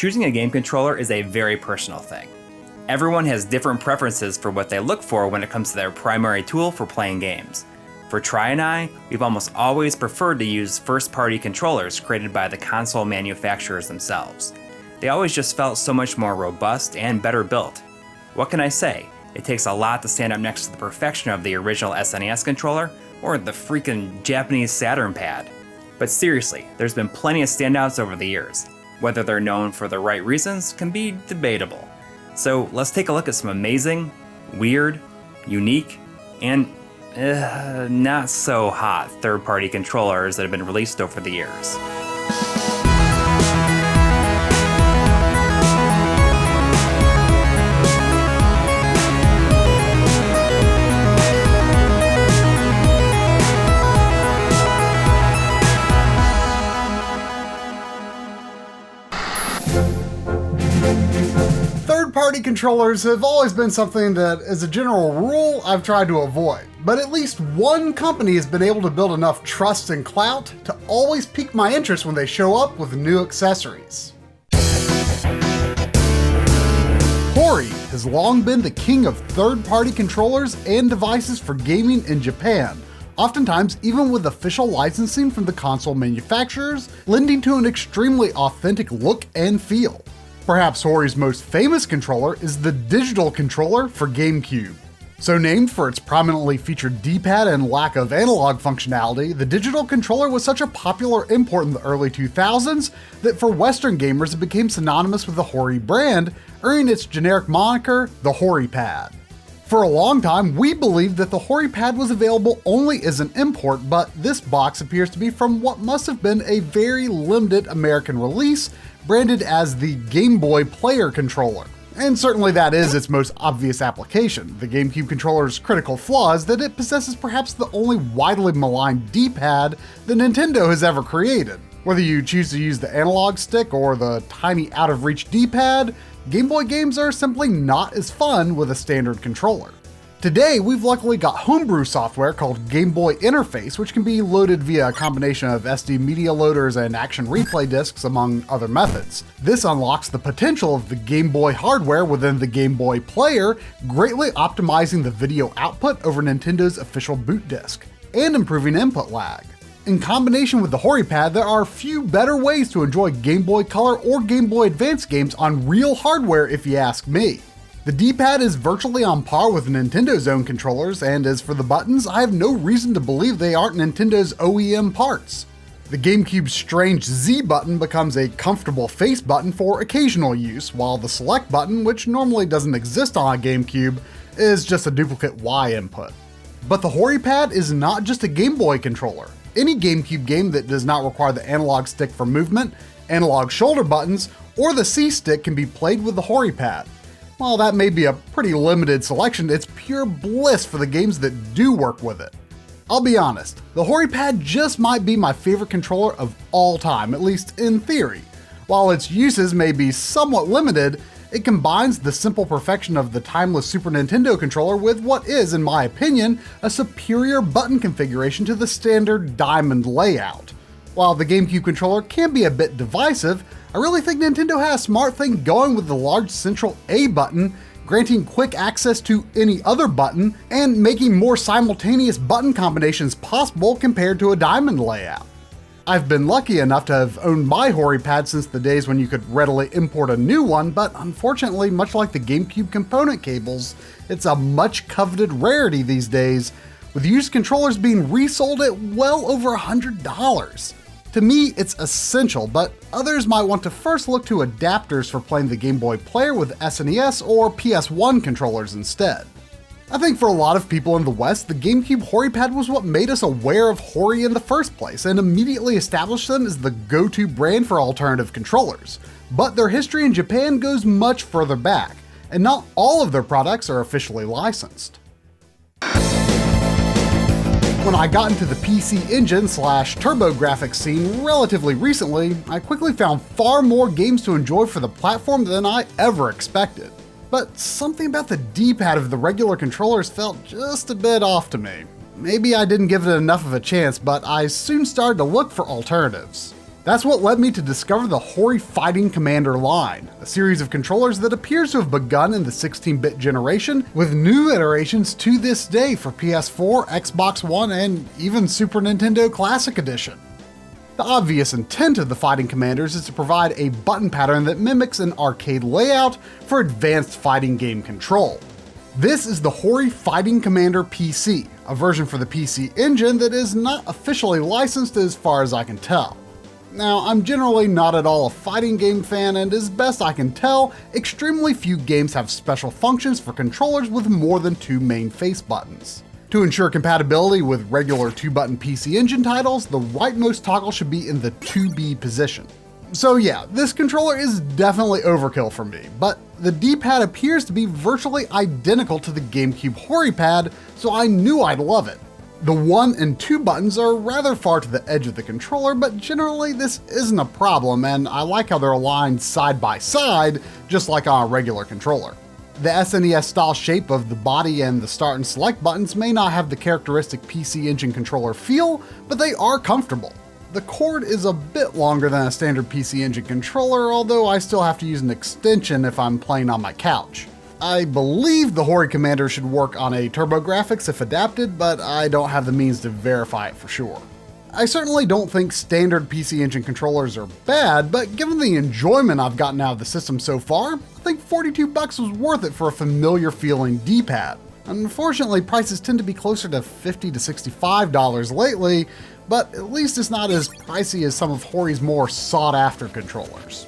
Choosing a game controller is a very personal thing. Everyone has different preferences for what they look for when it comes to their primary tool for playing games. For Tri and I, we've almost always preferred to use first-party controllers created by the console manufacturers themselves. They always just felt so much more robust and better built. What can I say? It takes a lot to stand up next to the perfection of the original SNES controller or the freaking Japanese Saturn pad. But seriously, there's been plenty of standouts over the years. Whether they're known for the right reasons can be debatable. So let's take a look at some amazing, weird, unique, and not so hot third-party controllers that have been released over the years. Third-party controllers have always been something that, as a general rule, I've tried to avoid. But at least one company has been able to build enough trust and clout to always pique my interest when they show up with new accessories. Hori has long been the king of third-party controllers and devices for gaming in Japan, oftentimes even with official licensing from the console manufacturers, lending to an extremely authentic look and feel. Perhaps Hori's most famous controller is the digital controller for GameCube. So named for its prominently featured D-pad and lack of analog functionality, the digital controller was such a popular import in the early 2000s that for Western gamers it became synonymous with the Hori brand, earning its generic moniker, the Hori Pad. For a long time, we believed that the Hori Pad was available only as an import, but this box appears to be from what must have been a very limited American release, branded as the Game Boy Player controller. And certainly that is its most obvious application. The GameCube controller's critical flaw is that it possesses perhaps the only widely maligned D-pad that Nintendo has ever created. Whether you choose to use the analog stick or the tiny out-of-reach D-pad, Game Boy games are simply not as fun with a standard controller. Today, we've luckily got homebrew software called Game Boy Interface, which can be loaded via a combination of SD media loaders and action replay discs, among other methods. This unlocks the potential of the Game Boy hardware within the Game Boy Player, greatly optimizing the video output over Nintendo's official boot disc, and improving input lag. In combination with the Hori Pad, there are few better ways to enjoy Game Boy Color or Game Boy Advance games on real hardware if you ask me. The D-pad is virtually on par with Nintendo's own controllers, and as for the buttons, I have no reason to believe they aren't Nintendo's OEM parts. The GameCube's strange Z button becomes a comfortable face button for occasional use, while the select button, which normally doesn't exist on a GameCube, is just a duplicate Y input. But the Hori Pad is not just a Game Boy controller. Any GameCube game that does not require the analog stick for movement, analog shoulder buttons, or the C-stick can be played with the Hori Pad. While that may be a pretty limited selection, it's pure bliss for the games that do work with it. I'll be honest, the Hori Pad just might be my favorite controller of all time, at least in theory. While its uses may be somewhat limited, it combines the simple perfection of the timeless Super Nintendo controller with what is, in my opinion, a superior button configuration to the standard diamond layout. While the GameCube controller can be a bit divisive, I really think Nintendo had a smart thing going with the large central A button, granting quick access to any other button, and making more simultaneous button combinations possible compared to a diamond layout. I've been lucky enough to have owned my Hori Pad since the days when you could readily import a new one, but unfortunately, much like the GameCube component cables, it's a much coveted rarity these days, with used controllers being resold at well over $100. To me, it's essential, but others might want to first look to adapters for playing the Game Boy Player with SNES or PS1 controllers instead. I think for a lot of people in the West, the GameCube Hori Pad was what made us aware of Hori in the first place and immediately established them as the go-to brand for alternative controllers. But their history in Japan goes much further back, and not all of their products are officially licensed. When I got into the PC Engine / TurboGrafx scene relatively recently, I quickly found far more games to enjoy for the platform than I ever expected. But something about the D-pad of the regular controllers felt just a bit off to me. Maybe I didn't give it enough of a chance, but I soon started to look for alternatives. That's what led me to discover the Hori Fighting Commander line, a series of controllers that appears to have begun in the 16-bit generation, with new iterations to this day for PS4, Xbox One, and even Super Nintendo Classic Edition. The obvious intent of the Fighting Commanders is to provide a button pattern that mimics an arcade layout for advanced fighting game control. This is the Hori Fighting Commander PC, a version for the PC Engine that is not officially licensed as far as I can tell. Now, I'm generally not at all a fighting game fan, and as best I can tell, extremely few games have special functions for controllers with more than 2 main face buttons. To ensure compatibility with regular 2-button PC Engine titles, the rightmost toggle should be in the 2B position. So yeah, this controller is definitely overkill for me, but the D-pad appears to be virtually identical to the GameCube Hori pad, so I knew I'd love it. The 1 and 2 buttons are rather far to the edge of the controller, but generally this isn't a problem, and I like how they're aligned side by side, just like on a regular controller. The SNES style shape of the body and the start and select buttons may not have the characteristic PC Engine controller feel, but they are comfortable. The cord is a bit longer than a standard PC Engine controller, although I still have to use an extension if I'm playing on my couch. I believe the Hori Commander should work on a TurboGrafx if adapted, but I don't have the means to verify it for sure. I certainly don't think standard PC Engine controllers are bad, but given the enjoyment I've gotten out of the system so far, I think $42 was worth it for a familiar feeling D-pad. Unfortunately, prices tend to be closer to $50 to $65 lately, but at least it's not as pricey as some of Hori's more sought-after controllers.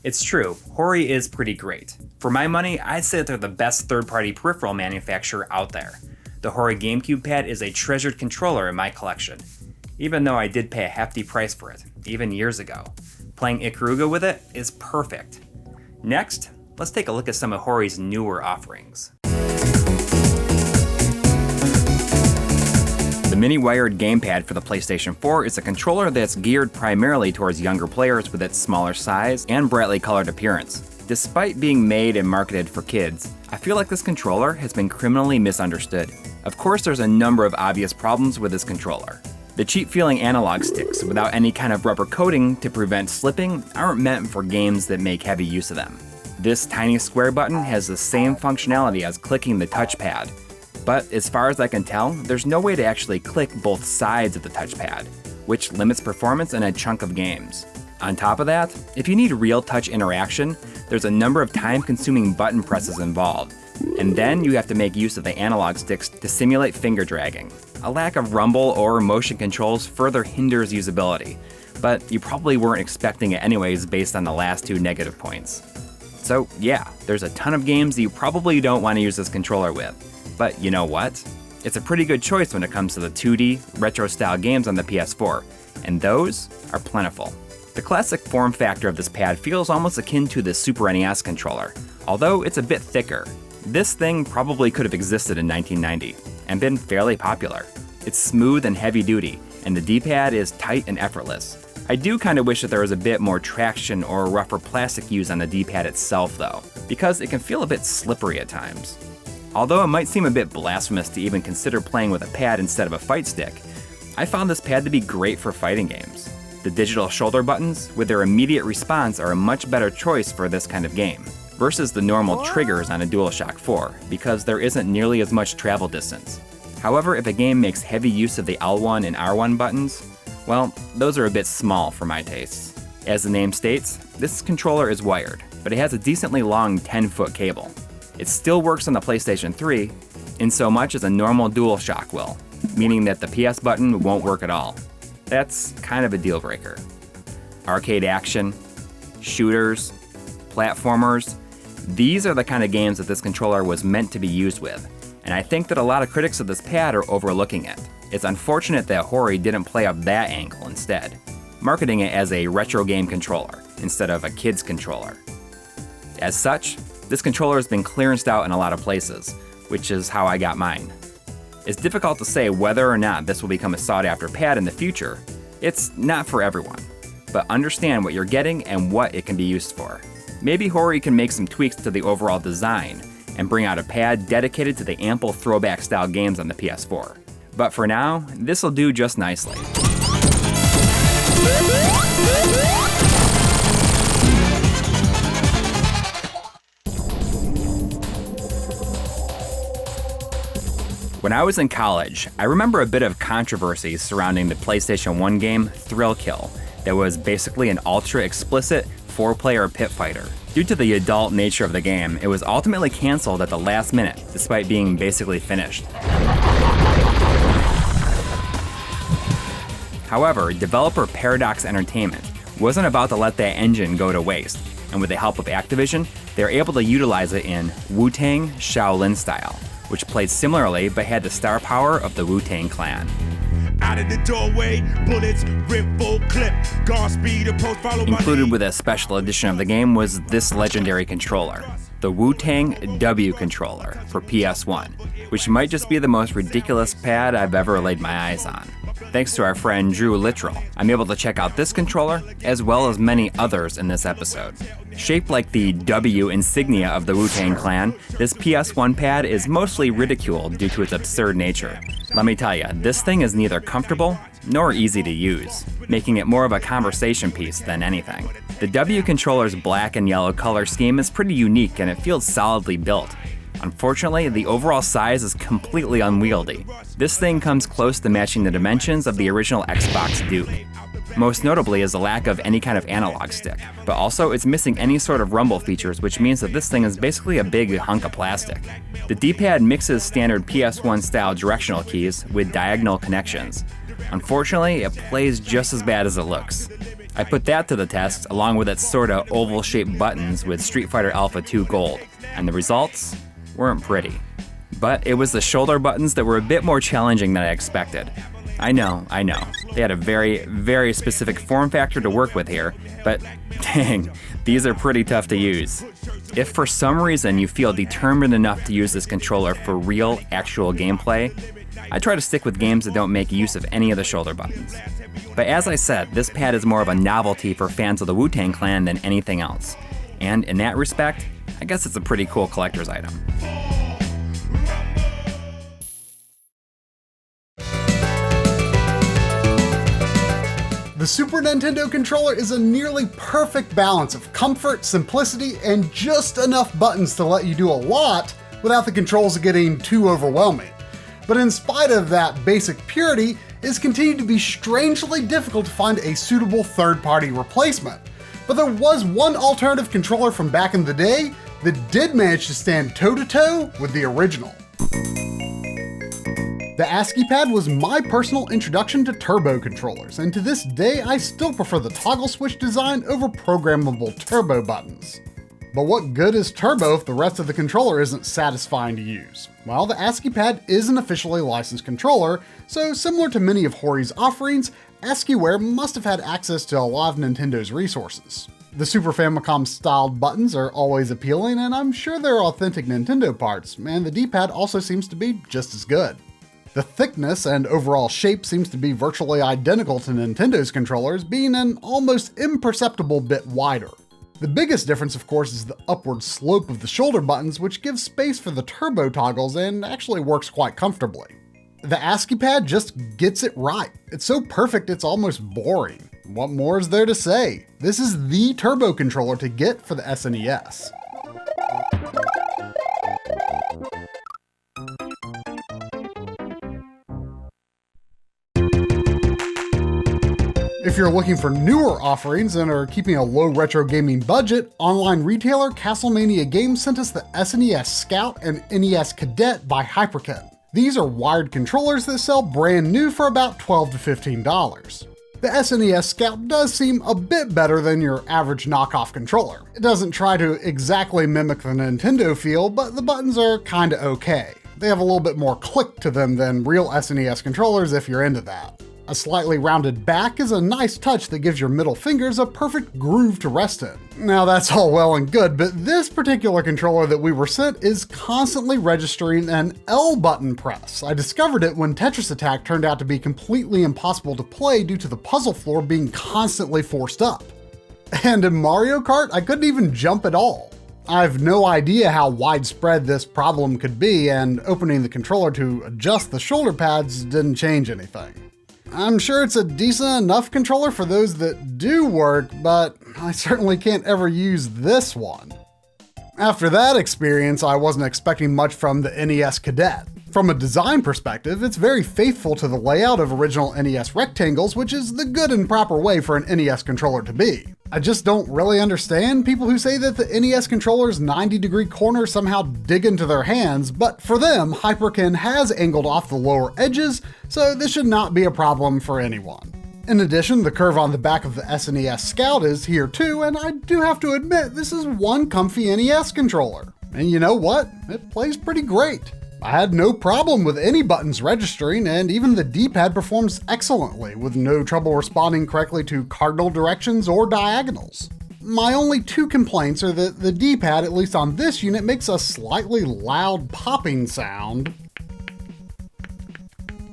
It's true, Hori is pretty great. For my money, I'd say that they're the best third-party peripheral manufacturer out there. The Hori GameCube pad is a treasured controller in my collection, even though I did pay a hefty price for it, even years ago. Playing Ikaruga with it is perfect. Next, let's take a look at some of Hori's newer offerings. The mini-wired gamepad for the PlayStation 4 is a controller that's geared primarily towards younger players with its smaller size and brightly colored appearance. Despite being made and marketed for kids, I feel like this controller has been criminally misunderstood. Of course, there's a number of obvious problems with this controller. The cheap-feeling analog sticks without any kind of rubber coating to prevent slipping aren't meant for games that make heavy use of them. This tiny square button has the same functionality as clicking the touchpad, but as far as I can tell, there's no way to actually click both sides of the touchpad, which limits performance in a chunk of games. On top of that, if you need real touch interaction, there's a number of time-consuming button presses involved, and then you have to make use of the analog sticks to simulate finger dragging. A lack of rumble or motion controls further hinders usability, but you probably weren't expecting it anyways based on the last 2 negative points. So yeah, there's a ton of games that you probably don't want to use this controller with. But you know what? It's a pretty good choice when it comes to the 2D, retro-style games on the PS4, and those are plentiful. The classic form factor of this pad feels almost akin to the Super NES controller, although it's a bit thicker. This thing probably could have existed in 1990, and been fairly popular. It's smooth and heavy-duty, and the D-pad is tight and effortless. I do kind of wish that there was a bit more traction or rougher plastic use on the D-pad itself though, because it can feel a bit slippery at times. Although it might seem a bit blasphemous to even consider playing with a pad instead of a fight stick, I found this pad to be great for fighting games. The digital shoulder buttons, with their immediate response, are a much better choice for this kind of game, versus the normal triggers on a DualShock 4, because there isn't nearly as much travel distance. However, if a game makes heavy use of the L1 and R1 buttons, well, those are a bit small for my tastes. As the name states, this controller is wired, but it has a decently long 10-foot cable. It still works on the PlayStation 3, in so much as a normal DualShock will, meaning that the PS button won't work at all. That's kind of a deal breaker. Arcade action, shooters, platformers, these are the kind of games that this controller was meant to be used with, and I think that a lot of critics of this pad are overlooking it. It's unfortunate that Hori didn't play up that angle instead, marketing it as a retro game controller instead of a kid's controller. As such, this controller has been clearanced out in a lot of places, which is how I got mine. It's difficult to say whether or not this will become a sought-after pad in the future. It's not for everyone. but understand what you're getting and what it can be used for. Maybe Hori can make some tweaks to the overall design and bring out a pad dedicated to the ample throwback style games on the PS4. But for now, this'll do just nicely. When I was in college, I remember a bit of controversy surrounding the PlayStation 1 game Thrill Kill that was basically an ultra-explicit 4-player pit fighter. Due to the adult nature of the game, it was ultimately canceled at the last minute, despite being basically finished. However, developer Paradox Entertainment wasn't about to let that engine go to waste, and with the help of Activision, they were able to utilize it in Wu-Tang Shaolin style, which played similarly but had the star power of the Wu-Tang Clan. Out of the doorway, bullets, rip full clip, Godspeed, approach, follow my Included with a special edition of the game was this legendary controller, the Wu-Tang W controller for PS1, which might just be the most ridiculous pad I've ever laid my eyes on. Thanks to our friend Drew Littrell, I'm able to check out this controller, as well as many others in this episode. Shaped like the W insignia of the Wu-Tang Clan, this PS1 pad is mostly ridiculed due to its absurd nature. Let me tell you, this thing is neither comfortable nor easy to use, making it more of a conversation piece than anything. The W controller's black and yellow color scheme is pretty unique and it feels solidly built. Unfortunately, the overall size is completely unwieldy. This thing comes close to matching the dimensions of the original Xbox Duke. Most notably is the lack of any kind of analog stick, but also it's missing any sort of rumble features, which means that this thing is basically a big hunk of plastic. The D-pad mixes standard PS1 style directional keys with diagonal connections. Unfortunately, it plays just as bad as it looks. I put that to the test along with its sorta oval-shaped buttons with Street Fighter Alpha 2 Gold, and the results weren't pretty. But it was the shoulder buttons that were a bit more challenging than I expected. I know. They had a very, very specific form factor to work with here, but dang, these are pretty tough to use. If for some reason you feel determined enough to use this controller for real, actual gameplay, I try to stick with games that don't make use of any of the shoulder buttons. But as I said, this pad is more of a novelty for fans of the Wu-Tang Clan than anything else. And in that respect, I guess it's a pretty cool collector's item. The Super Nintendo controller is a nearly perfect balance of comfort, simplicity, and just enough buttons to let you do a lot without the controls getting too overwhelming. But in spite of that basic purity, it's continued to be strangely difficult to find a suitable third-party replacement. But there was one alternative controller from back in the day that did manage to stand toe-to-toe with the original. The ASCII pad was my personal introduction to turbo controllers, and to this day I still prefer the toggle switch design over programmable turbo buttons. But what good is turbo if the rest of the controller isn't satisfying to use? Well, the ASCII pad is an officially licensed controller, so similar to many of Hori's offerings, ASCIIware must have had access to a lot of Nintendo's resources. The Super Famicom styled buttons are always appealing, and I'm sure they're authentic Nintendo parts, and the D-pad also seems to be just as good. The thickness and overall shape seems to be virtually identical to Nintendo's controllers, being an almost imperceptible bit wider. The biggest difference, of course, is the upward slope of the shoulder buttons, which gives space for the turbo toggles and actually works quite comfortably. The ASCII pad just gets it right. It's so perfect it's almost boring. What more is there to say? This is the turbo controller to get for the SNES. If you're looking for newer offerings and are keeping a low retro gaming budget, online retailer Castlemania Games sent us the SNES Scout and NES Cadet by Hyperkin. These are wired controllers that sell brand new for about $12 to $15. The SNES Scout does seem a bit better than your average knockoff controller. It doesn't try to exactly mimic the Nintendo feel, but the buttons are kinda okay. They have a little bit more click to them than real SNES controllers if you're into that. A slightly rounded back is a nice touch that gives your middle fingers a perfect groove to rest in. Now that's all well and good, but this particular controller that we were sent is constantly registering an L button press. I discovered it when Tetris Attack turned out to be completely impossible to play due to the puzzle floor being constantly forced up. And in Mario Kart, I couldn't even jump at all. I've no idea how widespread this problem could be, and opening the controller to adjust the shoulder pads didn't change anything. I'm sure it's a decent enough controller for those that do work, but I certainly can't ever use this one. After that experience, I wasn't expecting much from the NES Cadet. From a design perspective, it's very faithful to the layout of original NES rectangles, which is the good and proper way for an NES controller to be. I just don't really understand people who say that the NES controller's 90-degree corner somehow dig into their hands, but for them, Hyperkin has angled off the lower edges, so this should not be a problem for anyone. In addition, the curve on the back of the SNES Scout is here too, and I do have to admit, this is one comfy NES controller. And you know what? It plays pretty great. I had no problem with any buttons registering, and even the D-pad performs excellently, with no trouble responding correctly to cardinal directions or diagonals. My only two complaints are that the D-pad, at least on this unit, makes a slightly loud popping sound,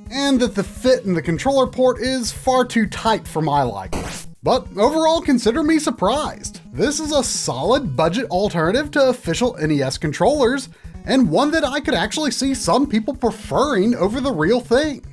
and that the fit in the controller port is far too tight for my liking. But overall, consider me surprised. This is a solid budget alternative to official NES controllers, and one that I could actually see some people preferring over the real thing.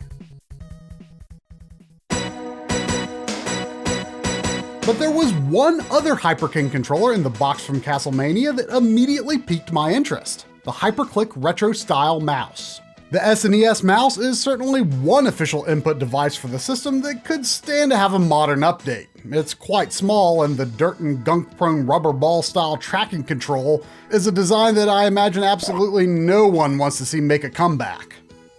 But there was one other Hyperkin controller in the box from Castlemania that immediately piqued my interest: the Hyperclick Retro Style Mouse. The SNES mouse is certainly one official input device for the system that could stand to have a modern update. It's quite small, and the dirt and gunk-prone rubber ball style tracking control is a design that I imagine absolutely no one wants to see make a comeback.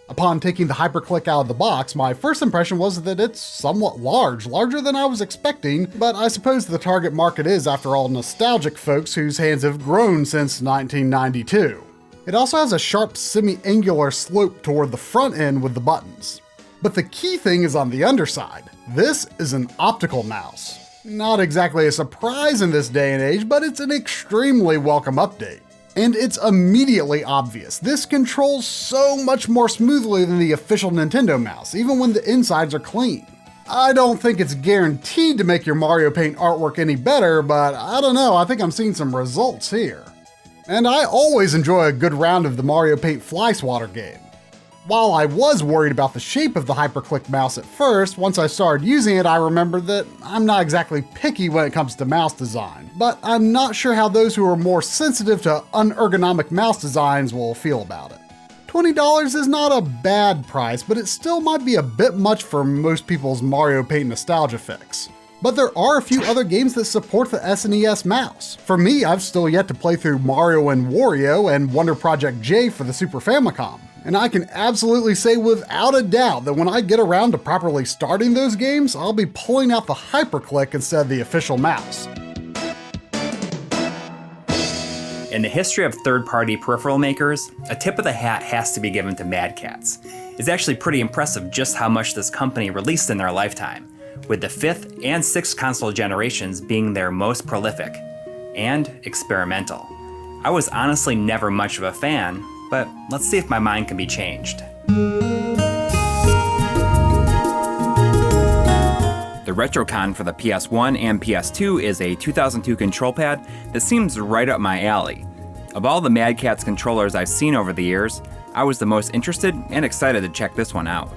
Upon taking the Hyperclick out of the box, my first impression was that it's somewhat larger than I was expecting, but I suppose the target market is, after all, nostalgic folks whose hands have grown since 1992. It also has a sharp semi-angular slope toward the front end with the buttons. But the key thing is on the underside. This is an optical mouse. Not exactly a surprise in this day and age, but it's an extremely welcome update. And it's immediately obvious. This controls so much more smoothly than the official Nintendo mouse, even when the insides are clean. I don't think it's guaranteed to make your Mario Paint artwork any better, but I don't know, I think I'm seeing some results here. And I always enjoy a good round of the Mario Paint Fly Swatter game. While I was worried about the shape of the Hyperclick mouse at first, once I started using it, I remembered that I'm not exactly picky when it comes to mouse design, but I'm not sure how those who are more sensitive to unergonomic mouse designs will feel about it. $20 is not a bad price, but it still might be a bit much for most people's Mario Paint nostalgia fix. But there are a few other games that support the SNES mouse. For me, I've still yet to play through Mario and Wario and Wonder Project J for the Super Famicom. And I can absolutely say without a doubt that when I get around to properly starting those games, I'll be pulling out the Hyperclick instead of the official mouse. In the history of third-party peripheral makers, a tip of the hat has to be given to Mad Catz. It's actually pretty impressive just how much this company released in their lifetime, with the 5th and 6th console generations being their most prolific and experimental. I was honestly never much of a fan, but let's see if my mind can be changed. The Retrocon for the PS1 and PS2 is a 2002 control pad that seems right up my alley. Of all the Mad Catz controllers I've seen over the years, I was the most interested and excited to check this one out.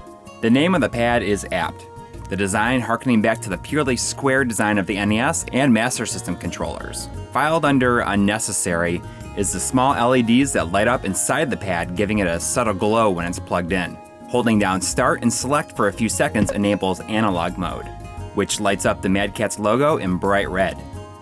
The name of the pad is apt, the design harkening back to the purely square design of the NES and Master System controllers. Filed under unnecessary is the small LEDs that light up inside the pad, giving it a subtle glow when it's plugged in. Holding down start and select for a few seconds enables analog mode, which lights up the Mad Catz logo in bright red.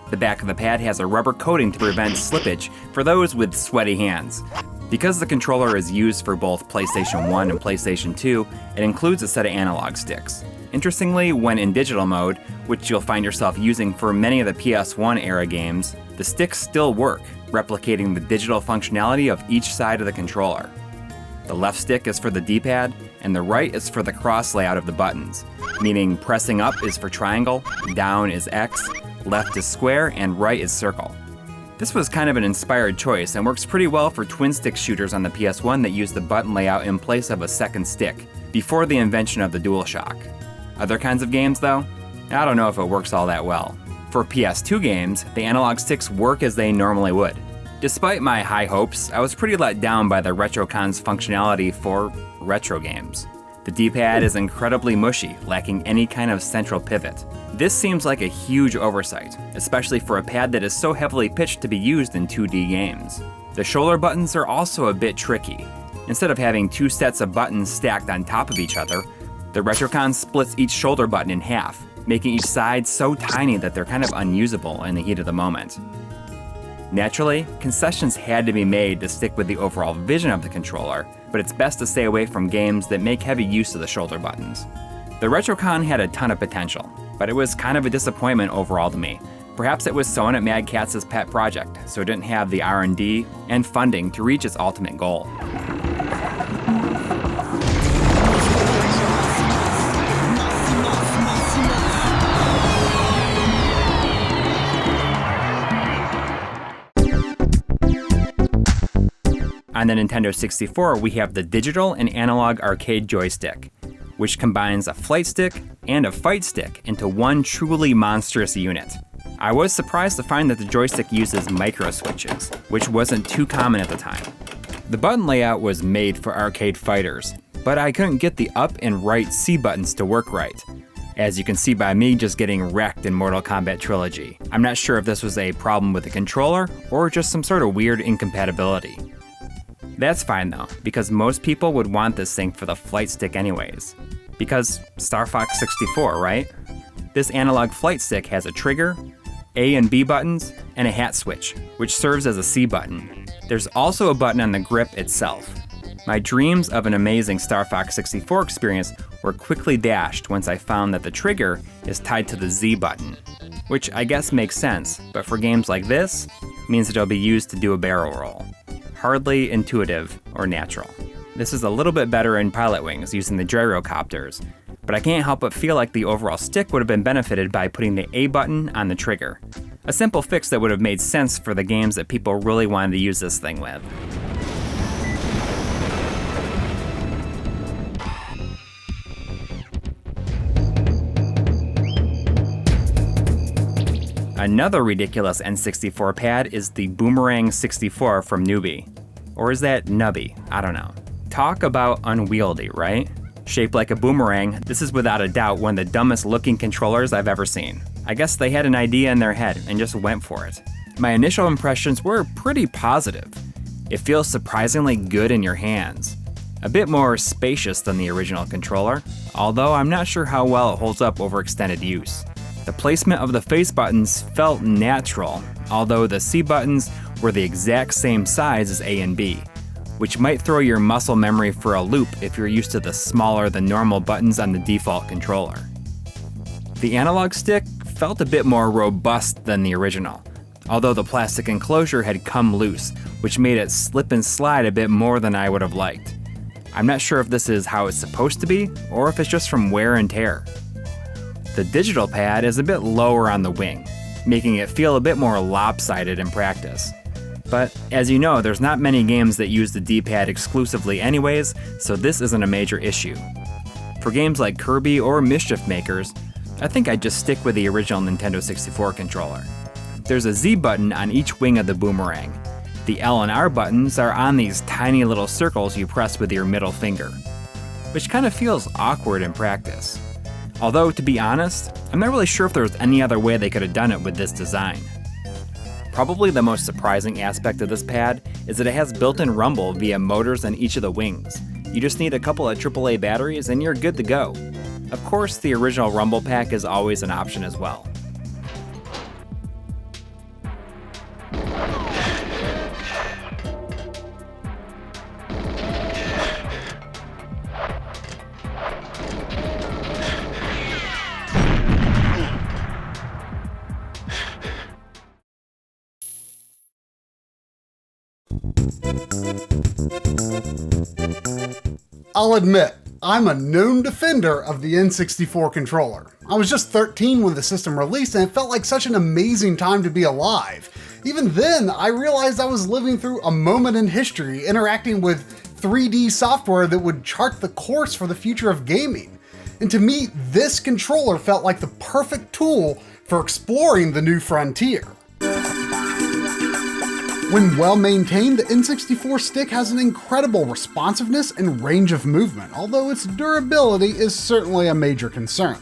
The back of the pad has a rubber coating to prevent slippage for those with sweaty hands. Because the controller is used for both PlayStation 1 and PlayStation 2, it includes a set of analog sticks. Interestingly, when in digital mode, which you'll find yourself using for many of the PS1 era games, the sticks still work, replicating the digital functionality of each side of the controller. The left stick is for the D-pad, and the right is for the cross layout of the buttons, meaning pressing up is for triangle, down is X, left is square, and right is circle. This was kind of an inspired choice and works pretty well for twin-stick shooters on the PS1 that use the button layout in place of a second stick, before the invention of the DualShock. Other kinds of games, though? I don't know if it works all that well. For PS2 games, the analog sticks work as they normally would. Despite my high hopes, I was pretty let down by the RetroCon's functionality for retro games. The D-pad is incredibly mushy, lacking any kind of central pivot. This seems like a huge oversight, especially for a pad that is so heavily pitched to be used in 2D games. The shoulder buttons are also a bit tricky. Instead of having two sets of buttons stacked on top of each other, the RetroCon splits each shoulder button in half, making each side so tiny that they're kind of unusable in the heat of the moment. Naturally, concessions had to be made to stick with the overall vision of the controller, but it's best to stay away from games that make heavy use of the shoulder buttons. The RetroCon had a ton of potential, but it was kind of a disappointment overall to me. Perhaps it was someone at Mad Catz' pet project, so it didn't have the R&D and funding to reach its ultimate goal. On the Nintendo 64, we have the digital and analog arcade joystick, which combines a flight stick and a fight stick into one truly monstrous unit. I was surprised to find that the joystick uses micro switches, which wasn't too common at the time. The button layout was made for arcade fighters, but I couldn't get the up and right C buttons to work right, as you can see by me just getting wrecked in Mortal Kombat Trilogy. I'm not sure if this was a problem with the controller or just some sort of weird incompatibility. That's fine though, because most people would want this thing for the flight stick anyways. Because Star Fox 64, right? This analog flight stick has a trigger, A and B buttons, and a hat switch, which serves as a C button. There's also a button on the grip itself. My dreams of an amazing Star Fox 64 experience were quickly dashed once I found that the trigger is tied to the Z button, which I guess makes sense, but for games like this, means it'll be used to do a barrel roll. Hardly intuitive or natural. This is a little bit better in Pilot Wings using the gyrocopters, but I can't help but feel like the overall stick would have been benefited by putting the A button on the trigger. A simple fix that would have made sense for the games that people really wanted to use this thing with. Another ridiculous N64 pad is the Boomerang 64 from Newbie. Or is that Nubby? I don't know. Talk about unwieldy, right? Shaped like a boomerang, this is without a doubt one of the dumbest looking controllers I've ever seen. I guess they had an idea in their head and just went for it. My initial impressions were pretty positive. It feels surprisingly good in your hands. A bit more spacious than the original controller, although I'm not sure how well it holds up over extended use. The placement of the face buttons felt natural, although the C buttons were the exact same size as A and B, which might throw your muscle memory for a loop if you're used to the smaller than normal buttons on the default controller. The analog stick felt a bit more robust than the original, although the plastic enclosure had come loose, which made it slip and slide a bit more than I would have liked. I'm not sure if this is how it's supposed to be, or if it's just from wear and tear. The digital pad is a bit lower on the wing, making it feel a bit more lopsided in practice. But as you know, there's not many games that use the D-pad exclusively anyways, so this isn't a major issue. For games like Kirby or Mischief Makers, I think I'd just stick with the original Nintendo 64 controller. There's a Z button on each wing of the boomerang. The L and R buttons are on these tiny little circles you press with your middle finger, which kind of feels awkward in practice. Although, to be honest, I'm not really sure if there was any other way they could have done it with this design. Probably the most surprising aspect of this pad is that it has built-in rumble via motors on each of the wings. You just need a couple of AAA batteries and you're good to go. Of course, the original rumble pack is always an option as well. I'll admit, I'm a known defender of the N64 controller. I was just 13 when the system released and it felt like such an amazing time to be alive. Even then, I realized I was living through a moment in history, interacting with 3D software that would chart the course for the future of gaming. And to me, this controller felt like the perfect tool for exploring the new frontier. When well maintained, the N64 stick has an incredible responsiveness and range of movement, although its durability is certainly a major concern.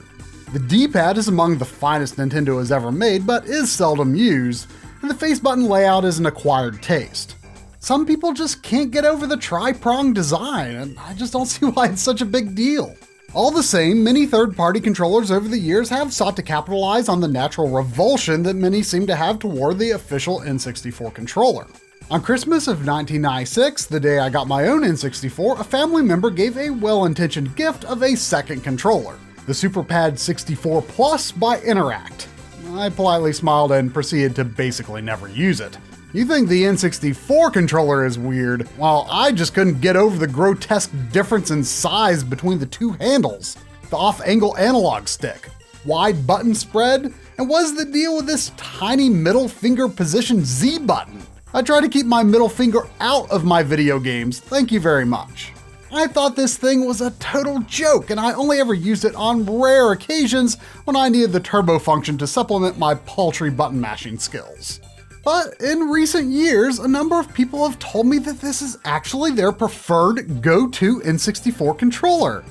The D-pad is among the finest Nintendo has ever made, but is seldom used, and the face button layout is an acquired taste. Some people just can't get over the tri-prong design, and I just don't see why it's such a big deal. All the same, many third-party controllers over the years have sought to capitalize on the natural revulsion that many seem to have toward the official N64 controller. On Christmas of 1996, the day I got my own N64, a family member gave a well-intentioned gift of a second controller, the SuperPad 64 Plus by Interact. I politely smiled and proceeded to basically never use it. You think the N64 controller is weird, while I just couldn't get over the grotesque difference in size between the two handles, the off-angle analog stick, wide button spread, and what is the deal with this tiny middle finger position Z button? I try to keep my middle finger out of my video games, thank you very much. I thought this thing was a total joke, and I only ever used it on rare occasions when I needed the turbo function to supplement my paltry button mashing skills. But in recent years, a number of people have told me that this is actually their preferred go-to N64 controller.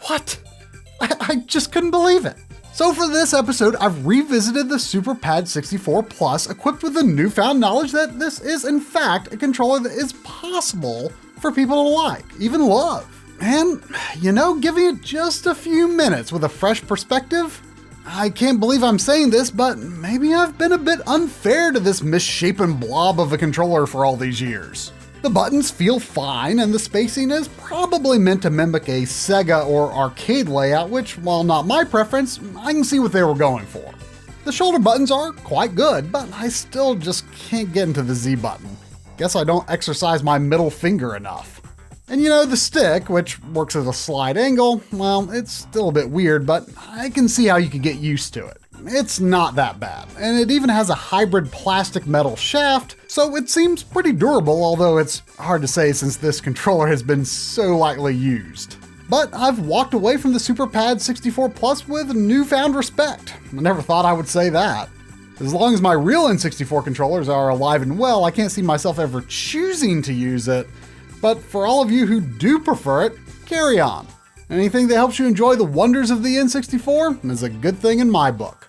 What? I just couldn't believe it. So for this episode, I've revisited the SuperPad 64 Plus equipped with the newfound knowledge that this is in fact a controller that is possible for people to like, even love. And, you know, giving it just a few minutes with a fresh perspective, I can't believe I'm saying this, but maybe I've been a bit unfair to this misshapen blob of a controller for all these years. The buttons feel fine, and the spacing is probably meant to mimic a Sega or arcade layout, which, while not my preference, I can see what they were going for. The shoulder buttons are quite good, but I still just can't get into the Z button. Guess I don't exercise my middle finger enough. And you know, the stick, which works at a slight angle, well, it's still a bit weird, but I can see how you could get used to it. It's not that bad, and it even has a hybrid plastic metal shaft, so it seems pretty durable, although it's hard to say since this controller has been so lightly used. But I've walked away from the SuperPad 64 Plus with newfound respect. I never thought I would say that. As long as my real N64 controllers are alive and well, I can't see myself ever choosing to use it. But for all of you who do prefer it, carry on. Anything that helps you enjoy the wonders of the N64 is a good thing in my book.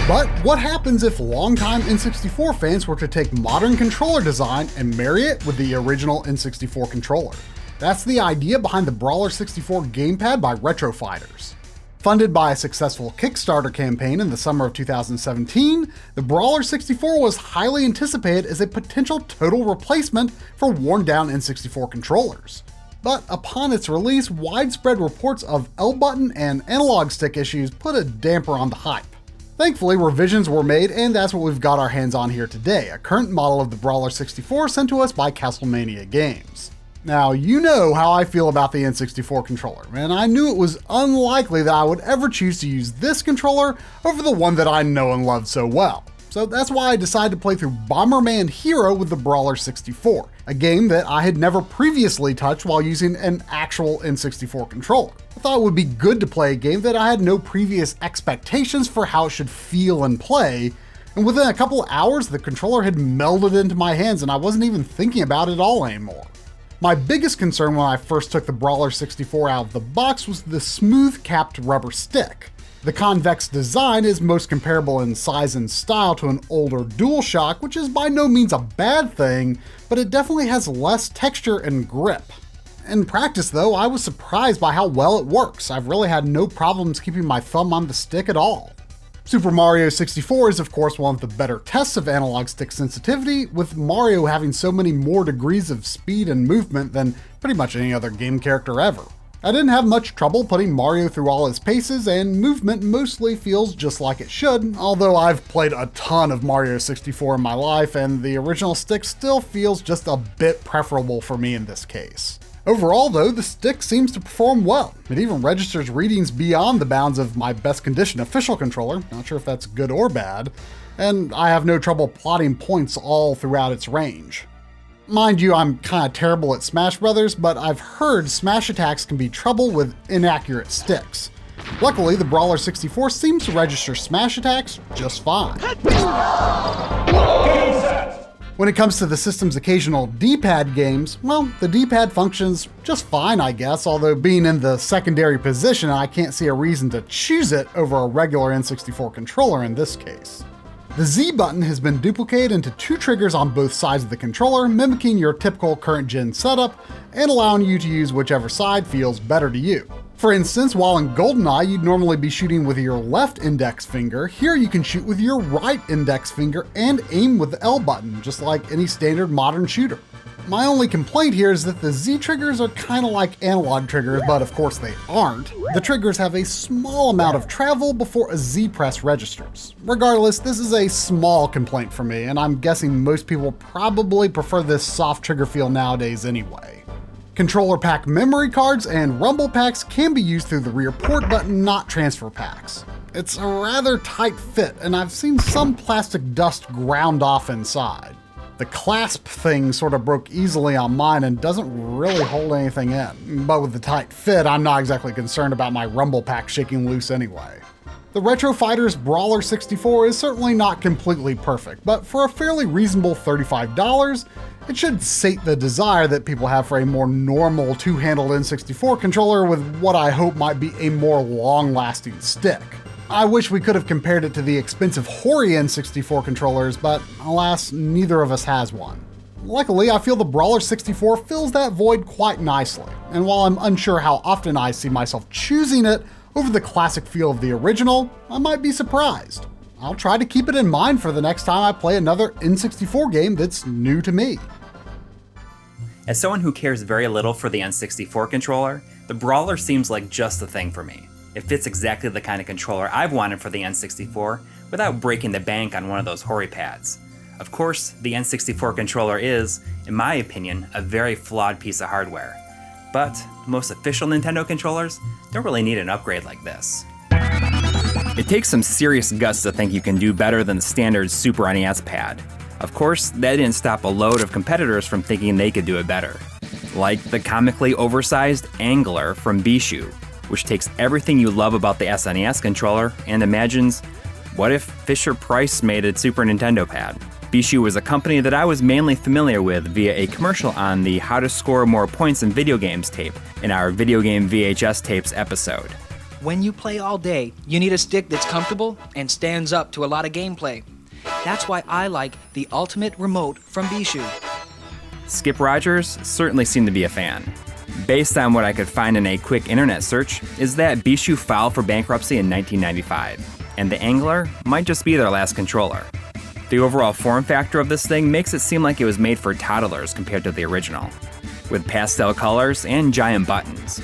But what happens if longtime N64 fans were to take modern controller design and marry it with the original N64 controller? That's the idea behind the Brawler 64 gamepad by Retro Fighters. Funded by a successful Kickstarter campaign in the summer of 2017, the Brawler 64 was highly anticipated as a potential total replacement for worn-down N64 controllers. But upon its release, widespread reports of L-button and analog stick issues put a damper on the hype. Thankfully, revisions were made, and that's what we've got our hands on here today, a current model of the Brawler 64 sent to us by Castlemania Games. Now, you know how I feel about the N64 controller, and I knew it was unlikely that I would ever choose to use this controller over the one that I know and love so well. So that's why I decided to play through Bomberman Hero with the Brawler 64, a game that I had never previously touched while using an actual N64 controller. I thought it would be good to play a game that I had no previous expectations for how it should feel and play, and within a couple of hours the controller had melded into my hands and I wasn't even thinking about it all anymore. My biggest concern when I first took the Brawler 64 out of the box was the smooth-capped rubber stick. The convex design is most comparable in size and style to an older DualShock, which is by no means a bad thing, but it definitely has less texture and grip. In practice though, I was surprised by how well it works. I've really had no problems keeping my thumb on the stick at all. Super Mario 64 is of course one of the better tests of analog stick sensitivity, with Mario having so many more degrees of speed and movement than pretty much any other game character ever. I didn't have much trouble putting Mario through all his paces, and movement mostly feels just like it should, although I've played a ton of Mario 64 in my life, and the original stick still feels just a bit preferable for me in this case. Overall though, the stick seems to perform well. It even registers readings beyond the bounds of my best condition official controller, not sure if that's good or bad, and I have no trouble plotting points all throughout its range. Mind you, I'm kinda terrible at Smash Brothers, but I've heard smash attacks can be trouble with inaccurate sticks. Luckily, the Brawler 64 seems to register smash attacks just fine. When it comes to the system's occasional D-pad games, well, the D-pad functions just fine, I guess, although being in the secondary position, I can't see a reason to choose it over a regular N64 controller in this case. The Z button has been duplicated into 2 triggers on both sides of the controller, mimicking your typical current gen setup and allowing you to use whichever side feels better to you. For instance, while in GoldenEye you'd normally be shooting with your left index finger, here you can shoot with your right index finger and aim with the L button, just like any standard modern shooter. My only complaint here is that the Z triggers are kinda like analog triggers, but of course they aren't. The triggers have a small amount of travel before a Z press registers. Regardless, this is a small complaint for me, and I'm guessing most people probably prefer this soft trigger feel nowadays anyway. Controller pack memory cards and rumble packs can be used through the rear port, but not transfer packs. It's a rather tight fit, and I've seen some plastic dust ground off inside. The clasp thing sort of broke easily on mine and doesn't really hold anything in, but with the tight fit, I'm not exactly concerned about my rumble pack shaking loose anyway. The Retro Fighters Brawler 64 is certainly not completely perfect, but for a fairly reasonable $35, it should sate the desire that people have for a more normal two-handled N64 controller with what I hope might be a more long-lasting stick. I wish we could have compared it to the expensive Hori N64 controllers, but alas, neither of us has one. Luckily, I feel the Brawler 64 fills that void quite nicely, and while I'm unsure how often I see myself choosing it over the classic feel of the original, I might be surprised. I'll try to keep it in mind for the next time I play another N64 game that's new to me. As someone who cares very little for the N64 controller, the Brawler seems like just the thing for me. It fits exactly the kind of controller I've wanted for the N64 without breaking the bank on one of those Hori pads. Of course, the N64 controller is, in my opinion, a very flawed piece of hardware. But most official Nintendo controllers don't really need an upgrade like this. It takes some serious guts to think you can do better than the standard Super NES pad. Of course, that didn't stop a load of competitors from thinking they could do it better. Like the comically oversized Angler from Bishu, which takes everything you love about the SNES controller and imagines, what if Fisher-Price made a Super Nintendo pad? Bishu was a company that I was mainly familiar with via a commercial on the How to Score More Points in Video Games tape in our Video Game VHS tapes episode. When you play all day, you need a stick that's comfortable and stands up to a lot of gameplay. That's why I like the Ultimate Remote from Bishu. Skip Rogers certainly seemed to be a fan. Based on what I could find in a quick internet search, is that Bishu filed for bankruptcy in 1995, and the Angler might just be their last controller. The overall form factor of this thing makes it seem like it was made for toddlers compared to the original, with pastel colors and giant buttons.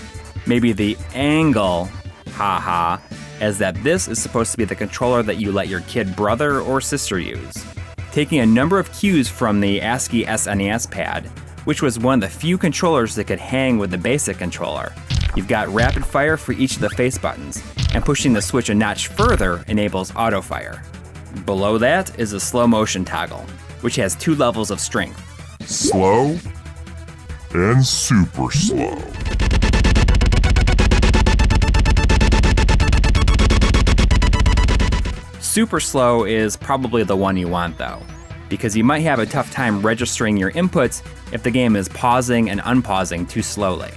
Maybe the angle, haha, as that this is supposed to be the controller that you let your kid brother or sister use. Taking a number of cues from the ASCII SNES pad, which was one of the few controllers that could hang with the basic controller. You've got rapid fire for each of the face buttons, and pushing the switch a notch further enables auto fire. Below that is a slow motion toggle, which has 2 levels of strength. Slow and super slow. Super slow is probably the one you want though, because you might have a tough time registering your inputs if the game is pausing and unpausing too slowly.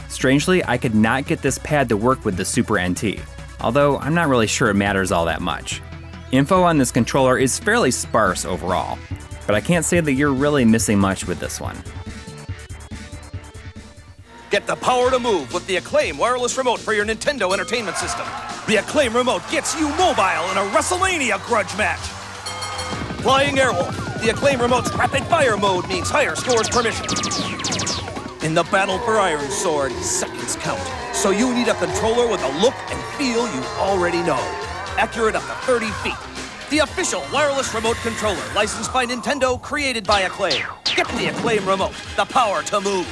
Strangely, I could not get this pad to work with the Super NT, although I'm not really sure it matters all that much. Info on this controller is fairly sparse overall, but I can't say that you're really missing much with this one. Get the power to move with the Acclaim wireless remote for your Nintendo Entertainment System. The Acclaim remote gets you mobile in a WrestleMania grudge match. Flying Airwolf, the Acclaim remote's rapid fire mode means higher scores per mission. In the battle for Iron Sword, seconds count. So you need a controller with a look and feel you already know. Accurate up to 30 feet. The official wireless remote controller, licensed by Nintendo, created by Acclaim. Get the Acclaim remote, the power to move.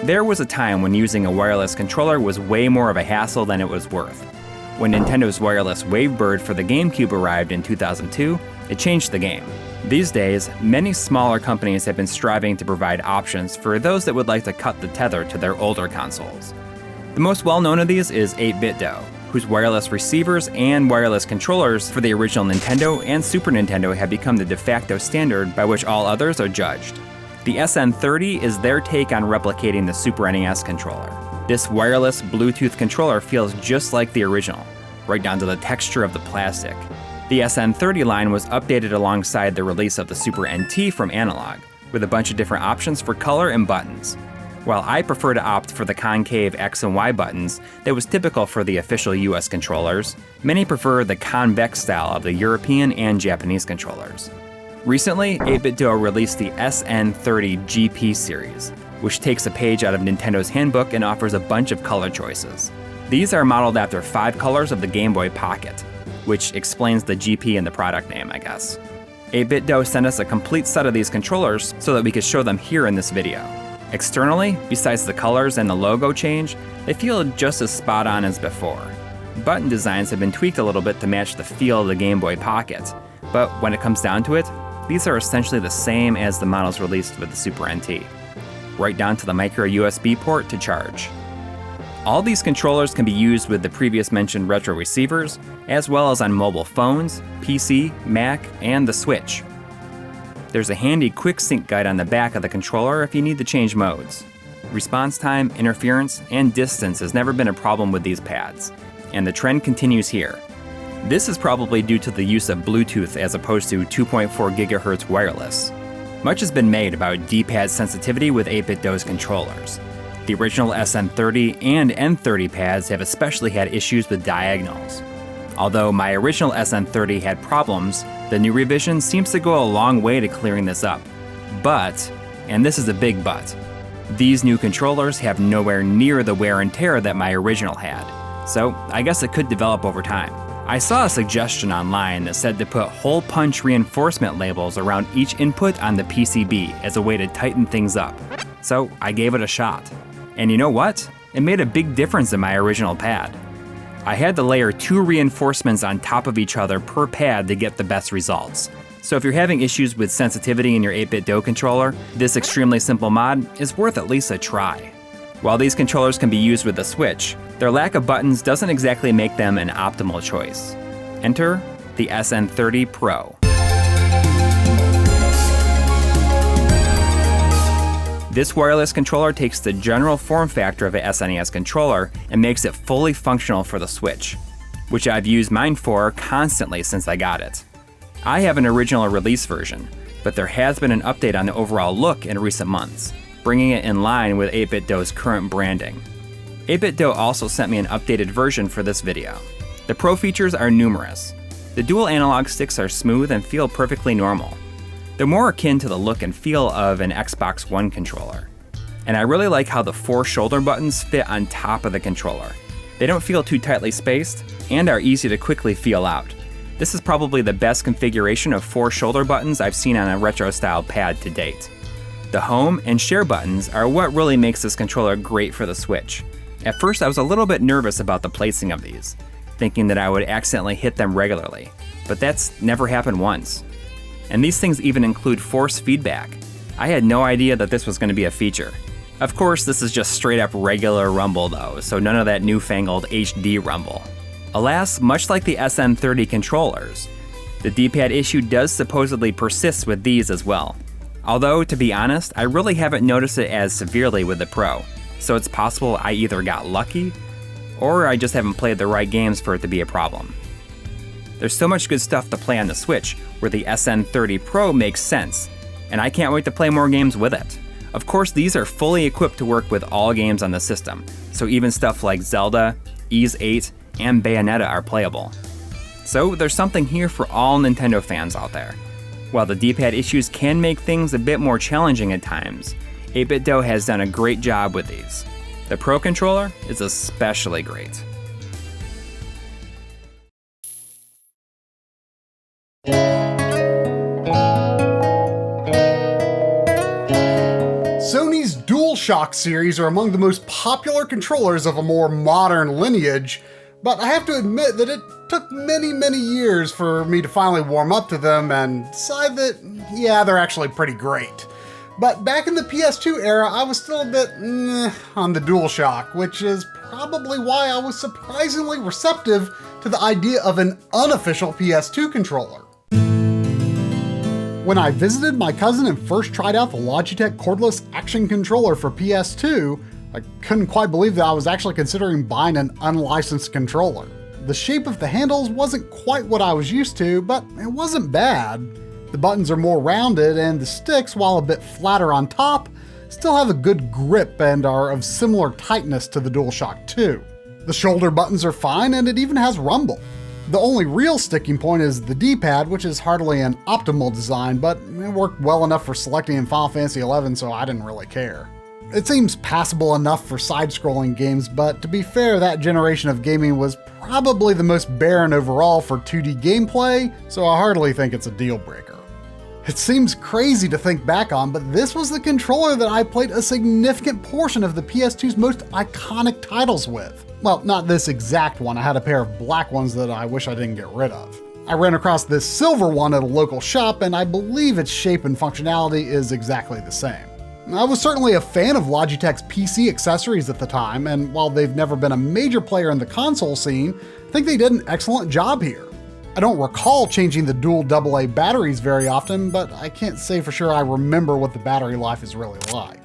There was a time when using a wireless controller was way more of a hassle than it was worth. When Nintendo's wireless Wavebird for the GameCube arrived in 2002, it changed the game. These days, many smaller companies have been striving to provide options for those that would like to cut the tether to their older consoles. The most well-known of these is 8BitDo, whose wireless receivers and wireless controllers for the original Nintendo and Super Nintendo have become the de facto standard by which all others are judged. The SN30 is their take on replicating the Super NES controller. This wireless Bluetooth controller feels just like the original, right down to the texture of the plastic. The SN30 line was updated alongside the release of the Super NT from Analog, with a bunch of different options for color and buttons. While I prefer to opt for the concave X and Y buttons that was typical for the official US controllers, many prefer the convex style of the European and Japanese controllers. Recently, 8BitDo released the SN30 GP series, which takes a page out of Nintendo's handbook and offers a bunch of color choices. These are modeled after 5 colors of the Game Boy Pocket, which explains the GP in the product name, I guess. 8BitDo sent us a complete set of these controllers so that we could show them here in this video. Externally, besides the colors and the logo change, they feel just as spot on as before. Button designs have been tweaked a little bit to match the feel of the Game Boy Pocket, but when it comes down to it, these are essentially the same as the models released with the Super NT, right down to the micro USB port to charge. All these controllers can be used with the previous mentioned retro receivers, as well as on mobile phones, PC, Mac, and the Switch. There's a handy quick sync guide on the back of the controller if you need to change modes. Response time, interference, and distance has never been a problem with these pads, and the trend continues here. This is probably due to the use of Bluetooth as opposed to 2.4 GHz wireless. Much has been made about D-pad sensitivity with 8BitDo's controllers. The original SN30 and N30 pads have especially had issues with diagonals. Although my original SN30 had problems, the new revision seems to go a long way to clearing this up. But, and this is a big but, these new controllers have nowhere near the wear and tear that my original had. So I guess it could develop over time. I saw a suggestion online that said to put hole punch reinforcement labels around each input on the PCB as a way to tighten things up. So I gave it a shot. And you know what? It made a big difference in my original pad. I had to layer 2 reinforcements on top of each other per pad to get the best results. So if you're having issues with sensitivity in your 8BitDo controller, this extremely simple mod is worth at least a try. While these controllers can be used with the Switch, their lack of buttons doesn't exactly make them an optimal choice. Enter the SN30 Pro. This wireless controller takes the general form factor of a SNES controller and makes it fully functional for the Switch, which I've used mine for constantly since I got it. I have an original release version, but there has been an update on the overall look in recent months, bringing it in line with 8BitDo's current branding. 8BitDo also sent me an updated version for this video. The Pro features are numerous. The dual analog sticks are smooth and feel perfectly normal. They're more akin to the look and feel of an Xbox One controller. And I really like how the 4 shoulder buttons fit on top of the controller. They don't feel too tightly spaced and are easy to quickly feel out. This is probably the best configuration of 4 shoulder buttons I've seen on a retro-style pad to date. The home and share buttons are what really makes this controller great for the Switch. At first I was a little bit nervous about the placing of these, thinking that I would accidentally hit them regularly, but that's never happened once. And these things even include force feedback. I had no idea that this was going to be a feature. Of course, this is just straight up regular rumble though, so none of that newfangled HD rumble. Alas, much like the SN30 controllers, the D-pad issue does supposedly persist with these as well. Although, to be honest, I really haven't noticed it as severely with the Pro, so it's possible I either got lucky, or I just haven't played the right games for it to be a problem. There's so much good stuff to play on the Switch, where the SN30 Pro makes sense, and I can't wait to play more games with it. Of course, these are fully equipped to work with all games on the system, so even stuff like Zelda, Ys 8, and Bayonetta are playable. So there's something here for all Nintendo fans out there. While the D-pad issues can make things a bit more challenging at times, 8BitDo has done a great job with these. The Pro Controller is especially great. Sony's DualShock series are among the most popular controllers of a more modern lineage, but I have to admit that it took many years for me to finally warm up to them and decide that, yeah, they're actually pretty great. But back in the PS2 era, I was still a bit on the DualShock, which is probably why I was surprisingly receptive to the idea of an unofficial PS2 controller. When I visited my cousin and first tried out the Logitech cordless action controller for PS2, I couldn't quite believe that I was actually considering buying an unlicensed controller. The shape of the handles wasn't quite what I was used to, but it wasn't bad. The buttons are more rounded, and the sticks, while a bit flatter on top, still have a good grip and are of similar tightness to the DualShock 2. The shoulder buttons are fine, and it even has rumble. The only real sticking point is the D-pad, which is hardly an optimal design, but it worked well enough for selecting in Final Fantasy XI, so I didn't really care. It seems passable enough for side-scrolling games, but to be fair, that generation of gaming was probably the most barren overall for 2D gameplay, so I hardly think it's a deal breaker. It seems crazy to think back on, but this was the controller that I played a significant portion of the PS2's most iconic titles with. Well, not this exact one, I had a pair of black ones that I wish I didn't get rid of. I ran across this silver one at a local shop, and I believe its shape and functionality is exactly the same. I was certainly a fan of Logitech's PC accessories at the time, and while they've never been a major player in the console scene, I think they did an excellent job here. I don't recall changing the dual AA batteries very often, but I can't say for sure I remember what the battery life is really like.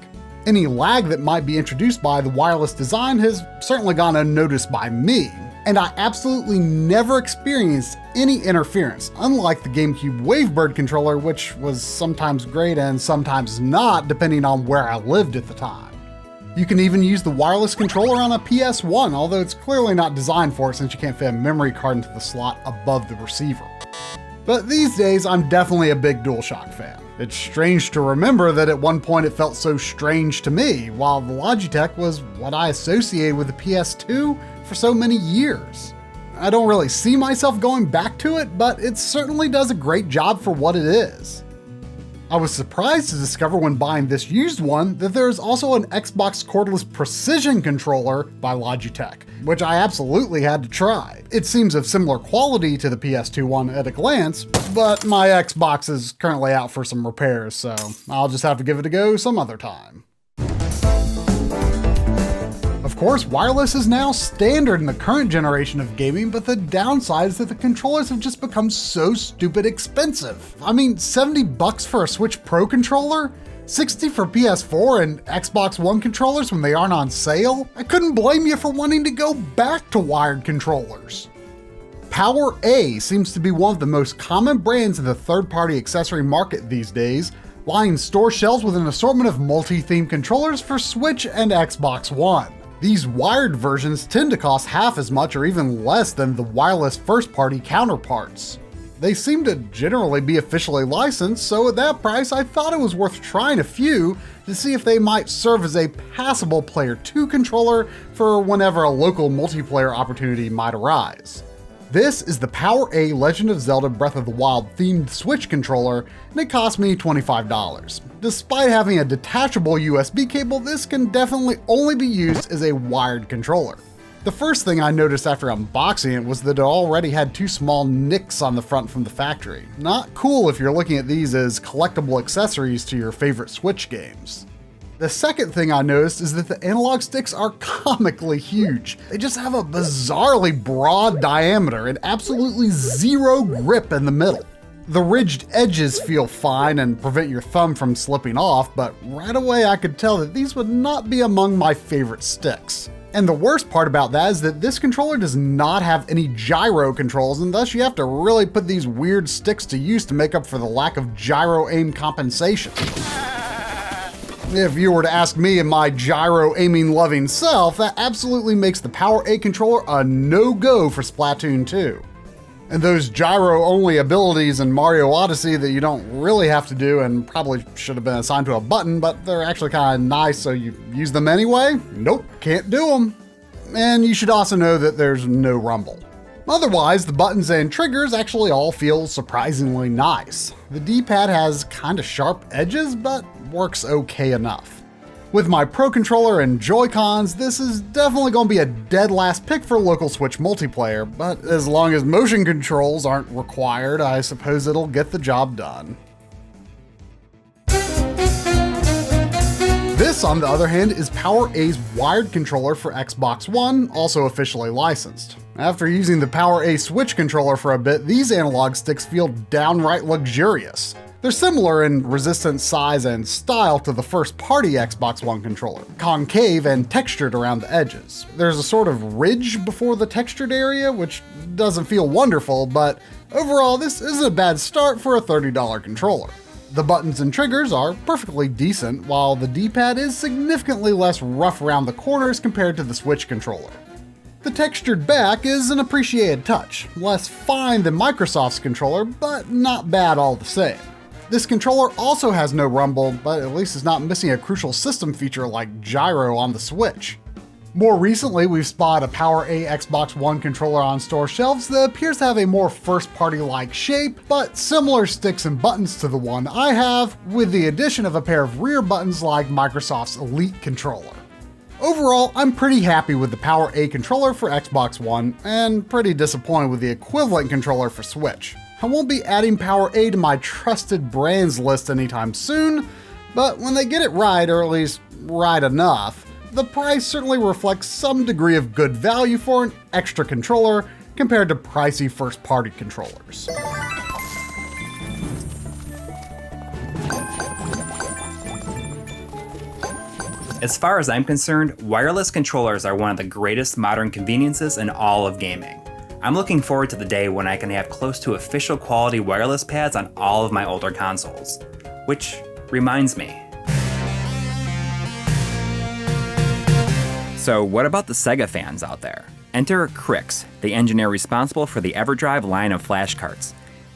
Any lag that might be introduced by the wireless design has certainly gone unnoticed by me, and I absolutely never experienced any interference, unlike the GameCube Wavebird controller, which was sometimes great and sometimes not, depending on where I lived at the time. You can even use the wireless controller on a PS1, although it's clearly not designed for it since you can't fit a memory card into the slot above the receiver. But these days, I'm definitely a big DualShock fan. It's strange to remember that at one point it felt so strange to me, while the Logitech was what I associated with the PS2 for so many years. I don't really see myself going back to it, but it certainly does a great job for what it is. I was surprised to discover when buying this used one that there is also an Xbox cordless precision controller by Logitech, which I absolutely had to try. It seems of similar quality to the PS2 one at a glance, but my Xbox is currently out for some repairs, so I'll just have to give it a go some other time. Of course, wireless is now standard in the current generation of gaming, but the downside is that the controllers have just become so stupid expensive. I mean, $70 for a Switch Pro controller? $60 for PS4 and Xbox One controllers when they aren't on sale? I couldn't blame you for wanting to go back to wired controllers. PowerA seems to be one of the most common brands in the third-party accessory market these days, lining store shelves with an assortment of multi-theme controllers for Switch and Xbox One. These wired versions tend to cost half as much or even less than the wireless first-party counterparts. They seem to generally be officially licensed, so at that price I thought it was worth trying a few to see if they might serve as a passable Player 2 controller for whenever a local multiplayer opportunity might arise. This is the PowerA Legend of Zelda Breath of the Wild themed Switch controller, and it cost me $25. Despite having a detachable USB cable, this can definitely only be used as a wired controller. The first thing I noticed after unboxing it was that it already had two small nicks on the front from the factory. Not cool if you're looking at these as collectible accessories to your favorite Switch games. The second thing I noticed is that the analog sticks are comically huge. They just have a bizarrely broad diameter and absolutely zero grip in the middle. The ridged edges feel fine and prevent your thumb from slipping off, but right away I could tell that these would not be among my favorite sticks. And the worst part about that is that this controller does not have any gyro controls, and thus you have to really put these weird sticks to use to make up for the lack of gyro aim compensation. If you were to ask me and my gyro aiming loving self, that absolutely makes the PowerA controller a no-go for Splatoon 2. And those gyro-only abilities in Mario Odyssey that you don't really have to do and probably should have been assigned to a button, but they're actually kind of nice so you use them anyway? Nope, can't do them. And you should also know that there's no rumble. Otherwise, the buttons and triggers actually all feel surprisingly nice. The D-pad has kind of sharp edges, but works okay enough. With my Pro Controller and Joy-Cons, this is definitely going to be a dead last pick for local Switch multiplayer, but as long as motion controls aren't required, I suppose it'll get the job done. This, on the other hand, is PowerA's wired controller for Xbox One, also officially licensed. After using the PowerA Switch controller for a bit, these analog sticks feel downright luxurious. They're similar in resistance, size, and style to the first-party Xbox One controller, concave and textured around the edges. There's a sort of ridge before the textured area, which doesn't feel wonderful, but overall this isn't a bad start for a $30 controller. The buttons and triggers are perfectly decent, while the D-pad is significantly less rough around the corners compared to the Switch controller. The textured back is an appreciated touch, less fine than Microsoft's controller, but not bad all the same. This controller also has no rumble, but at least it's not missing a crucial system feature like gyro on the Switch. More recently, we've spotted a PowerA Xbox One controller on store shelves that appears to have a more first-party-like shape, but similar sticks and buttons to the one I have, with the addition of a pair of rear buttons like Microsoft's Elite controller. Overall, I'm pretty happy with the PowerA controller for Xbox One, and pretty disappointed with the equivalent controller for Switch. I won't be adding PowerA to my trusted brands list anytime soon, but when they get it right, or at least right enough, the price certainly reflects some degree of good value for an extra controller compared to pricey first-party controllers. As far as I'm concerned, wireless controllers are one of the greatest modern conveniences in all of gaming. I'm looking forward to the day when I can have close to official quality wireless pads on all of my older consoles. Which reminds me. So what about the Sega fans out there? Enter Crix, the engineer responsible for the EverDrive line of flash carts.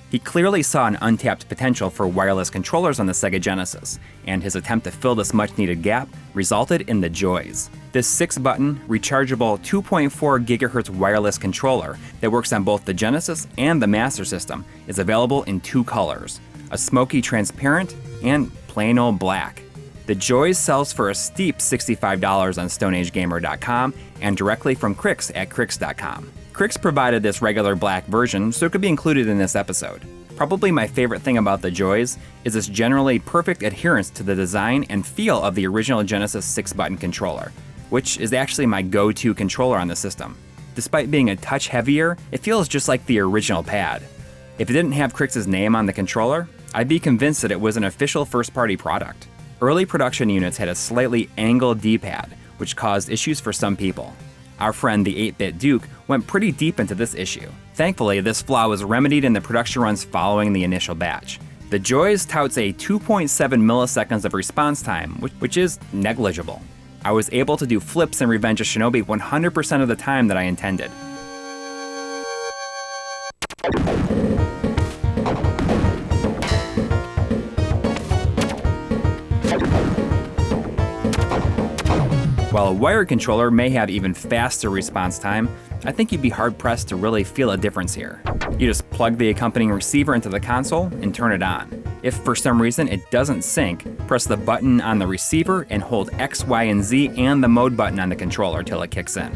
He clearly saw an untapped potential for wireless controllers on the Sega Genesis, and his attempt to fill this much-needed gap resulted in the Joys. This 6-button, rechargeable 2.4 GHz wireless controller that works on both the Genesis and the Master System is available in 2 colors, a smoky transparent and plain old black. The Joys sells for a steep $65 on StoneAgeGamer.com and directly from Crix at Crix.com. Crix provided this regular black version, so it could be included in this episode. Probably my favorite thing about the Joys is its generally perfect adherence to the design and feel of the original Genesis 6-button controller, which is actually my go-to controller on the system. Despite being a touch heavier, it feels just like the original pad. If it didn't have Crix's name on the controller, I'd be convinced that it was an official first-party product. Early production units had a slightly angled D-pad, which caused issues for some people. Our friend the 8-Bit Duke went pretty deep into this issue. Thankfully, this flaw was remedied in the production runs following the initial batch. The Joys touts a 2.7 milliseconds of response time, which is negligible. I was able to do flips in Revenge of Shinobi 100% of the time that I intended. While a wired controller may have even faster response time, I think you'd be hard-pressed to really feel a difference here. You just plug the accompanying receiver into the console and turn it on. If for some reason it doesn't sync, press the button on the receiver and hold X, Y, and Z and the mode button on the controller till it kicks in.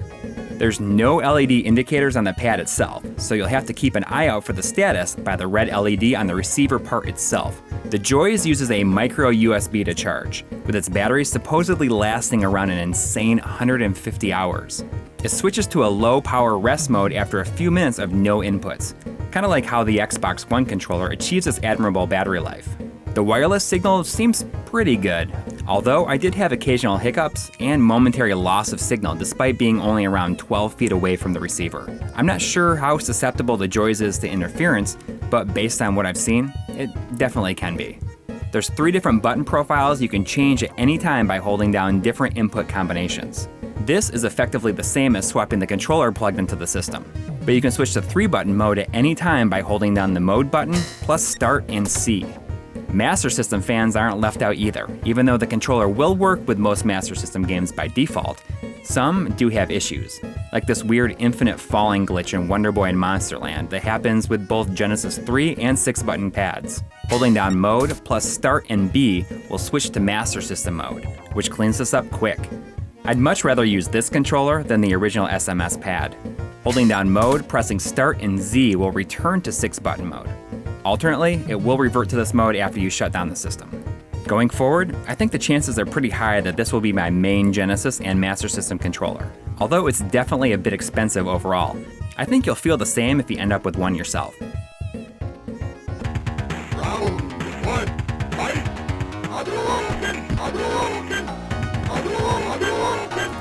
There's no LED indicators on the pad itself, so you'll have to keep an eye out for the status by the red LED on the receiver part itself. The Joys uses a micro USB to charge, with its battery supposedly lasting around an insane 150 hours. It switches to a low power rest mode after a few minutes of no inputs, kind of like how the Xbox One controller achieves its admirable battery life. The wireless signal seems pretty good, although I did have occasional hiccups and momentary loss of signal despite being only around 12 feet away from the receiver. I'm not sure how susceptible the Joys is to interference, but based on what I've seen, it definitely can be. There's 3 different button profiles you can change at any time by holding down different input combinations. This is effectively the same as swapping the controller plugged into the system. but you can switch to 3-button mode at any time by holding down the mode button plus start and C. Master System fans aren't left out either. Even though the controller will work with most Master System games by default, some do have issues, like this weird infinite falling glitch in Wonder Boy and Monsterland that happens with both Genesis 3 and 6-button pads. Holding down mode plus start and B will switch to Master System mode, which cleans this up quick. I'd much rather use this controller than the original SMS pad. Holding down mode, pressing start and Z will return to 6-button mode. Alternately, it will revert to this mode after you shut down the system. Going forward, I think the chances are pretty high that this will be my main Genesis and Master System controller. Although it's definitely a bit expensive overall, I think you'll feel the same if you end up with one yourself.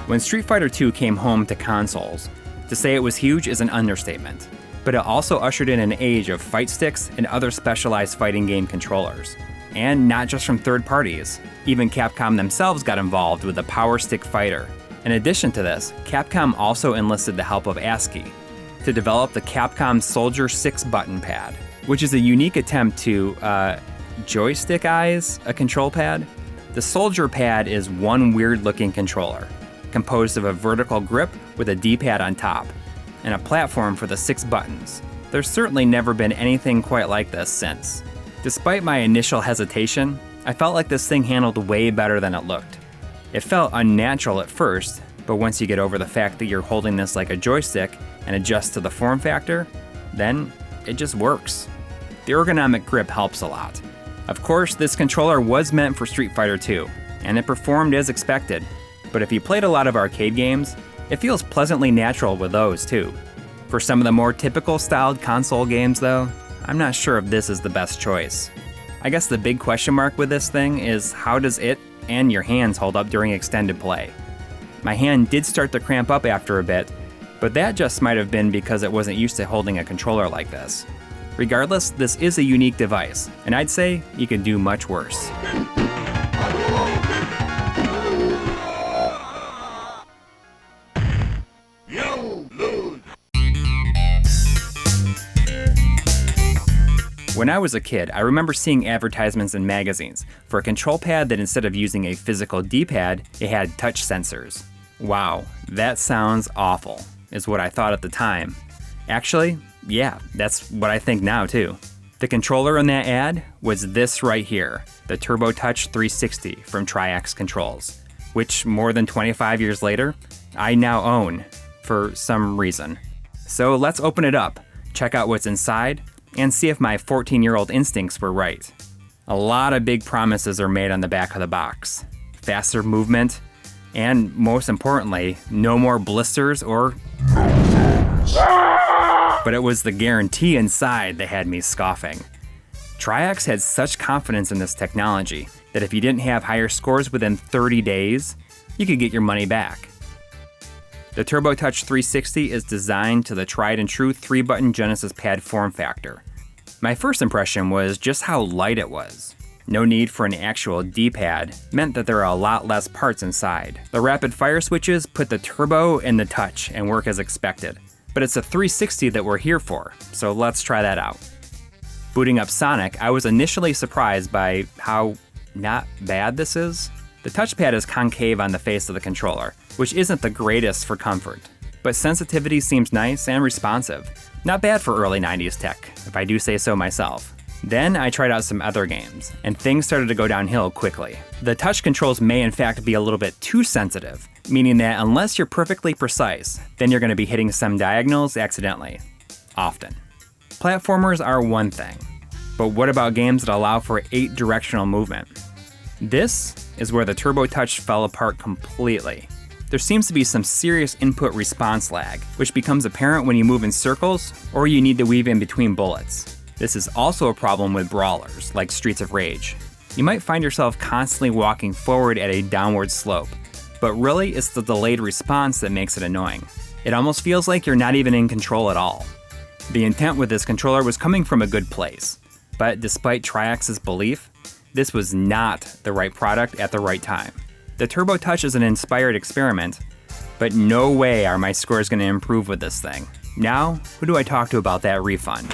When Street Fighter II came home to consoles, to say it was huge is an understatement, but it also ushered in an age of fight sticks and other specialized fighting game controllers. And not just from third parties. Even Capcom themselves got involved with the Power Stick Fighter. In addition to this, Capcom also enlisted the help of ASCII to develop the Capcom Soldier 6-button pad, which is a unique attempt to joystick-ize a control pad. The Soldier pad is one weird-looking controller, composed of a vertical grip with a D-pad on top, and a platform for the 6 buttons. There's certainly never been anything quite like this since. Despite my initial hesitation, I felt like this thing handled way better than it looked. It felt unnatural at first, but once you get over the fact that you're holding this like a joystick and adjust to the form factor, then it just works. The ergonomic grip helps a lot. Of course, this controller was meant for Street Fighter II, and it performed as expected, but if you played a lot of arcade games, it feels pleasantly natural with those too. For some of the more typical styled console games though, I'm not sure if this is the best choice. I guess the big question mark with this thing is how does it and your hands hold up during extended play? My hand did start to cramp up after a bit, but that just might have been because it wasn't used to holding a controller like this. Regardless, this is a unique device, and I'd say you could do much worse. When I was a kid, I remember seeing advertisements in magazines for a control pad that instead of using a physical D-pad, it had touch sensors. Wow, that sounds awful, is what I thought at the time. Actually, yeah, that's what I think now too. The controller in that ad was this right here, the Turbo Touch 360 from Triax Controls, which more than 25 years later, I now own for some reason. So let's open it up, check out what's inside, and see if my 14-year-old instincts were right. A lot of big promises are made on the back of the box. Faster movement, and most importantly, no more blisters or... But it was the guarantee inside that had me scoffing. Triax had such confidence in this technology that if you didn't have higher scores within 30 days, you could get your money back. The Turbo Touch 360 is designed to the tried and true 3-button Genesis pad form factor. My first impression was just how light it was. No need for an actual D-pad meant that there are a lot less parts inside. The rapid fire switches put the turbo in the touch and work as expected. But it's a 360 that we're here for, so let's try that out. Booting up Sonic, I was initially surprised by how not bad this is. The touchpad is concave on the face of the controller, which isn't the greatest for comfort, but sensitivity seems nice and responsive. Not bad for early 90s tech, if I do say so myself. Then I tried out some other games, and things started to go downhill quickly. The touch controls may in fact be a little bit too sensitive, meaning that unless you're perfectly precise, then you're going to be hitting some diagonals accidentally. Often. Platformers are one thing, but what about games that allow for 8-directional movement? This is where the Turbo Touch fell apart completely. There seems to be some serious input-response lag, which becomes apparent when you move in circles or you need to weave in between bullets. This is also a problem with brawlers, like Streets of Rage. You might find yourself constantly walking forward at a downward slope, but really it's the delayed response that makes it annoying. It almost feels like you're not even in control at all. The intent with this controller was coming from a good place, but despite Triax's belief, this was not the right product at the right time. The Turbo Touch is an inspired experiment, but no way are my scores going to improve with this thing. Now, who do I talk to about that refund?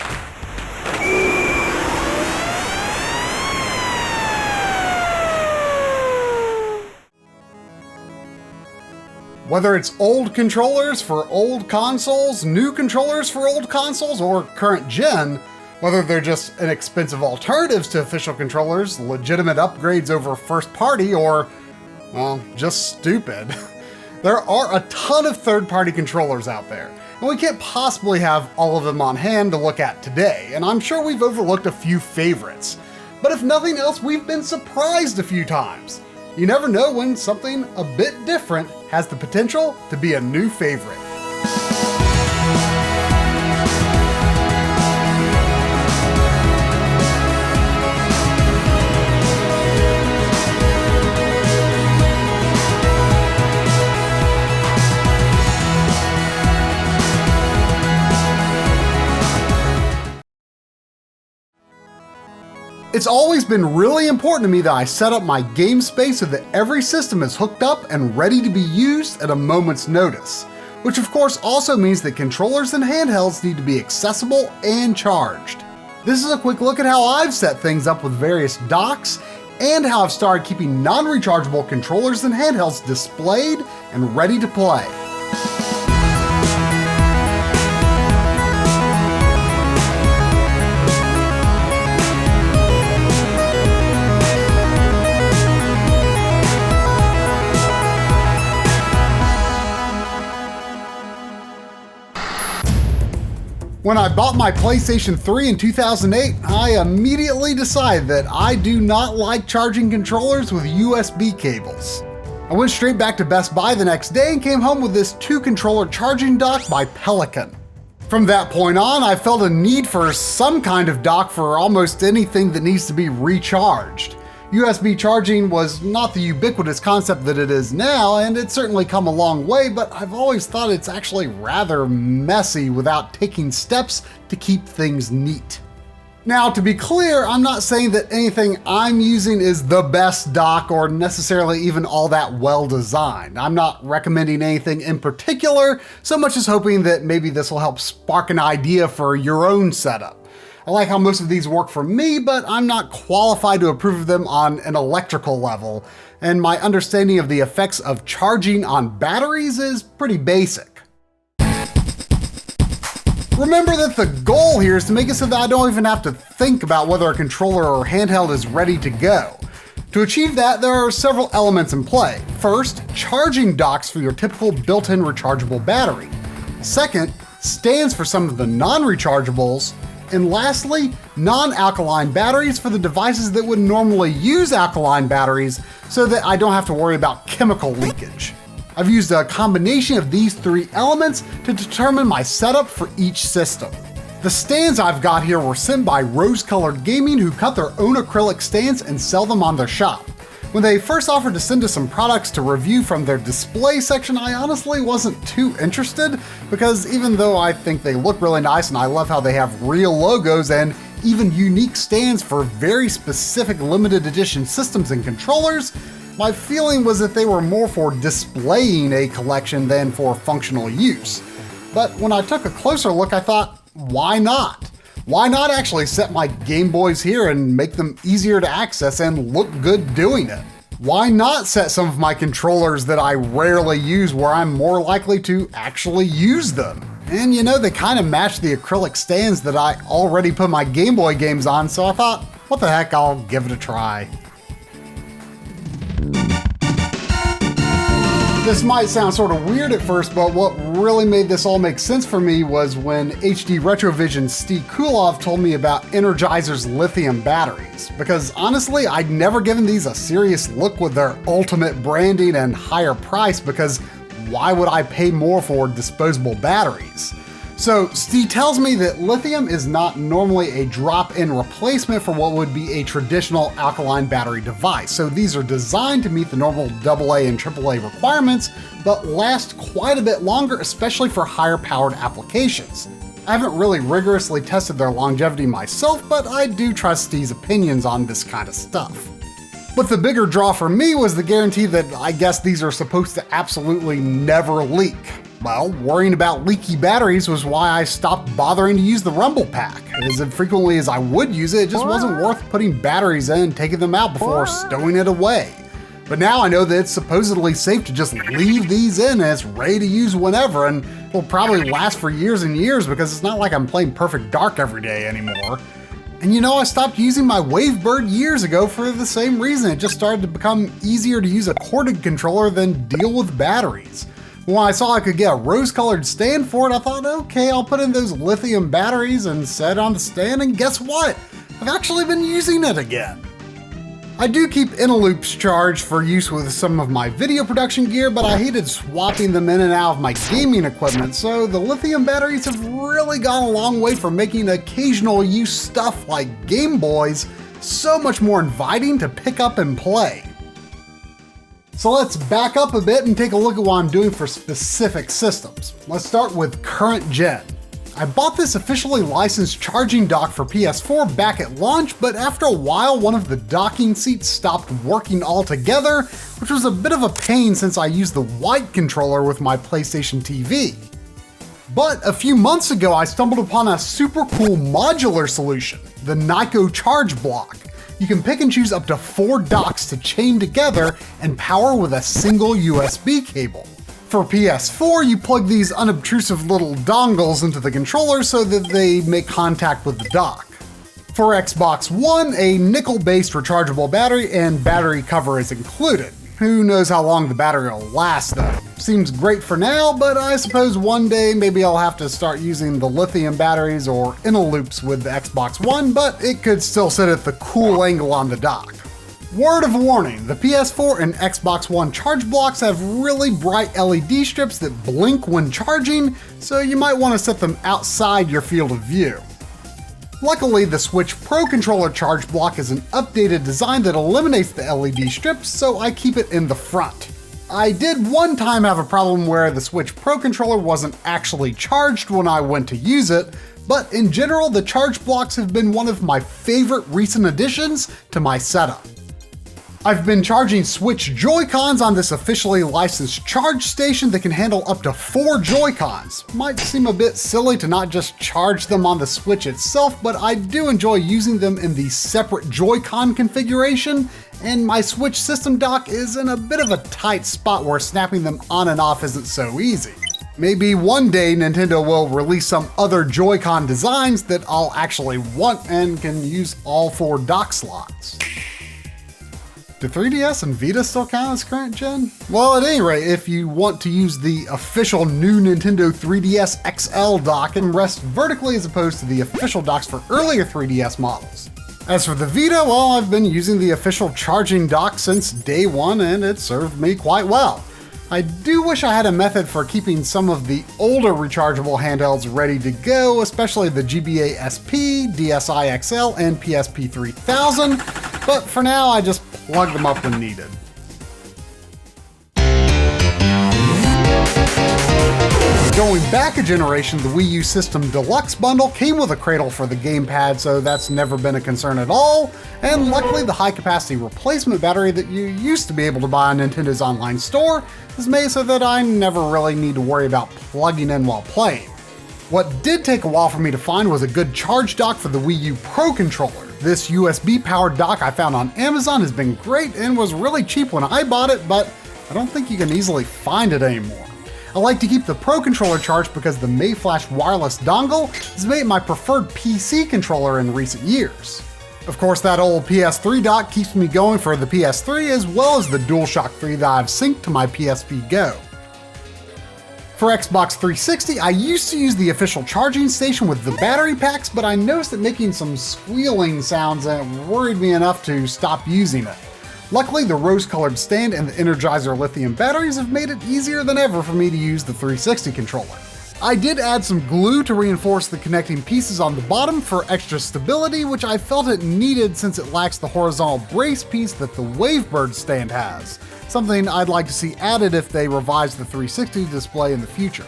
Whether it's old controllers for old consoles, new controllers for old consoles, or current gen, whether they're just inexpensive alternatives to official controllers, legitimate upgrades over first party, or, well, just stupid. There are a ton of third-party controllers out there, and we can't possibly have all of them on hand to look at today, and I'm sure we've overlooked a few favorites. But if nothing else, we've been surprised a few times. You never know when something a bit different has the potential to be a new favorite. It's always been really important to me that I set up my game space so that every system is hooked up and ready to be used at a moment's notice, which of course also means that controllers and handhelds need to be accessible and charged. This is a quick look at how I've set things up with various docks and how I've started keeping non-rechargeable controllers and handhelds displayed and ready to play. When I bought my PlayStation 3 in 2008, I immediately decided that I do not like charging controllers with USB cables. I went straight back to Best Buy the next day and came home with this 2-controller charging dock by Pelican. From that point on, I felt a need for some kind of dock for almost anything that needs to be recharged. USB charging was not the ubiquitous concept that it is now, and it's certainly come a long way, but I've always thought it's actually rather messy without taking steps to keep things neat. Now, to be clear, I'm not saying that anything I'm using is the best dock or necessarily even all that well designed. I'm not recommending anything in particular, so much as hoping that maybe this will help spark an idea for your own setup. I like how most of these work for me, but I'm not qualified to approve of them on an electrical level, and my understanding of the effects of charging on batteries is pretty basic. Remember that the goal here is to make it so that I don't even have to think about whether a controller or handheld is ready to go. To achieve that, there are several elements in play. First, charging docks for your typical built-in rechargeable battery. Second, stands for some of the non-rechargeables. And lastly, non-alkaline batteries for the devices that would normally use alkaline batteries so that I don't have to worry about chemical leakage. I've used a combination of these 3 elements to determine my setup for each system. The stands I've got here were sent by Rose Colored Gaming, who cut their own acrylic stands and sell them on their shop. When they first offered to send us some products to review from their display section, I honestly wasn't too interested, because even though I think they look really nice and I love how they have real logos and even unique stands for very specific limited edition systems and controllers, my feeling was that they were more for displaying a collection than for functional use. But when I took a closer look, I thought, why not? Why not actually set my Game Boys here and make them easier to access and look good doing it? Why not set some of my controllers that I rarely use where I'm more likely to actually use them? And you know, they kind of match the acrylic stands that I already put my Game Boy games on, so I thought, what the heck, I'll give it a try. This might sound sort of weird at first, but what really made this all make sense for me was when HD Retrovision's Steve Kulov told me about Energizer's lithium batteries. Because honestly, I'd never given these a serious look with their ultimate branding and higher price, because why would I pay more for disposable batteries? So Steve tells me that lithium is not normally a drop-in replacement for what would be a traditional alkaline battery device. So these are designed to meet the normal AA and AAA requirements, but last quite a bit longer, especially for higher powered applications. I haven't really rigorously tested their longevity myself, but I do trust Steve's opinions on this kind of stuff. But the bigger draw for me was the guarantee that I guess these are supposed to absolutely never leak. Well, worrying about leaky batteries was why I stopped bothering to use the rumble pack. As frequently as I would use it, it just wasn't worth putting batteries in and taking them out before stowing it away. But now I know that it's supposedly safe to just leave these in and it's ready to use whenever, and will probably last for years and years because it's not like I'm playing Perfect Dark every day anymore. And you know, I stopped using my Wavebird years ago for the same reason. It just started to become easier to use a corded controller than deal with batteries. When I saw I could get a rose-colored stand for it, I thought, okay, I'll put in those lithium batteries and set it on the stand, and guess what? I've actually been using it again. I do keep Inteloops charged for use with some of my video production gear, but I hated swapping them in and out of my gaming equipment, so the lithium batteries have really gone a long way for making occasional use stuff like Game Boys so much more inviting to pick up and play. So let's back up a bit and take a look at what I'm doing for specific systems. Let's start with current gen. I bought this officially licensed charging dock for PS4 back at launch, but after a while one of the docking seats stopped working altogether, which was a bit of a pain since I used the white controller with my PlayStation TV. But a few months ago I stumbled upon a super cool modular solution, the Nyko Charge Block. You can pick and choose up to 4 docks to chain together and power with a single USB cable. For PS4, you plug these unobtrusive little dongles into the controller so that they make contact with the dock. For Xbox One, a nickel-based rechargeable battery and battery cover is included. Who knows how long the battery will last though. Seems great for now, but I suppose one day maybe I'll have to start using the lithium batteries or Inteloops with the Xbox One, but it could still sit at the cool angle on the dock. Word of warning, the PS4 and Xbox One charge blocks have really bright LED strips that blink when charging, so you might want to set them outside your field of view. Luckily, the Switch Pro controller charge block is an updated design that eliminates the LED strips, so I keep it in the front. I did one time have a problem where the Switch Pro controller wasn't actually charged when I went to use it, but in general, the charge blocks have been one of my favorite recent additions to my setup. I've been charging Switch Joy-Cons on this officially licensed charge station that can handle up to 4 Joy-Cons. Might seem a bit silly to not just charge them on the Switch itself, but I do enjoy using them in the separate Joy-Con configuration, and my Switch system dock is in a bit of a tight spot where snapping them on and off isn't so easy. Maybe one day Nintendo will release some other Joy-Con designs that I'll actually want and can use all 4 dock slots. Do 3DS and Vita still count as current gen? Well, at any rate, if you want to use the official new Nintendo 3DS XL dock, it rests vertically as opposed to the official docks for earlier 3DS models. As for the Vita, well, I've been using the official charging dock since day one and it served me quite well. I do wish I had a method for keeping some of the older rechargeable handhelds ready to go, especially the GBA SP, DSi XL, and PSP 3000, but for now I just plug them up when needed. Going back a generation, the Wii U System Deluxe bundle came with a cradle for the gamepad, so that's never been a concern at all, and luckily the high-capacity replacement battery that you used to be able to buy on Nintendo's online store is made so that I never really need to worry about plugging in while playing. What did take a while for me to find was a good charge dock for the Wii U Pro controller. This USB-powered dock I found on Amazon has been great and was really cheap when I bought it, but I don't think you can easily find it anymore. I like to keep the Pro controller charged because the Mayflash wireless dongle has made my preferred PC controller in recent years. Of course, that old PS3 dock keeps me going for the PS3 as well as the DualShock 3 that I've synced to my PSP Go. For Xbox 360, I used to use the official charging station with the battery packs, but I noticed it making some squealing sounds and it worried me enough to stop using it. Luckily, the rose-colored stand and the Energizer lithium batteries have made it easier than ever for me to use the 360 controller. I did add some glue to reinforce the connecting pieces on the bottom for extra stability, which I felt it needed since it lacks the horizontal brace piece that the Wavebird stand has, something I'd like to see added if they revise the 360 display in the future.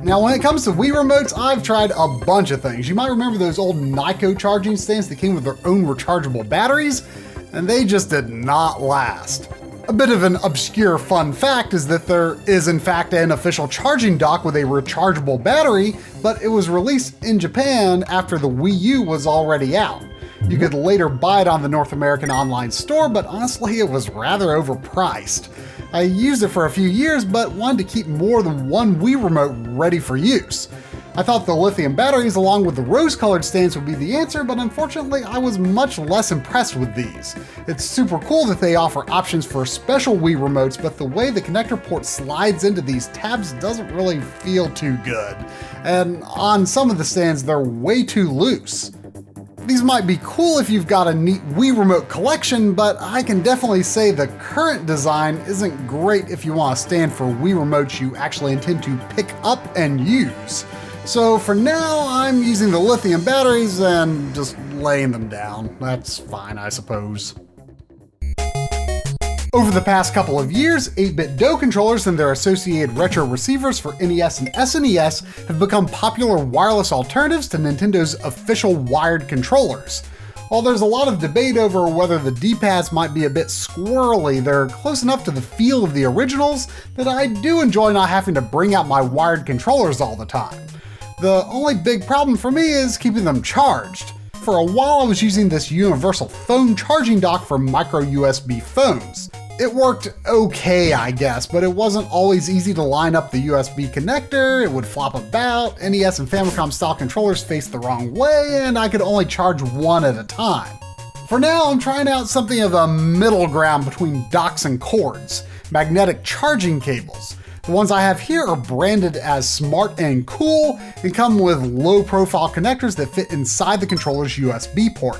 Now, when it comes to Wii remotes, I've tried a bunch of things. You might remember those old Nyko charging stands that came with their own rechargeable batteries, and they just did not last. A bit of an obscure fun fact is that there is in fact an official charging dock with a rechargeable battery, but it was released in Japan after the Wii U was already out. You could later buy it on the North American online store, but honestly it was rather overpriced. I used it for a few years, but wanted to keep more than one Wii remote ready for use. I thought the lithium batteries along with the rose-colored stands would be the answer, but unfortunately I was much less impressed with these. It's super cool that they offer options for special Wii remotes, but the way the connector port slides into these tabs doesn't really feel too good. And on some of the stands they're way too loose. These might be cool if you've got a neat Wii remote collection, but I can definitely say the current design isn't great if you want a stand for Wii remotes you actually intend to pick up and use. So for now, I'm using the lithium batteries and just laying them down. That's fine, I suppose. Over the past couple of years, 8-bit DOE controllers and their associated retro receivers for NES and SNES have become popular wireless alternatives to Nintendo's official wired controllers. While there's a lot of debate over whether the D-pads might be a bit squirrely, they're close enough to the feel of the originals that I do enjoy not having to bring out my wired controllers all the time. The only big problem for me is keeping them charged. For a while I was using this universal phone charging dock for micro USB phones. It worked okay, I guess, but it wasn't always easy to line up the USB connector, it would flop about, NES and Famicom style controllers faced the wrong way, and I could only charge one at a time. For now, I'm trying out something of a middle ground between docks and cords, magnetic charging cables. The ones I have here are branded as Smart and Cool and come with low-profile connectors that fit inside the controller's USB port.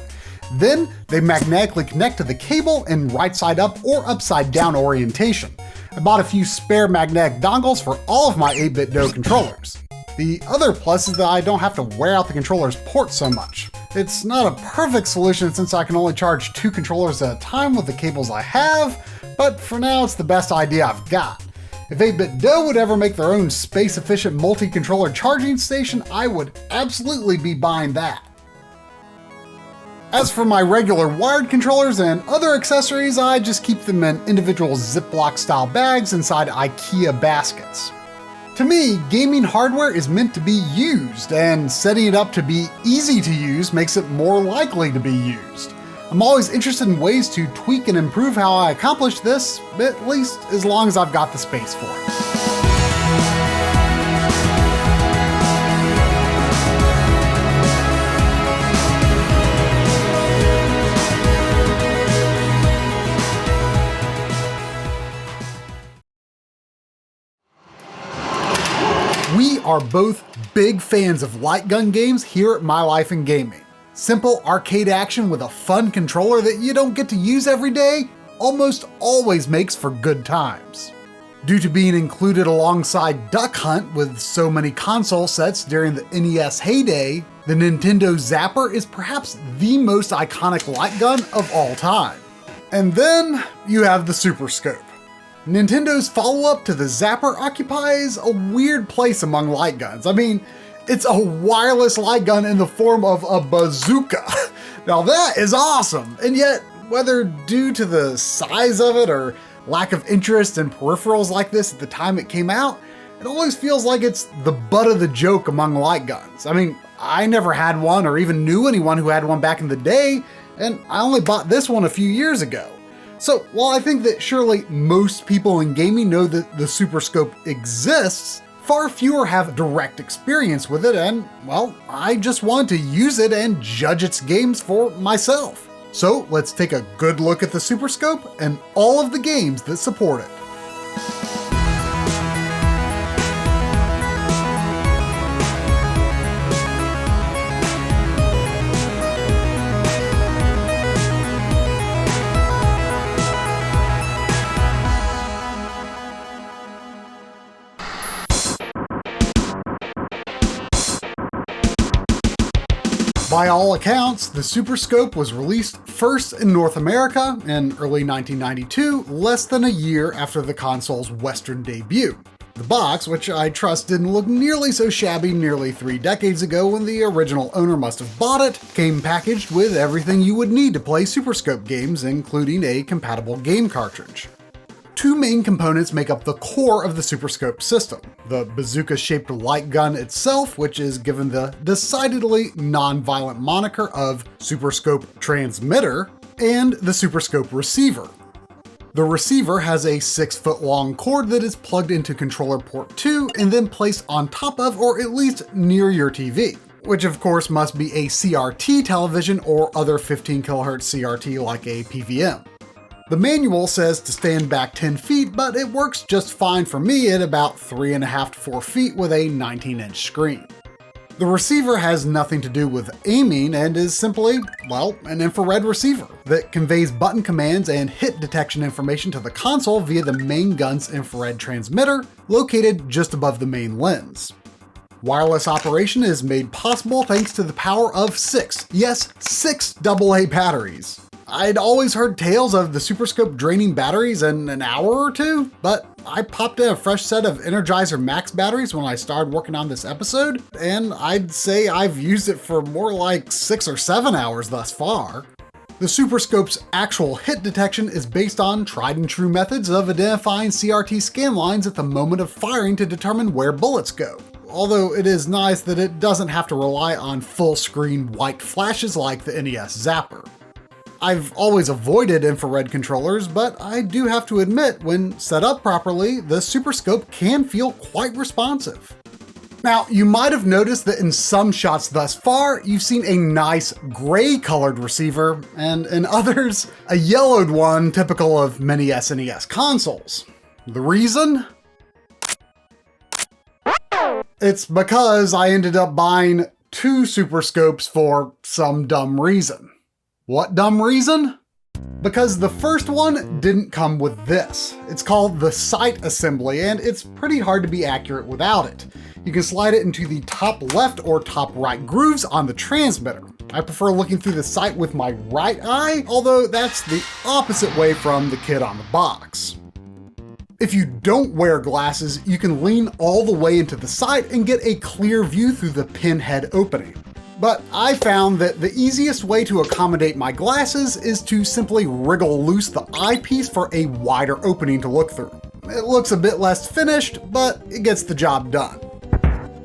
Then they magnetically connect to the cable in right side up or upside down orientation. I bought a few spare magnetic dongles for all of my 8-bit DOE controllers. The other plus is that I don't have to wear out the controller's port so much. It's not a perfect solution since I can only charge 2 controllers at a time with the cables I have, but for now it's the best idea I've got. If 8-bit DOE would ever make their own space-efficient multi-controller charging station, I would absolutely be buying that. As for my regular wired controllers and other accessories, I just keep them in individual Ziploc style bags inside IKEA baskets. To me, gaming hardware is meant to be used, and setting it up to be easy to use makes it more likely to be used. I'm always interested in ways to tweak and improve how I accomplish this, at least as long as I've got the space for it. We are both big fans of light gun games here at My Life in Gaming. Simple arcade action with a fun controller that you don't get to use every day almost always makes for good times. Due to being included alongside Duck Hunt with so many console sets during the NES heyday, the Nintendo Zapper is perhaps the most iconic light gun of all time. And then you have the Super Scope. Nintendo's follow-up to the Zapper occupies a weird place among light guns. I mean, it's a wireless light gun in the form of a bazooka. Now that is awesome, and yet, whether due to the size of it or lack of interest in peripherals like this at the time it came out, it always feels like it's the butt of the joke among light guns. I mean, I never had one or even knew anyone who had one back in the day, and I only bought this one a few years ago. So while I think that surely most people in gaming know that the Super Scope exists, far fewer have direct experience with it, and, well, I just wanted to use it and judge its games for myself. So let's take a good look at the Super Scope and all of the games that support it. By all accounts, the Super Scope was released first in North America in early 1992, less than a year after the console's Western debut. The box, which I trust didn't look nearly so shabby nearly 3 decades ago when the original owner must have bought it, came packaged with everything you would need to play Super Scope games, including a compatible game cartridge. Two main components make up the core of the Super Scope system. The bazooka-shaped light gun itself, which is given the decidedly non-violent moniker of Super Scope Transmitter, and the Super Scope receiver. The receiver has a 6-foot-long cord that is plugged into controller port 2 and then placed on top of, or at least near, your TV, which of course must be a CRT television or other 15 kHz CRT like a PVM. The manual says to stand back 10 feet, but it works just fine for me at about 3.5 to 4 feet with a 19-inch screen. The receiver has nothing to do with aiming and is simply, well, an infrared receiver that conveys button commands and hit detection information to the console via the main gun's infrared transmitter, located just above the main lens. Wireless operation is made possible thanks to the power of 6 AA batteries. I'd always heard tales of the Super Scope draining batteries in an hour or two, but I popped in a fresh set of Energizer Max batteries when I started working on this episode, and I'd say I've used it for more like 6 or 7 hours thus far. The Super Scope's actual hit detection is based on tried and true methods of identifying CRT scan lines at the moment of firing to determine where bullets go. Although it is nice that it doesn't have to rely on full screen white flashes like the NES Zapper. I've always avoided infrared controllers, but I do have to admit, when set up properly, the Super Scope can feel quite responsive. Now, you might have noticed that in some shots thus far, you've seen a nice gray-colored receiver, and in others, a yellowed one typical of many SNES consoles. The reason? It's because I ended up buying 2 Super Scopes for some dumb reason. What dumb reason? Because the first one didn't come with this. It's called the sight assembly, and it's pretty hard to be accurate without it. You can slide it into the top left or top right grooves on the transmitter. I prefer looking through the sight with my right eye, although that's the opposite way from the kid on the box. If you don't wear glasses, you can lean all the way into the sight and get a clear view through the pinhead opening. But I found that the easiest way to accommodate my glasses is to simply wriggle loose the eyepiece for a wider opening to look through. It looks a bit less finished, but it gets the job done.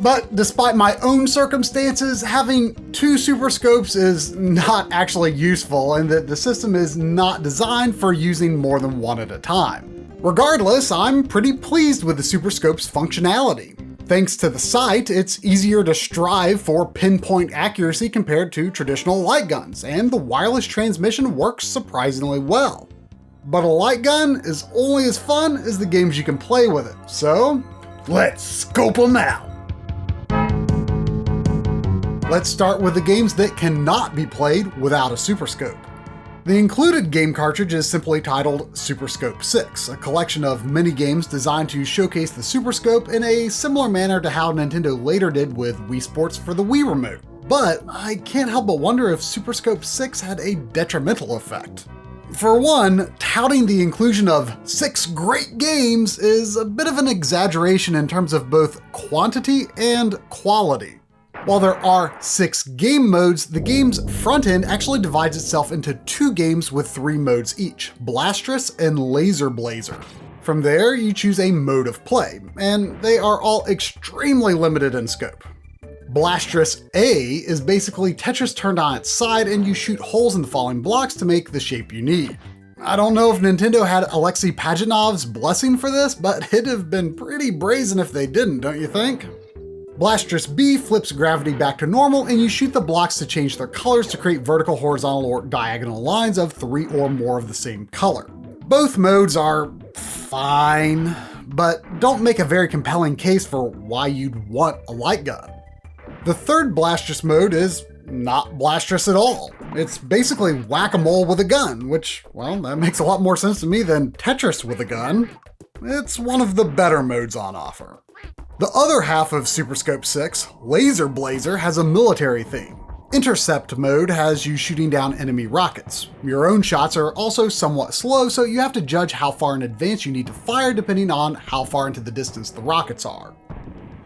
But despite my own circumstances, having 2 Super Scopes is not actually useful, and that the system is not designed for using more than one at a time. Regardless, I'm pretty pleased with the Super Scope's functionality. Thanks to the sight, it's easier to strive for pinpoint accuracy compared to traditional light guns, and the wireless transmission works surprisingly well. But a light gun is only as fun as the games you can play with it, so let's scope them out! Let's start with the games that cannot be played without a Super Scope. The included game cartridge is simply titled Super Scope 6, a collection of mini-games designed to showcase the Super Scope in a similar manner to how Nintendo later did with Wii Sports for the Wii Remote. But I can't help but wonder if Super Scope 6 had a detrimental effect. For one, touting the inclusion of 6 great games is a bit of an exaggeration in terms of both quantity and quality. While there are 6 game modes, the game's front end actually divides itself into 2 games with 3 modes each, Blastress and Laser Blazer. From there, you choose a mode of play, and they are all extremely limited in scope. Blastress A is basically Tetris turned on its side, and you shoot holes in the falling blocks to make the shape you need. I don't know if Nintendo had Alexei Pajanov's blessing for this, but it'd have been pretty brazen if they didn't, don't you think? Blastress B flips gravity back to normal, and you shoot the blocks to change their colors to create vertical, horizontal, or diagonal lines of 3 or more of the same color. Both modes are fine, but don't make a very compelling case for why you'd want a light gun. The third Blastress mode is not Blastress at all. It's basically whack-a-mole with a gun, which, well, that makes a lot more sense to me than Tetris with a gun. It's one of the better modes on offer. The other half of Super Scope 6, Laser Blazer, has a military theme. Intercept mode has you shooting down enemy rockets. Your own shots are also somewhat slow, so you have to judge how far in advance you need to fire depending on how far into the distance the rockets are.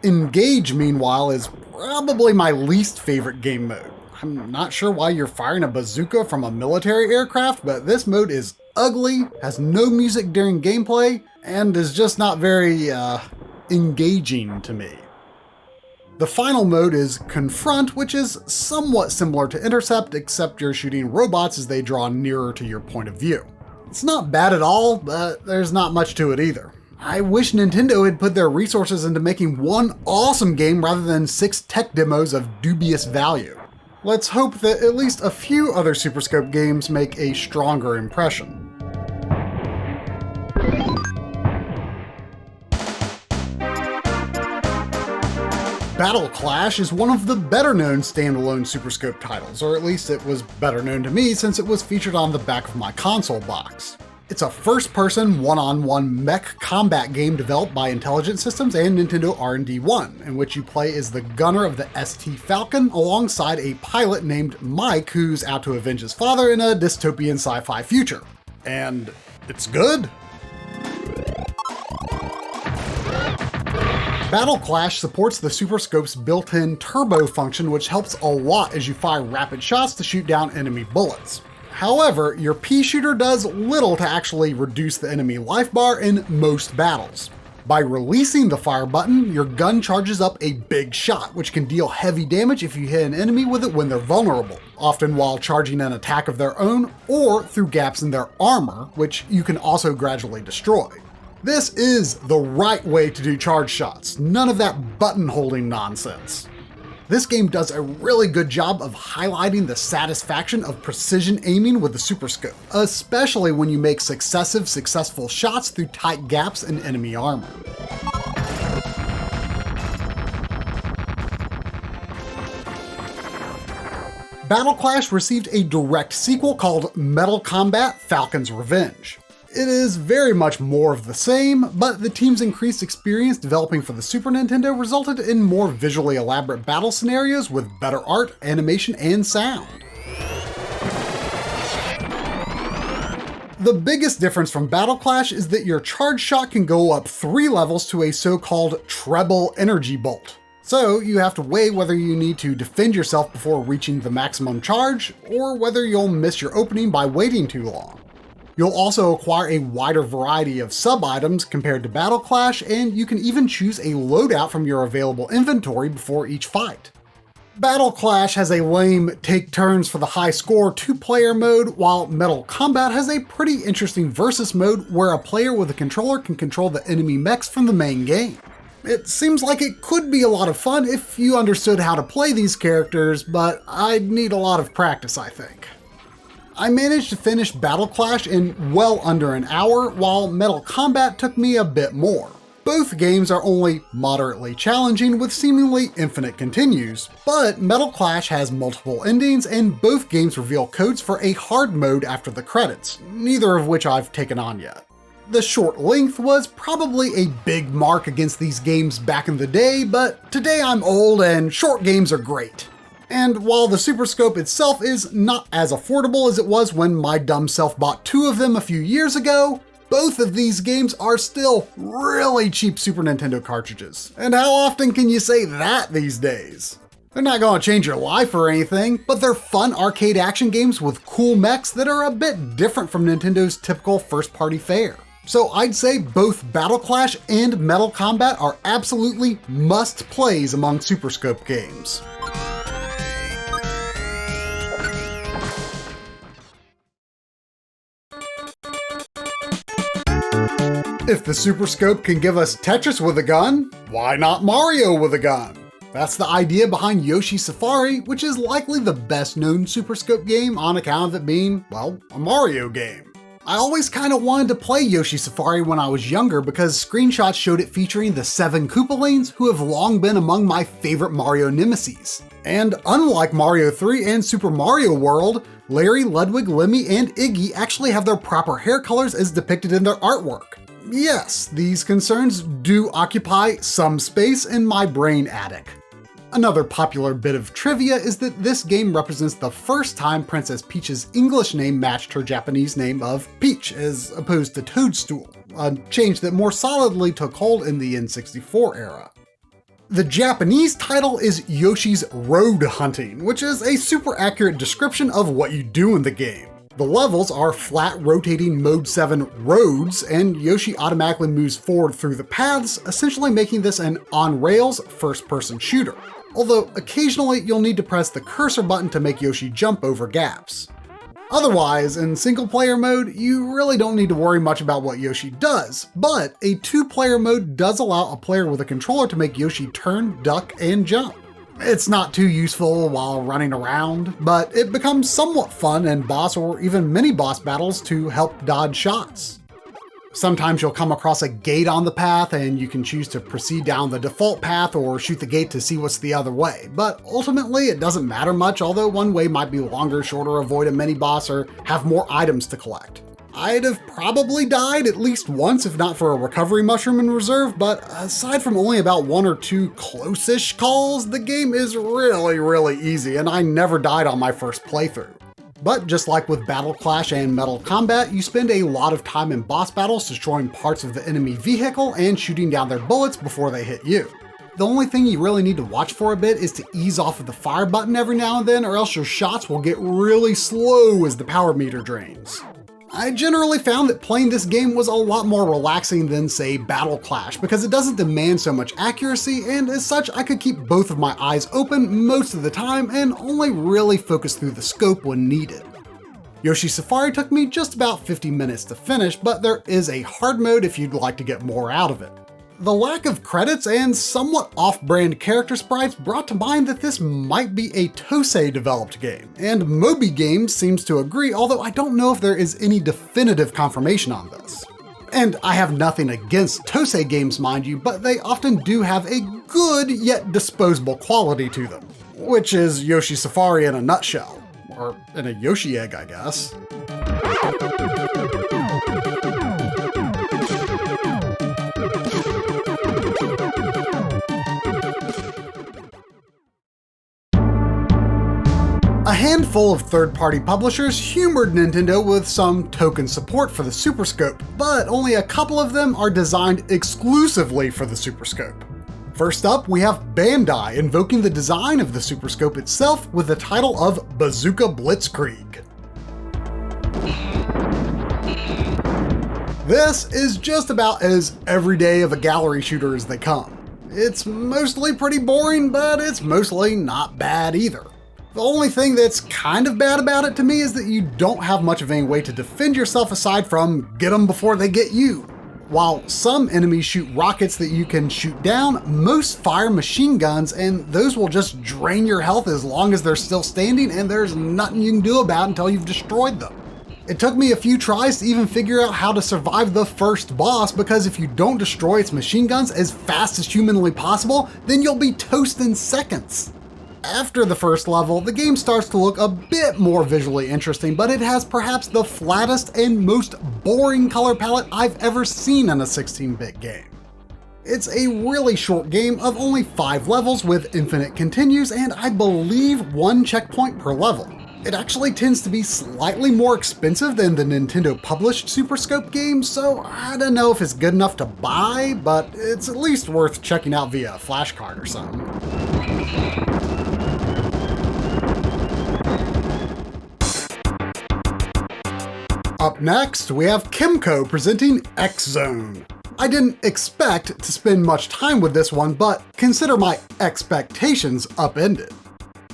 Engage, meanwhile, is probably my least favorite game mode. I'm not sure why you're firing a bazooka from a military aircraft, but this mode is ugly, has no music during gameplay, and is just not very, engaging to me. The final mode is Confront, which is somewhat similar to Intercept, except you're shooting robots as they draw nearer to your point of view. It's not bad at all, but there's not much to it either. I wish Nintendo had put their resources into making one awesome game rather than 6 tech demos of dubious value. Let's hope that at least a few other Super Scope games make a stronger impression. Battle Clash is one of the better-known standalone Super Scope titles, or at least it was better known to me since it was featured on the back of my console box. It's a first-person, one-on-one mech combat game developed by Intelligent Systems and Nintendo R&D 1, in which you play as the gunner of the ST Falcon alongside a pilot named Mike who's out to avenge his father in a dystopian sci-fi future. And it's good. Battle Clash supports the Super Scope's built-in turbo function, which helps a lot as you fire rapid shots to shoot down enemy bullets. However, your pea shooter does little to actually reduce the enemy life bar in most battles. By releasing the fire button, your gun charges up a big shot, which can deal heavy damage if you hit an enemy with it when they're vulnerable, often while charging an attack of their own or through gaps in their armor, which you can also gradually destroy. This is the right way to do charge shots, none of that button-holding nonsense. This game does a really good job of highlighting the satisfaction of precision aiming with the Super Scope, especially when you make successful shots through tight gaps in enemy armor. Battle Clash received a direct sequel called Metal Combat: Falcon's Revenge. It is very much more of the same, but the team's increased experience developing for the Super Nintendo resulted in more visually elaborate battle scenarios with better art, animation, and sound. The biggest difference from Battle Clash is that your charge shot can go up 3 levels to a so-called treble energy bolt. So you have to weigh whether you need to defend yourself before reaching the maximum charge, or whether you'll miss your opening by waiting too long. You'll also acquire a wider variety of sub-items compared to Battle Clash, and you can even choose a loadout from your available inventory before each fight. Battle Clash has a lame take turns for the high score 2-player mode, while Metal Combat has a pretty interesting versus mode where a player with a controller can control the enemy mechs from the main game. It seems like it could be a lot of fun if you understood how to play these characters, but I'd need a lot of practice, I think. I managed to finish Battle Clash in well under an hour, while Metal Combat took me a bit more. Both games are only moderately challenging with seemingly infinite continues, but Metal Clash has multiple endings and both games reveal codes for a hard mode after the credits, neither of which I've taken on yet. The short length was probably a big mark against these games back in the day, but today I'm old and short games are great. And while the Super Scope itself is not as affordable as it was when my dumb self bought 2 of them a few years ago, both of these games are still really cheap Super Nintendo cartridges. And how often can you say that these days? They're not gonna change your life or anything, but they're fun arcade action games with cool mechs that are a bit different from Nintendo's typical first-party fare. So I'd say both Battle Clash and Metal Combat are absolutely must-plays among Super Scope games. If the Super Scope can give us Tetris with a gun, why not Mario with a gun? That's the idea behind Yoshi's Safari, which is likely the best known Super Scope game on account of it being, well, a Mario game. I always kind of wanted to play Yoshi's Safari when I was younger because screenshots showed it featuring the 7 Koopalings, who have long been among my favorite Mario nemesis. And unlike Mario 3 and Super Mario World, Larry, Ludwig, Lemmy, and Iggy actually have their proper hair colors as depicted in their artwork. Yes, these concerns do occupy some space in my brain attic. Another popular bit of trivia is that this game represents the first time Princess Peach's English name matched her Japanese name of Peach, as opposed to Toadstool, a change that more solidly took hold in the N64 era. The Japanese title is Yoshi's Road Hunting, which is a super accurate description of what you do in the game. The levels are flat rotating Mode 7 roads, and Yoshi automatically moves forward through the paths, essentially making this an on-rails first-person shooter. Although occasionally you'll need to press the cursor button to make Yoshi jump over gaps. Otherwise, in single-player mode, you really don't need to worry much about what Yoshi does, but a two-player mode does allow a player with a controller to make Yoshi turn, duck, and jump. It's not too useful while running around, but it becomes somewhat fun in boss or even mini-boss battles to help dodge shots. Sometimes you'll come across a gate on the path and you can choose to proceed down the default path or shoot the gate to see what's the other way, but ultimately it doesn't matter much, although one way might be longer, shorter, avoid a mini-boss, or have more items to collect. I'd have probably died at least once if not for a recovery mushroom in reserve, but aside from only about one or two close-ish calls, the game is really easy and I never died on my first playthrough. But just like with Battle Clash and Metal Combat, you spend a lot of time in boss battles destroying parts of the enemy vehicle and shooting down their bullets before they hit you. The only thing you really need to watch for a bit is to ease off of the fire button every now and then, or else your shots will get really slow as the power meter drains. I generally found that playing this game was a lot more relaxing than, say, Battle Clash, because it doesn't demand so much accuracy, and as such I could keep both of my eyes open most of the time and only really focus through the scope when needed. Yoshi Safari took me just about 50 minutes to finish, but there is a hard mode if you'd like to get more out of it. The lack of credits and somewhat off-brand character sprites brought to mind that this might be a Tosei-developed game, and Moby Games seems to agree, although I don't know if there is any definitive confirmation on this. And I have nothing against Tosei games, mind you, but they often do have a good yet disposable quality to them, which is Yoshi Safari in a nutshell. Or in a Yoshi egg, I guess. A handful of third-party publishers humored Nintendo with some token support for the Super Scope, but only a couple of them are designed exclusively for the Super Scope. First up, we have Bandai invoking the design of the Super Scope itself with the title of Bazooka Blitzkrieg. This is just about as everyday of a gallery shooter as they come. It's mostly pretty boring, but it's mostly not bad either. The only thing that's kind of bad about it to me is that you don't have much of any way to defend yourself aside from get them before they get you. While some enemies shoot rockets that you can shoot down, most fire machine guns, and those will just drain your health as long as they're still standing, and there's nothing you can do about it until you've destroyed them. It took me a few tries to even figure out how to survive the first boss, because if you don't destroy its machine guns as fast as humanly possible, then you'll be toast in seconds. After the first level, the game starts to look a bit more visually interesting, but it has perhaps the flattest and most boring color palette I've ever seen in a 16-bit game. It's a really short game of only 5 levels with infinite continues and I believe 1 checkpoint per level. It actually tends to be slightly more expensive than the Nintendo published Super Scope games, so I don't know if it's good enough to buy, but it's at least worth checking out via a flashcard or something. Up next, we have Kemco presenting X-Zone. I didn't expect to spend much time with this one, but consider my expectations upended.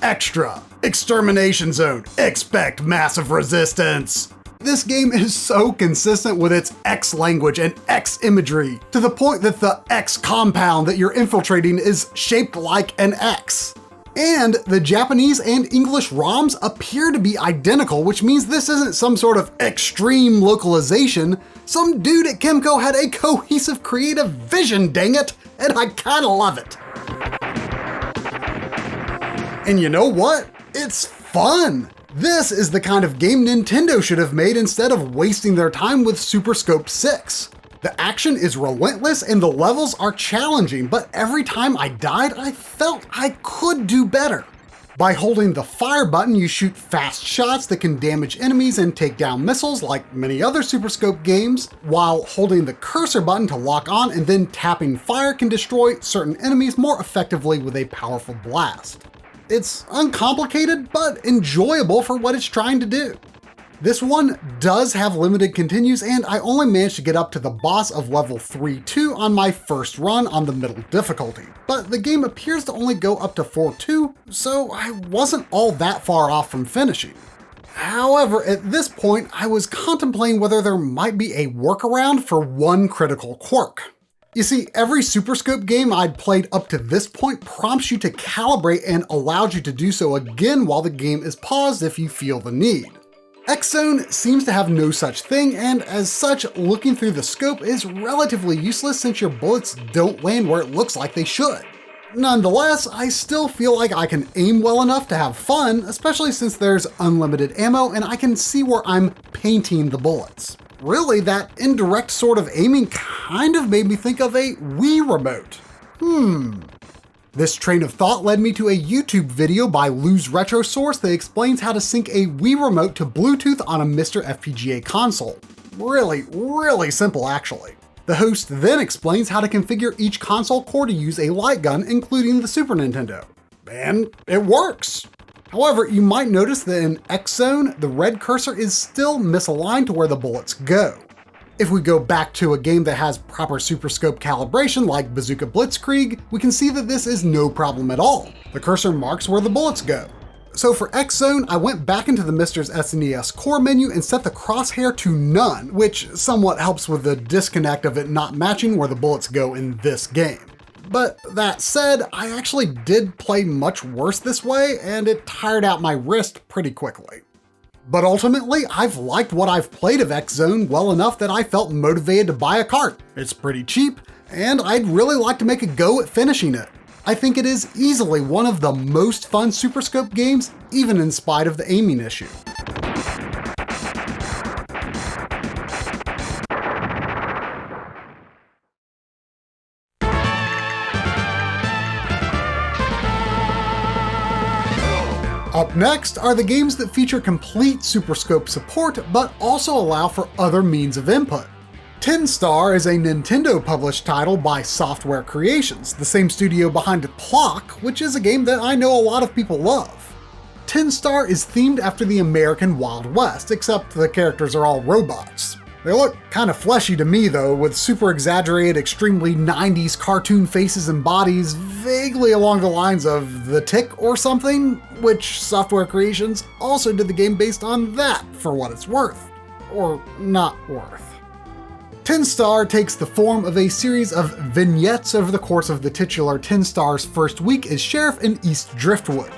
Extra! Extermination Zone! Expect massive resistance! This game is so consistent with its X language and X imagery, to the point that the X compound that you're infiltrating is shaped like an X. And the Japanese and English ROMs appear to be identical, which means this isn't some sort of extreme localization. Some dude at Kemco had a cohesive creative vision, dang it, and I kinda love it. And you know what? It's fun! This is the kind of game Nintendo should have made instead of wasting their time with Super Scope 6. The action is relentless and the levels are challenging, but every time I died, I felt I could do better. By holding the fire button, you shoot fast shots that can damage enemies and take down missiles like many other Super Scope games, while holding the cursor button to lock on and then tapping fire can destroy certain enemies more effectively with a powerful blast. It's uncomplicated, but enjoyable for what it's trying to do. This one does have limited continues, and I only managed to get up to the boss of level 3-2 on my first run on the middle difficulty, but the game appears to only go up to 4-2, so I wasn't all that far off from finishing. However, at this point, I was contemplating whether there might be a workaround for one critical quirk. You see, every Super Scope game I'd played up to this point prompts you to calibrate and allows you to do so again while the game is paused if you feel the need. X-Zone seems to have no such thing, and as such, looking through the scope is relatively useless since your bullets don't land where it looks like they should. Nonetheless, I still feel like I can aim well enough to have fun, especially since there's unlimited ammo and I can see where I'm painting the bullets. Really, that indirect sort of aiming kind of made me think of a Wii remote. This train of thought led me to a YouTube video by Lou's Retro Source that explains how to sync a Wii remote to Bluetooth on a Mr. FPGA console. Really simple actually. The host then explains how to configure each console core to use a light gun, including the Super Nintendo. And it works! However, you might notice that in X-Zone, the red cursor is still misaligned to where the bullets go. If we go back to a game that has proper Super Scope calibration like Bazooka Blitzkrieg, we can see that this is no problem at all. The cursor marks where the bullets go. So for X-Zone, I went back into the Mister's SNES core menu and set the crosshair to none, which somewhat helps with the disconnect of it not matching where the bullets go in this game. But that said, I actually did play much worse this way, and it tired out my wrist pretty quickly. But ultimately, I've liked what I've played of X-Zone well enough that I felt motivated to buy a cart. It's pretty cheap, and I'd really like to make a go at finishing it. I think it is easily one of the most fun Super Scope games, even in spite of the aiming issue. Up next are the games that feature complete Super Scope support, but also allow for other means of input. Tin Star is a Nintendo-published title by Software Creations, the same studio behind Clock, which is a game that I know a lot of people love. Tin Star is themed after the American Wild West, except the characters are all robots. They look kind of fleshy to me though, with super exaggerated, extremely 90s cartoon faces and bodies vaguely along the lines of The Tick or something, which Software Creations also did the game based on that, for what it's worth. Or not worth. Tin Star takes the form of a series of vignettes over the course of the titular Tin Star's first week as sheriff in East Driftwood.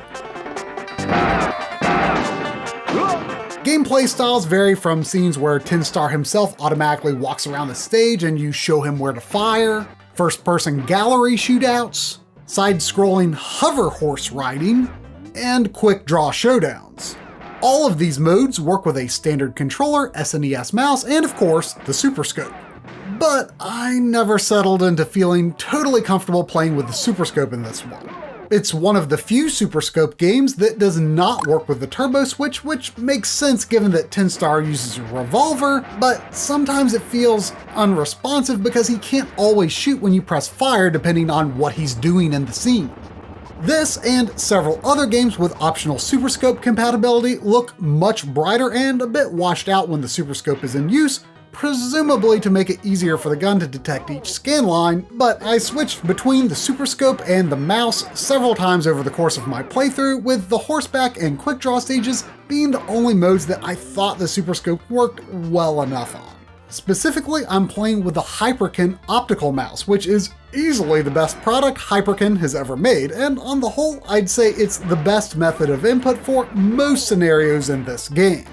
Gameplay styles vary from scenes where Tin Star himself automatically walks around the stage and you show him where to fire, first-person gallery shootouts, side-scrolling hover horse riding, and quick-draw showdowns. All of these modes work with a standard controller, SNES mouse, and of course, the Super Scope. But I never settled into feeling totally comfortable playing with the Super Scope in this one. It's one of the few Super Scope games that does not work with the turbo switch, which makes sense given that Tin Star uses a revolver, but sometimes it feels unresponsive because he can't always shoot when you press fire depending on what he's doing in the scene. This and several other games with optional Super Scope compatibility look much brighter and a bit washed out when the Super Scope is in use, presumably to make it easier for the gun to detect each scan line, but I switched between the Super Scope and the mouse several times over the course of my playthrough, with the horseback and quick draw stages being the only modes that I thought the Super Scope worked well enough on. Specifically, I'm playing with the Hyperkin optical mouse, which is easily the best product Hyperkin has ever made, and on the whole, I'd say it's the best method of input for most scenarios in this game.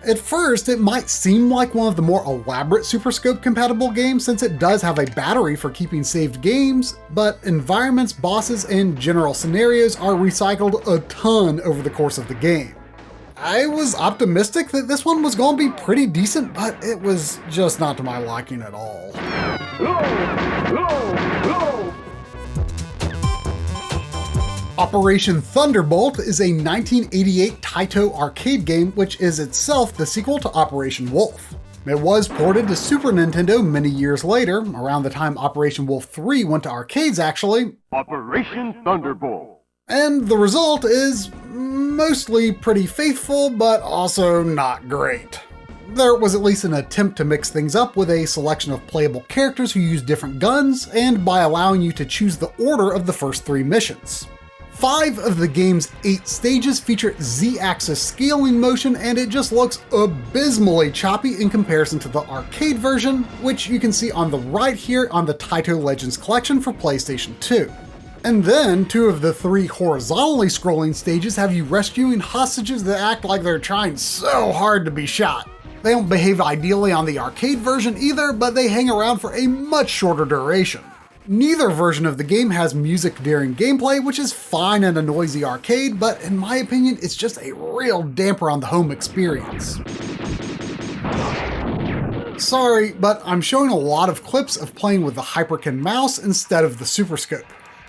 At first, it might seem like one of the more elaborate Super Scope compatible games since it does have a battery for keeping saved games, but environments, bosses, and general scenarios are recycled a ton over the course of the game. I was optimistic that this one was going to be pretty decent, but it was just not to my liking at all. Operation Thunderbolt is a 1988 Taito arcade game which is itself the sequel to Operation Wolf. It was ported to Super Nintendo many years later, around the time Operation Wolf 3 went to arcades actually. Operation Thunderbolt. And the result is mostly pretty faithful, but also not great. There was at least an attempt to mix things up with a selection of playable characters who use different guns, and by allowing you to choose the order of the first 3 missions. 5 of the game's 8 stages feature Z-axis scaling motion, and it just looks abysmally choppy in comparison to the arcade version, which you can see on the right here on the Taito Legends Collection for PlayStation 2. And then 2 of the 3 horizontally scrolling stages have you rescuing hostages that act like they're trying so hard to be shot. They don't behave ideally on the arcade version either, but they hang around for a much shorter duration. Neither version of the game has music during gameplay, which is fine in a noisy arcade, but in my opinion, it's just a real damper on the home experience. Sorry, but I'm showing a lot of clips of playing with the Hyperkin mouse instead of the Super Scope.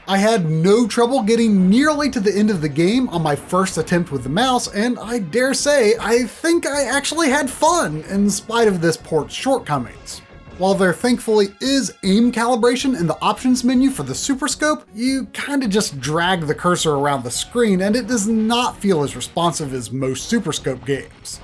I had no trouble getting nearly to the end of the game on my first attempt with the mouse, and I dare say I think I actually had fun in spite of this port's shortcomings. While there thankfully is aim calibration in the options menu for the Super Scope, you kinda just drag the cursor around the screen and it does not feel as responsive as most Super Scope games.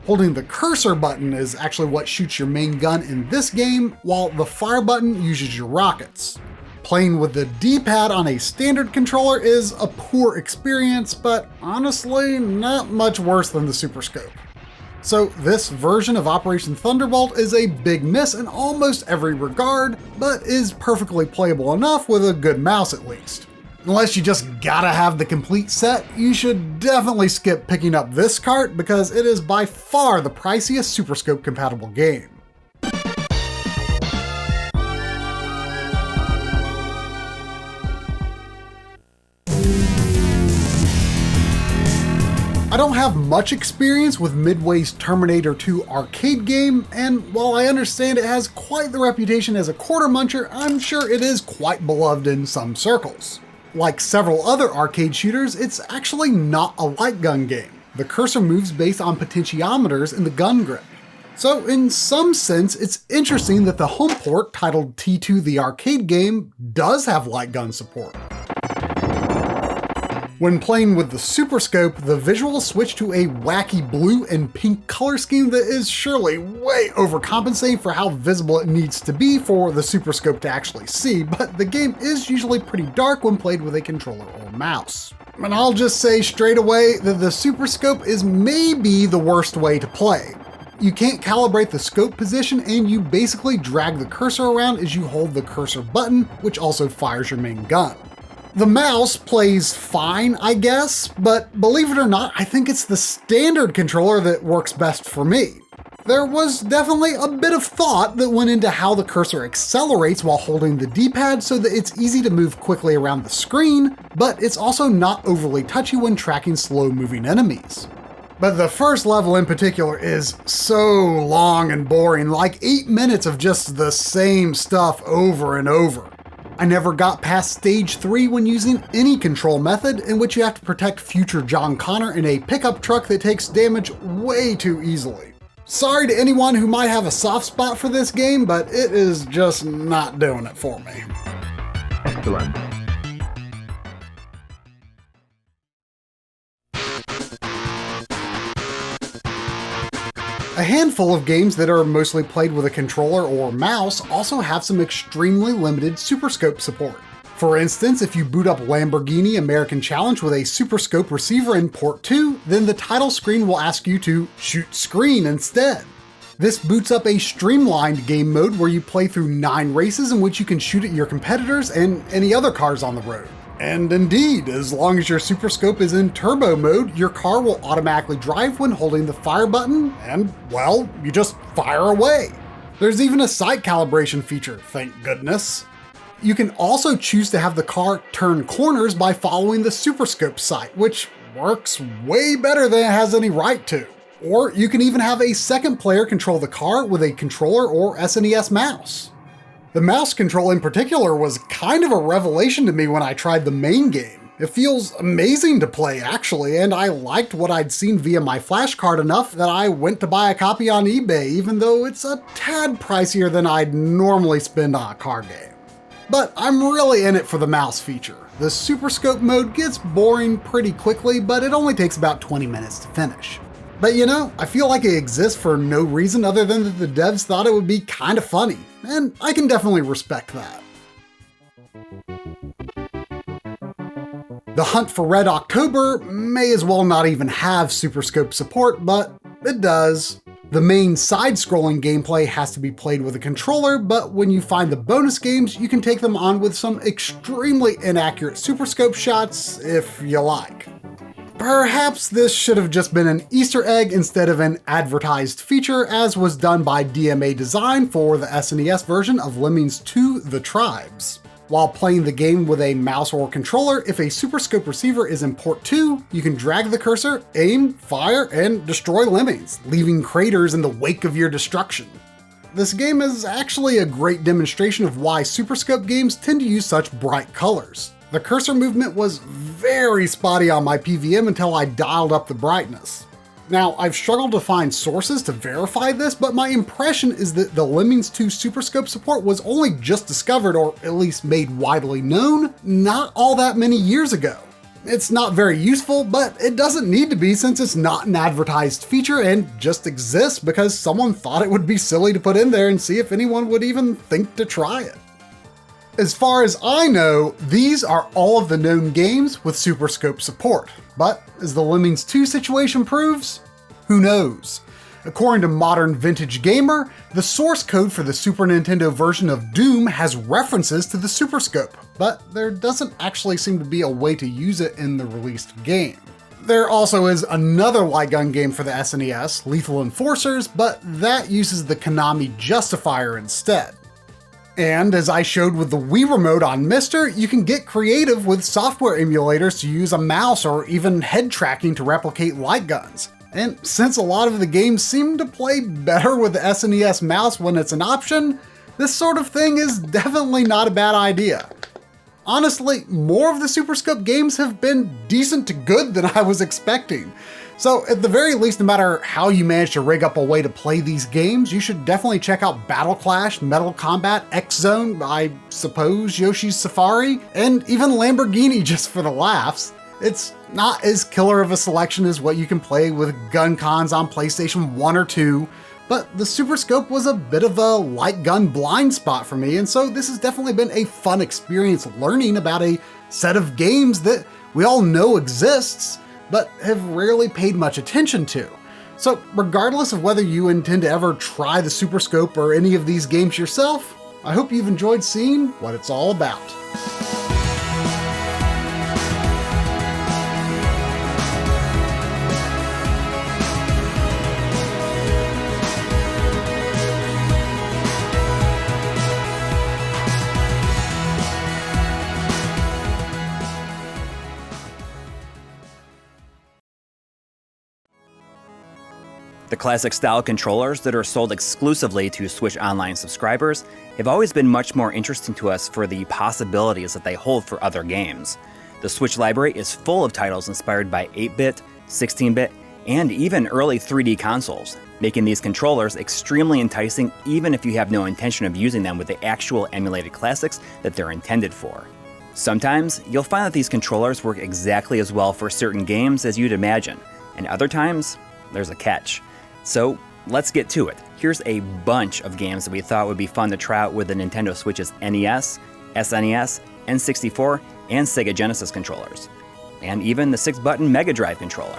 Holding the cursor button is actually what shoots your main gun in this game, while the fire button uses your rockets. Playing with the D-pad on a standard controller is a poor experience, but honestly, not much worse than the Super Scope. So this version of Operation Thunderbolt is a big miss in almost every regard, but is perfectly playable enough with a good mouse at least. Unless you just gotta have the complete set, you should definitely skip picking up this cart because it is by far the priciest Super Scope compatible game. I don't have much experience with Midway's Terminator 2 arcade game, and while I understand it has quite the reputation as a quarter muncher, I'm sure it is quite beloved in some circles. Like several other arcade shooters, it's actually not a light gun game. The cursor moves based on potentiometers in the gun grip. So in some sense, it's interesting that the home port, titled T2 the Arcade Game, does have light gun support. When playing with the Super Scope, the visuals switch to a wacky blue and pink color scheme that is surely way overcompensating for how visible it needs to be for the Super Scope to actually see, but the game is usually pretty dark when played with a controller or mouse. And I'll just say straight away that the Super Scope is maybe the worst way to play. You can't calibrate the scope position, and you basically drag the cursor around as you hold the cursor button, which also fires your main gun. The mouse plays fine, I guess, but believe it or not, I think it's the standard controller that works best for me. There was definitely a bit of thought that went into how the cursor accelerates while holding the D-pad so that it's easy to move quickly around the screen, but it's also not overly touchy when tracking slow-moving enemies. But the first level in particular is so long and boring, like 8 minutes of just the same stuff over and over. I never got past stage 3 when using any control method, in which you have to protect future John Connor in a pickup truck that takes damage way too easily. Sorry to anyone who might have a soft spot for this game, but it is just not doing it for me. Excellent. A handful of games that are mostly played with a controller or mouse also have some extremely limited Super Scope support. For instance, if you boot up Lamborghini American Challenge with a Super Scope receiver in port 2, then the title screen will ask you to shoot screen instead. This boots up a streamlined game mode where you play through 9 races in which you can shoot at your competitors and any other cars on the road. And indeed, as long as your Super Scope is in turbo mode, your car will automatically drive when holding the fire button, and, well, you just fire away. There's even a sight calibration feature, thank goodness. You can also choose to have the car turn corners by following the Super Scope sight, which works way better than it has any right to. Or you can even have a second player control the car with a controller or SNES mouse. The mouse control in particular was kind of a revelation to me when I tried the main game. It feels amazing to play, actually, and I liked what I'd seen via my flashcard enough that I went to buy a copy on eBay, even though it's a tad pricier than I'd normally spend on a card game. But I'm really in it for the mouse feature. The Super Scope mode gets boring pretty quickly, but it only takes about 20 minutes to finish. But you know, I feel like it exists for no reason other than that the devs thought it would be kind of funny, and I can definitely respect that. The Hunt for Red October may as well not even have Super Scope support, but it does. The main side-scrolling gameplay has to be played with a controller, but when you find the bonus games, you can take them on with some extremely inaccurate Super Scope shots if you like. Perhaps this should have just been an Easter egg instead of an advertised feature, as was done by DMA Design for the SNES version of Lemmings 2: The Tribes. While playing the game with a mouse or controller, if a Super Scope receiver is in port 2, you can drag the cursor, aim, fire, and destroy lemmings, leaving craters in the wake of your destruction. This game is actually a great demonstration of why Super Scope games tend to use such bright colors. The cursor movement was very spotty on my PVM until I dialed up the brightness. Now, I've struggled to find sources to verify this, but my impression is that the Lemmings 2 Super Scope support was only just discovered, or at least made widely known, not all that many years ago. It's not very useful, but it doesn't need to be since it's not an advertised feature and just exists because someone thought it would be silly to put in there and see if anyone would even think to try it. As far as I know, these are all of the known games with Super Scope support, but as the Lemmings 2 situation proves, who knows? According to Modern Vintage Gamer, the source code for the Super Nintendo version of Doom has references to the Super Scope, but there doesn't actually seem to be a way to use it in the released game. There also is another light gun game for the SNES, Lethal Enforcers, but that uses the Konami Justifier instead. And as I showed with the Wii Remote on Mister, you can get creative with software emulators to use a mouse or even head tracking to replicate light guns. And since a lot of the games seem to play better with the SNES mouse when it's an option, this sort of thing is definitely not a bad idea. Honestly, more of the Super Scope games have been decent to good than I was expecting. So at the very least, no matter how you manage to rig up a way to play these games, you should definitely check out Battle Clash, Metal Combat, X-Zone, I suppose Yoshi's Safari, and even Lamborghini just for the laughs. It's not as killer of a selection as what you can play with gun cons on PlayStation 1 or 2, but the Super Scope was a bit of a light gun blind spot for me, and so this has definitely been a fun experience learning about a set of games that we all know exists, but have rarely paid much attention to. So regardless of whether you intend to ever try the Super Scope or any of these games yourself, I hope you've enjoyed seeing what it's all about. The classic style controllers that are sold exclusively to Switch Online subscribers have always been much more interesting to us for the possibilities that they hold for other games. The Switch library is full of titles inspired by 8-bit, 16-bit, and even early 3D consoles, making these controllers extremely enticing even if you have no intention of using them with the actual emulated classics that they're intended for. Sometimes, you'll find that these controllers work exactly as well for certain games as you'd imagine, and other times, there's a catch. So let's get to it. Here's a bunch of games that we thought would be fun to try out with the Nintendo Switch's NES, SNES, N64, and Sega Genesis controllers, and even the 6-button Mega Drive controller.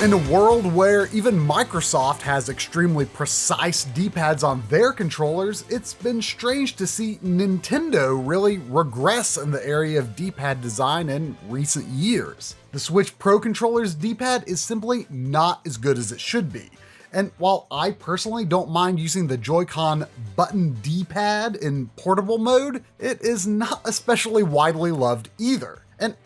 In a world where even Microsoft has extremely precise D-pads on their controllers, it's been strange to see Nintendo really regress in the area of D-pad design in recent years. The Switch Pro controller's D-pad is simply not as good as it should be. And while I personally don't mind using the Joy-Con button D-pad in portable mode, it is not especially widely loved either. And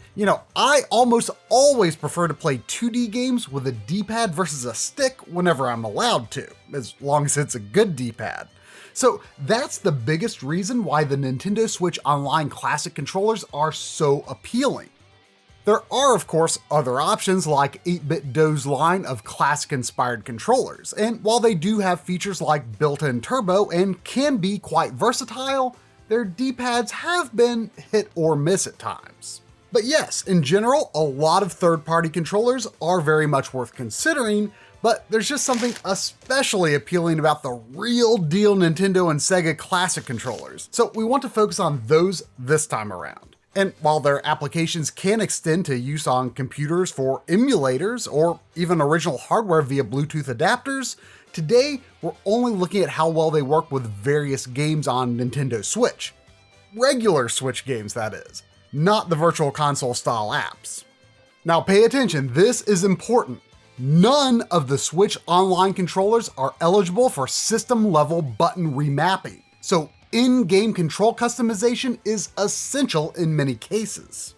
I almost always prefer to play 2D games with a D-pad versus a stick whenever I'm allowed to, as long as it's a good D-pad. So that's the biggest reason why the Nintendo Switch Online Classic controllers are so appealing. There are, of course, other options like 8-Bit Do's line of classic-inspired controllers, and while they do have features like built-in turbo and can be quite versatile, their D-pads have been hit or miss at times. But yes, in general, a lot of third-party controllers are very much worth considering, but there's just something especially appealing about the real deal Nintendo and Sega Classic controllers, so we want to focus on those this time around. And while their applications can extend to use on computers for emulators or even original hardware via Bluetooth adapters, today we're only looking at how well they work with various games on Nintendo Switch. Regular Switch games, that is, not the Virtual Console style apps. Now pay attention, this is important. None of the Switch Online controllers are eligible for system-level button remapping, so in-game control customization is essential in many cases.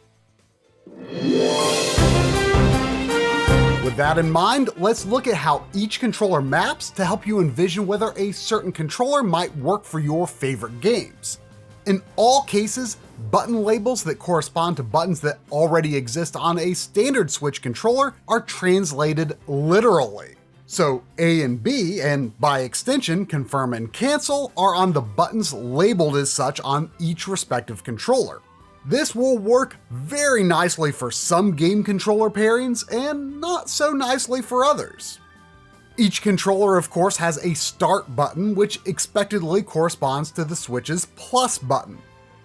With that in mind, let's look at how each controller maps to help you envision whether a certain controller might work for your favorite games. In all cases, button labels that correspond to buttons that already exist on a standard Switch controller are translated literally. So A and B, and by extension confirm and cancel, are on the buttons labeled as such on each respective controller. This will work very nicely for some game controller pairings and not so nicely for others. Each controller, of course, has a start button, which expectedly corresponds to the Switch's plus button.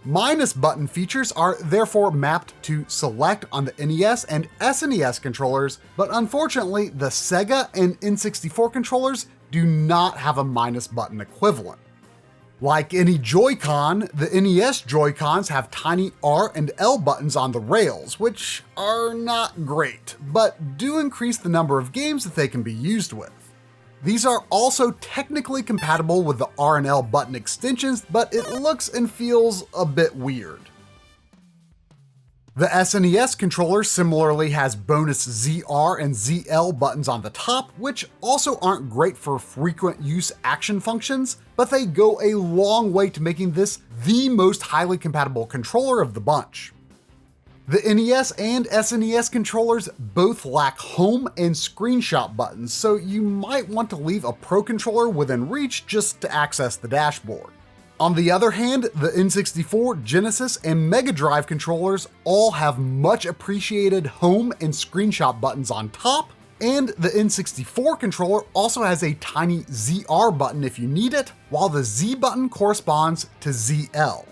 Minus button features are therefore mapped to select on the NES and SNES controllers, but unfortunately the Sega and N64 controllers do not have a minus button equivalent. Like any Joy-Con, the NES Joy-Cons have tiny R and L buttons on the rails, which are not great, but do increase the number of games that they can be used with. These are also technically compatible with the R and L button extensions, but it looks and feels a bit weird. The SNES controller similarly has bonus ZR and ZL buttons on the top, which also aren't great for frequent use action functions, but they go a long way to making this the most highly compatible controller of the bunch. The NES and SNES controllers both lack home and screenshot buttons, so you might want to leave a Pro controller within reach just to access the dashboard. On the other hand, the N64, Genesis, and Mega Drive controllers all have much appreciated home and screenshot buttons on top, and the N64 controller also has a tiny ZR button if you need it, while the Z button corresponds to ZL.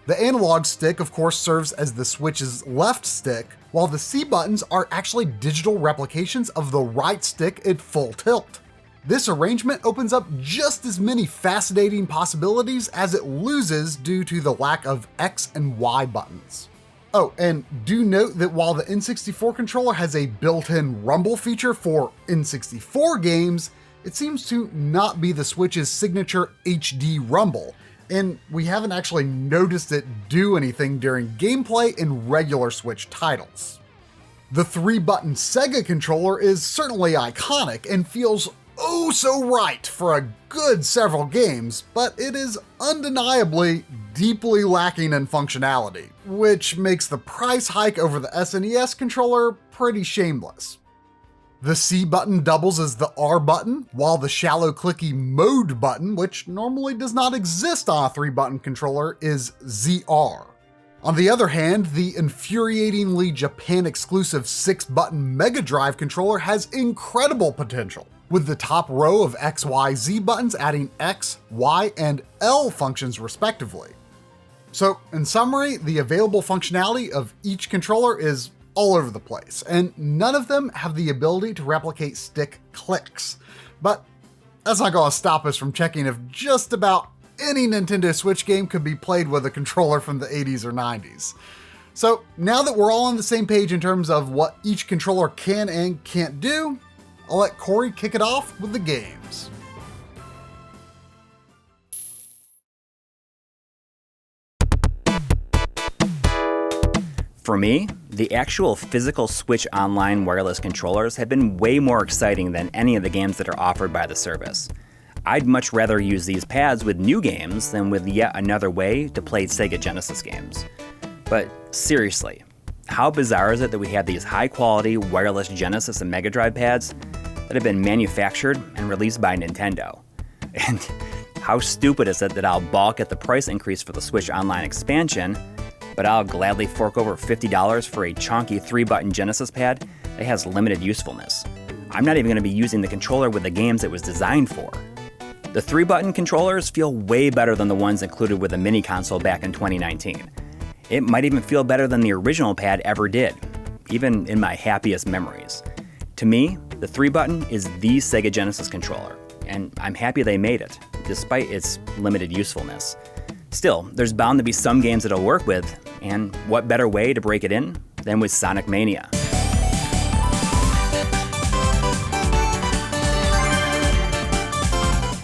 The analog stick, of course, serves as the Switch's left stick, while the C buttons are actually digital replications of the right stick at full tilt. This arrangement opens up just as many fascinating possibilities as it loses due to the lack of X and Y buttons. Oh, and do note that while the N64 controller has a built-in rumble feature for N64 games, it seems to not be the Switch's signature HD rumble, and we haven't actually noticed it do anything during gameplay in regular Switch titles. The 3-button Sega controller is certainly iconic and feels oh so right for a good several games, but it is undeniably deeply lacking in functionality, which makes the price hike over the SNES controller pretty shameless. The C button doubles as the R button, while the shallow clicky mode button, which normally does not exist on a 3-button controller, is ZR. On the other hand, the infuriatingly Japan-exclusive 6-button Mega Drive controller has incredible potential, with the top row of X, Y, Z buttons adding X, Y, and L functions respectively. So in summary, the available functionality of each controller is all over the place, and none of them have the ability to replicate stick clicks. But that's not going to stop us from checking if just about any Nintendo Switch game could be played with a controller from the 80s or 90s. So now that we're all on the same page in terms of what each controller can and can't do, I'll let Corey kick it off with the games. For me, the actual physical Switch Online wireless controllers have been way more exciting than any of the games that are offered by the service. I'd much rather use these pads with new games than with yet another way to play Sega Genesis games. But seriously, how bizarre is it that we have these high-quality wireless Genesis and Mega Drive pads that have been manufactured and released by Nintendo? And how stupid is it that I'll balk at the price increase for the Switch Online expansion, but I'll gladly fork over $50 for a chunky 3-button Genesis pad that has limited usefulness. I'm not even going to be using the controller with the games it was designed for. The 3-button controllers feel way better than the ones included with the mini console back in 2019. It might even feel better than the original pad ever did, even in my happiest memories. To me, the 3-button is the Sega Genesis controller, and I'm happy they made it, despite its limited usefulness. Still, there's bound to be some games it'll work with, and what better way to break it in than with Sonic Mania?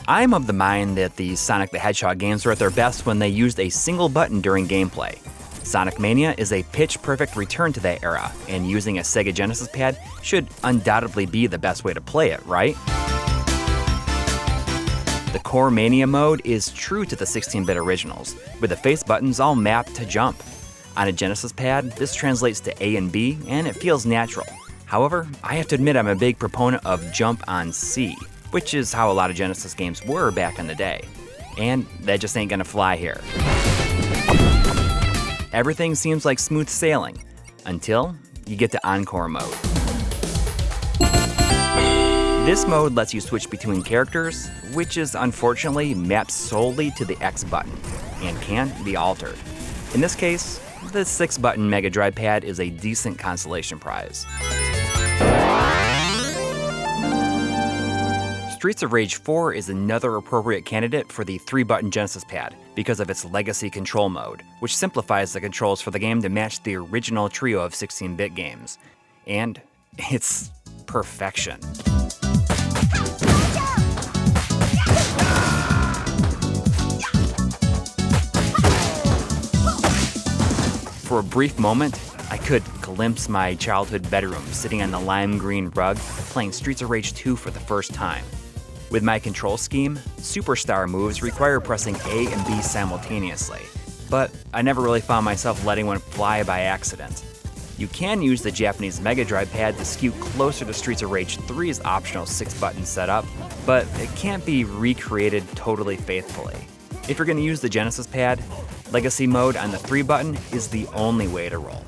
I'm of the mind that the Sonic the Hedgehog games are at their best when they used a single button during gameplay. Sonic Mania is a pitch-perfect return to that era, and using a Sega Genesis pad should undoubtedly be the best way to play it, right? The core Mania mode is true to the 16-bit originals, with the face buttons all mapped to jump. On a Genesis pad, this translates to A and B, and it feels natural. However, I have to admit I'm a big proponent of jump on C, which is how a lot of Genesis games were back in the day. And that just ain't gonna fly here. Everything seems like smooth sailing, until you get to Encore mode. This mode lets you switch between characters, which is unfortunately mapped solely to the X button, and can't be altered. In this case, the 6-button Mega Drive pad is a decent consolation prize. Streets of Rage 4 is another appropriate candidate for the 3-button Genesis pad because of its legacy control mode, which simplifies the controls for the game to match the original trio of 16-bit games. And it's perfection. For a brief moment, I could glimpse my childhood bedroom sitting on the lime green rug playing Streets of Rage 2 for the first time. With my control scheme, superstar moves require pressing A and B simultaneously, but I never really found myself letting one fly by accident. You can use the Japanese Mega Drive pad to skew closer to Streets of Rage 3's optional 6-button setup, but it can't be recreated totally faithfully. If you're going to use the Genesis pad, Legacy mode on the 3-button is the only way to roll.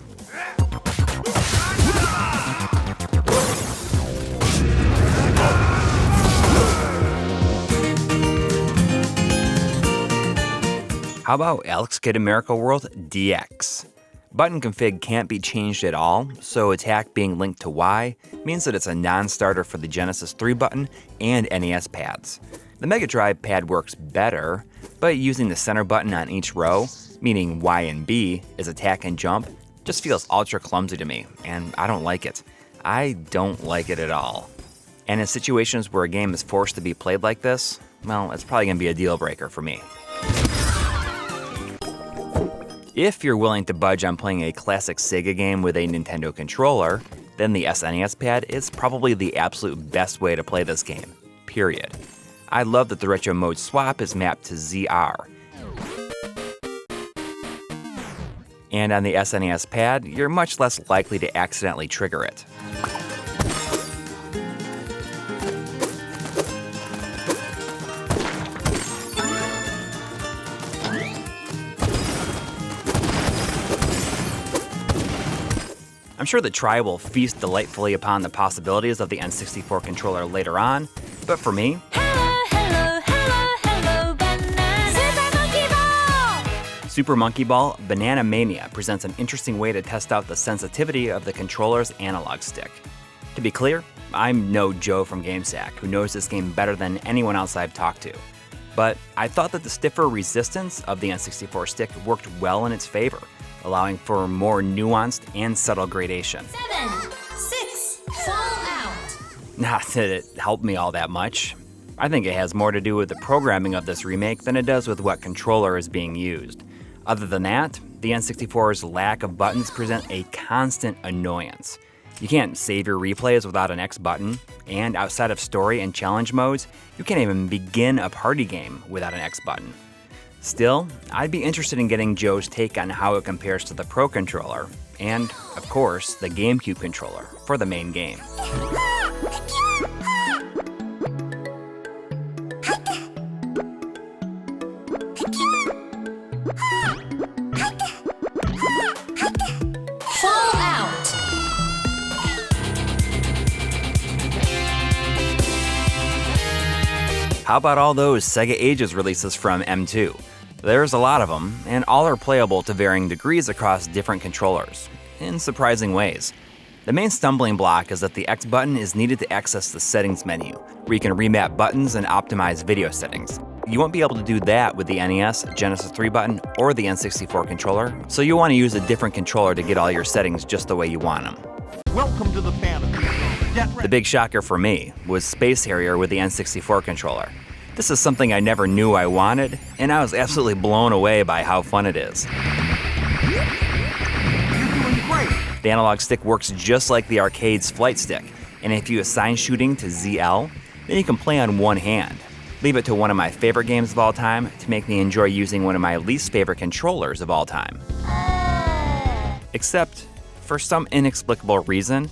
How about Alex Kidd in Miracle World DX? Button config can't be changed at all, so attack being linked to Y means that it's a non-starter for the Genesis 3-button and NES pads. The Mega Drive pad works better, but using the center button on each row, meaning Y and B, as attack and jump, just feels ultra clumsy to me, and I don't like it. I don't like it at all. And in situations where a game is forced to be played like this, well, it's probably going to be a deal breaker for me. If you're willing to budge on playing a classic Sega game with a Nintendo controller, then the SNES pad is probably the absolute best way to play this game, period. I love that the retro mode swap is mapped to ZR. And on the SNES pad, you're much less likely to accidentally trigger it. I'm sure that Tri will feast delightfully upon the possibilities of the N64 controller later on, but for me, Super Monkey Ball Banana Mania presents an interesting way to test out the sensitivity of the controller's analog stick. To be clear, I'm no Joe from GameSack, who knows this game better than anyone else I've talked to. But I thought that the stiffer resistance of the N64 stick worked well in its favor, allowing for more nuanced and subtle gradation. 7, 6, fall out. Not that it helped me all that much. I think it has more to do with the programming of this remake than it does with what controller is being used. Other than that, the N64's lack of buttons present a constant annoyance. You can't save your replays without an X button, and outside of story and challenge modes, you can't even begin a party game without an X button. Still, I'd be interested in getting Joe's take on how it compares to the Pro Controller, and, of course, the GameCube controller for the main game. How about all those Sega Ages releases from M2? There's a lot of them, and all are playable to varying degrees across different controllers, in surprising ways. The main stumbling block is that the X button is needed to access the settings menu, where you can remap buttons and optimize video settings. You won't be able to do that with the NES, Genesis 3 button, or the N64 controller, so you'll want to use a different controller to get all your settings just the way you want them. Welcome to the fantasy. The big shocker for me was Space Harrier with the N64 controller. This is something I never knew I wanted, and I was absolutely blown away by how fun it is. The analog stick works just like the arcade's flight stick, and if you assign shooting to ZL, then you can play on one hand. Leave it to one of my favorite games of all time to make me enjoy using one of my least favorite controllers of all time. Except, for some inexplicable reason,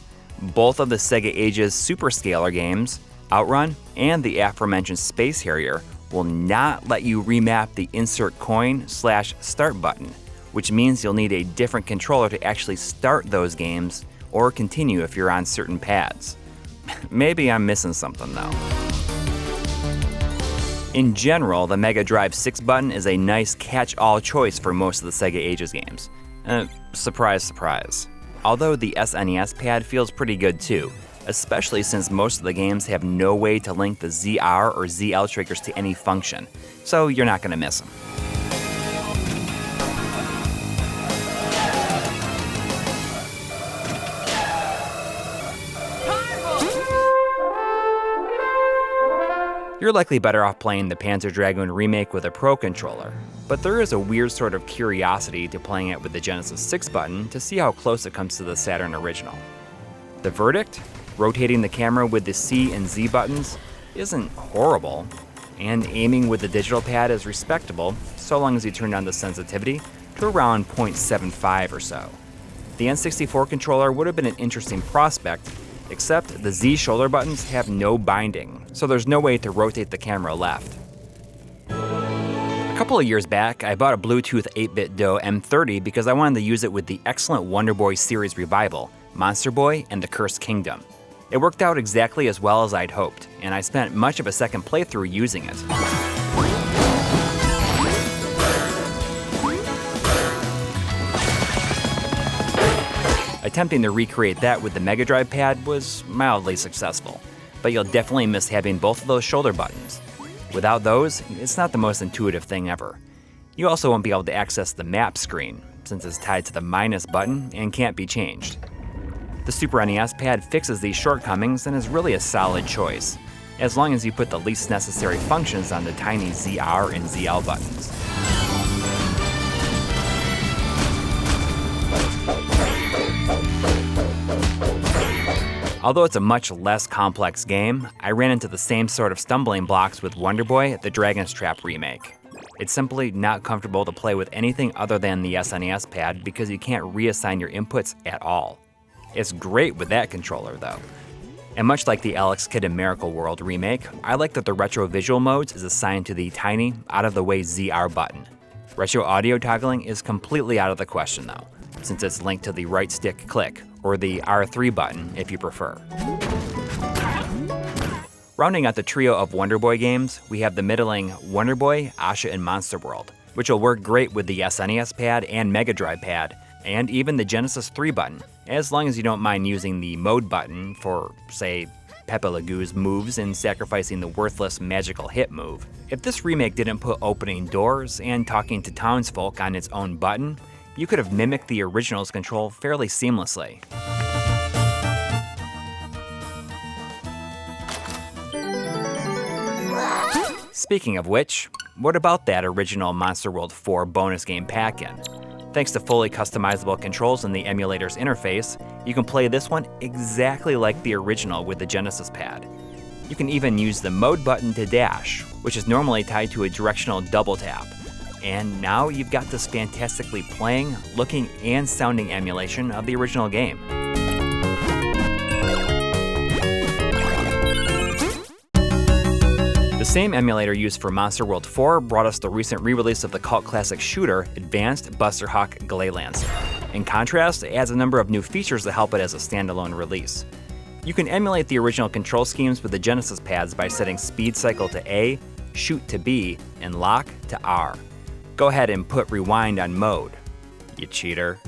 both of the Sega Ages Superscaler games, Outrun and the aforementioned Space Harrier, will not let you remap the insert coin/start button, which means you'll need a different controller to actually start those games or continue if you're on certain pads. Maybe I'm missing something though. In general, the Mega Drive 6 button is a nice catch-all choice for most of the Sega Ages games. Surprise, surprise. Although the SNES pad feels pretty good too, especially since most of the games have no way to link the ZR or ZL triggers to any function, so you're not going to miss them. You're likely better off playing the Panzer Dragoon remake with a Pro controller, but there is a weird sort of curiosity to playing it with the Genesis 6 button to see how close it comes to the Saturn original. The verdict? Rotating the camera with the C and Z buttons isn't horrible, and aiming with the digital pad is respectable so long as you turn down the sensitivity to around 0.75 or so. The N64 controller would have been an interesting prospect, except the Z shoulder buttons have no binding, so there's no way to rotate the camera left. A couple of years back, I bought a Bluetooth 8-bit DOE M30 because I wanted to use it with the excellent Wonder Boy series revival, Monster Boy and the Cursed Kingdom. It worked out exactly as well as I'd hoped, and I spent much of a second playthrough using it. Attempting to recreate that with the Mega Drive pad was mildly successful, but you'll definitely miss having both of those shoulder buttons. Without those, it's not the most intuitive thing ever. You also won't be able to access the map screen, since it's tied to the minus button and can't be changed. The Super NES pad fixes these shortcomings and is really a solid choice, as long as you put the least necessary functions on the tiny ZR and ZL buttons. Although it's a much less complex game, I ran into the same sort of stumbling blocks with Wonder Boy, the Dragon's Trap remake. It's simply not comfortable to play with anything other than the SNES pad because you can't reassign your inputs at all. It's great with that controller though. And much like the Alex Kidd in Miracle World remake, I like that the retro visual modes is assigned to the tiny, out-of-the-way ZR button. Retro audio toggling is completely out of the question though, since it's linked to the right stick click, or the R3 button if you prefer. Rounding out the trio of Wonder Boy games, we have the middling Wonder Boy, Asha, and Monster World, which will work great with the SNES pad and Mega Drive pad, and even the Genesis 3 button, as long as you don't mind using the mode button for, say, Pepe Le Pew's moves and sacrificing the worthless magical hit move. If this remake didn't put opening doors and talking to townsfolk on its own button, you could have mimicked the original's control fairly seamlessly. Speaking of which, what about that original Monster World 4 bonus game pack-in? Thanks to fully customizable controls in the emulator's interface, you can play this one exactly like the original with the Genesis pad. You can even use the mode button to dash, which is normally tied to a directional double tap. And now you've got this fantastically playing, looking, and sounding emulation of the original game. The same emulator used for Monster World 4 brought us the recent re-release of the cult classic shooter, Advanced Buster Hawk Glaylancer. In contrast, it adds a number of new features to help it as a standalone release. You can emulate the original control schemes with the Genesis pads by setting speed cycle to A, shoot to B, and lock to R. Go ahead and put rewind on mode, you cheater.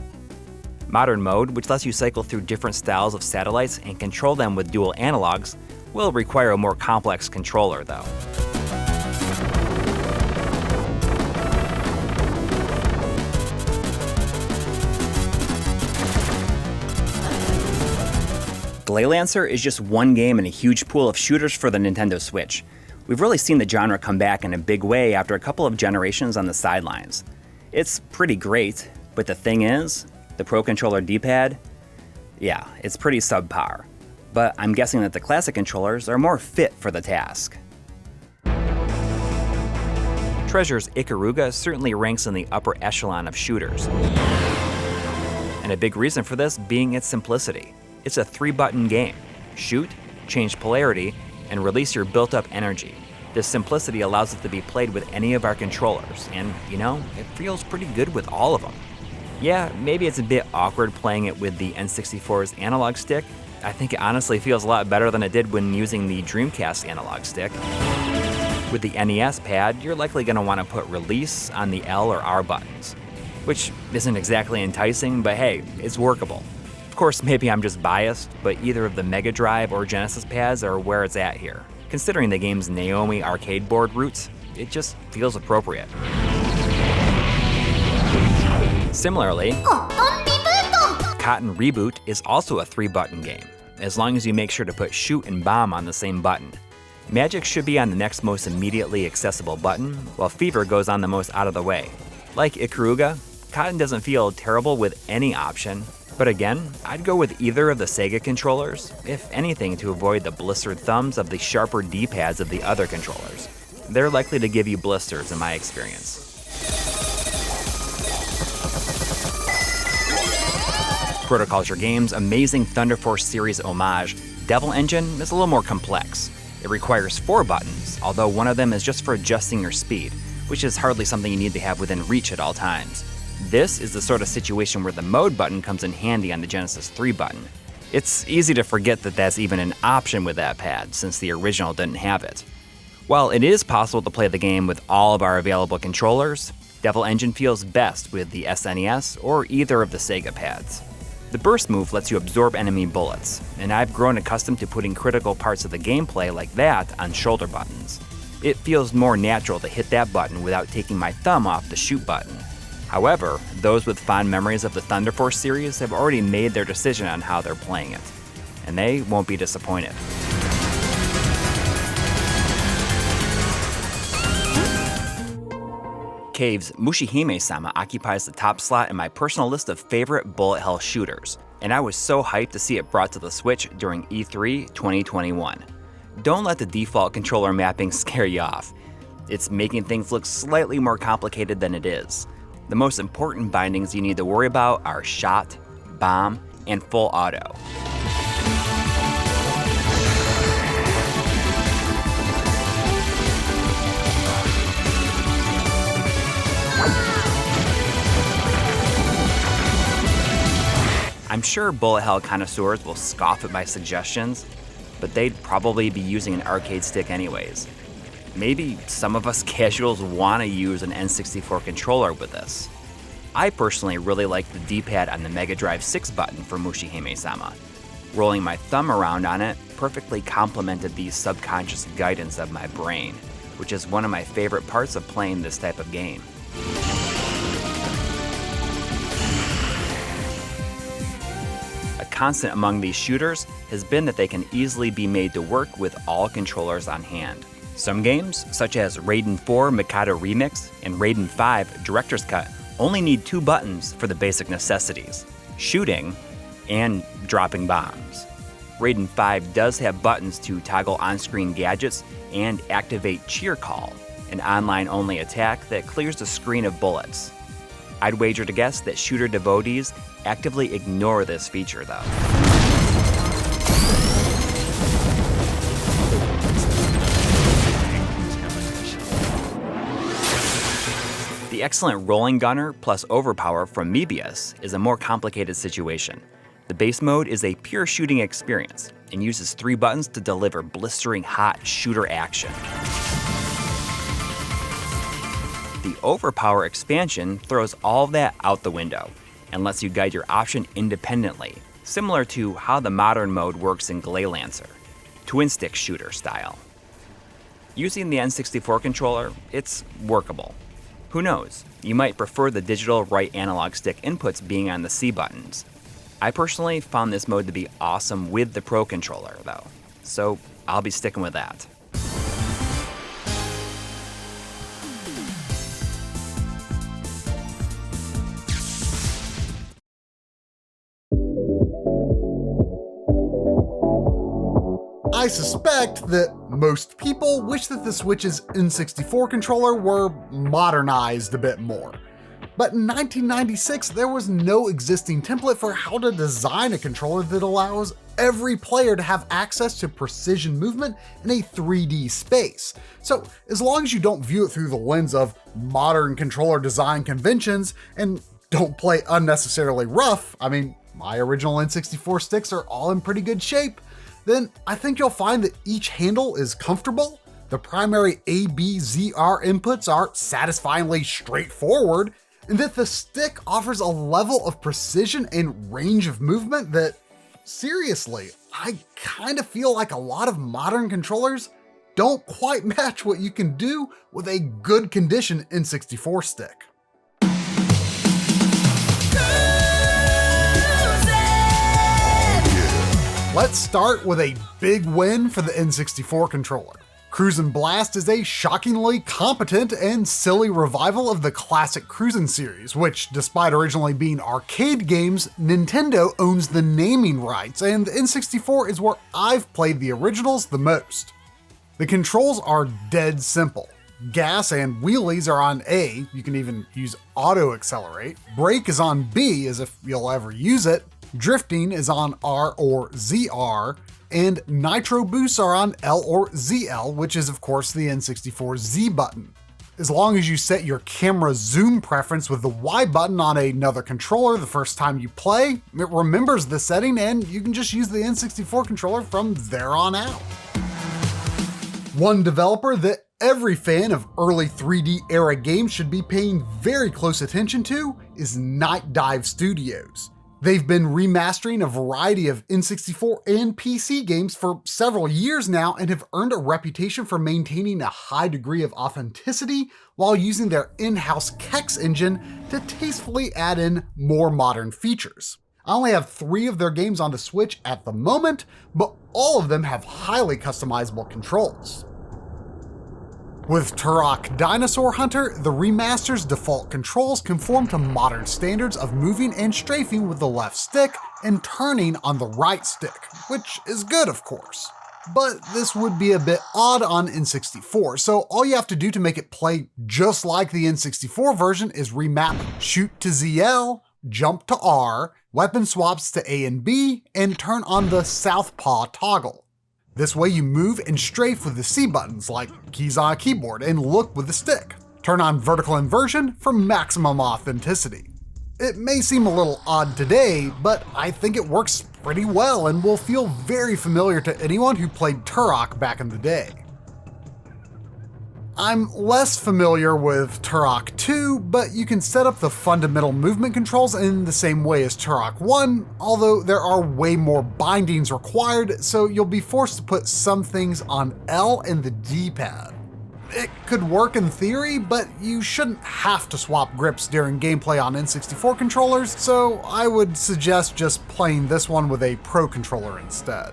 Modern mode, which lets you cycle through different styles of satellites and control them with dual analogs, will require a more complex controller though. Glaylancer is just one game in a huge pool of shooters for the Nintendo Switch. We've really seen the genre come back in a big way after a couple of generations on the sidelines. It's pretty great, but the thing is, the Pro Controller D-pad, yeah, it's pretty subpar. But I'm guessing that the classic controllers are more fit for the task. Treasure's Ikaruga certainly ranks in the upper echelon of shooters. And a big reason for this being its simplicity. It's a 3-button game. Shoot, change polarity, and release your built-up energy. This simplicity allows it to be played with any of our controllers, and, you know, it feels pretty good with all of them. Yeah, maybe it's a bit awkward playing it with the N64's analog stick. I think it honestly feels a lot better than it did when using the Dreamcast analog stick. With the NES pad, you're likely going to want to put release on the L or R buttons, which isn't exactly enticing, but hey, it's workable. Of course, maybe I'm just biased, but either of the Mega Drive or Genesis pads are where it's at here. Considering the game's Naomi arcade board roots, it just feels appropriate. Similarly, Cotton Reboot is also a 3-button game, as long as you make sure to put shoot and bomb on the same button. Magic should be on the next most immediately accessible button, while Fever goes on the most out of the way. Like Ikaruga, Cotton doesn't feel terrible with any option, but again, I'd go with either of the Sega controllers, if anything to avoid the blistered thumbs of the sharper D-pads of the other controllers. They're likely to give you blisters in my experience. Protoculture Games' amazing Thunder Force series homage, Devil Engine, is a little more complex. It requires 4 buttons, although one of them is just for adjusting your speed, which is hardly something you need to have within reach at all times. This is the sort of situation where the mode button comes in handy on the Genesis 3 button. It's easy to forget that that's even an option with that pad, since the original didn't have it. While it is possible to play the game with all of our available controllers, Devil Engine feels best with the SNES or either of the Sega pads. The burst move lets you absorb enemy bullets, and I've grown accustomed to putting critical parts of the gameplay like that on shoulder buttons. It feels more natural to hit that button without taking my thumb off the shoot button. However, those with fond memories of the Thunder Force series have already made their decision on how they're playing it, and they won't be disappointed. Cave's Mushihime-sama occupies the top slot in my personal list of favorite bullet hell shooters, and I was so hyped to see it brought to the Switch during E3 2021. Don't let the default controller mapping scare you off. It's making things look slightly more complicated than it is. The most important bindings you need to worry about are shot, bomb, and full auto. I'm sure bullet hell connoisseurs will scoff at my suggestions, but they'd probably be using an arcade stick anyways. Maybe some of us casuals want to use an N64 controller with this. I personally really like the D-pad on the Mega Drive 6 button for Mushihime-sama. Rolling my thumb around on it perfectly complemented the subconscious guidance of my brain, which is one of my favorite parts of playing this type of game. A constant among these shooters has been that they can easily be made to work with all controllers on hand. Some games, such as Raiden 4 Mikado Remix and Raiden 5 Director's Cut, only need 2 buttons for the basic necessities: shooting and dropping bombs. Raiden 5 does have buttons to toggle on-screen gadgets and activate Cheer Call, an online-only attack that clears the screen of bullets. I'd wager to guess that shooter devotees actively ignore this feature, though. The excellent Rolling Gunner plus Overpower from Mebius is a more complicated situation. The base mode is a pure shooting experience and uses 3 buttons to deliver blistering hot shooter action. The Overpower expansion throws all that out the window and lets you guide your option independently, similar to how the modern mode works in Glaylancer, twin-stick shooter style. Using the N64 controller, it's workable. Who knows, you might prefer the digital right analog stick inputs being on the C buttons. I personally found this mode to be awesome with the Pro controller, though, so I'll be sticking with that. I suspect that most people wish that the Switch's N64 controller were modernized a bit more. But in 1996, there was no existing template for how to design a controller that allows every player to have access to precision movement in a 3D space. So as long as you don't view it through the lens of modern controller design conventions and don't play unnecessarily rough, I mean, my original N64 sticks are all in pretty good shape, then I think you'll find that each handle is comfortable, the primary A, B, Z, R inputs are satisfyingly straightforward, and that the stick offers a level of precision and range of movement that, seriously, I kind of feel like a lot of modern controllers don't quite match what you can do with a good condition N64 stick. Let's start with a big win for the N64 controller. Cruisin' Blast is a shockingly competent and silly revival of the classic Cruisin' series, which, despite originally being arcade games, Nintendo owns the naming rights, and the N64 is where I've played the originals the most. The controls are dead simple. Gas and wheelies are on A, you can even use auto accelerate. Brake is on B, as if you'll ever use it. Drifting is on R or ZR, and Nitro Boosts are on L or ZL, which is of course the N64 Z button. As long as you set your camera zoom preference with the Y button on another controller the first time you play, it remembers the setting and you can just use the N64 controller from there on out. One developer that every fan of early 3D era games should be paying very close attention to is Night Dive Studios. They've been remastering a variety of N64 and PC games for several years now and have earned a reputation for maintaining a high degree of authenticity while using their in-house Kex engine to tastefully add in more modern features. I only have 3 of their games on the Switch at the moment, but all of them have highly customizable controls. With Turok Dinosaur Hunter, the remaster's default controls conform to modern standards of moving and strafing with the left stick and turning on the right stick, which is good of course. But this would be a bit odd on N64, so all you have to do to make it play just like the N64 version is remap shoot to ZL, jump to R, weapon swaps to A and B, and turn on the southpaw toggle. This way you move and strafe with the C buttons like keys on a keyboard and look with the stick. Turn on vertical inversion for maximum authenticity. It may seem a little odd today, but I think it works pretty well and will feel very familiar to anyone who played Turok back in the day. I'm less familiar with Turok 2, but you can set up the fundamental movement controls in the same way as Turok 1, although there are way more bindings required, so you'll be forced to put some things on L and the D-pad. It could work in theory, but you shouldn't have to swap grips during gameplay on N64 controllers, so I would suggest just playing this one with a Pro controller instead.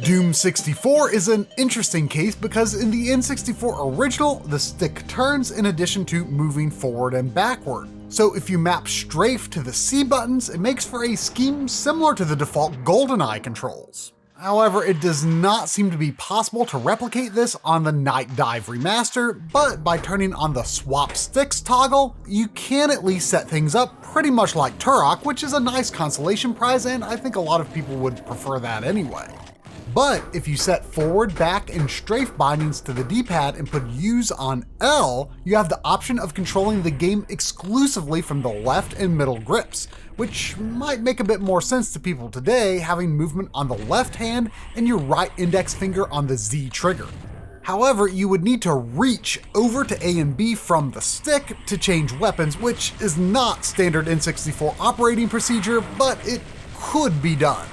Doom 64 is an interesting case because in the N64 original, the stick turns in addition to moving forward and backward. So if you map strafe to the C buttons, it makes for a scheme similar to the default GoldenEye controls. However, it does not seem to be possible to replicate this on the Night Dive remaster, but by turning on the swap sticks toggle, you can at least set things up pretty much like Turok, which is a nice consolation prize, and I think a lot of people would prefer that anyway. But if you set forward, back, and strafe bindings to the D-pad and put U's on L, you have the option of controlling the game exclusively from the left and middle grips, which might make a bit more sense to people today, having movement on the left hand and your right index finger on the Z trigger. However, you would need to reach over to A and B from the stick to change weapons, which is not standard N64 operating procedure, but it could be done.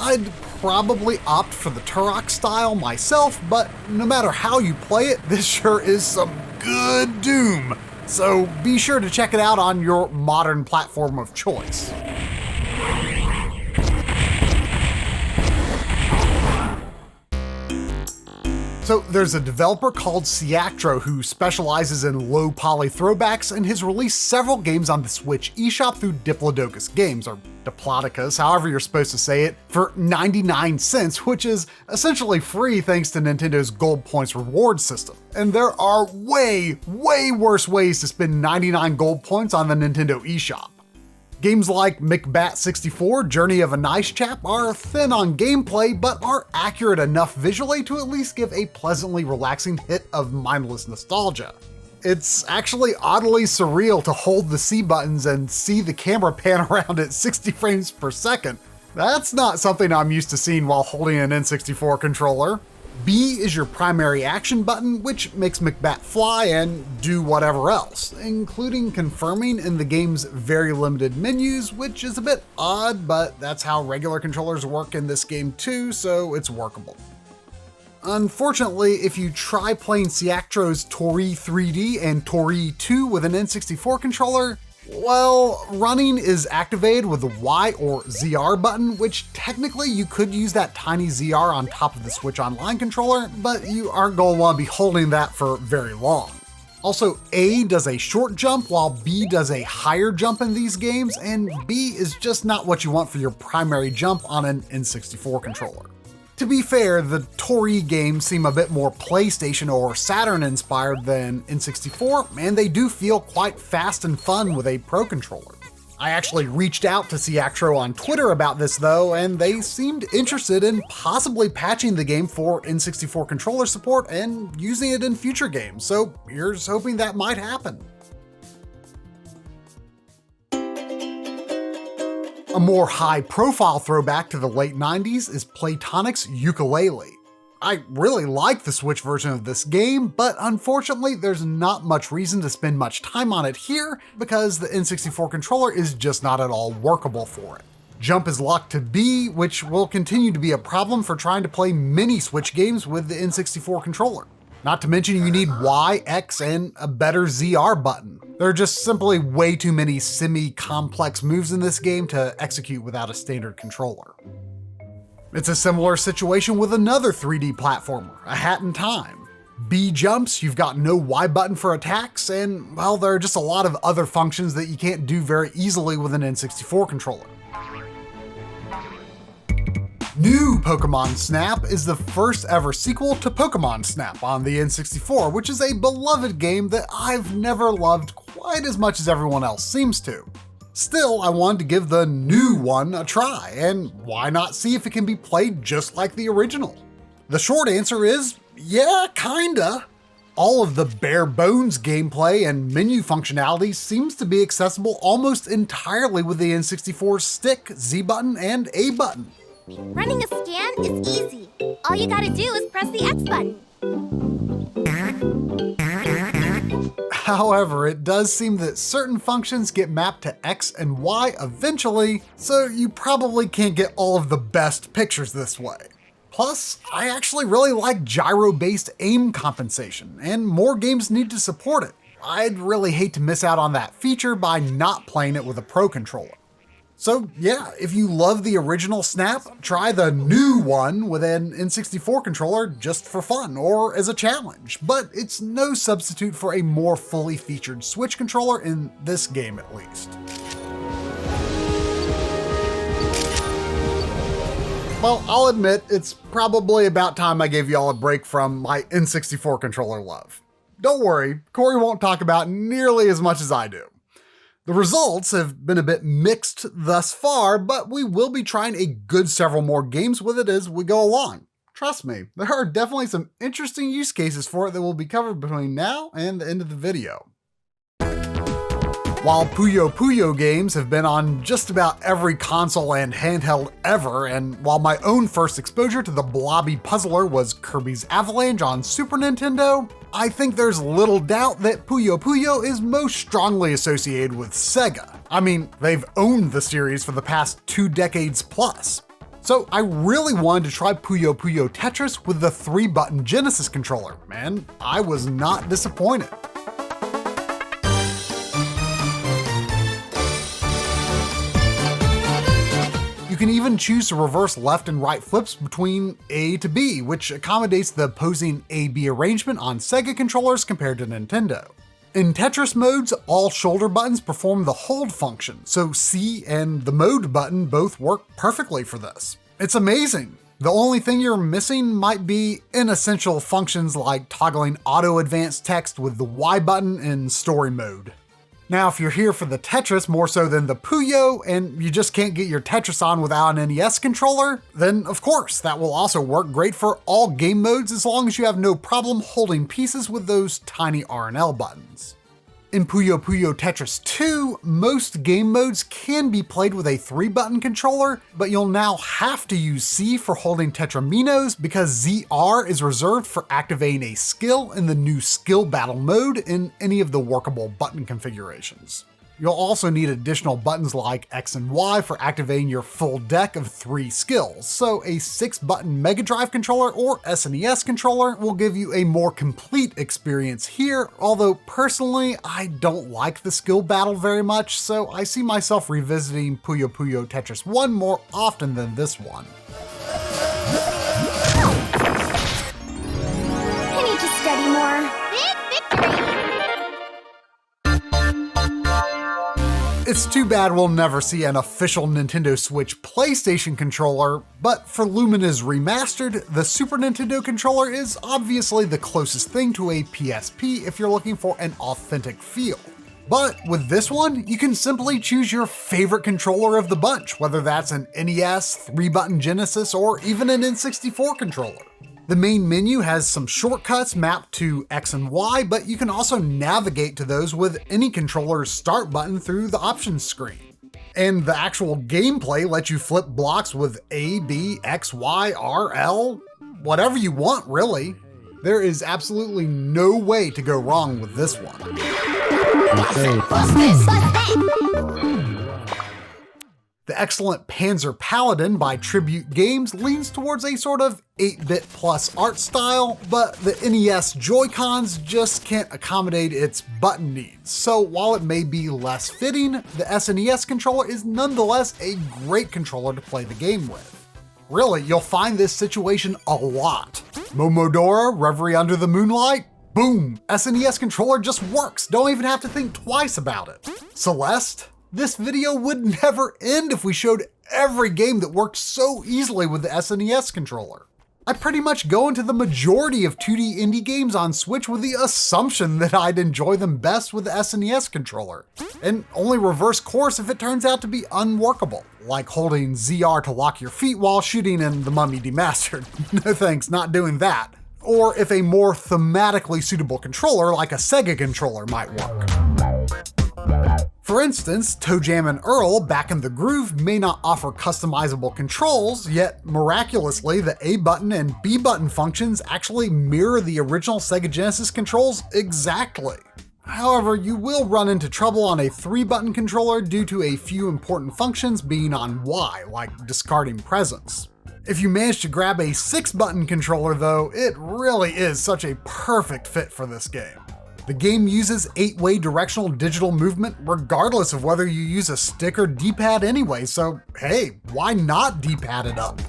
I'd probably opt for the Turok style myself, but no matter how you play it, this sure is some good Doom. So be sure to check it out on your modern platform of choice. So there's a developer called Ciactro who specializes in low poly throwbacks and has released several games on the Switch eShop through Diplodocus Games, or Diplodocus, however you're supposed to say it, for 99 cents, which is essentially free thanks to Nintendo's Gold Points reward system. And there are way worse ways to spend 99 gold points on the Nintendo eShop. Games like McBat 64, Journey of a Nice Chap are thin on gameplay, but are accurate enough visually to at least give a pleasantly relaxing hit of mindless nostalgia. It's actually oddly surreal to hold the C buttons and see the camera pan around at 60 frames per second. That's not something I'm used to seeing while holding an N64 controller. B is your primary action button, which makes McBat fly and do whatever else, including confirming in the game's very limited menus, which is a bit odd, but that's how regular controllers work in this game too, so it's workable. Unfortunately, if you try playing Ciactro's Tori 3D and Tori 2 with an N64 controller, well, running is activated with the Y or ZR button, which technically you could use that tiny ZR on top of the Switch Online controller, but you aren't going to want to be holding that for very long. Also, A does a short jump while B does a higher jump in these games, and B is just not what you want for your primary jump on an N64 controller. To be fair, the Tori games seem a bit more PlayStation or Saturn inspired than N64, and they do feel quite fast and fun with a Pro controller. I actually reached out to Ciactro on Twitter about this though, and they seemed interested in possibly patching the game for N64 controller support and using it in future games, so here's hoping that might happen. A more high-profile throwback to the late 90s is Playtonic's Yooka-Laylee. I really like the Switch version of this game, but unfortunately there's not much reason to spend much time on it here because the N64 controller is just not at all workable for it. Jump is locked to B, which will continue to be a problem for trying to play many Switch games with the N64 controller. Not to mention you need Y, X, and a better ZR button. There are just simply way too many semi-complex moves in this game to execute without a standard controller. It's a similar situation with another 3D platformer, A Hat in Time. B jumps, you've got no Y button for attacks, and well, there are just a lot of other functions that you can't do very easily with an N64 controller. New Pokemon Snap is the first ever sequel to Pokemon Snap on the N64, which is a beloved game that I've never loved quite as much as everyone else seems to. Still, I wanted to give the new one a try, and why not see if it can be played just like the original? The short answer is, yeah, kinda. All of the bare bones gameplay and menu functionality seems to be accessible almost entirely with the N64's stick, Z button, and A button. Running a scan is easy. All you gotta do is press the X button. However, it does seem that certain functions get mapped to X and Y eventually, so you probably can't get all of the best pictures this way. Plus, I actually really like gyro-based aim compensation, and more games need to support it. I'd really hate to miss out on that feature by not playing it with a Pro controller. So yeah, if you love the original Snap, try the new one with an N64 controller just for fun or as a challenge, but it's no substitute for a more fully featured Switch controller in this game at least. Well, I'll admit, it's probably about time I gave y'all a break from my N64 controller love. Don't worry, Corey won't talk about nearly as much as I do. The results have been a bit mixed thus far, but we will be trying a good several more games with it as we go along. Trust me, there are definitely some interesting use cases for it that will be covered between now and the end of the video. While Puyo Puyo games have been on just about every console and handheld ever, and while my own first exposure to the blobby puzzler was Kirby's Avalanche on Super Nintendo, I think there's little doubt that Puyo Puyo is most strongly associated with Sega. I mean, they've owned the series for the past 2 decades plus. So I really wanted to try Puyo Puyo Tetris with the 3-button Genesis controller, and I was not disappointed. You can even choose to reverse left and right flips between A to B, which accommodates the opposing A-B arrangement on Sega controllers compared to Nintendo. In Tetris modes, all shoulder buttons perform the hold function, so C and the mode button both work perfectly for this. It's amazing. The only thing you're missing might be inessential functions like toggling auto advanced text with the Y button in story mode. Now, if you're here for the Tetris more so than the Puyo, and you just can't get your Tetris on without an NES controller, then of course, that will also work great for all game modes as long as you have no problem holding pieces with those tiny R and L buttons. In Puyo Puyo Tetris 2, most game modes can be played with a 3-button controller, but you'll now have to use C for holding Tetraminos because ZR is reserved for activating a skill in the new skill battle mode in any of the workable button configurations. You'll also need additional buttons like X and Y for activating your full deck of 3 skills, so a 6-button Mega Drive controller or SNES controller will give you a more complete experience here, although personally I don't like the skill battle very much, so I see myself revisiting Puyo Puyo Tetris 1 more often than this one. I need to study more. Big victory! It's too bad we'll never see an official Nintendo Switch PlayStation controller, but for Lumina's Remastered, the Super Nintendo controller is obviously the closest thing to a PSP if you're looking for an authentic feel. But with this one, you can simply choose your favorite controller of the bunch, whether that's an NES, 3-button Genesis, or even an N64 controller. The main menu has some shortcuts mapped to X and Y, but you can also navigate to those with any controller's start button through the options screen. And the actual gameplay lets you flip blocks with A, B, X, Y, R, L, whatever you want really. There is absolutely no way to go wrong with this one. The excellent Panzer Paladin by Tribute Games leans towards a sort of 8-bit plus art style, but the NES Joy-Cons just can't accommodate its button needs. So while it may be less fitting, the SNES controller is nonetheless a great controller to play the game with. Really, you'll find this situation a lot. Momodora, Reverie Under the Moonlight, boom, SNES controller just works, don't even have to think twice about it. Celeste? This video would never end if we showed every game that worked so easily with the SNES controller. I pretty much go into the majority of 2D indie games on Switch with the assumption that I'd enjoy them best with the SNES controller, and only reverse course if it turns out to be unworkable, like holding ZR to lock your feet while shooting in The Mummy Demastered. No thanks, not doing that. Or if a more thematically suitable controller like a Sega controller might work. For instance, ToeJam and Earl Back in the Groove may not offer customizable controls, yet miraculously the A button and B button functions actually mirror the original Sega Genesis controls exactly. However, you will run into trouble on a 3-button controller due to a few important functions being on Y, like discarding presents. If you manage to grab a 6-button controller though, it really is such a perfect fit for this game. The game uses 8-way directional digital movement regardless of whether you use a stick or D-pad anyway, so hey, why not D-pad it up?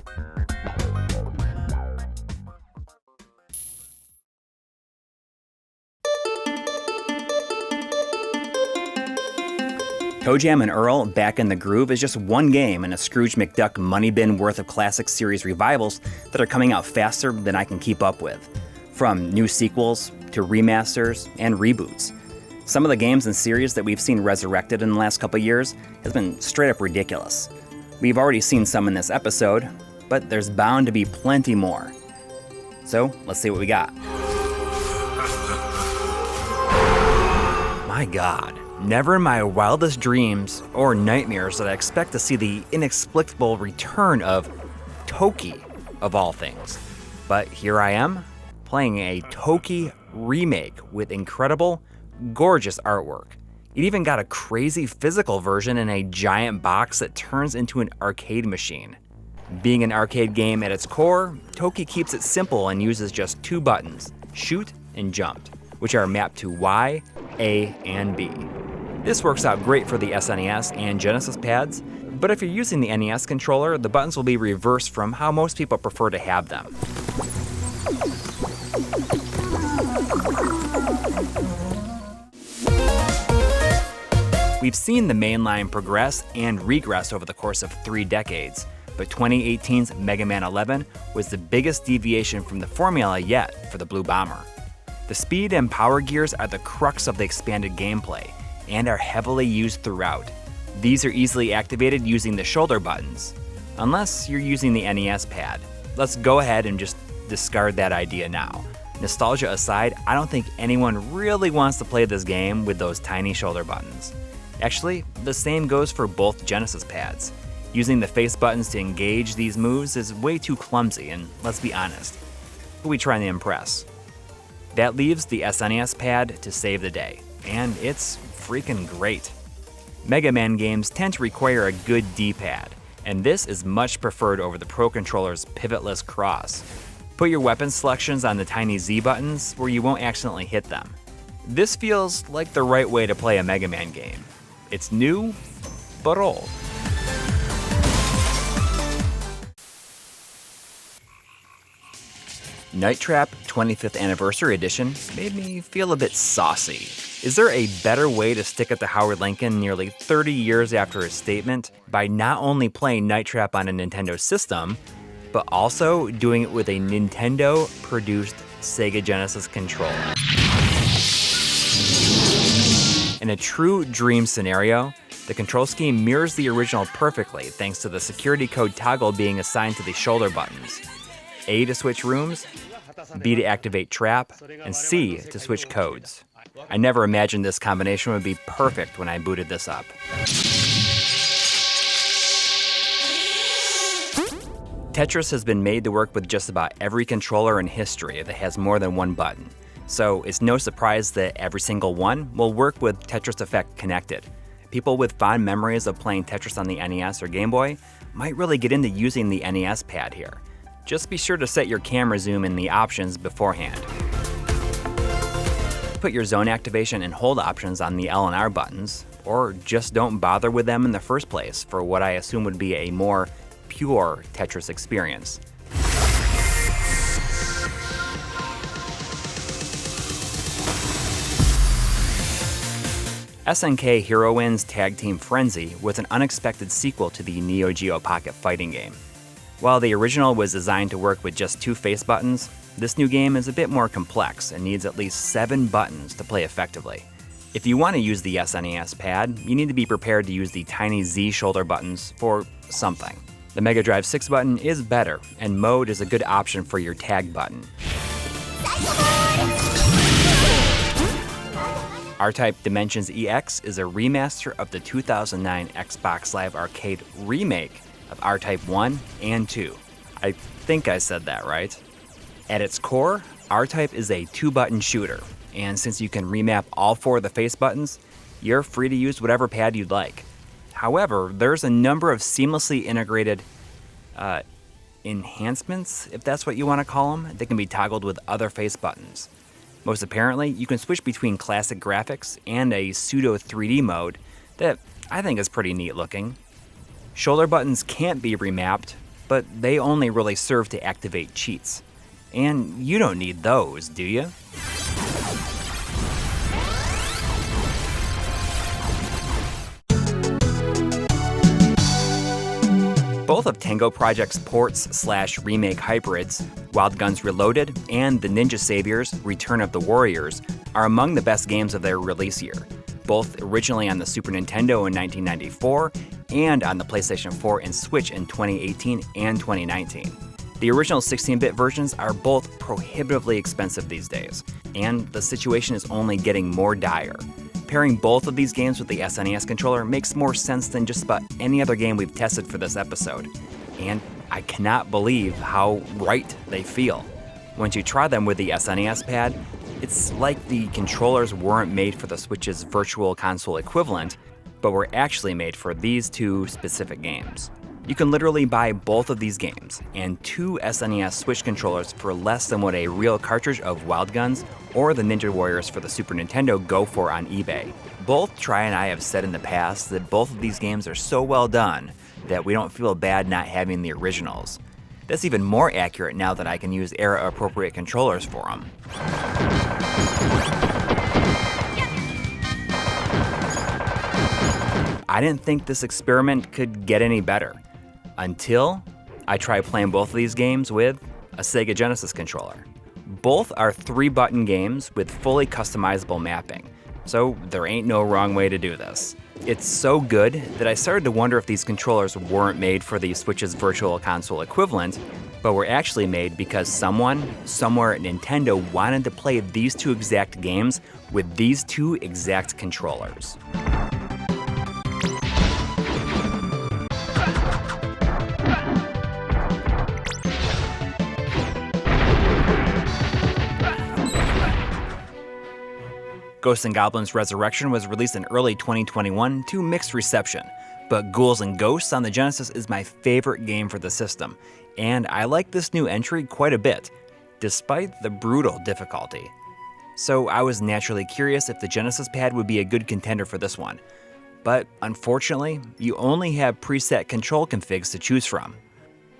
Toe Jam and Earl Back in the Groove is just one game in a Scrooge McDuck money bin worth of classic series revivals that are coming out faster than I can keep up with. From new sequels to remasters and reboots. Some of the games and series that we've seen resurrected in the last couple years has been straight up ridiculous. We've already seen some in this episode, but there's bound to be plenty more. So let's see what we got. My God. Never in my wildest dreams or nightmares did I expect to see the inexplicable return of Toki, of all things. But here I am, playing a Toki remake with incredible, gorgeous artwork. It even got a crazy physical version in a giant box that turns into an arcade machine. Being an arcade game at its core, Toki keeps it simple and uses just 2 buttons, shoot and jump, which are mapped to Y, A, and B. This works out great for the SNES and Genesis pads, but if you're using the NES controller, the buttons will be reversed from how most people prefer to have them. We've seen the mainline progress and regress over the course of 3 decades, but 2018's Mega Man 11 was the biggest deviation from the formula yet for the Blue Bomber. The speed and power gears are the crux of the expanded gameplay, and are heavily used throughout. These are easily activated using the shoulder buttons, unless you're using the NES pad. Let's go ahead and just discard that idea now. Nostalgia aside, I don't think anyone really wants to play this game with those tiny shoulder buttons. Actually, the same goes for both Genesis pads. Using the face buttons to engage these moves is way too clumsy, and let's be honest, who are we trying to impress? That leaves the SNES pad to save the day, and it's freaking great. Mega Man games tend to require a good D-pad, and this is much preferred over the Pro Controller's pivotless cross. Put your weapon selections on the tiny Z buttons where you won't accidentally hit them. This feels like the right way to play a Mega Man game. It's new, but old. Night Trap 25th Anniversary Edition made me feel a bit saucy. Is there a better way to stick it to Howard Lincoln nearly 30 years after his statement by not only playing Night Trap on a Nintendo system, but also doing it with a Nintendo-produced Sega Genesis controller? In a true dream scenario, the control scheme mirrors the original perfectly thanks to the security code toggle being assigned to the shoulder buttons. A to switch rooms, B to activate trap, and C to switch codes. I never imagined this combination would be perfect when I booted this up. Tetris has been made to work with just about every controller in history that has more than one button, so it's no surprise that every single one will work with Tetris Effect connected. People with fond memories of playing Tetris on the NES or Game Boy might really get into using the NES pad here. Just be sure to set your camera zoom in the options beforehand. Put your zone activation and hold options on the L and R buttons, or just don't bother with them in the first place for what I assume would be a more pure Tetris experience. SNK Heroines Tag Team Frenzy was an unexpected sequel to the Neo Geo Pocket fighting game. While the original was designed to work with just 2 face buttons, this new game is a bit more complex and needs at least 7 buttons to play effectively. If you want to use the SNES pad, you need to be prepared to use the tiny Z shoulder buttons for something. The Mega Drive 6 button is better, and mode is a good option for your tag button. R-Type Dimensions EX is a remaster of the 2009 Xbox Live Arcade remake of R-Type 1 and 2. I think I said that right. At its core, R-Type is a 2-button shooter, and since you can remap all 4 of the face buttons, you're free to use whatever pad you'd like. However, there's a number of seamlessly integrated enhancements, if that's what you want to call them, that can be toggled with other face buttons. Most apparently, you can switch between classic graphics and a pseudo 3D mode that I think is pretty neat looking. Shoulder buttons can't be remapped, but they only really serve to activate cheats. And you don't need those, do you? Both of Tango Project's ports/remake hybrids, Wild Guns Reloaded and The Ninja Saviors Return of the Warriors, are among the best games of their release year, both originally on the Super Nintendo in 1994 and on the PlayStation 4 and Switch in 2018 and 2019. The original 16-bit versions are both prohibitively expensive these days, and the situation is only getting more dire. Pairing both of these games with the SNES controller makes more sense than just about any other game we've tested for this episode, and I cannot believe how right they feel. Once you try them with the SNES pad, it's like the controllers weren't made for the Switch's Virtual Console equivalent, but were actually made for these two specific games. You can literally buy both of these games and two SNES Switch controllers for less than what a real cartridge of Wild Guns or the Ninja Warriors for the Super Nintendo go for on eBay. Both Tri and I have said in the past that both of these games are so well done that we don't feel bad not having the originals. That's even more accurate now that I can use era-appropriate controllers for them. I didn't think this experiment could get any better, until I tried playing both of these games with a Sega Genesis controller. Both are 3-button games with fully customizable mapping, so there ain't no wrong way to do this. It's so good that I started to wonder if these controllers weren't made for the Switch's Virtual Console equivalent, but were actually made because someone, somewhere at Nintendo, wanted to play these two exact games with these two exact controllers. Ghosts 'n Goblins Resurrection was released in early 2021 to mixed reception, but Ghouls 'n Ghosts on the Genesis is my favorite game for the system, and I like this new entry quite a bit, despite the brutal difficulty. So I was naturally curious if the Genesis pad would be a good contender for this one, but unfortunately, you only have preset control configs to choose from.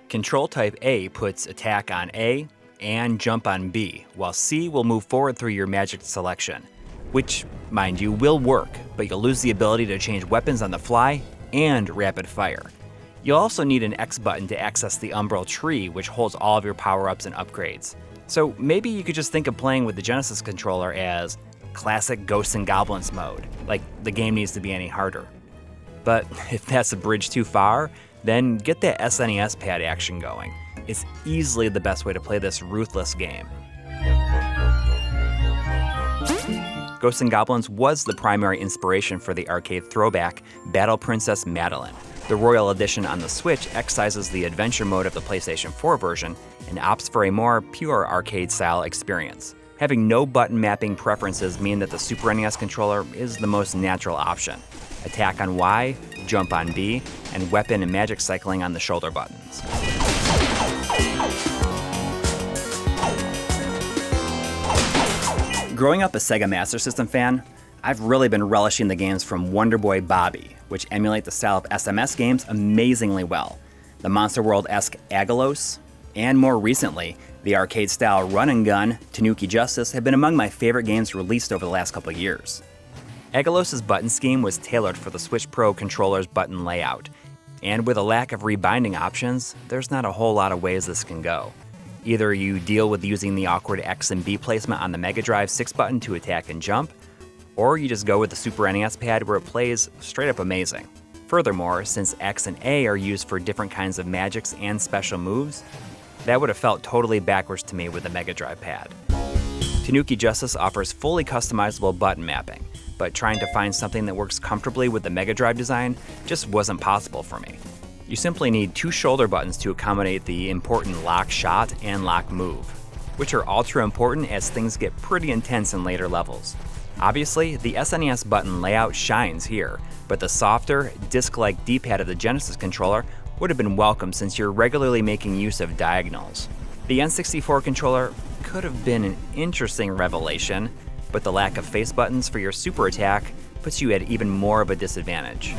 Control type A puts attack on A and jump on B, while C will move forward through your magic selection. Which, mind you, will work, but you'll lose the ability to change weapons on the fly and rapid fire. You'll also need an X button to access the Umbral Tree, which holds all of your power-ups and upgrades. So maybe you could just think of playing with the Genesis controller as classic Ghosts 'n Goblins mode, like the game needs to be any harder. But if that's a bridge too far, then get that SNES pad action going. It's easily the best way to play this ruthless game. Ghosts 'n Goblins was the primary inspiration for the arcade throwback Battle Princess Madeline. The Royal Edition on the Switch excises the adventure mode of the PlayStation 4 version and opts for a more pure arcade-style experience. Having no button mapping preferences mean that the Super NES controller is the most natural option. Attack on Y, jump on B, and weapon and magic cycling on the shoulder buttons. Growing up a Sega Master System fan, I've really been relishing the games from Wonder Boy Bobby, which emulate the style of SMS games amazingly well. The Monster World-esque Agalos, and more recently, the arcade-style Run and Gun Tanuki Justice have been among my favorite games released over the last couple of years. Agalos' button scheme was tailored for the Switch Pro controller's button layout, and with a lack of rebinding options, there's not a whole lot of ways this can go. Either you deal with using the awkward X and B placement on the Mega Drive 6 button to attack and jump, or you just go with the Super NES pad where it plays straight up amazing. Furthermore, since X and A are used for different kinds of magics and special moves, that would have felt totally backwards to me with the Mega Drive pad. Tanuki Justice offers fully customizable button mapping, but trying to find something that works comfortably with the Mega Drive design just wasn't possible for me. You simply need two shoulder buttons to accommodate the important lock shot and lock move, which are ultra important as things get pretty intense in later levels. Obviously, the SNES button layout shines here, but the softer, disc-like D-pad of the Genesis controller would have been welcome since you're regularly making use of diagonals. The N64 controller could have been an interesting revelation, but the lack of face buttons for your super attack puts you at even more of a disadvantage.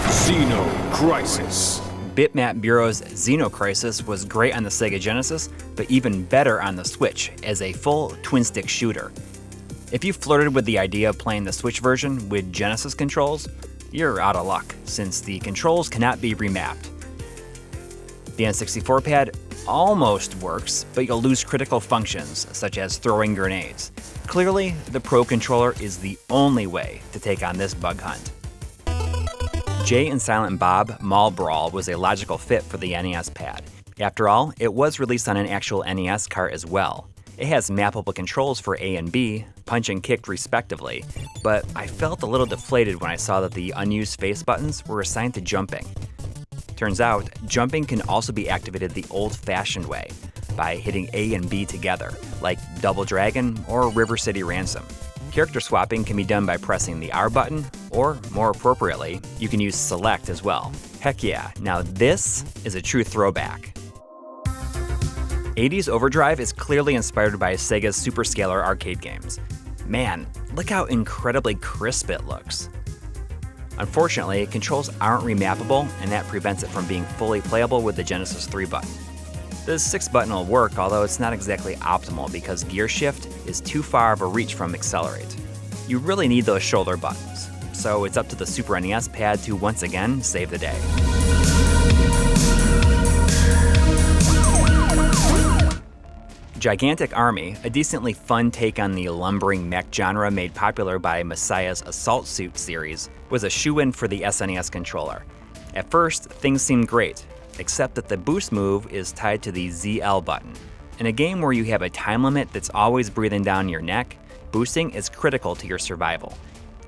Xeno Crisis. Bitmap Bureau's Xeno Crisis was great on the Sega Genesis, but even better on the Switch as a full twin-stick shooter. If you flirted with the idea of playing the Switch version with Genesis controls, you're out of luck, since the controls cannot be remapped. The N64 pad almost works, but you'll lose critical functions, such as throwing grenades. Clearly, the Pro Controller is the only way to take on this bug hunt. Jay and Silent Bob Mall Brawl was a logical fit for the NES pad. After all, it was released on an actual NES cart as well. It has mappable controls for A and B, punch and kick respectively, but I felt a little deflated when I saw that the unused face buttons were assigned to jumping. Turns out, jumping can also be activated the old-fashioned way, by hitting A and B together, like Double Dragon or River City Ransom. Character swapping can be done by pressing the R button, or more appropriately, you can use Select as well. Heck yeah, now this is a true throwback. 80s Overdrive is clearly inspired by Sega's Superscalar arcade games. Man, look how incredibly crisp it looks. Unfortunately, controls aren't remappable, and that prevents it from being fully playable with the Genesis 3 button. The 6 button will work, although it's not exactly optimal because gear shift is too far of a reach from accelerate. You really need those shoulder buttons, so it's up to the Super NES pad to once again save the day. Gigantic Army, a decently fun take on the lumbering mech genre made popular by Messiah's Assault Suit series, was a shoo-in for the SNES controller. At first, things seemed great, except that the boost move is tied to the ZL button. In a game where you have a time limit that's always breathing down your neck, boosting is critical to your survival.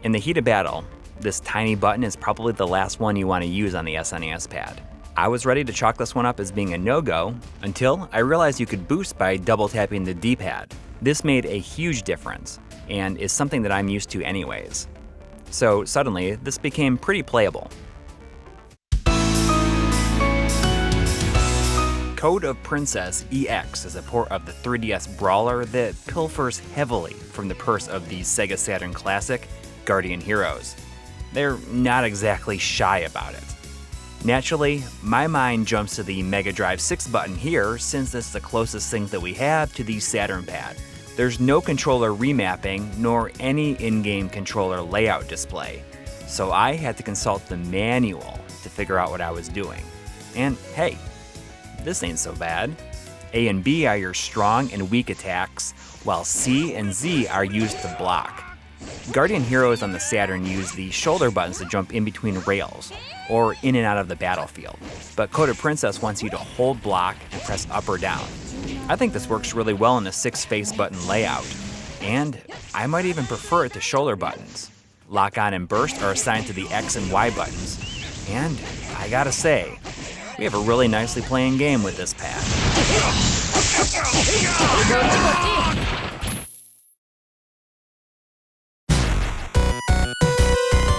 In the heat of battle, this tiny button is probably the last one you want to use on the SNES pad. I was ready to chalk this one up as being a no-go until I realized you could boost by double-tapping the D-pad. This made a huge difference, and is something that I'm used to anyways. So suddenly, this became pretty playable. Code of Princess EX is a port of the 3DS brawler that pilfers heavily from the purse of the Sega Saturn classic, Guardian Heroes. They're not exactly shy about it. Naturally, my mind jumps to the Mega Drive 6 button here since it's the closest thing that we have to the Saturn pad. There's no controller remapping nor any in-game controller layout display, so I had to consult the manual to figure out what I was doing. And hey, this ain't so bad. A and B are your strong and weak attacks, while C and Z are used to block. Guardian Heroes on the Saturn use the shoulder buttons to jump in between rails, or in and out of the battlefield, but Code of Princess wants you to hold block and press up or down. I think this works really well in the 6-face button layout, and I might even prefer it to shoulder buttons. Lock on and burst are assigned to the X and Y buttons, and I gotta say, we have a really nicely playing game with this pad.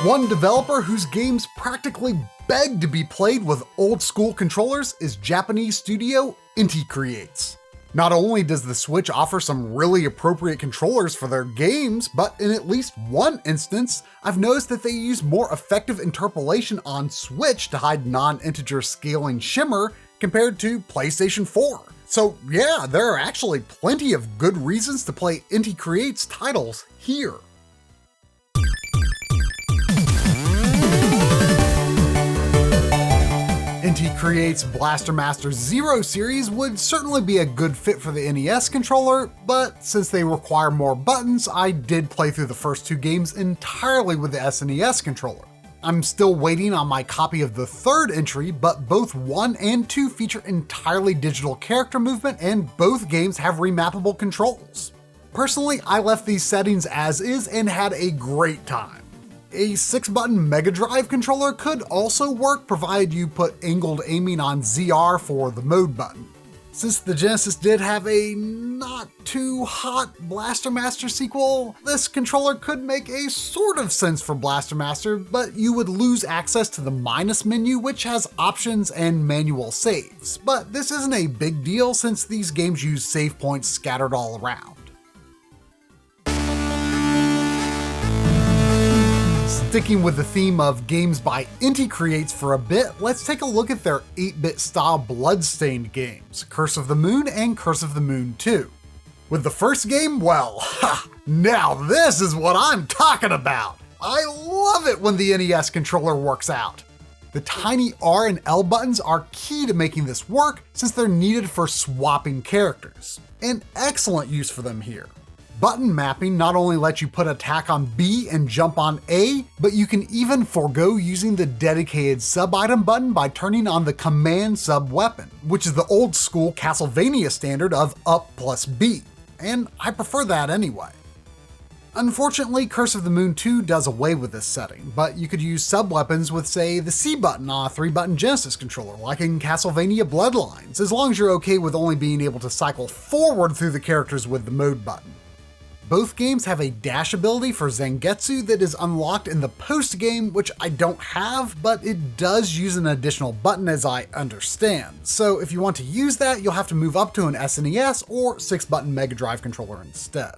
One developer whose games practically beg to be played with old school controllers is Japanese studio Inti Creates. Not only does the Switch offer some really appropriate controllers for their games, but in at least one instance, I've noticed that they use more effective interpolation on Switch to hide non-integer scaling shimmer compared to PlayStation 4. So yeah, there are actually plenty of good reasons to play Inti Creates titles here. Inti Creates Blaster Master Zero series would certainly be a good fit for the NES controller, but since they require more buttons, I did play through the first 2 games entirely with the SNES controller. I'm still waiting on my copy of the third entry, but both 1 and 2 feature entirely digital character movement, and both games have remappable controls. Personally, I left these settings as is and had a great time. A 6-button Mega Drive controller could also work provided you put angled aiming on ZR for the mode button. Since the Genesis did have a not too hot Blaster Master sequel, this controller could make a sort of sense for Blaster Master, but you would lose access to the minus menu, which has options and manual saves. But this isn't a big deal since these games use save points scattered all around. Sticking with the theme of games by Inti Creates for a bit, let's take a look at their 8-bit style bloodstained games, Curse of the Moon and Curse of the Moon 2. With the first game, well, now this is what I'm talking about! I love it when the NES controller works out. The tiny R and L buttons are key to making this work since they're needed for swapping characters. An excellent use for them here. Button mapping not only lets you put attack on B and jump on A, but you can even forego using the dedicated sub-item button by turning on the command sub-weapon, which is the old school Castlevania standard of up plus B, and I prefer that anyway. Unfortunately, Curse of the Moon 2 does away with this setting, but you could use sub-weapons with, say, the C button on a 3-button Genesis controller, like in Castlevania Bloodlines, as long as you're okay with only being able to cycle forward through the characters with the mode button. Both games have a dash ability for Zangetsu that is unlocked in the post-game, which I don't have, but it does use an additional button as I understand. So if you want to use that, you'll have to move up to an SNES or 6-button Mega Drive controller instead.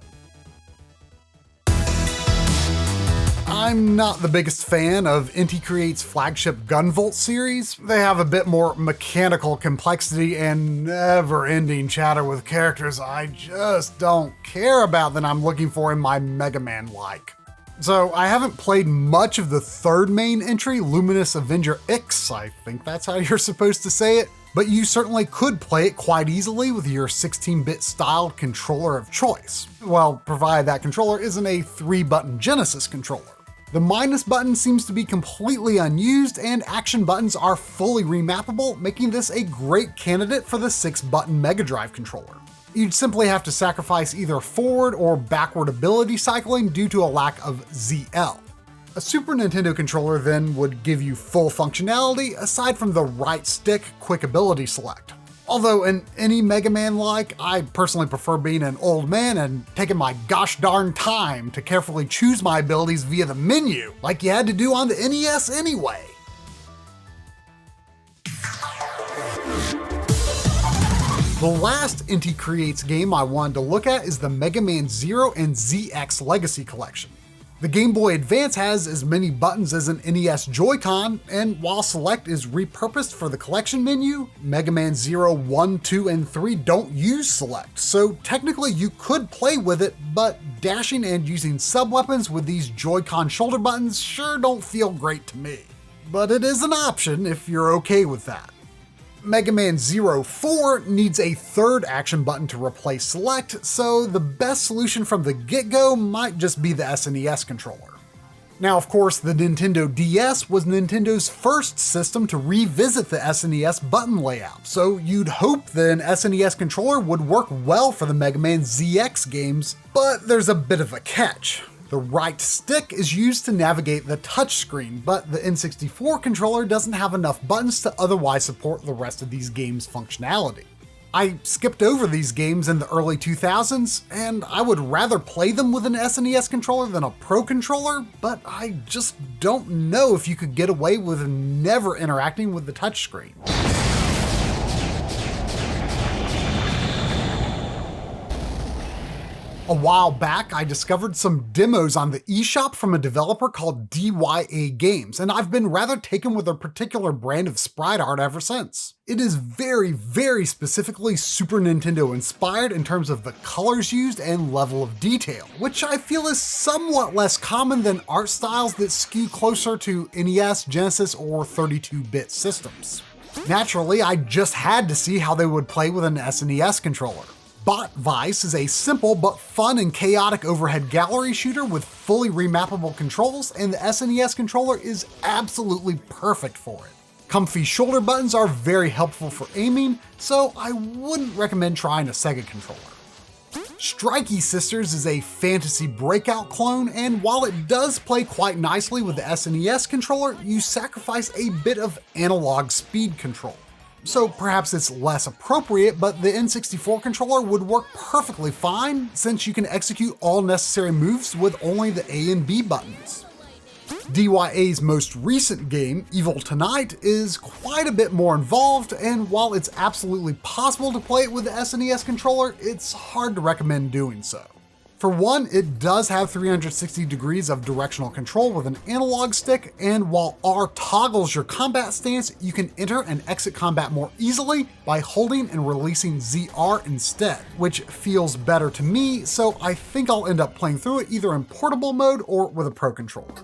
I'm not the biggest fan of Inti Creates' flagship Gunvolt series. They have a bit more mechanical complexity and never-ending chatter with characters I just don't care about than I'm looking for in my Mega Man-like. So I haven't played much of the third main entry, Luminous Avenger X, I think that's how you're supposed to say it, but you certainly could play it quite easily with your 16-bit styled controller of choice. Well, provided that controller isn't a 3-button Genesis controller. The minus button seems to be completely unused, and action buttons are fully remappable, making this a great candidate for the 6-button Mega Drive controller. You'd simply have to sacrifice either forward or backward ability cycling due to a lack of ZL. A Super Nintendo controller then would give you full functionality aside from the right stick quick ability select. Although in any Mega Man-like, I personally prefer being an old man and taking my gosh darn time to carefully choose my abilities via the menu, like you had to do on the NES anyway. The last Inti Creates game I wanted to look at is the Mega Man Zero and ZX Legacy Collection. The Game Boy Advance has as many buttons as an NES Joy-Con, and while Select is repurposed for the collection menu, Mega Man 0, 1, 2, and 3 don't use Select, so technically you could play with it, but dashing and using sub-weapons with these Joy-Con shoulder buttons sure don't feel great to me. But it is an option if you're okay with that. Mega Man 04 needs a third action button to replace Select, so the best solution from the get-go might just be the SNES controller. Now, of course, the Nintendo DS was Nintendo's first system to revisit the SNES button layout, so you'd hope that an SNES controller would work well for the Mega Man ZX games, but there's a bit of a catch. The right stick is used to navigate the touchscreen, but the N64 controller doesn't have enough buttons to otherwise support the rest of these games' functionality. I skipped over these games in the early 2000s, and I would rather play them with an SNES controller than a Pro controller, but I just don't know if you could get away with never interacting with the touchscreen. A while back, I discovered some demos on the eShop from a developer called DYA Games, and I've been rather taken with a particular brand of sprite art ever since. It is very, very specifically Super Nintendo inspired in terms of the colors used and level of detail, which I feel is somewhat less common than art styles that skew closer to NES, Genesis, or 32-bit systems. Naturally, I just had to see how they would play with an SNES controller. Bot Vice is a simple but fun and chaotic overhead gallery shooter with fully remappable controls, and the SNES controller is absolutely perfect for it. Comfy shoulder buttons are very helpful for aiming, so I wouldn't recommend trying a Sega controller. Strikey Sisters is a fantasy breakout clone, and while it does play quite nicely with the SNES controller, you sacrifice a bit of analog speed control. so perhaps it's less appropriate, but the N64 controller would work perfectly fine since you can execute all necessary moves with only the A and B buttons. DYA's most recent game, Evil Tonight, is quite a bit more involved, and while it's absolutely possible to play it with the SNES controller, it's hard to recommend doing so. For one, it does have 360 degrees of directional control with an analog stick, and while R toggles your combat stance, you can enter and exit combat more easily by holding and releasing ZR instead, which feels better to me, so I think I'll end up playing through it either in portable mode or with a Pro controller.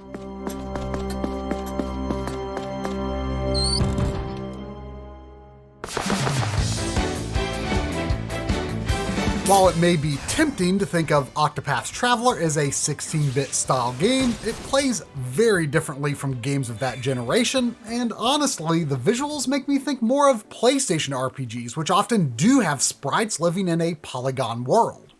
While it may be tempting to think of Octopath's Traveler as a 16-bit style game, it plays very differently from games of that generation, and honestly, the visuals make me think more of PlayStation RPGs, which often do have sprites living in a polygon world.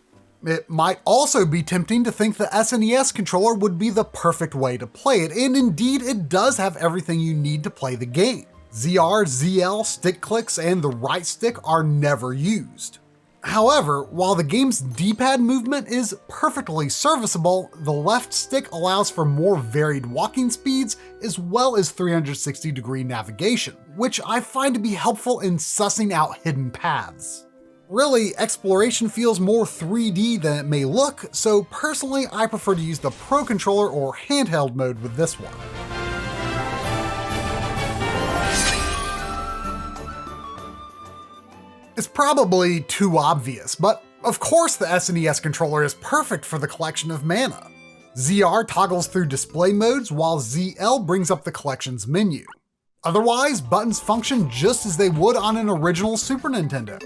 It might also be tempting to think the SNES controller would be the perfect way to play it, and indeed it does have everything you need to play the game. ZR, ZL, stick clicks, and the right stick are never used. However, while the game's D-pad movement is perfectly serviceable, the left stick allows for more varied walking speeds as well as 360-degree navigation, which I find to be helpful in sussing out hidden paths. Really, exploration feels more 3D than it may look, so personally I prefer to use the Pro controller or handheld mode with this one. It's probably too obvious, but of course the SNES controller is perfect for the collection of mana. ZR toggles through display modes while ZL brings up the collection's menu. Otherwise, buttons function just as they would on an original Super Nintendo.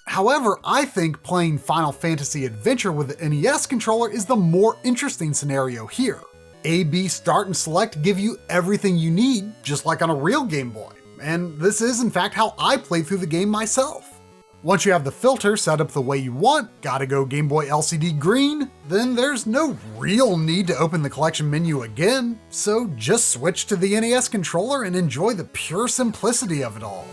However, I think playing Final Fantasy Adventure with the NES controller is the more interesting scenario here. A, B, start, and select give you everything you need, just like on a real Game Boy. And this is in fact how I played through the game myself. Once you have the filter set up the way you want, gotta go Game Boy LCD green, then there's no real need to open the collection menu again, so just switch to the NES controller and enjoy the pure simplicity of it all.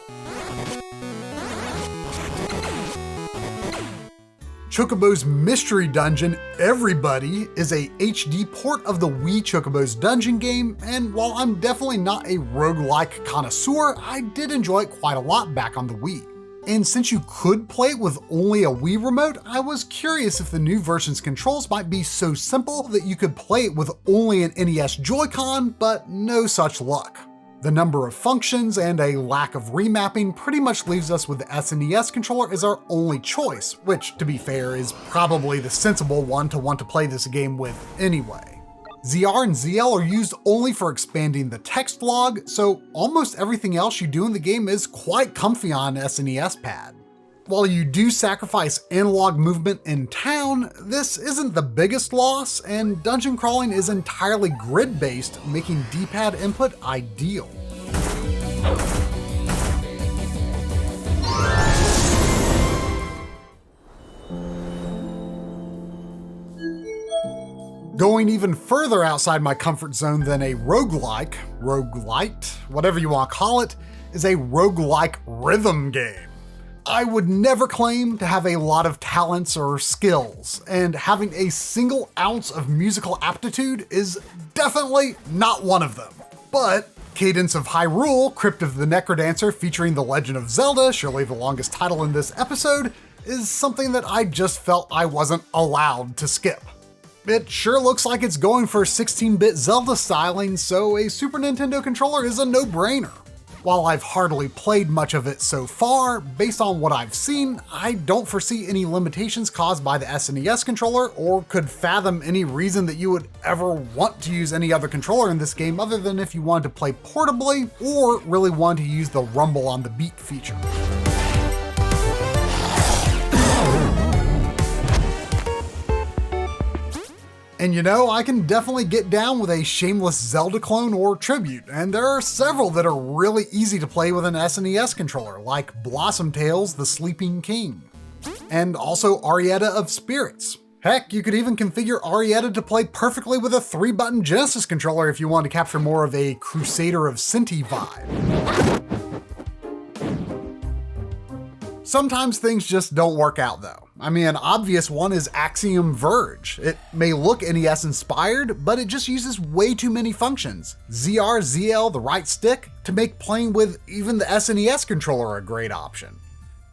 Chocobo's Mystery Dungeon Everybody is a HD port of the Wii Chocobo's Dungeon game, and while I'm definitely not a roguelike connoisseur, I did enjoy it quite a lot back on the Wii. And since you could play it with only a Wii remote, I was curious if the new version's controls might be so simple that you could play it with only an NES Joy-Con, but no such luck. The number of functions and a lack of remapping pretty much leaves us with the SNES controller as our only choice, which, to be fair, is probably the sensible one to want to play this game with anyway. ZR and ZL are used only for expanding the text log, so almost everything else you do in the game is quite comfy on an SNES pad. While you do sacrifice analog movement in town, this isn't the biggest loss, and dungeon crawling is entirely grid-based, making D-pad input ideal. Going even further outside my comfort zone than a roguelike, roguelite, whatever you want to call it, is a roguelike rhythm game. I would never claim to have a lot of talents or skills, and having a single ounce of musical aptitude is definitely not one of them. But Cadence of Hyrule, Crypt of the Necrodancer featuring The Legend of Zelda, surely the longest title in this episode, is something that I just felt I wasn't allowed to skip. It sure looks like it's going for 16-bit Zelda styling, so a Super Nintendo controller is a no-brainer. While I've hardly played much of it so far, based on what I've seen, I don't foresee any limitations caused by the SNES controller, or could fathom any reason that you would ever want to use any other controller in this game other than if you wanted to play portably, or really wanted to use the rumble on the beat feature. And you know, I can definitely get down with a shameless Zelda clone or tribute, and there are several that are really easy to play with an SNES controller, like Blossom Tales: The Sleeping King, and also Arietta of Spirits. Heck, you could even configure Arietta to play perfectly with a 3-button Genesis controller if you want to capture more of a Crusader of Sinti vibe. Sometimes things just don't work out though. I mean, an obvious one is Axiom Verge. It may look NES inspired, but it just uses way too many functions. ZR, ZL, the right stick, to make playing with even the SNES controller a great option.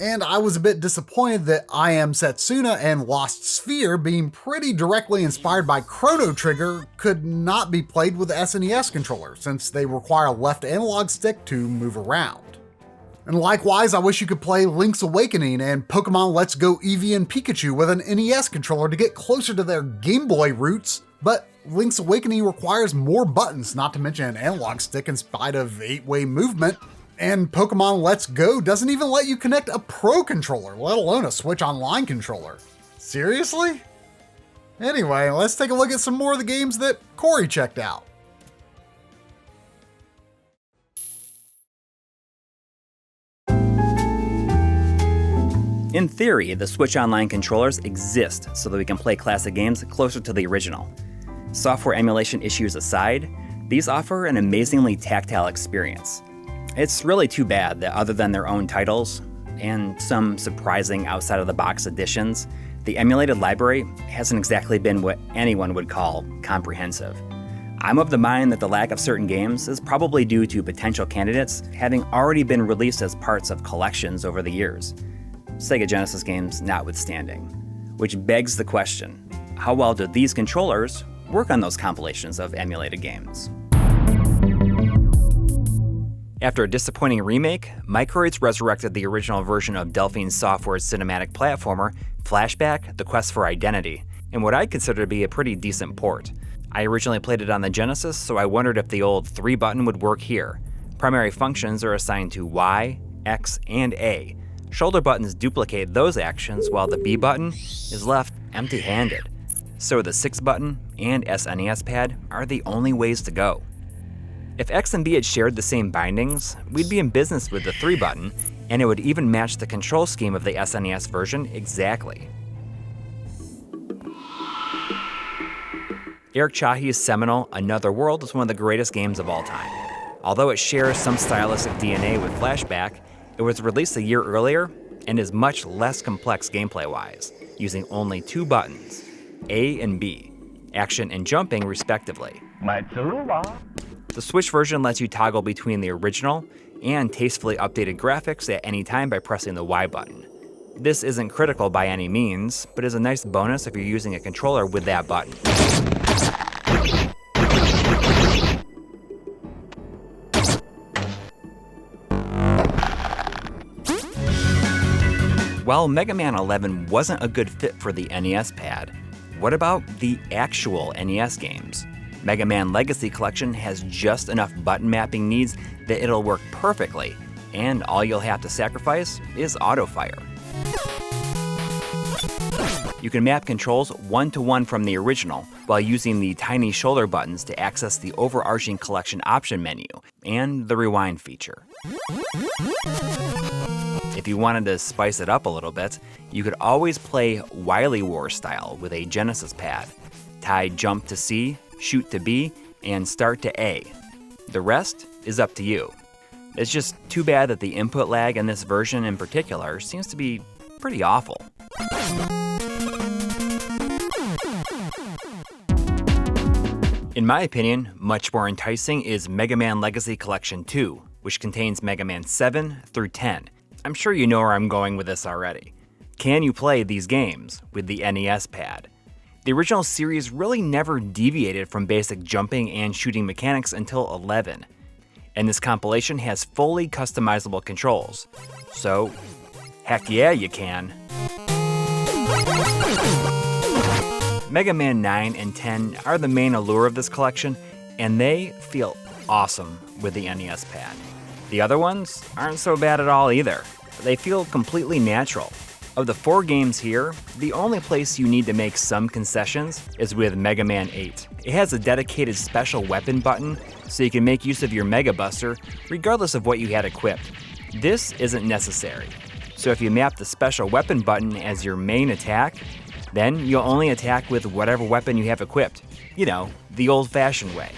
And I was a bit disappointed that I Am Setsuna and Lost Sphere, being pretty directly inspired by Chrono Trigger, could not be played with the SNES controller, since they require a left analog stick to move around. And likewise, I wish you could play Link's Awakening and Pokemon Let's Go Eevee and Pikachu with an NES controller to get closer to their Game Boy roots, but Link's Awakening requires more buttons, not to mention an analog stick in spite of 8-way movement. And Pokemon Let's Go doesn't even let you connect a Pro controller, let alone a Switch Online controller. Seriously? Anyway, let's take a look at some more of the games that Corey checked out. In theory, the Switch Online controllers exist so that we can play classic games closer to the original. Software emulation issues aside, these offer an amazingly tactile experience. It's really too bad that other than their own titles, and some surprising outside-of-the-box additions, the emulated library hasn't exactly been what anyone would call comprehensive. I'm of the mind that the lack of certain games is probably due to potential candidates having already been released as parts of collections over the years, Sega Genesis games notwithstanding. Which begs the question, how well do these controllers work on those compilations of emulated games? After a disappointing remake, Microids resurrected the original version of Delphine Software's cinematic platformer, Flashback: The Quest for Identity, in what I consider to be a pretty decent port. I originally played it on the Genesis, so I wondered if the old 3-button would work here. Primary functions are assigned to Y, X, and A. Shoulder buttons duplicate those actions, while the B button is left empty-handed. So the 6-button and SNES pad are the only ways to go. If X and B had shared the same bindings, we'd be in business with the 3-button, and it would even match the control scheme of the SNES version exactly. Eric Chahi's seminal Another World is one of the greatest games of all time. Although it shares some stylistic DNA with Flashback, it was released a year earlier and is much less complex gameplay-wise, using only 2 buttons, A and B, action and jumping respectively. The Switch version lets you toggle between the original and tastefully updated graphics at any time by pressing the Y button. This isn't critical by any means, but is a nice bonus if you're using a controller with that button. While Mega Man 11 wasn't a good fit for the NES pad, what about the actual NES games? Mega Man Legacy Collection has just enough button mapping needs that it'll work perfectly, and all you'll have to sacrifice is autofire. You can map controls 1-to-1 from the original while using the tiny shoulder buttons to access the overarching collection option menu and the rewind feature. If you wanted to spice it up a little bit, you could always play Wily War style with a Genesis pad. Tie jump to C, shoot to B, and start to A. The rest is up to you. It's just too bad that the input lag in this version in particular seems to be pretty awful. In my opinion, much more enticing is Mega Man Legacy Collection 2, which contains Mega Man 7 through 10. I'm sure you know where I'm going with this already. Can you play these games with the NES pad? The original series really never deviated from basic jumping and shooting mechanics until 11, and this compilation has fully customizable controls. So, heck yeah, you can. Mega Man 9 and 10 are the main allure of this collection, and they feel awesome with the NES pad. The other ones aren't so bad at all either. They feel completely natural. Of the 4 games here, the only place you need to make some concessions is with Mega Man 8. It has a dedicated special weapon button, so you can make use of your Mega Buster regardless of what you had equipped. This isn't necessary. So if you map the special weapon button as your main attack, Then you'll only attack with whatever weapon you have equipped. You know, the old-fashioned way.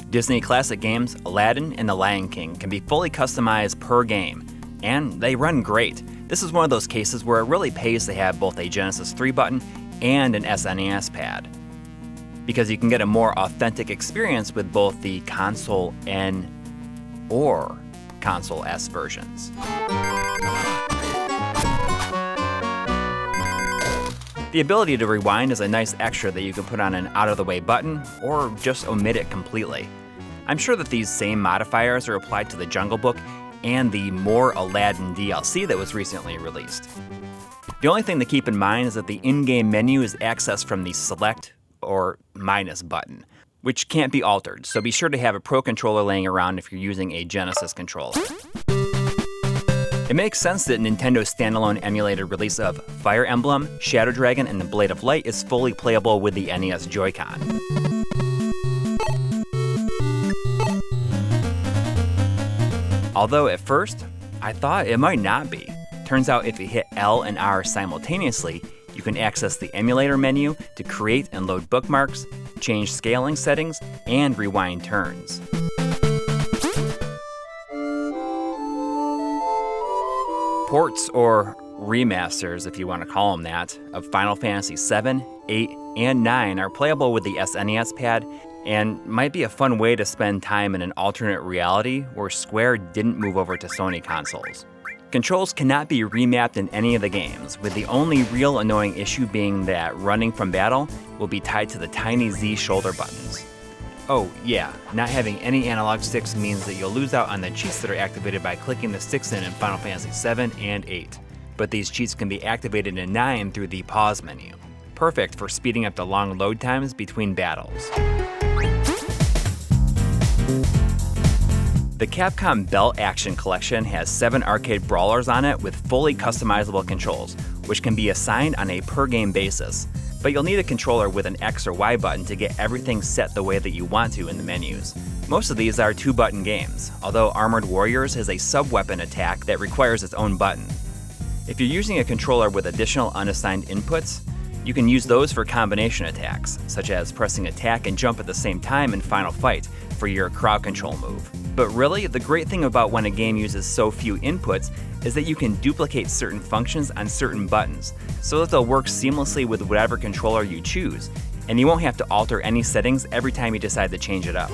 Disney classic games Aladdin and The Lion King can be fully customized per game, and they run great. This is one of those cases where it really pays to have both a Genesis 3 button and an SNES pad, because you can get a more authentic experience with both the console N or console S versions. The ability to rewind is a nice extra that you can put on an out-of-the-way button or just omit it completely. I'm sure that these same modifiers are applied to the Jungle Book and the More Aladdin DLC that was recently released. The only thing to keep in mind is that the in-game menu is accessed from the Select or Minus button, which can't be altered, so be sure to have a Pro Controller laying around if you're using a Genesis controller. It makes sense that Nintendo's standalone emulated release of Fire Emblem, Shadow Dragon, and the Blade of Light is fully playable with the NES Joy-Con. Although at first, I thought it might not be. Turns out if you hit L and R simultaneously, you can access the emulator menu to create and load bookmarks, change scaling settings, and rewind turns. Ports, or remasters if you want to call them that, of Final Fantasy VII, 8, and 9 are playable with the SNES pad and might be a fun way to spend time in an alternate reality where Square didn't move over to Sony consoles. Controls cannot be remapped in any of the games, with the only real annoying issue being that running from battle will be tied to the tiny Z shoulder buttons. Oh yeah, not having any analog sticks means that you'll lose out on the cheats that are activated by clicking the sticks in Final Fantasy VII and 8. But these cheats can be activated in 9 through the pause menu. Perfect for speeding up the long load times between battles. The Capcom Belt Action Collection has 7 arcade brawlers on it with fully customizable controls, which can be assigned on a per-game basis. But you'll need a controller with an X or Y button to get everything set the way that you want to in the menus. Most of these are 2-button games, although Armored Warriors has a sub-weapon attack that requires its own button. If you're using a controller with additional unassigned inputs, you can use those for combination attacks, such as pressing attack and jump at the same time in Final Fight for your crowd control move. But really, the great thing about when a game uses so few inputs is that you can duplicate certain functions on certain buttons, so that they'll work seamlessly with whatever controller you choose, and you won't have to alter any settings every time you decide to change it up.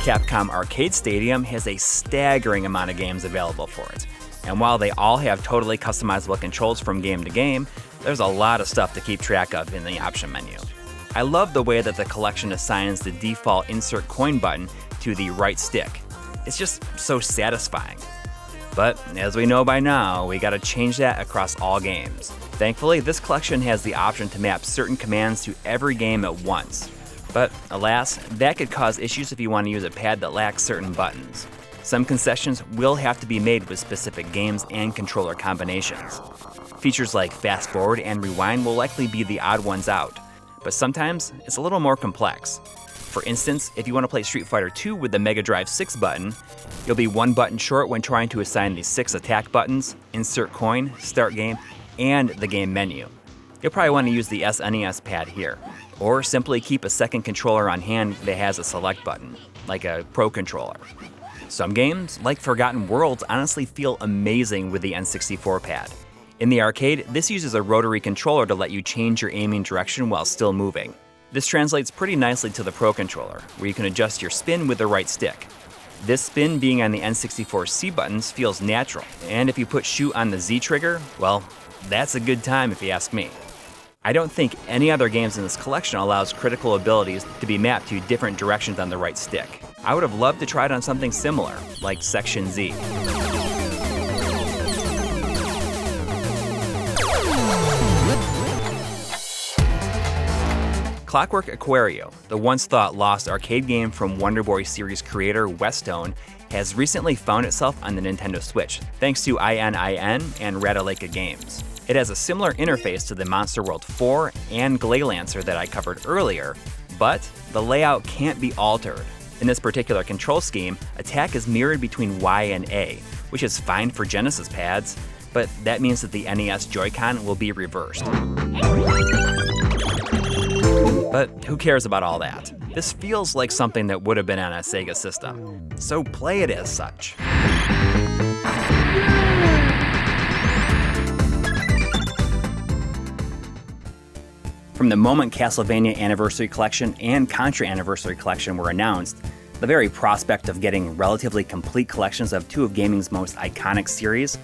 Capcom Arcade Stadium has a staggering amount of games available for it. And while they all have totally customizable controls from game to game, there's a lot of stuff to keep track of in the option menu. I love the way that the collection assigns the default insert coin button to the right stick. It's just so satisfying. But as we know by now, we gotta change that across all games. Thankfully, this collection has the option to map certain commands to every game at once. But alas, that could cause issues if you want to use a pad that lacks certain buttons. Some concessions will have to be made with specific games and controller combinations. Features like fast forward and rewind will likely be the odd ones out, but sometimes it's a little more complex. For instance, if you want to play Street Fighter II with the Mega Drive 6 button, you'll be 1 button short when trying to assign the 6 attack buttons, insert coin, start game, and the game menu. You'll probably want to use the SNES pad here, or simply keep a second controller on hand that has a select button, like a Pro Controller. Some games, like Forgotten Worlds, honestly feel amazing with the N64 pad. In the arcade, this uses a rotary controller to let you change your aiming direction while still moving. This translates pretty nicely to the Pro Controller, where you can adjust your spin with the right stick. This spin being on the N64 C buttons feels natural, and if you put shoot on the Z trigger, well, that's a good time if you ask me. I don't think any other games in this collection allows critical abilities to be mapped to different directions on the right stick. I would have loved to try it on something similar, like Section Z. Clockwork Aquario, the once thought lost arcade game from Wonder Boy series creator Westone, has recently found itself on the Nintendo Switch, thanks to ININ and Radaleka Games. It has a similar interface to the Monster World 4 and Glaylancer that I covered earlier, but the layout can't be altered. In this particular control scheme, attack is mirrored between Y and A, which is fine for Genesis pads, but that means that the NES Joy-Con will be reversed. But who cares about all that? This feels like something that would have been on a Sega system, so play it as such. From the moment Castlevania Anniversary Collection and Contra Anniversary Collection were announced, the very prospect of getting relatively complete collections of two of gaming's most iconic series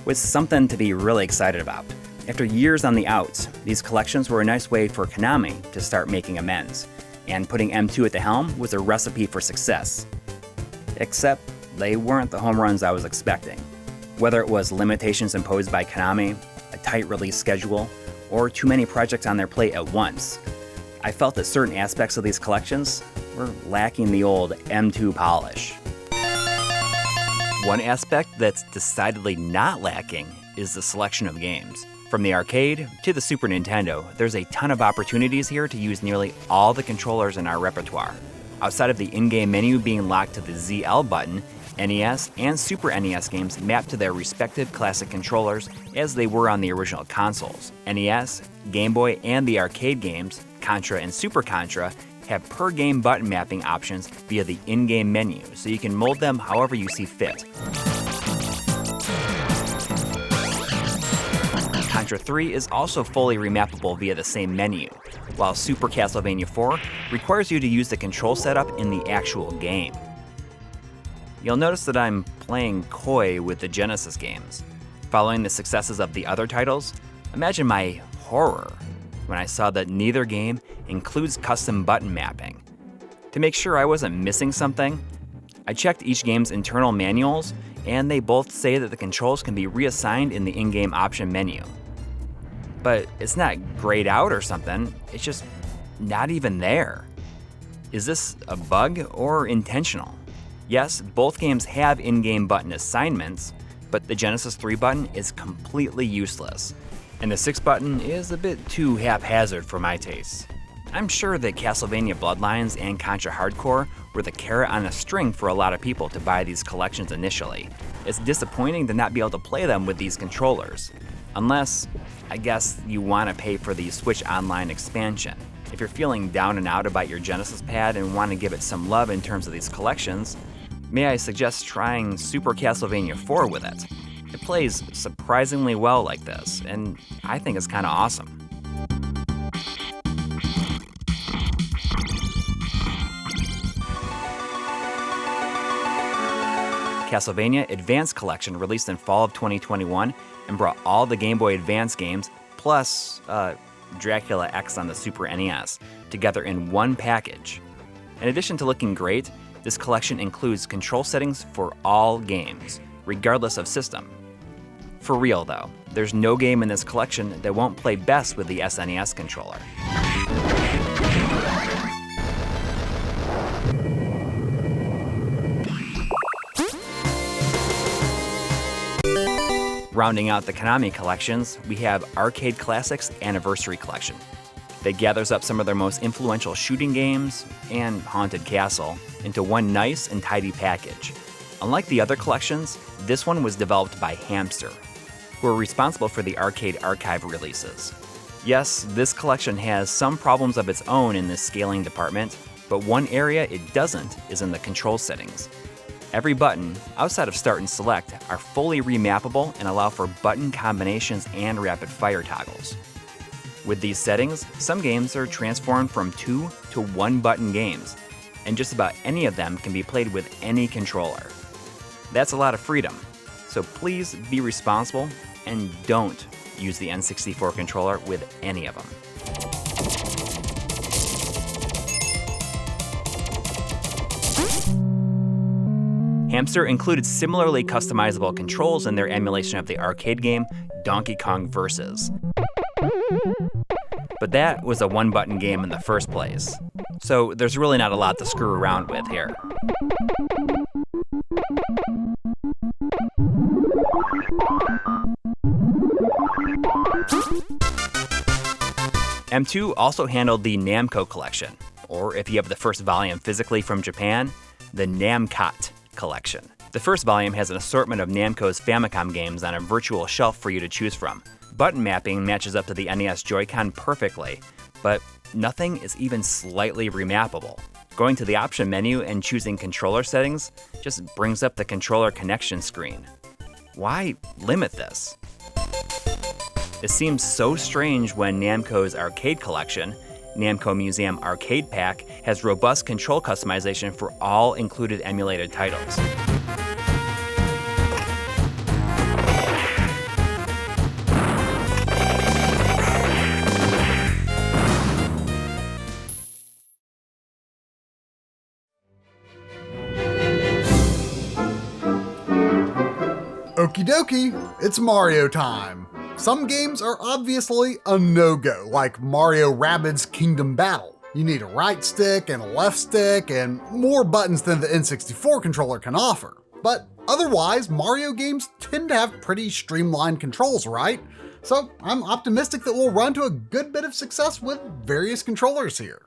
was something to be really excited about. After years on the outs, these collections were a nice way for Konami to start making amends, and putting M2 at the helm was a recipe for success. Except they weren't the home runs I was expecting. Whether it was limitations imposed by Konami, a tight release schedule, or too many projects on their plate at once, I felt that certain aspects of these collections were lacking the old M2 polish. One aspect that's decidedly not lacking is the selection of games. From the arcade to the Super Nintendo, there's a ton of opportunities here to use nearly all the controllers in our repertoire. Outside of the in-game menu being locked to the ZL button, NES and Super NES games map to their respective classic controllers as they were on the original consoles. NES, Game Boy, and the arcade games, Contra and Super Contra, have per-game button mapping options via the in-game menu, so you can mold them however you see fit. Contra 3 is also fully remappable via the same menu, while Super Castlevania 4 requires you to use the control setup in the actual game. You'll notice that I'm playing coy with the Genesis games. Following the successes of the other titles, imagine my horror when I saw that neither game includes custom button mapping. To make sure I wasn't missing something, I checked each game's internal manuals, and they both say that the controls can be reassigned in the in-game option menu. But it's not grayed out or something, it's just not even there. Is this a bug or intentional? Yes, both games have in-game button assignments, but the Genesis 3 button is completely useless, and the 6 button is a bit too haphazard for my taste. I'm sure that Castlevania Bloodlines and Contra Hardcore were the carrot on a string for a lot of people to buy these collections initially. It's disappointing to not be able to play them with these controllers, unless, I guess, you want to pay for the Switch Online expansion. If you're feeling down and out about your Genesis pad and want to give it some love in terms of these collections, may I suggest trying Super Castlevania 4 with it. It plays surprisingly well like this, and I think it's kind of awesome. Castlevania Advance Collection released in fall of 2021 and brought all the Game Boy Advance games, plus Dracula X on the Super NES, together in one package. In addition to looking great, this collection includes control settings for all games, regardless of system. For real though, there's no game in this collection that won't play best with the SNES controller. Rounding out the Konami collections, we have Arcade Classics Anniversary Collection. That gathers up some of their most influential shooting games and Haunted Castle into one nice and tidy package. Unlike the other collections, this one was developed by Hamster, who are responsible for the Arcade Archive releases. Yes, this collection has some problems of its own in the scaling department, but one area it doesn't is in the control settings. Every button, outside of Start and Select, are fully remappable and allow for button combinations and rapid fire toggles. With these settings, some games are transformed from 2 to 1 button games, and just about any of them can be played with any controller. That's a lot of freedom, so please be responsible and don't use the N64 controller with any of them. Hamster included similarly customizable controls in their emulation of the arcade game Donkey Kong Versus. But that was a one-button game in the first place, so there's really not a lot to screw around with here. M2 also handled the Namco collection, or if you have the first volume physically from Japan, the Namcot collection. The first volume has an assortment of Namco's Famicom games on a virtual shelf for you to choose from. Button mapping matches up to the NES Joy-Con perfectly, but nothing is even slightly remappable. Going to the option menu and choosing controller settings just brings up the controller connection screen. Why limit this? It seems so strange when Namco's arcade collection, Namco Museum Arcade Pack, has robust control customization for all included emulated titles. Okie dokie, it's Mario time. Some games are obviously a no-go, like Mario Rabbids Kingdom Battle. You need a right stick and a left stick and more buttons than the N64 controller can offer. But otherwise, Mario games tend to have pretty streamlined controls, right? So I'm optimistic that we'll run to a good bit of success with various controllers here.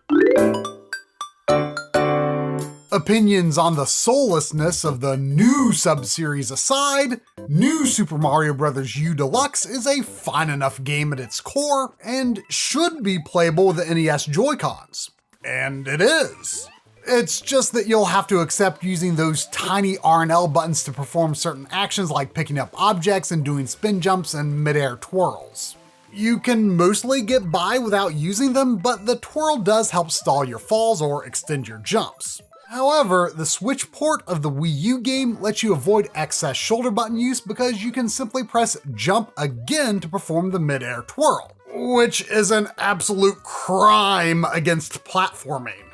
Opinions on the soullessness of the new sub-series aside, New Super Mario Bros. U Deluxe is a fine enough game at its core and should be playable with the NES Joy-Cons. And it is. It's just that you'll have to accept using those tiny R and L buttons to perform certain actions like picking up objects and doing spin jumps and mid-air twirls. You can mostly get by without using them, but the twirl does help stall your falls or extend your jumps. However, the Switch port of the Wii U game lets you avoid excess shoulder button use because you can simply press jump again to perform the mid-air twirl, which is an absolute crime against platforming.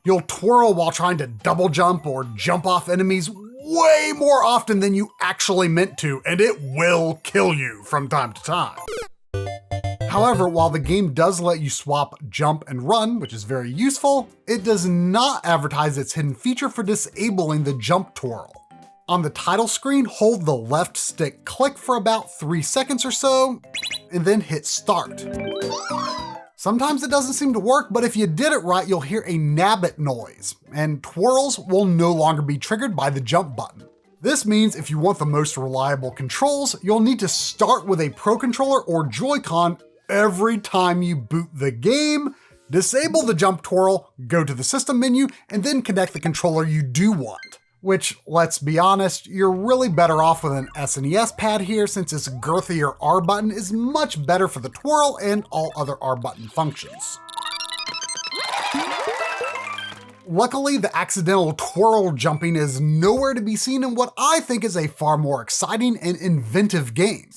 You'll twirl while trying to double jump or jump off enemies way more often than you actually meant to, and it will kill you from time to time. However, while the game does let you swap jump and run, which is very useful, it does not advertise its hidden feature for disabling the jump twirl. On the title screen, hold the left stick click for about 3 seconds or so, and then hit start. Sometimes it doesn't seem to work, but if you did it right, you'll hear a nabbit noise, and twirls will no longer be triggered by the jump button. This means if you want the most reliable controls, you'll need to start with a Pro Controller or Joy-Con every time you boot the game, disable the jump twirl, go to the system menu, and then connect the controller you do want. Which, let's be honest, you're really better off with an SNES pad here since its girthier R button is much better for the twirl and all other R button functions. Luckily, the accidental twirl jumping is nowhere to be seen in what I think is a far more exciting and inventive game.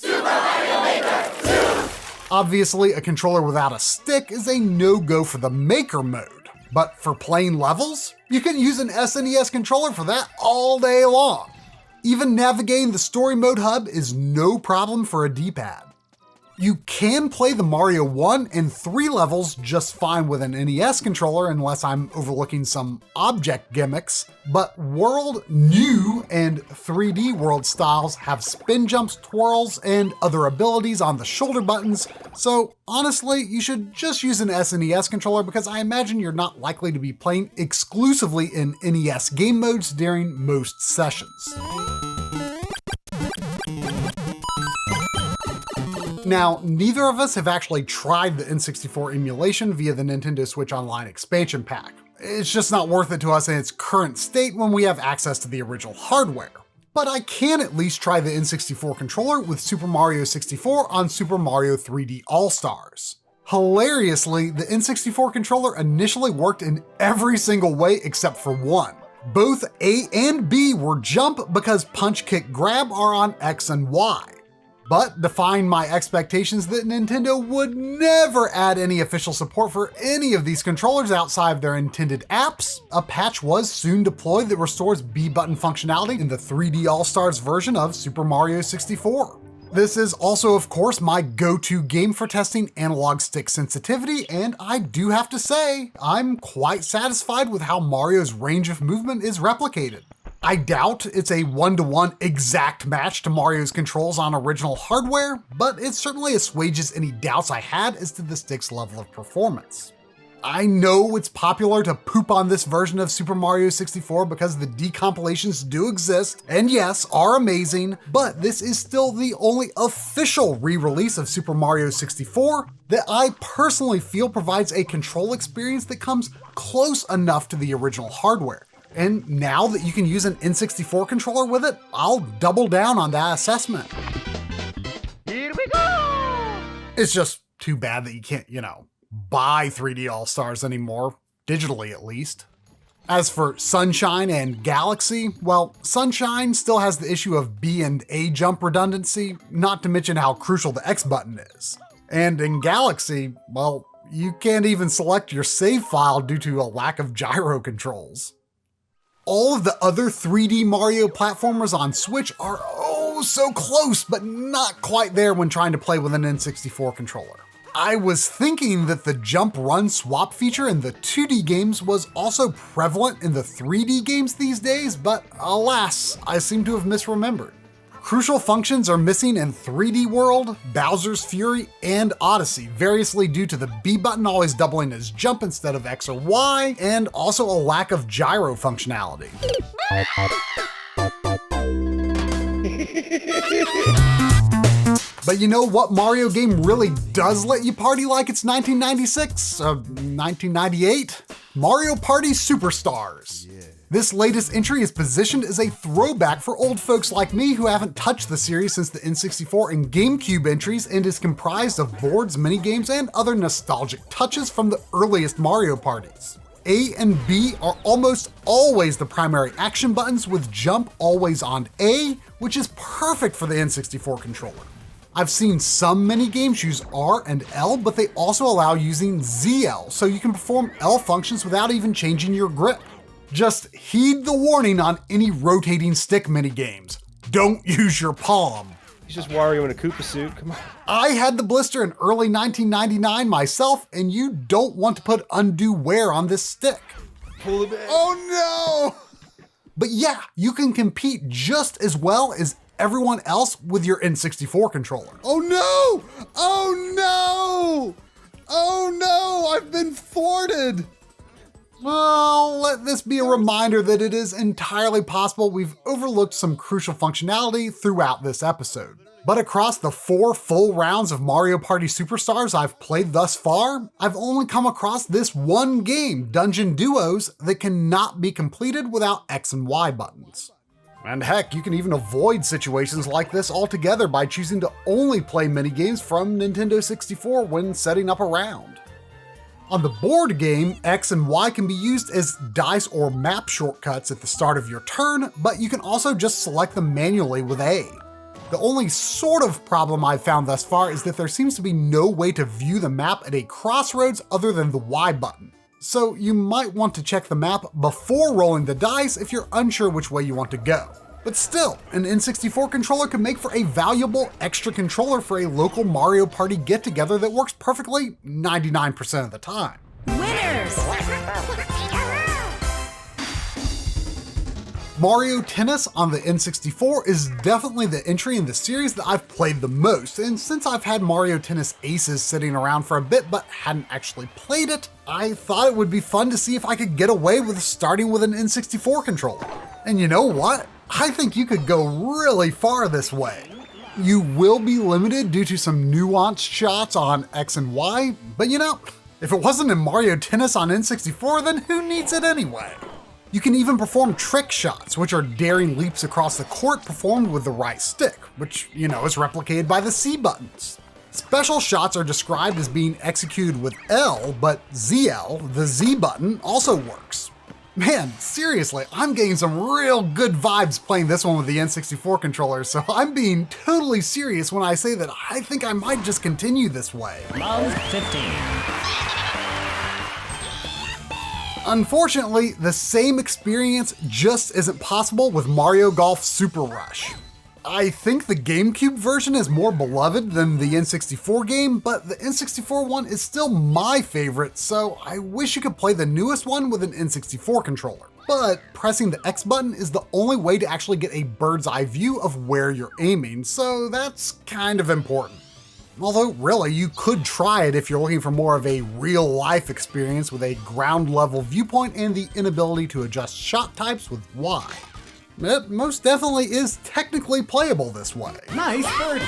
Obviously, a controller without a stick is a no-go for the Maker mode, but for playing levels, you can use an SNES controller for that all day long. Even navigating the story mode hub is no problem for a D-pad. You can play the Mario 1 and 3 levels just fine with an NES controller unless I'm overlooking some object gimmicks, but World, New, and 3D World styles have spin jumps, twirls, and other abilities on the shoulder buttons, so honestly, you should just use an SNES controller because I imagine you're not likely to be playing exclusively in NES game modes during most sessions. Now, neither of us have actually tried the N64 emulation via the Nintendo Switch Online expansion pack. It's just not worth it to us in its current state when we have access to the original hardware. But I can at least try the N64 controller with Super Mario 64 on Super Mario 3D All-Stars. Hilariously, the N64 controller initially worked in every single way except for one. Both A and B were jump because punch, kick, grab are on X and Y. But defying my expectations that Nintendo would never add any official support for any of these controllers outside of their intended apps, a patch was soon deployed that restores B button functionality in the 3D All-Stars version of Super Mario 64. This is also, of course, my go-to game for testing analog stick sensitivity, and I do have to say, I'm quite satisfied with how Mario's range of movement is replicated. I doubt it's a one-to-one exact match to Mario's controls on original hardware, but it certainly assuages any doubts I had as to the stick's level of performance. I know it's popular to poop on this version of Super Mario 64 because the decompilations do exist, and yes, are amazing, but this is still the only official re-release of Super Mario 64 that I personally feel provides a control experience that comes close enough to the original hardware. And now that you can use an N64 controller with it, I'll double down on that assessment. Here we go! It's just too bad that you can't, buy 3D All-Stars anymore, digitally at least. As for Sunshine and Galaxy, well, Sunshine still has the issue of B and A jump redundancy, not to mention how crucial the X button is. And in Galaxy, well, you can't even select your save file due to a lack of gyro controls. All of the other 3D Mario platformers on Switch are oh so close, but not quite there when trying to play with an N64 controller. I was thinking that the jump run swap feature in the 2D games was also prevalent in the 3D games these days, but alas, I seem to have misremembered. Crucial functions are missing in 3D World, Bowser's Fury, and Odyssey, variously due to the B button always doubling as jump instead of X or Y, and also a lack of gyro functionality. But you know what Mario game really does let you party like it's 1996? 1998? Mario Party Superstars. This latest entry is positioned as a throwback for old folks like me who haven't touched the series since the N64 and GameCube entries, and is comprised of boards, minigames, and other nostalgic touches from the earliest Mario parties. A and B are almost always the primary action buttons, with jump always on A, which is perfect for the N64 controller. I've seen some minigames use R and L, but they also allow using ZL, so you can perform L functions without even changing your grip. Just heed the warning on any rotating stick minigames. Don't use your palm. He's just Wario in a Koopa suit, come on. I had the blister in early 1999 myself, and you don't want to put undue wear on this stick. Pull it back. Oh no! But yeah, you can compete just as well as everyone else with your N64 controller. Oh no! Oh no! Oh no! I've been thwarted! Well, let this be a reminder that it is entirely possible we've overlooked some crucial functionality throughout this episode. But across the 4 full rounds of Mario Party Superstars I've played thus far, I've only come across this one game, Dungeon Duos, that cannot be completed without X and Y buttons. And heck, you can even avoid situations like this altogether by choosing to only play minigames from Nintendo 64 when setting up a round. On the board game, X and Y can be used as dice or map shortcuts at the start of your turn, but you can also just select them manually with A. The only sort of problem I've found thus far is that there seems to be no way to view the map at a crossroads other than the Y button. So you might want to check the map before rolling the dice if you're unsure which way you want to go. But still, an N64 controller could make for a valuable extra controller for a local Mario Party get-together that works perfectly 99% of the time. Winners! Mario Tennis on the N64 is definitely the entry in the series that I've played the most, and since I've had Mario Tennis Aces sitting around for a bit but hadn't actually played it, I thought it would be fun to see if I could get away with starting with an N64 controller. And you know what? I think you could go really far this way. You will be limited due to some nuanced shots on X and Y, but if it wasn't in Mario Tennis on N64, then who needs it anyway? You can even perform trick shots, which are daring leaps across the court performed with the right stick, which, is replicated by the C buttons. Special shots are described as being executed with L, but ZL, the Z button, also works. Man, seriously, I'm getting some real good vibes playing this one with the N64 controller, so I'm being totally serious when I say that I think I might just continue this way. Round 15. Unfortunately, the same experience just isn't possible with Mario Golf Super Rush. I think the GameCube version is more beloved than the N64 game, but the N64 one is still my favorite, so I wish you could play the newest one with an N64 controller. but pressing the X button is the only way to actually get a bird's eye view of where you're aiming, so that's kind of important. Although really, you could try it if you're looking for more of a real life experience with a ground level viewpoint and the inability to adjust shot types with Y. It most definitely is technically playable this way. Nice birdie.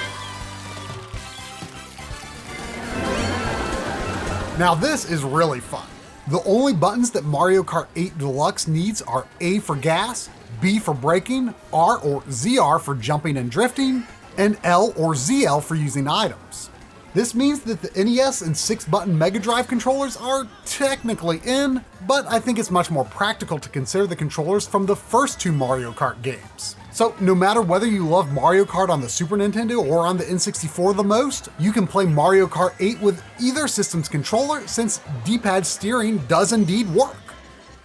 Now this is really fun. The only buttons that Mario Kart 8 Deluxe needs are A for gas, B for braking, R or ZR for jumping and drifting, and L or ZL for using items. This means that the NES and 6-button Mega Drive controllers are technically in, but I think it's much more practical to consider the controllers from the first 2 Mario Kart games. So no matter whether you love Mario Kart on the Super Nintendo or on the N64 the most, you can play Mario Kart 8 with either system's controller, since D-pad steering does indeed work.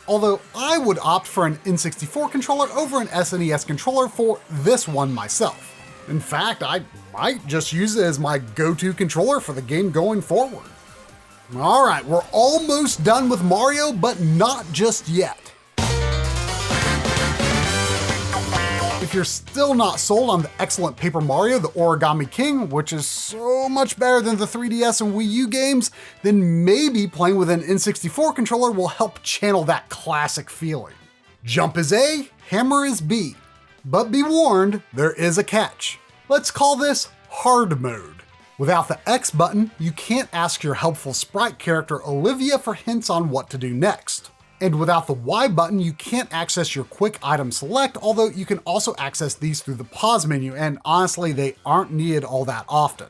Although I would opt for an N64 controller over an SNES controller for this one myself. In fact, I might just use it as my go-to controller for the game going forward. Alright, we're almost done with Mario, but not just yet. If you're still not sold on the excellent Paper Mario, the Origami King, which is so much better than the 3DS and Wii U games, then maybe playing with an N64 controller will help channel that classic feeling. Jump is A, hammer is B. But be warned, there is a catch. Let's call this hard mode. Without the X button, you can't ask your helpful sprite character Olivia for hints on what to do next. And without the Y button, you can't access your quick item select, although you can also access these through the pause menu, and honestly, they aren't needed all that often.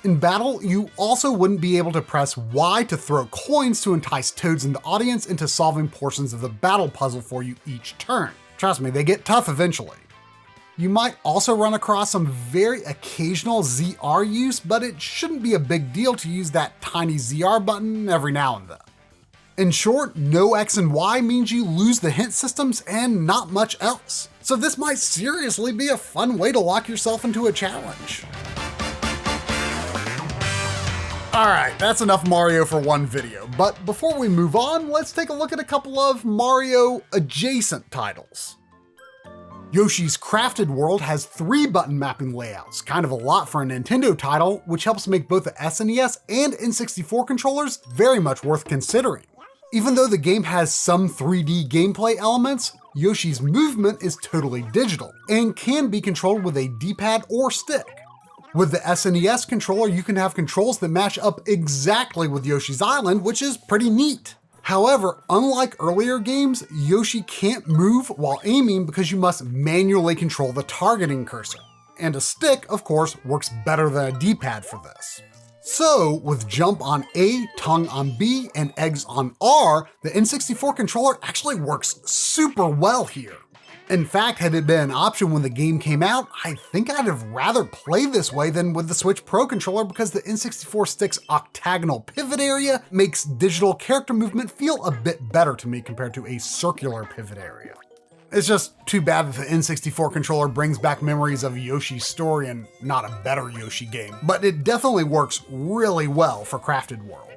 In battle, you also wouldn't be able to press Y to throw coins to entice toads in the audience into solving portions of the battle puzzle for you each turn. Trust me, they get tough eventually. You might also run across some very occasional ZR use, but it shouldn't be a big deal to use that tiny ZR button every now and then. In short, no X and Y means you lose the hint systems and not much else. So this might seriously be a fun way to lock yourself into a challenge. Alright, that's enough Mario for one video, but before we move on, let's take a look at a couple of Mario adjacent titles. Yoshi's Crafted World has 3 button mapping layouts, kind of a lot for a Nintendo title, which helps make both the SNES and N64 controllers very much worth considering. Even though the game has some 3D gameplay elements, Yoshi's movement is totally digital and can be controlled with a D-pad or stick. With the SNES controller, you can have controls that match up exactly with Yoshi's Island, which is pretty neat. However, unlike earlier games, Yoshi can't move while aiming because you must manually control the targeting cursor. And a stick, of course, works better than a D-pad for this. So, with jump on A, tongue on B, and eggs on R, the N64 controller actually works super well here. In fact, had it been an option when the game came out, I think I'd have rather played this way than with the Switch Pro controller, because the N64 stick's octagonal pivot area makes digital character movement feel a bit better to me compared to a circular pivot area. It's just too bad that the N64 controller brings back memories of Yoshi's story and not a better Yoshi game, but it definitely works really well for Crafted World.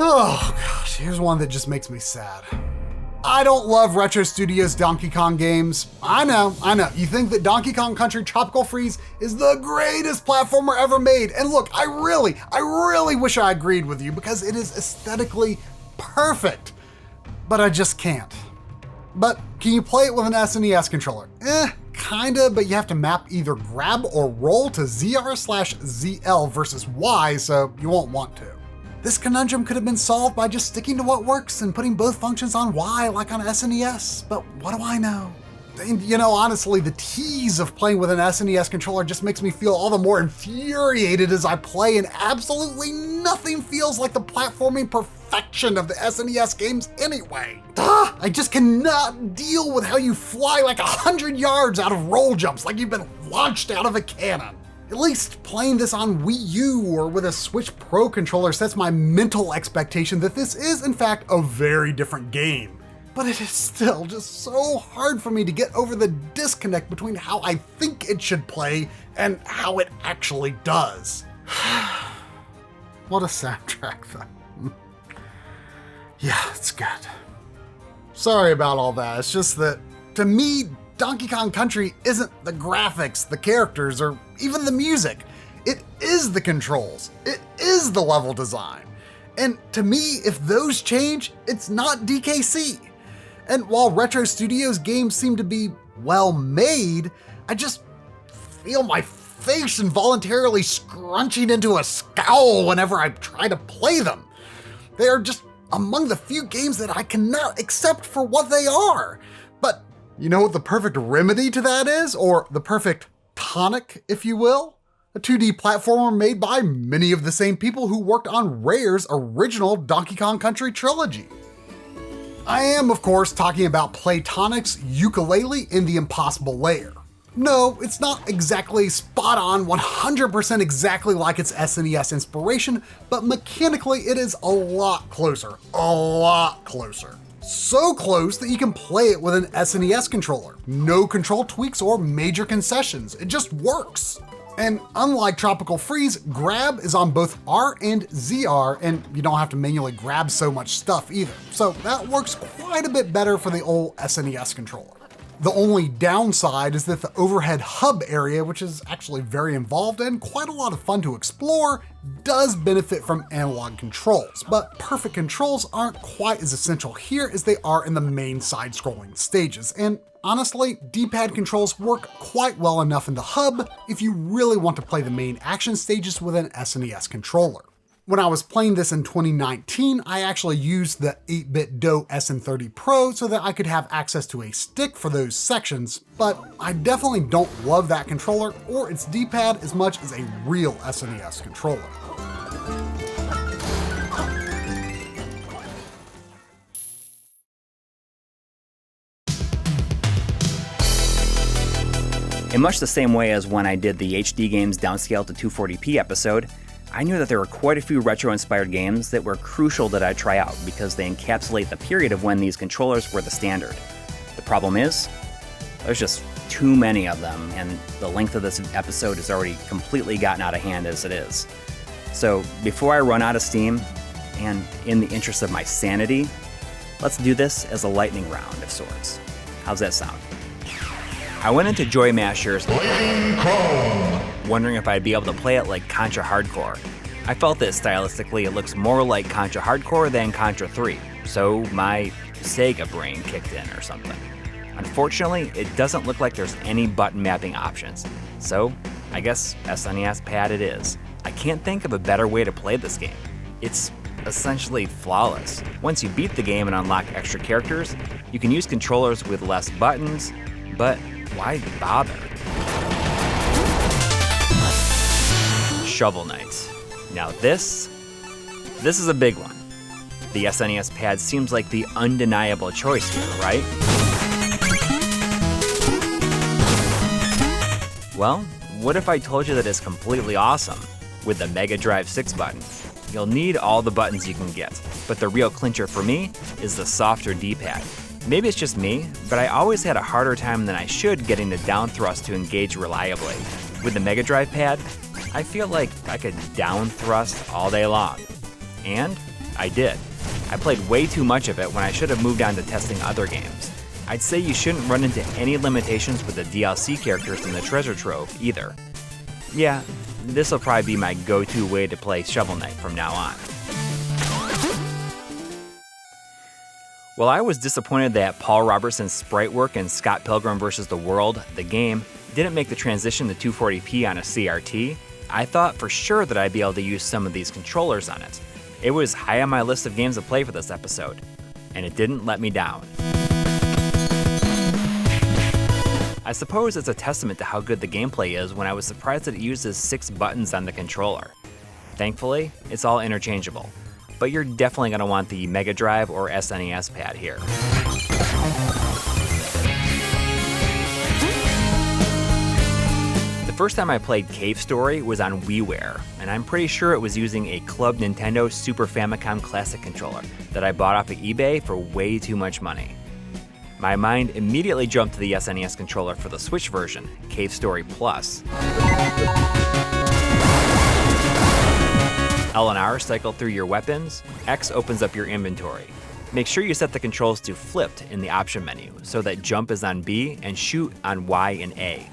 Oh gosh, here's one that just makes me sad. I don't love Retro Studios Donkey Kong games. I know. You think that Donkey Kong Country Tropical Freeze is the greatest platformer ever made. And look, I really wish I agreed with you, because it is aesthetically perfect. But I just can't. But can you play it with an SNES controller? Kinda, but you have to map either grab or roll to ZR/ZL versus Y, so you won't want to. This conundrum could have been solved by just sticking to what works and putting both functions on Y like on SNES, but what do I know? And you know, honestly, the tease of playing with an SNES controller just makes me feel all the more infuriated as I play, and absolutely nothing feels like the platforming perfection of the SNES games anyway. I just cannot deal with how you fly like 100 yards out of roll jumps like you've been launched out of a cannon. At least playing this on Wii U or with a Switch Pro controller sets my mental expectation that this is in fact a very different game. But it is still just so hard for me to get over the disconnect between how I think it should play and how it actually does. What a soundtrack though. Yeah, it's good. Sorry about all that. It's just that, to me, Donkey Kong Country isn't the graphics, the characters, or even the music. It is the controls. It is the level design. And to me, if those change, it's not DKC. And while Retro Studios games seem to be well made, I just feel my face involuntarily scrunching into a scowl whenever I try to play them. They are just among the few games that I cannot accept for what they are. But you know what the perfect remedy to that is? Or the perfect tonic, if you will? A 2D platformer made by many of the same people who worked on Rare's original Donkey Kong Country trilogy. I am, of course, talking about Playtonic's Yooka-Laylee in the Impossible Lair. No, it's not exactly spot on 100% exactly like its SNES inspiration, but mechanically it is a lot closer. A lot closer. So close that you can play it with an SNES controller. No control tweaks or major concessions. It just works. And unlike Tropical Freeze, grab is on both R and ZR, and you don't have to manually grab so much stuff either. So that works quite a bit better for the old SNES controller. The only downside is that the overhead hub area, which is actually very involved and quite a lot of fun to explore, does benefit from analog controls, but perfect controls aren't quite as essential here as they are in the main side-scrolling stages, and honestly, D-pad controls work quite well enough in the hub if you really want to play the main action stages with an SNES controller. When I was playing this in 2019, I actually used the 8-bit DOE SN30 Pro so that I could have access to a stick for those sections, but I definitely don't love that controller or its D-pad as much as a real SNES controller. In much the same way as when I did the HD games downscaled to 240p episode, I knew that there were quite a few retro-inspired games that were crucial that I try out because they encapsulate the period of when these controllers were the standard. The problem is, there's just too many of them, and the length of this episode has already completely gotten out of hand as it is. So before I run out of steam, and in the interest of my sanity, let's do this as a lightning round of sorts. How's that sound? I went into Joy Masher's Lightning Chrome, wondering if I'd be able to play it like Contra Hardcore. I felt that stylistically it looks more like Contra Hardcore than Contra 3, so my Sega brain kicked in or something. Unfortunately, it doesn't look like there's any button mapping options, so I guess SNES pad it is. I can't think of a better way to play this game. It's essentially flawless. Once you beat the game and unlock extra characters, you can use controllers with less buttons, but why bother? Shovel Knight. Now this is a big one. The SNES pad seems like the undeniable choice here, right? Well, what if I told you that it's completely awesome? With the Mega Drive 6 button. You'll need all the buttons you can get, but the real clincher for me is the softer D-pad. Maybe it's just me, but I always had a harder time than I should getting the down thrust to engage reliably. With the Mega Drive pad, I feel like I could down thrust all day long. And I did. I played way too much of it when I should have moved on to testing other games. I'd say you shouldn't run into any limitations with the DLC characters in the treasure trove either. Yeah, this'll probably be my go-to way to play Shovel Knight from now on. Well, I was disappointed that Paul Robertson's sprite work in Scott Pilgrim vs. the World, the game, didn't make the transition to 240p on a CRT. I thought for sure that I'd be able to use some of these controllers on it. It was high on my list of games to play for this episode, and it didn't let me down. I suppose it's a testament to how good the gameplay is when I was surprised that it uses 6 buttons on the controller. Thankfully, it's all interchangeable, but you're definitely going to want the Mega Drive or SNES pad here. The first time I played Cave Story was on WiiWare, and I'm pretty sure it was using a Club Nintendo Super Famicom Classic controller that I bought off of eBay for way too much money. My mind immediately jumped to the SNES controller for the Switch version, Cave Story Plus. L and R cycle through your weapons, X opens up your inventory. Make sure you set the controls to flipped in the option menu so that jump is on B and shoot on Y and A.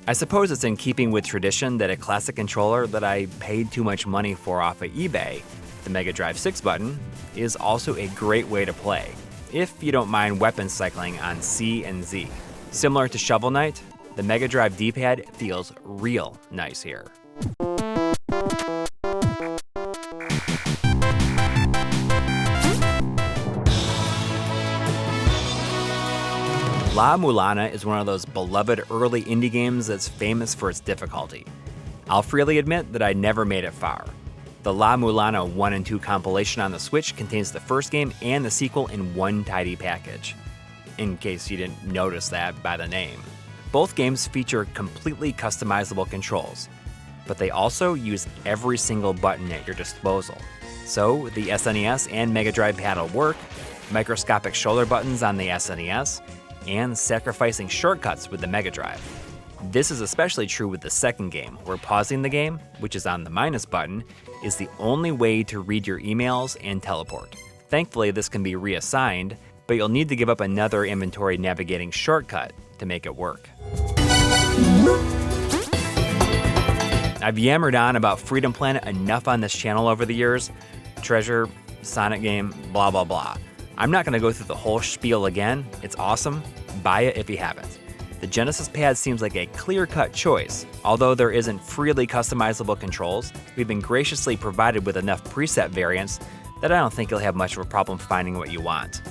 I suppose it's in keeping with tradition that a classic controller that I paid too much money for off of eBay, the Mega Drive 6 button, is also a great way to play, if you don't mind weapon cycling on C and Z. Similar to Shovel Knight, the Mega Drive D-pad feels real nice here. La Mulana is one of those beloved early indie games that's famous for its difficulty. I'll freely admit that I never made it far. The La Mulana 1 and 2 compilation on the Switch contains the first game and the sequel in one tidy package, in case you didn't notice that by the name. Both games feature completely customizable controls, but they also use every single button at your disposal. So the SNES and Mega Drive pad will work, microscopic shoulder buttons on the SNES, and sacrificing shortcuts with the Mega Drive. This is especially true with the second game, where pausing the game, which is on the minus button, is the only way to read your emails and teleport. Thankfully, this can be reassigned, but you'll need to give up another inventory navigating shortcut to make it work. I've yammered on about Freedom Planet enough on this channel over the years. Treasure, Sonic game, blah blah blah. I'm not going to go through the whole spiel again. It's awesome. Buy it if you haven't. The Genesis pad seems like a clear-cut choice. Although there isn't freely customizable controls, we've been graciously provided with enough preset variants that I don't think you'll have much of a problem finding what you want.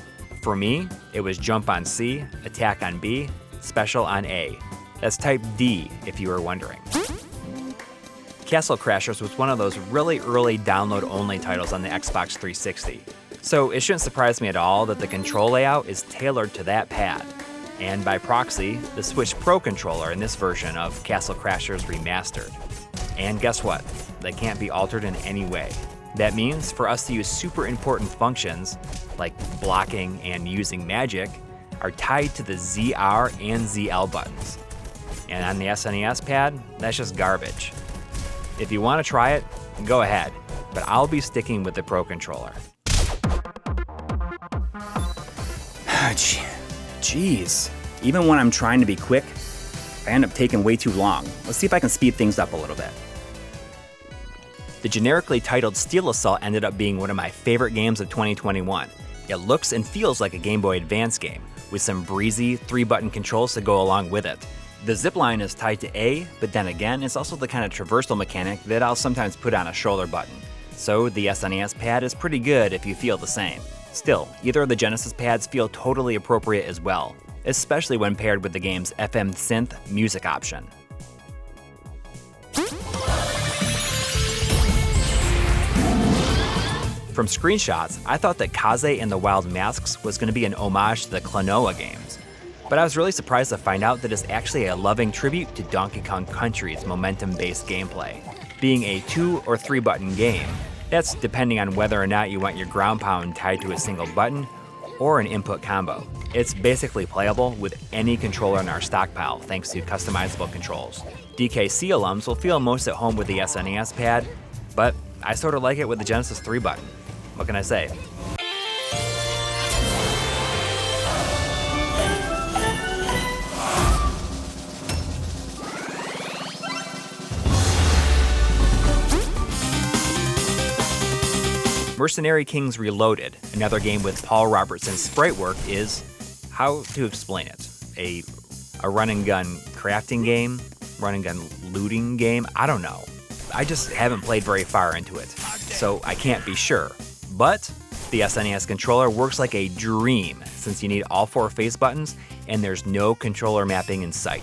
For me, it was jump on C, attack on B, special on A. That's type D, if you were wondering. Castle Crashers was one of those really early download-only titles on the Xbox 360. So it shouldn't surprise me at all that the control layout is tailored to that pad. And by proxy, the Switch Pro controller in this version of Castle Crashers Remastered. And guess what? They can't be altered in any way. That means for us to use super important functions, like blocking and using magic, are tied to the ZR and ZL buttons. And on the SNES pad, that's just garbage. If you want to try it, go ahead, but I'll be sticking with the Pro controller. Jeez. Even when I'm trying to be quick, I end up taking way too long. Let's see if I can speed things up a little bit. The generically titled Steel Assault ended up being one of my favorite games of 2021. It looks and feels like a Game Boy Advance game, with some breezy 3-button controls to go along with it. The zipline is tied to A, but then again, it's also the kind of traversal mechanic that I'll sometimes put on a shoulder button. So the SNES pad is pretty good if you feel the same. Still, either of the Genesis pads feel totally appropriate as well, especially when paired with the game's FM Synth music option. From screenshots, I thought that Kaze and the Wild Masks was going to be an homage to the Klonoa games, but I was really surprised to find out that it's actually a loving tribute to Donkey Kong Country's momentum-based gameplay. Being a 2 or 3 button game, that's depending on whether or not you want your ground pound tied to a single button or an input combo. It's basically playable with any controller in our stockpile thanks to customizable controls. DKC alums will feel most at home with the SNES pad, but I sort of like it with the Genesis 3 button. What can I say? Mercenary Kings Reloaded, another game with Paul Robertson's sprite work, is, how to explain it, a run and gun crafting game, run and gun looting game, I don't know. I just haven't played very far into it, so I can't be sure. But the SNES controller works like a dream since you need all 4 face buttons and there's no controller mapping in sight.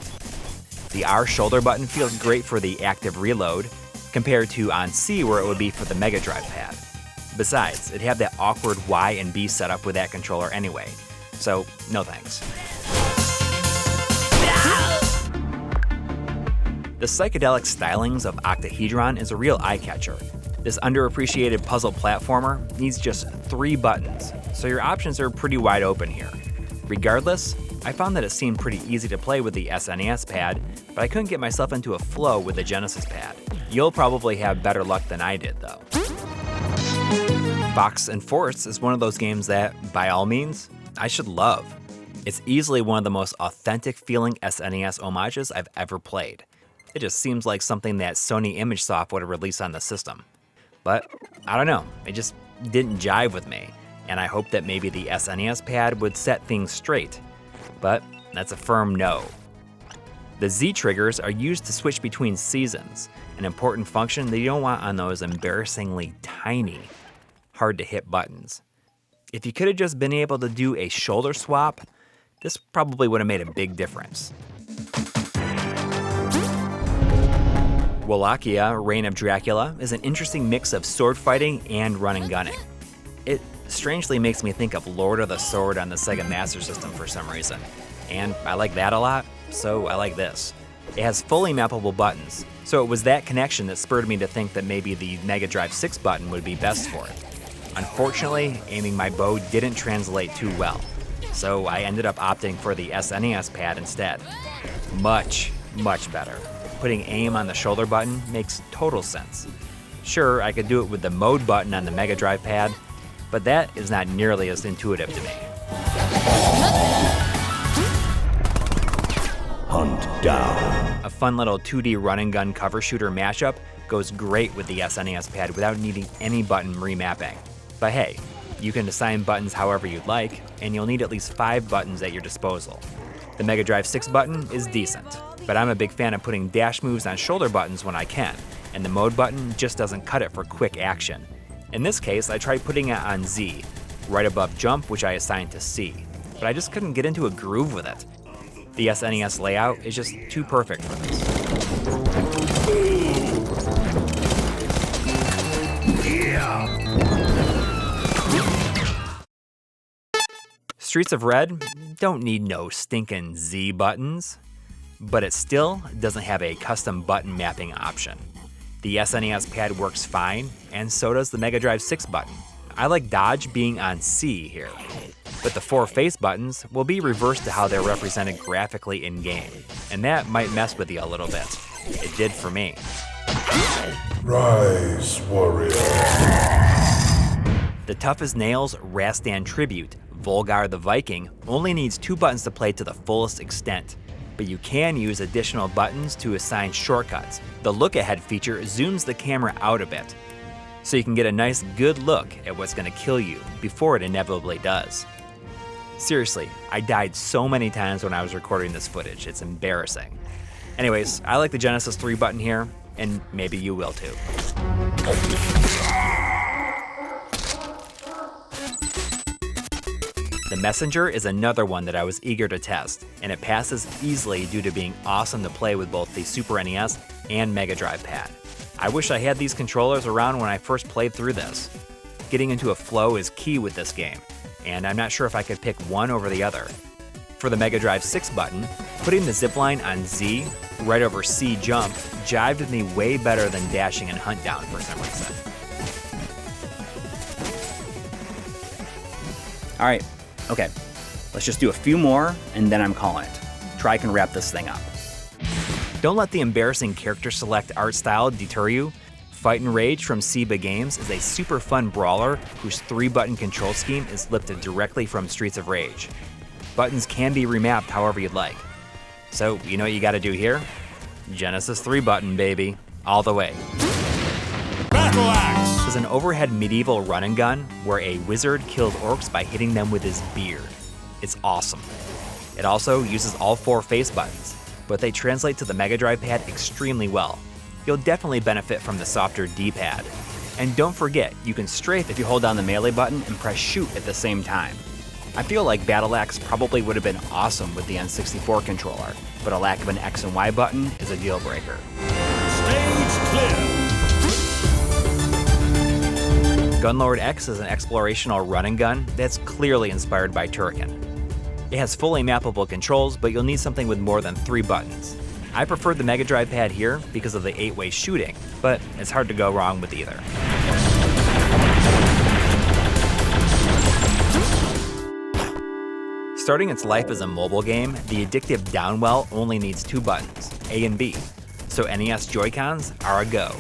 The R shoulder button feels great for the active reload compared to on C where it would be for the Mega Drive pad. Besides, it had that awkward Y and B setup with that controller anyway, so no thanks. The psychedelic stylings of Octahedron is a real eye-catcher. This underappreciated puzzle platformer needs just 3 buttons, so your options are pretty wide open here. Regardless, I found that it seemed pretty easy to play with the SNES pad, but I couldn't get myself into a flow with the Genesis pad. You'll probably have better luck than I did, though. Fox and Force is one of those games that, by all means, I should love. It's easily one of the most authentic feeling SNES homages I've ever played. It just seems like something that Sony ImageSoft would have released on the system. But, I don't know, it just didn't jive with me, and I hope that maybe the SNES pad would set things straight. But that's a firm no. The Z triggers are used to switch between seasons, an important function that you don't want on those embarrassingly tiny, hard to hit buttons. If you could have just been able to do a shoulder swap, this probably would have made a big difference. Wallachia, Reign of Dracula is an interesting mix of sword fighting and run and gunning. It strangely makes me think of Lord of the Sword on the Sega Master System for some reason. And I like that a lot, so I like this. It has fully mappable buttons, so it was that connection that spurred me to think that maybe the Mega Drive 6 button would be best for it. Unfortunately, aiming my bow didn't translate too well, so I ended up opting for the SNES pad instead. Much, much better. Putting aim on the shoulder button makes total sense. Sure, I could do it with the mode button on the Mega Drive pad, but that is not nearly as intuitive to me. Hunt down. A fun little 2D run and gun cover shooter mashup goes great with the SNES pad without needing any button remapping. But hey, you can assign buttons however you'd like, and you'll need at least 5 buttons at your disposal. The Mega Drive 6 button is decent, but I'm a big fan of putting dash moves on shoulder buttons when I can, and the mode button just doesn't cut it for quick action. In this case, I tried putting it on Z, right above jump, which I assigned to C, but I just couldn't get into a groove with it. The SNES layout is just too perfect for this. Streets of Red don't need no stinking Z buttons, but it still doesn't have a custom button mapping option. The SNES pad works fine, and so does the Mega Drive 6 button. I like dodge being on C here, but the 4 face buttons will be reversed to how they're represented graphically in-game, and that might mess with you a little bit. It did for me. Rise, warrior. The Tough as Nails Rastan Tribute, Volgar the Viking, only needs 2 buttons to play to the fullest extent, but you can use additional buttons to assign shortcuts. The look ahead feature zooms the camera out a bit, so you can get a nice good look at what's going to kill you before it inevitably does. Seriously, I died so many times when I was recording this footage, it's embarrassing. Anyways, I like the Genesis 3 button here, and maybe you will too. The Messenger is another one that I was eager to test, and it passes easily due to being awesome to play with both the Super NES and Mega Drive pad. I wish I had these controllers around when I first played through this. Getting into a flow is key with this game, and I'm not sure if I could pick one over the other. For the Mega Drive 6 button, putting the zipline on Z right over C jump jived with me way better than dashing and hunt down for some reason. Alright, okay, let's just do a few more and then I'm calling it. Try can wrap this thing up. Don't let the embarrassing character select art style deter you. Fight and Rage from Sega Games is a super fun brawler whose 3-button control scheme is lifted directly from Streets of Rage. Buttons can be remapped however you'd like. So, you know what you gotta do here? Genesis 3 button, baby. All the way. Battle Axe! This is an overhead medieval run and gun where a wizard kills orcs by hitting them with his beard. It's awesome. It also uses all 4 face buttons, but they translate to the Mega Drive pad extremely well. You'll definitely benefit from the softer D-pad. And don't forget, you can strafe if you hold down the melee button and press shoot at the same time. I feel like Battle Axe probably would have been awesome with the N64 controller, but a lack of an X and Y button is a deal breaker. Stage clear! Gunlord X is an explorational run and gun that's clearly inspired by Turrican. It has fully mappable controls, but you'll need something with more than 3 buttons. I preferred the Mega Drive pad here because of the 8-way shooting, but it's hard to go wrong with either. Starting its life as a mobile game, the addictive Downwell only needs 2 buttons, A and B, so NES Joy-Cons are a go.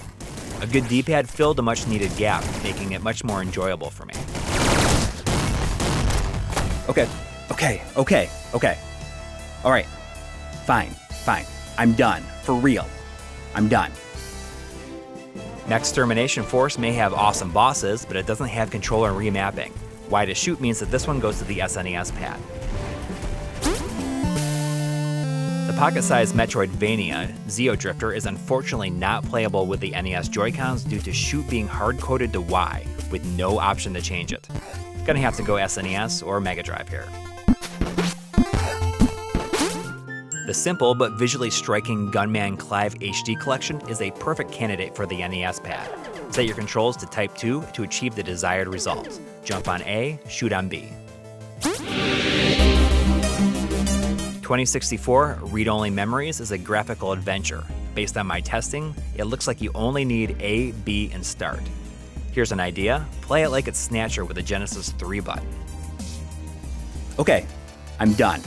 A good D-pad filled a much needed gap, making it much more enjoyable for me. Okay. Alright. Fine. I'm done. For real. I'm done. Next Termination Force may have awesome bosses, but it doesn't have controller remapping. Y to shoot means that this one goes to the SNES pad. The pocket-sized Metroidvania, Xeodrifter, is unfortunately not playable with the NES Joy-Cons due to shoot being hard-coded to Y, with no option to change it. Gonna have to go SNES or Mega Drive here. The simple but visually striking Gunman Clive HD collection is a perfect candidate for the NES pad. Set your controls to Type 2 to achieve the desired result. Jump on A, shoot on B. 2064 Read-Only Memories is a graphical adventure. Based on my testing, it looks like you only need A, B, and Start. Here's an idea. Play it like it's Snatcher with a Genesis 3 button. Okay, I'm done.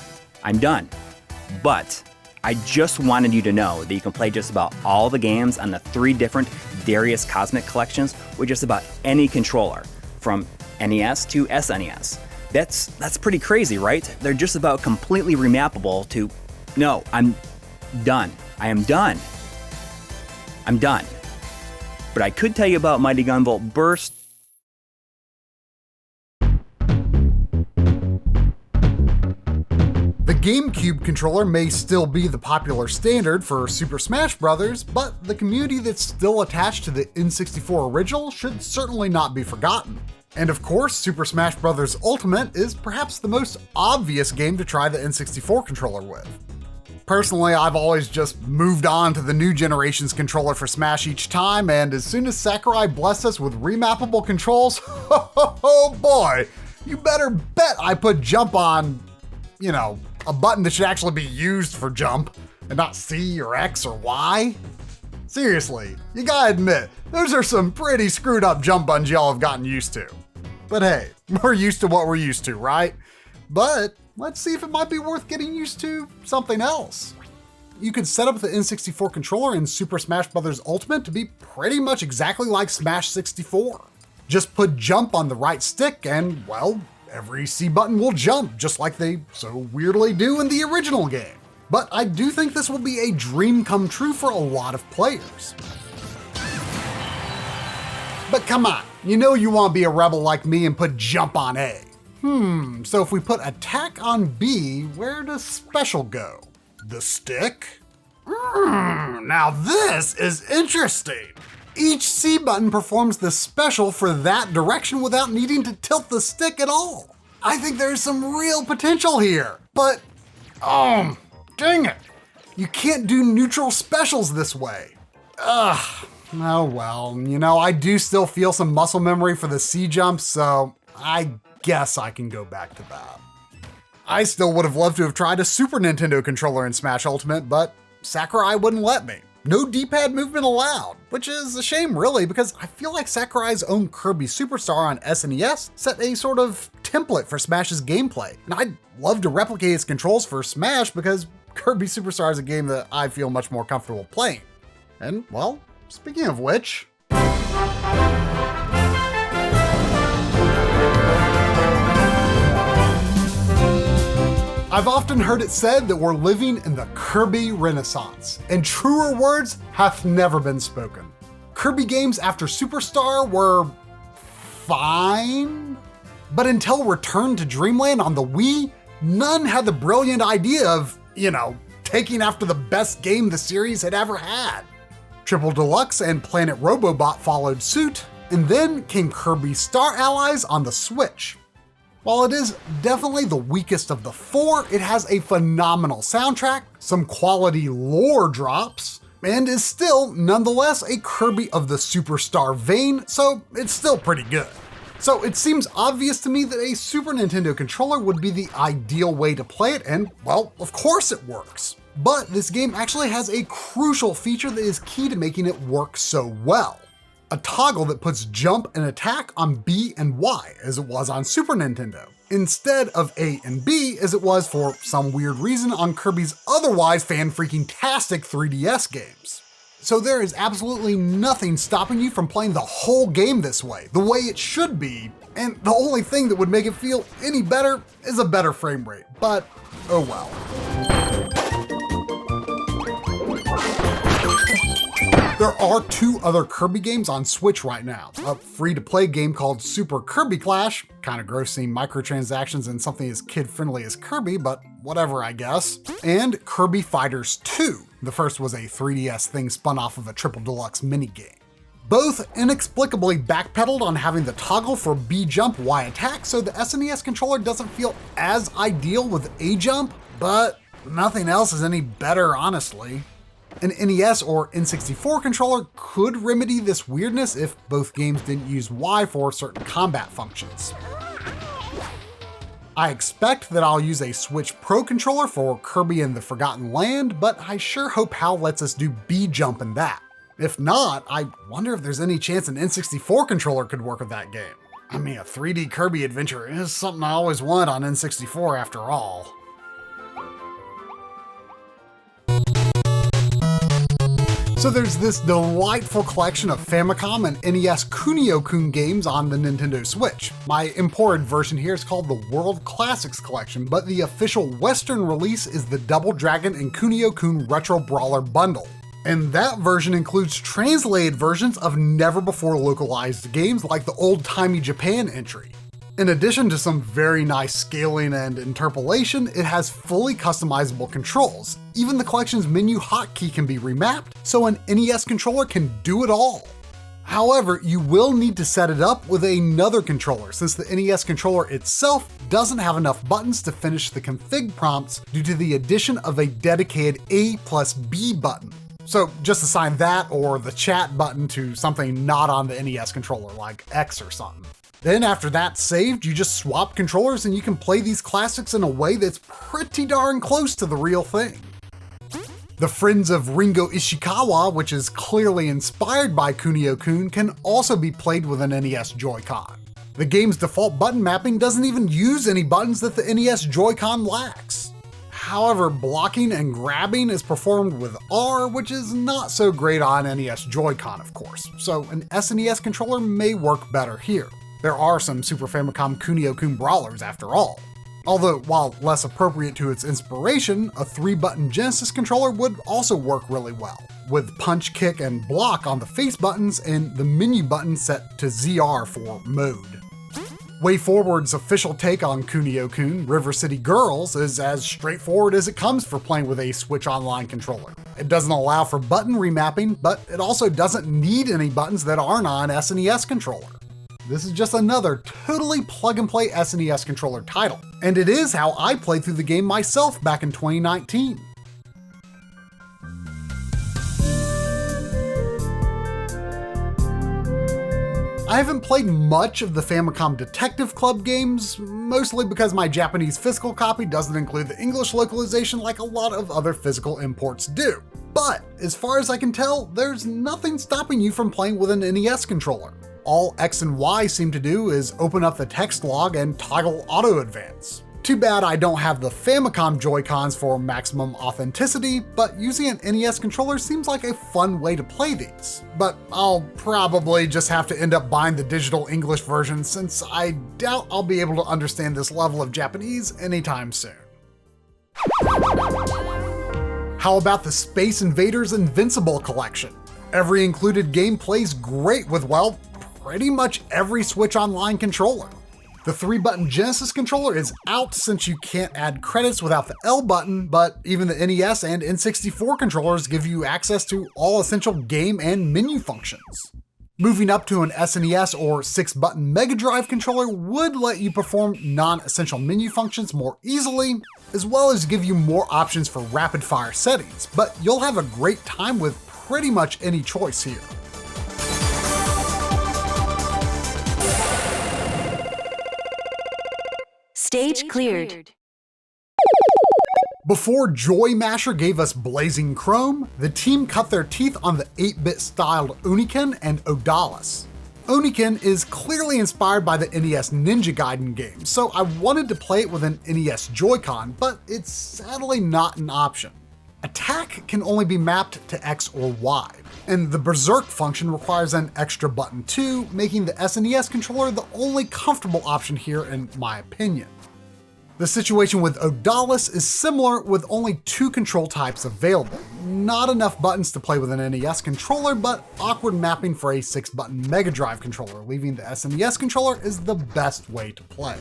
But I just wanted you to know that you can play just about all the games on the 3 different Darius Cosmic collections with just about any controller, from NES to SNES. That's pretty crazy, right? They're just about completely remappable to... No, I'm done. I am done. I'm done. But I could tell you about Mighty Gunvolt Burst. The GameCube controller may still be the popular standard for Super Smash Bros., but the community that's still attached to the N64 original should certainly not be forgotten. And of course, Super Smash Bros. Ultimate is perhaps the most obvious game to try the N64 controller with. Personally, I've always just moved on to the new generation's controller for Smash each time, and as soon as Sakurai blessed us with remappable controls, oh boy, you better bet I put jump on, a button that should actually be used for jump, and not C or X or Y. Seriously, you gotta admit, those are some pretty screwed up jump buttons y'all have gotten used to. But hey, we're used to what we're used to, right? But let's see if it might be worth getting used to something else. You could set up the N64 controller in Super Smash Bros. Ultimate to be pretty much exactly like Smash 64. Just put jump on the right stick and, well, every C button will jump, just like they so weirdly do in the original game. But I do think this will be a dream come true for a lot of players. But come on, you know you want to be a rebel like me and put jump on A. So if we put attack on B, where does special go? The stick? Now this is interesting. Each C button performs the special for that direction without needing to tilt the stick at all. I think there's some real potential here, but dang it. You can't do neutral specials this way. Ugh. Oh well, I do still feel some muscle memory for the C jump, so I guess I can go back to that. I still would have loved to have tried a Super Nintendo controller in Smash Ultimate, but Sakurai wouldn't let me. No D-pad movement allowed, which is a shame really, because I feel like Sakurai's own Kirby Superstar on SNES set a sort of template for Smash's gameplay, and I'd love to replicate its controls for Smash because Kirby Superstar is a game that I feel much more comfortable playing. And well, speaking of which... I've often heard it said that we're living in the Kirby Renaissance, and truer words hath never been spoken. Kirby games after Superstar were fine, but until Return to Dreamland on the Wii, none had the brilliant idea of, taking after the best game the series had ever had. Triple Deluxe and Planet Robobot followed suit, and then came Kirby Star Allies on the Switch. While it is definitely the weakest of the 4, it has a phenomenal soundtrack, some quality lore drops, and is still nonetheless a Kirby of the Superstar vein, so it's still pretty good. So it seems obvious to me that a Super Nintendo controller would be the ideal way to play it, and well, of course it works. But this game actually has a crucial feature that is key to making it work so well. A toggle that puts jump and attack on B and Y as it was on Super Nintendo, instead of A and B as it was for some weird reason on Kirby's otherwise fan-freaking-tastic 3DS games. So there is absolutely nothing stopping you from playing the whole game this way, the way it should be, and the only thing that would make it feel any better is a better frame rate, but oh well. There are 2 other Kirby games on Switch right now. A free-to-play game called Super Kirby Clash, kinda gross seeing microtransactions in something as kid-friendly as Kirby, but whatever I guess. And Kirby Fighters 2. The first was a 3DS thing spun off of a Triple Deluxe minigame. Both inexplicably backpedaled on having the toggle for B jump, Y attack, so the SNES controller doesn't feel as ideal with A jump, but nothing else is any better honestly. An NES or N64 controller could remedy this weirdness if both games didn't use Y for certain combat functions. I expect that I'll use a Switch Pro controller for Kirby and the Forgotten Land, but I sure hope HAL lets us do B jump in that. If not, I wonder if there's any chance an N64 controller could work with that game. I mean, a 3D Kirby adventure is something I always wanted on N64 after all. So there's this delightful collection of Famicom and NES Kunio-kun games on the Nintendo Switch. My imported version here is called the World Classics Collection, but the official Western release is the Double Dragon and Kunio-kun Retro Brawler Bundle. And that version includes translated versions of never-before-localized games like the old-timey Japan entry. In addition to some very nice scaling and interpolation, it has fully customizable controls. Even the collection's menu hotkey can be remapped, so an NES controller can do it all. However, you will need to set it up with another controller, since the NES controller itself doesn't have enough buttons to finish the config prompts due to the addition of a dedicated A+B button. So just assign that or the chat button to something not on the NES controller, like X or something. Then after that's saved, you just swap controllers and you can play these classics in a way that's pretty darn close to the real thing. The Friends of Ringo Ishikawa, which is clearly inspired by Kunio-kun, can also be played with an NES Joy-Con. The game's default button mapping doesn't even use any buttons that the NES Joy-Con lacks. However, blocking and grabbing is performed with R, which is not so great on NES Joy-Con, of course, so an SNES controller may work better here. There are some Super Famicom Kunio-kun brawlers after all. Although, while less appropriate to its inspiration, a 3-button Genesis controller would also work really well, with punch, kick, and block on the face buttons and the menu button set to ZR for mode. WayForward's official take on Kunio-kun, River City Girls, is as straightforward as it comes for playing with a Switch Online controller. It doesn't allow for button remapping, but it also doesn't need any buttons that aren't on SNES controller. This is just another totally plug-and-play SNES controller title, and it is how I played through the game myself back in 2019. I haven't played much of the Famicom Detective Club games, mostly because my Japanese physical copy doesn't include the English localization like a lot of other physical imports do. But as far as I can tell, there's nothing stopping you from playing with an NES controller. All X and Y seem to do is open up the text log and toggle auto advance. Too bad I don't have the Famicom Joy-Cons for maximum authenticity, but using an NES controller seems like a fun way to play these. But I'll probably just have to end up buying the digital English version since I doubt I'll be able to understand this level of Japanese anytime soon. How about the Space Invaders Invincible collection? Every included game plays great with, well, pretty much every Switch Online controller. The 3-button Genesis controller is out since you can't add credits without the L button, but even the NES and N64 controllers give you access to all essential game and menu functions. Moving up to an SNES or 6-button Mega Drive controller would let you perform non-essential menu functions more easily, as well as give you more options for rapid-fire settings, but you'll have a great time with pretty much any choice here. Stage cleared. Before Joy Masher gave us Blazing Chrome, the team cut their teeth on the 8-bit styled Oniken and Odalis. Oniken is clearly inspired by the NES Ninja Gaiden game, so I wanted to play it with an NES Joy-Con, but it's sadly not an option. Attack can only be mapped to X or Y, and the Berserk function requires an extra button too, making the SNES controller the only comfortable option here in my opinion. The situation with Odalis is similar with only 2 control types available. Not enough buttons to play with an NES controller, but awkward mapping for a 6-button Mega Drive controller, leaving the SNES controller is the best way to play.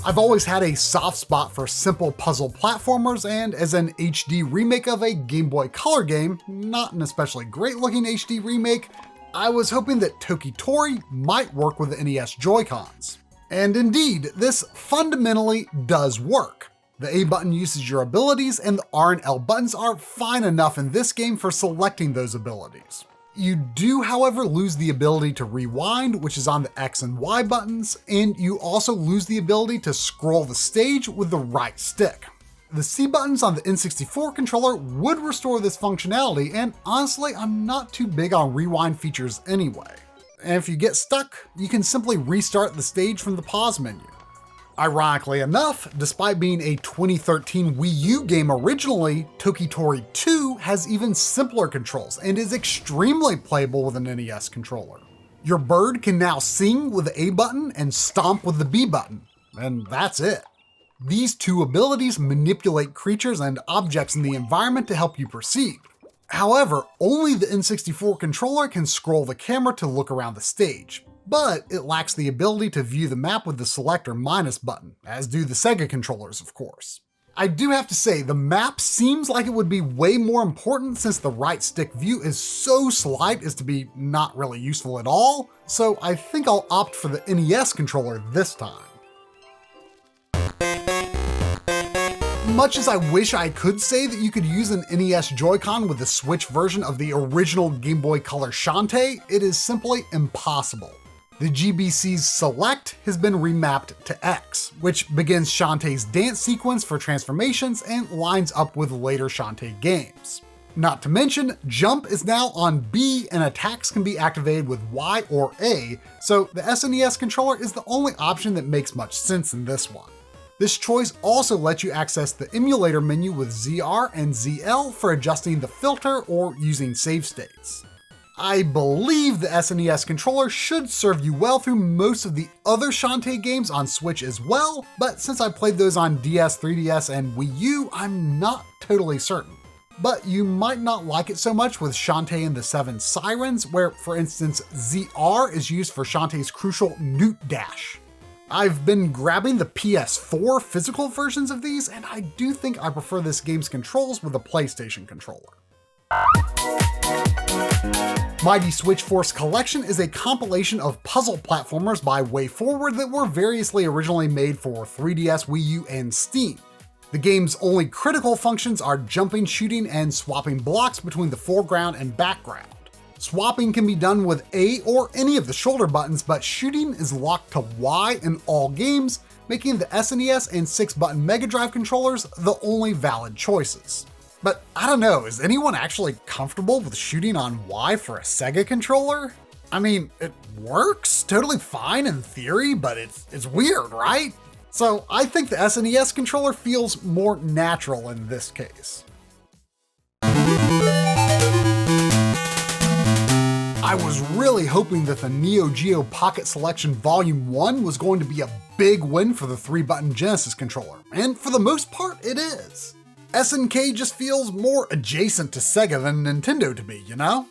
I've always had a soft spot for simple puzzle platformers, and as an HD remake of a Game Boy Color game, not an especially great looking HD remake, I was hoping that Tokitori might work with the NES Joy-Cons. And indeed, this fundamentally does work. The A button uses your abilities, and the R and L buttons are fine enough in this game for selecting those abilities. You do, however, lose the ability to rewind, which is on the X and Y buttons, and you also lose the ability to scroll the stage with the right stick. The C buttons on the N64 controller would restore this functionality, and honestly, I'm not too big on rewind features anyway. And if you get stuck, you can simply restart the stage from the pause menu. Ironically enough, despite being a 2013 Wii U game originally, Tokitori 2 has even simpler controls and is extremely playable with an NES controller. Your bird can now sing with the A button and stomp with the B button, and that's it. These 2 abilities manipulate creatures and objects in the environment to help you proceed. However, only the N64 controller can scroll the camera to look around the stage, but it lacks the ability to view the map with the select or minus button, as do the Sega controllers, of course. I do have to say, the map seems like it would be way more important since the right stick view is so slight as to be not really useful at all, so I think I'll opt for the NES controller this time. Much as I wish I could say that you could use an NES Joy-Con with the Switch version of the original Game Boy Color Shantae, it is simply impossible. The GBC's Select has been remapped to X, which begins Shantae's dance sequence for transformations and lines up with later Shantae games. Not to mention, Jump is now on B and attacks can be activated with Y or A, so the SNES controller is the only option that makes much sense in this one. This choice also lets you access the emulator menu with ZR and ZL for adjusting the filter or using save states. I believe the SNES controller should serve you well through most of the other Shantae games on Switch as well, but since I played those on DS, 3DS, and Wii U, I'm not totally certain. But you might not like it so much with Shantae and the 7 Sirens, where, for instance, ZR is used for Shantae's crucial Newt Dash. I've been grabbing the PS4 physical versions of these, and I do think I prefer this game's controls with a PlayStation controller. Mighty Switch Force Collection is a compilation of puzzle platformers by WayForward that were variously originally made for 3DS, Wii U, and Steam. The game's only critical functions are jumping, shooting, and swapping blocks between the foreground and background. Swapping can be done with A or any of the shoulder buttons, but shooting is locked to Y in all games, making the SNES and 6-button Mega Drive controllers the only valid choices. But I don't know, is anyone actually comfortable with shooting on Y for a Sega controller? I mean, it works totally fine in theory, but it's weird, right? So I think the SNES controller feels more natural in this case. I was really hoping that the Neo Geo Pocket Selection Volume 1 was going to be a big win for the 3-button Genesis controller, and for the most part it is. SNK just feels more adjacent to Sega than Nintendo to me, you know?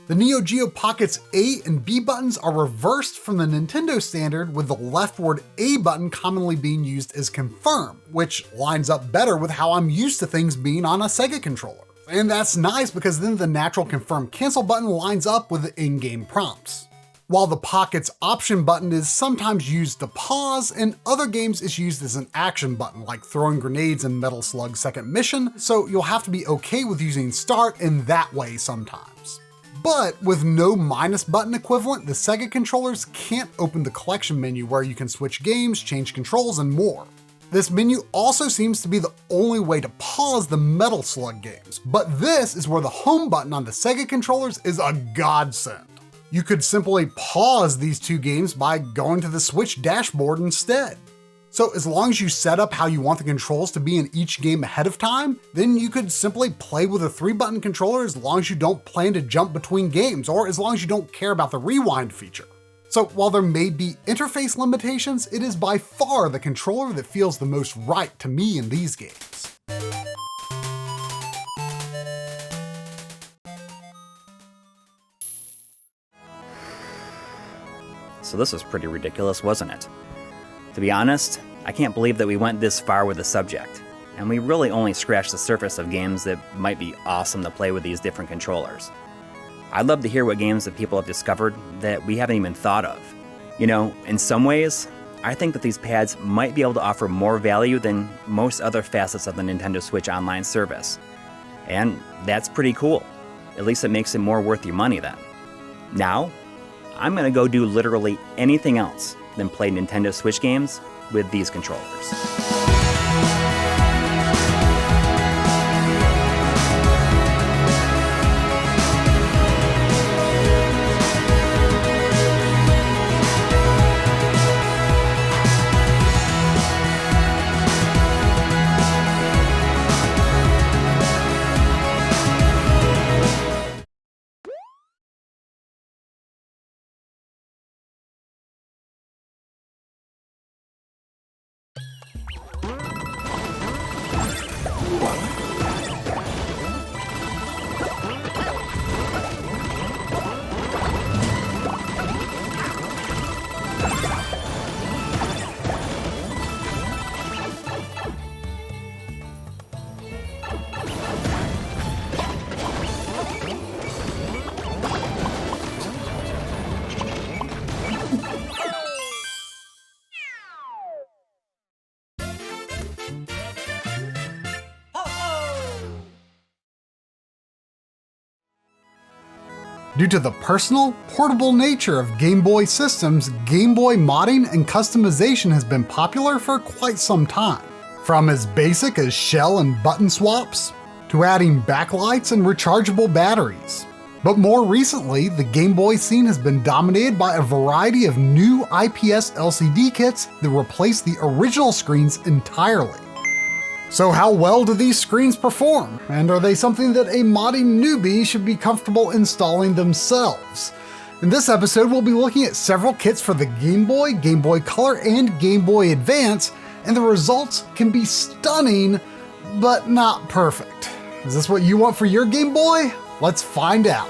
The Neo Geo Pocket's A and B buttons are reversed from the Nintendo standard, with the leftward A button commonly being used as confirm, which lines up better with how I'm used to things being on a Sega controller. And that's nice because then the natural confirm cancel button lines up with the in-game prompts. While the Pocket's option button is sometimes used to pause, in other games it's used as an action button, like throwing grenades in Metal Slug Second Mission, so you'll have to be okay with using start in that way sometimes. But with no minus button equivalent, the Sega controllers can't open the collection menu where you can switch games, change controls, and more. This menu also seems to be the only way to pause the Metal Slug games, but this is where the home button on the Sega controllers is a godsend. You could simply pause these two games by going to the Switch dashboard instead. So as long as you set up how you want the controls to be in each game ahead of time, then you could simply play with a 3-button controller as long as you don't plan to jump between games, or as long as you don't care about the rewind feature. So while there may be interface limitations, it is by far the controller that feels the most right to me in these games. So this was pretty ridiculous, wasn't it? To be honest, I can't believe that we went this far with the subject, and we really only scratched the surface of games that might be awesome to play with these different controllers. I'd love to hear what games that people have discovered that we haven't even thought of. You know, in some ways, I think that these pads might be able to offer more value than most other facets of the Nintendo Switch Online service. And that's pretty cool. At least it makes it more worth your money then. Now, I'm gonna go do literally anything else than play Nintendo Switch games with these controllers. Due to the personal, portable nature of Game Boy systems, Game Boy modding and customization has been popular for quite some time. From as basic as shell and button swaps, to adding backlights and rechargeable batteries. But more recently, the Game Boy scene has been dominated by a variety of new IPS LCD kits that replace the original screens entirely. So how well do these screens perform? And are they something that a modding newbie should be comfortable installing themselves? In this episode, we'll be looking at several kits for the Game Boy, Game Boy Color, and Game Boy Advance, and the results can be stunning, but not perfect. Is this what you want for your Game Boy? Let's find out.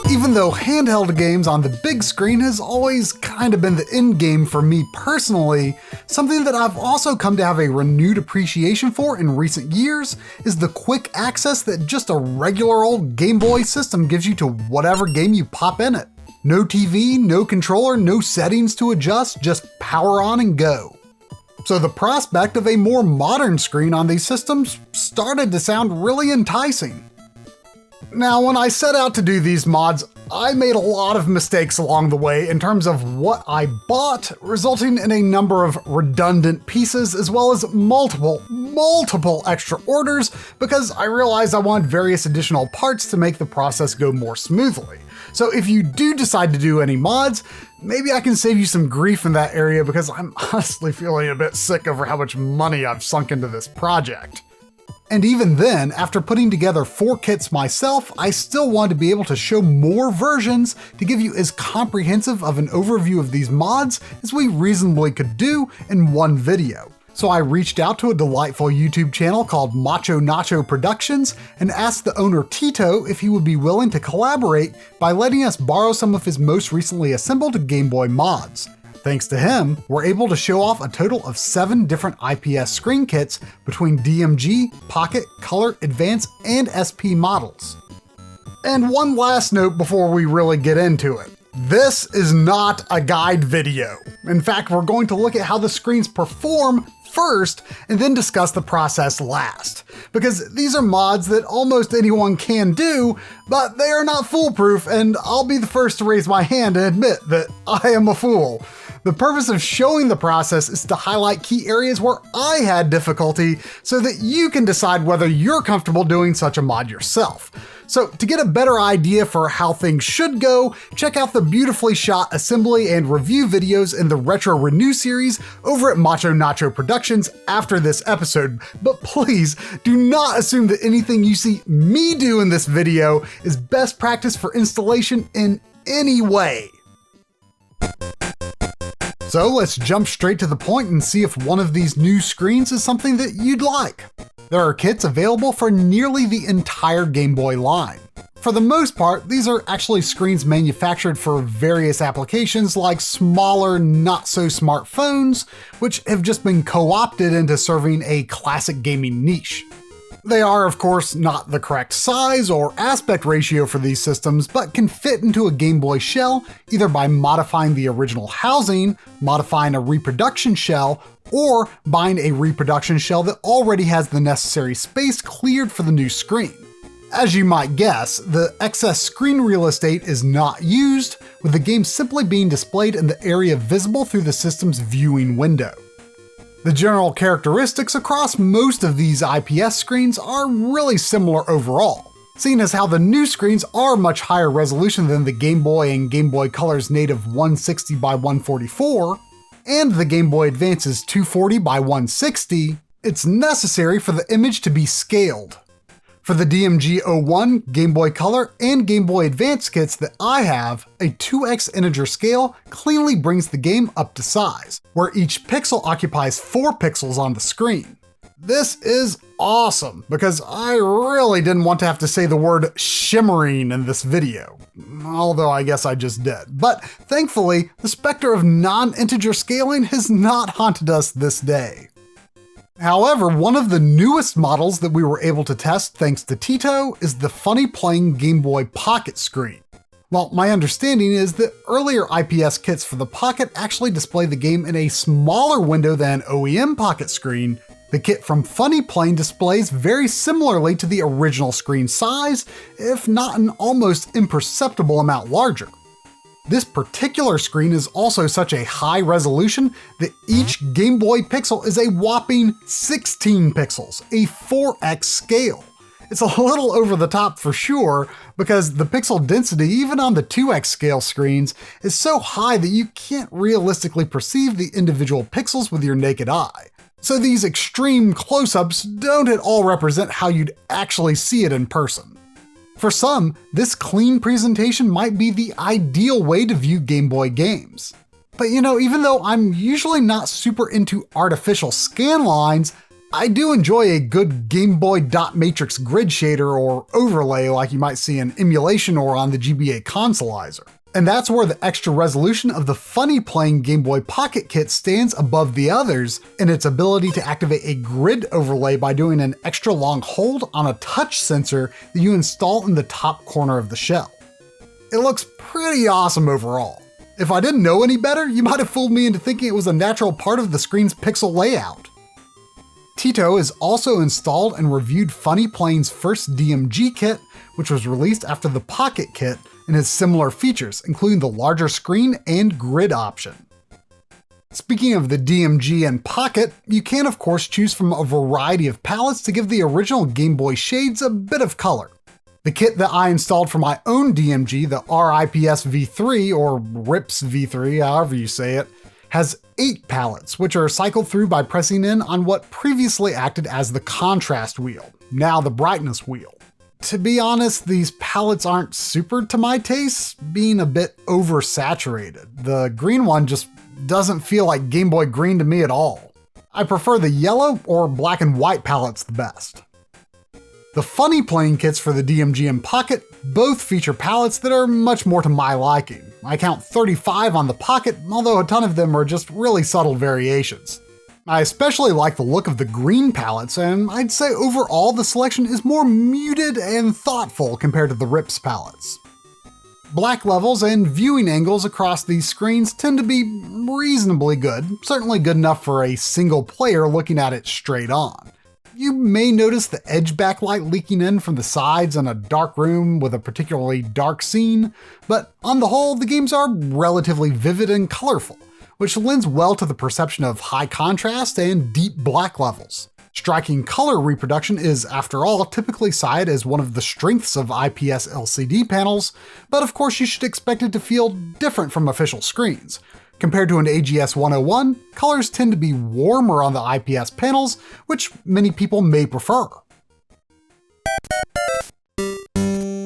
Even though handheld games on the big screen has always kind of been the end game for me personally, something that I've also come to have a renewed appreciation for in recent years is the quick access that just a regular old Game Boy system gives you to whatever game you pop in it. No TV, no controller, no settings to adjust, just power on and go. So the prospect of a more modern screen on these systems started to sound really enticing. Now, when I set out to do these mods, I made a lot of mistakes along the way in terms of what I bought, resulting in a number of redundant pieces as well as multiple extra orders because I realized I wanted various additional parts to make the process go more smoothly. So if you do decide to do any mods, maybe I can save you some grief in that area because I'm honestly feeling a bit sick over how much money I've sunk into this project. And even then, after putting together 4 kits myself, I still wanted to be able to show more versions to give you as comprehensive of an overview of these mods as we reasonably could do in one video. So I reached out to a delightful YouTube channel called Macho Nacho Productions and asked the owner Tito if he would be willing to collaborate by letting us borrow some of his most recently assembled Game Boy mods. Thanks to him, we're able to show off a total of 7 different IPS screen kits between DMG, Pocket, Color, Advance, and SP models. And one last note before we really get into it. This is not a guide video. In fact, we're going to look at how the screens perform first and then discuss the process last. because these are mods that almost anyone can do, but they are not foolproof, and I'll be the first to raise my hand and admit that I am a fool. The purpose of showing the process is to highlight key areas where I had difficulty so that you can decide whether you're comfortable doing such a mod yourself. So to get a better idea for how things should go, check out the beautifully shot assembly and review videos in the Retro Renew series over at Macho Nacho Productions after this episode. But please do not assume that anything you see me do in this video is best practice for installation in any way. So let's jump straight to the point and see if one of these new screens is something that you'd like. There are kits available for nearly the entire Game Boy line. For the most part, these are actually screens manufactured for various applications like smaller, not-so-smart phones, which have just been co-opted into serving a classic gaming niche. They are, of course, not the correct size or aspect ratio for these systems, but can fit into a Game Boy shell either by modifying the original housing, modifying a reproduction shell, or buying a reproduction shell that already has the necessary space cleared for the new screen. As you might guess, the excess screen real estate is not used, with the game simply being displayed in the area visible through the system's viewing window. The general characteristics across most of these IPS screens are really similar overall, seeing as how the new screens are much higher resolution than the Game Boy and Game Boy Color's native 160 by 144, and the Game Boy Advance's 240 by 160, it's necessary for the image to be scaled. For the DMG-01, Game Boy Color, and Game Boy Advance kits that I have, a 2x integer scale cleanly brings the game up to size, where each pixel occupies 4 pixels on the screen. This is awesome, because I really didn't want to have to say the word shimmering in this video, although I guess I just did. But thankfully, the specter of non-integer scaling has not haunted us this day. However, one of the newest models that we were able to test thanks to Tito is the Funny Playing Game Boy Pocket screen. Well, my understanding is that earlier IPS kits for the Pocket actually display the game in a smaller window than OEM Pocket screen. The kit from Funny Playing displays very similarly to the original screen size, if not an almost imperceptible amount larger. This particular screen is also such a high resolution that each Game Boy pixel is a whopping 16 pixels, a 4x scale. It's a little over the top for sure, because the pixel density even on the 2x scale screens is so high that you can't realistically perceive the individual pixels with your naked eye. So these extreme close-ups don't at all represent how you'd actually see it in person. For some, this clean presentation might be the ideal way to view Game Boy games. But even though I'm usually not super into artificial scan lines, I do enjoy a good Game Boy dot matrix grid shader or overlay like you might see in emulation or on the GBA Consolizer. And that's where the extra resolution of the Funny Playing Game Boy Pocket kit stands above the others in its ability to activate a grid overlay by doing an extra long hold on a touch sensor that you install in the top corner of the shell. It looks pretty awesome overall. If I didn't know any better, you might have fooled me into thinking it was a natural part of the screen's pixel layout. Tito has also installed and reviewed Funny Playing's first DMG kit, which was released after the Pocket kit, and has similar features, including the larger screen and grid option. Speaking of the DMG and Pocket, you can of course choose from a variety of palettes to give the original Game Boy shades a bit of color. The kit that I installed for my own DMG, the RIPS V3 or RIPS V3, however you say it, has 8 palettes, which are cycled through by pressing in on what previously acted as the contrast wheel, now the brightness wheel. To be honest, these palettes aren't super to my taste, being a bit oversaturated. The green one just doesn't feel like Game Boy green to me at all. I prefer the yellow or black and white palettes the best. The Funny Playing kits for the DMG and Pocket both feature palettes that are much more to my liking. I count 35 on the Pocket, although a ton of them are just really subtle variations. I especially like the look of the green palettes, and I'd say overall the selection is more muted and thoughtful compared to the RIPS palettes. Black levels and viewing angles across these screens tend to be reasonably good, certainly good enough for a single player looking at it straight on. You may notice the edge backlight leaking in from the sides in a dark room with a particularly dark scene, but on the whole, the games are relatively vivid and colorful, which lends well to the perception of high contrast and deep black levels. Striking color reproduction is, after all, typically cited as one of the strengths of IPS LCD panels, but of course you should expect it to feel different from official screens. Compared to an AGS 101, colors tend to be warmer on the IPS panels, which many people may prefer.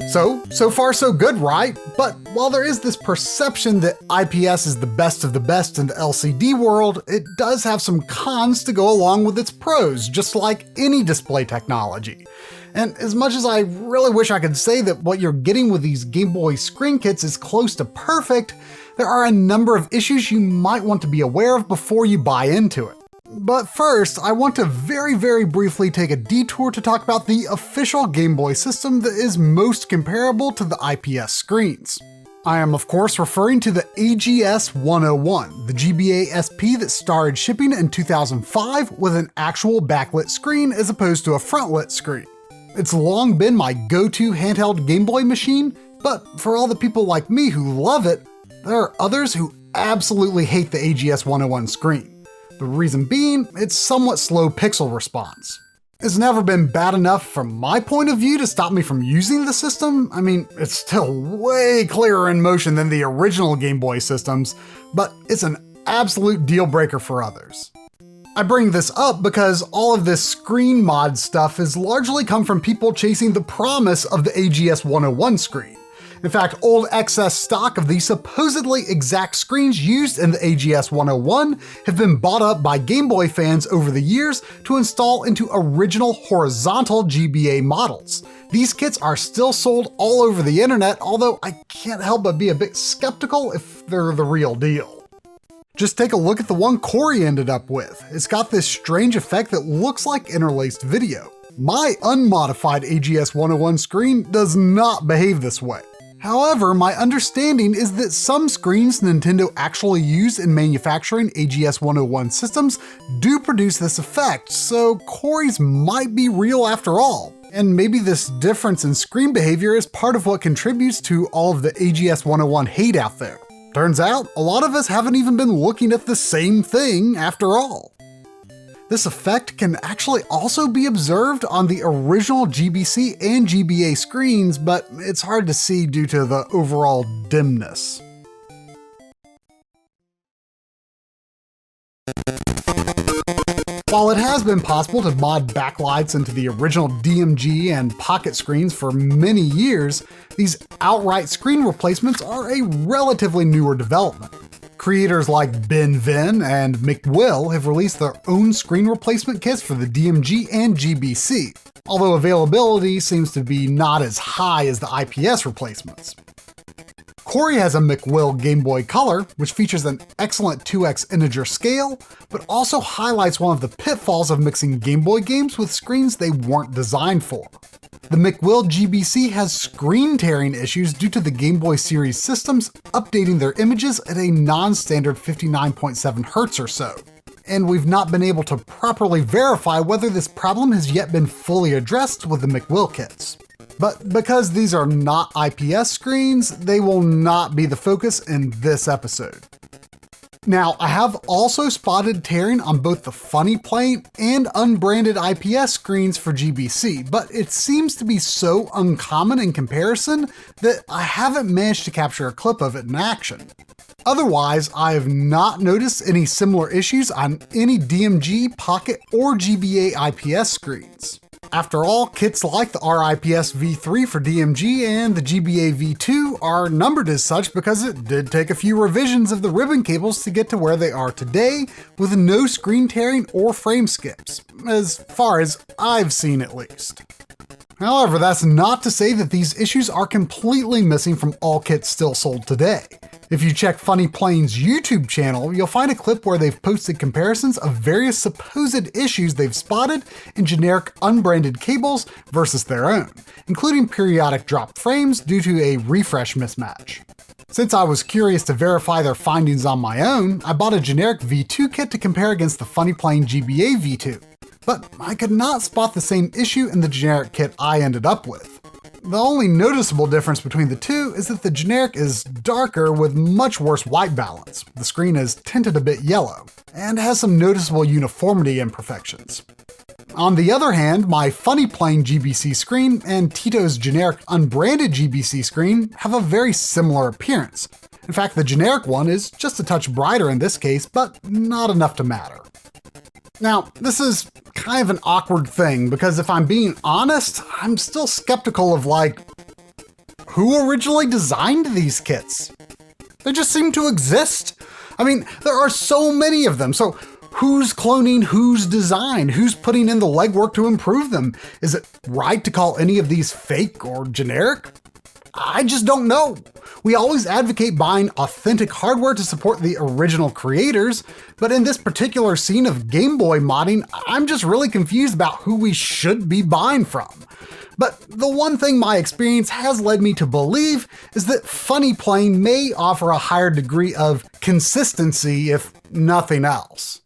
So far so good, right? But while there is this perception that IPS is the best of the best in the LCD world, it does have some cons to go along with its pros, just like any display technology. And as much as I really wish I could say that what you're getting with these Game Boy screen kits is close to perfect, there are a number of issues you might want to be aware of before you buy into it. But first, I want to very briefly take a detour to talk about the official Game Boy system that is most comparable to the IPS screens. I am of course referring to the AGS 101, the GBA SP that started shipping in 2005 with an actual backlit screen as opposed to a frontlit screen. It's long been my go-to handheld Game Boy machine, but for all the people like me who love it, there are others who absolutely hate the AGS 101 screen. The reason being, it's somewhat slow pixel response. It's never been bad enough from my point of view to stop me from using the system. I mean, it's still way clearer in motion than the original Game Boy systems, but it's an absolute deal breaker for others. I bring this up because all of this screen mod stuff has largely come from people chasing the promise of the AGS 101 screen. In fact, old excess stock of the supposedly exact screens used in the AGS 101 have been bought up by Game Boy fans over the years to install into original horizontal GBA models. These kits are still sold all over the internet, although I can't help but be a bit skeptical if they're the real deal. Just take a look at the one Corey ended up with. It's got this strange effect that looks like interlaced video. My unmodified AGS 101 screen does not behave this way. However, my understanding is that some screens Nintendo actually used in manufacturing AGS 101 systems do produce this effect, so Corey's might be real after all. And maybe this difference in screen behavior is part of what contributes to all of the AGS 101 hate out there. Turns out, a lot of us haven't even been looking at the same thing after all. This effect can actually also be observed on the original GBC and GBA screens, but it's hard to see due to the overall dimness. While it has been possible to mod backlights into the original DMG and Pocket screens for many years, these outright screen replacements are a relatively newer development. Creators like Ben Vin and McWill have released their own screen replacement kits for the DMG and GBC, although availability seems to be not as high as the IPS replacements. Corey has a McWill Game Boy Color, which features an excellent 2x integer scale, but also highlights one of the pitfalls of mixing Game Boy games with screens they weren't designed for. The McWill GBC has screen tearing issues due to the Game Boy series systems updating their images at a non-standard 59.7 Hz or so. And we've not been able to properly verify whether this problem has yet been fully addressed with the McWill kits. But because these are not IPS screens, they will not be the focus in this episode. Now, I have also spotted tearing on both the Funny Plane and unbranded IPS screens for GBC, but it seems to be so uncommon in comparison that I haven't managed to capture a clip of it in action. Otherwise, I have not noticed any similar issues on any DMG, Pocket, or GBA IPS screens. After all, kits like the RIPS V3 for DMG and the GBA V2 are numbered as such because it did take a few revisions of the ribbon cables to get to where they are today, with no screen tearing or frame skips, as far as I've seen at least. However, that's not to say that these issues are completely missing from all kits still sold today. If you check Funny Plane's YouTube channel, you'll find a clip where they've posted comparisons of various supposed issues they've spotted in generic unbranded cables versus their own, including periodic dropped frames due to a refresh mismatch. Since I was curious to verify their findings on my own, I bought a generic V2 kit to compare against the Funny Plane GBA V2. but I could not spot the same issue in the generic kit I ended up with. The only noticeable difference between the two is that the generic is darker with much worse white balance, the screen is tinted a bit yellow, and has some noticeable uniformity imperfections. On the other hand, my Funny Plane GBC screen and Tito's generic unbranded GBC screen have a very similar appearance. In fact, the generic one is just a touch brighter in this case, but not enough to matter. Now, this is kind of an awkward thing, because if I'm being honest, I'm still skeptical of who originally designed these kits? They just seem to exist. I mean, there are so many of them, so who's cloning whose design? Who's putting in the legwork to improve them? Is it right to call any of these fake or generic? I just don't know. We always advocate buying authentic hardware to support the original creators, but in this particular scene of Game Boy modding, I'm just really confused about who we should be buying from. But the one thing my experience has led me to believe is that Funny Plane may offer a higher degree of consistency, if nothing else.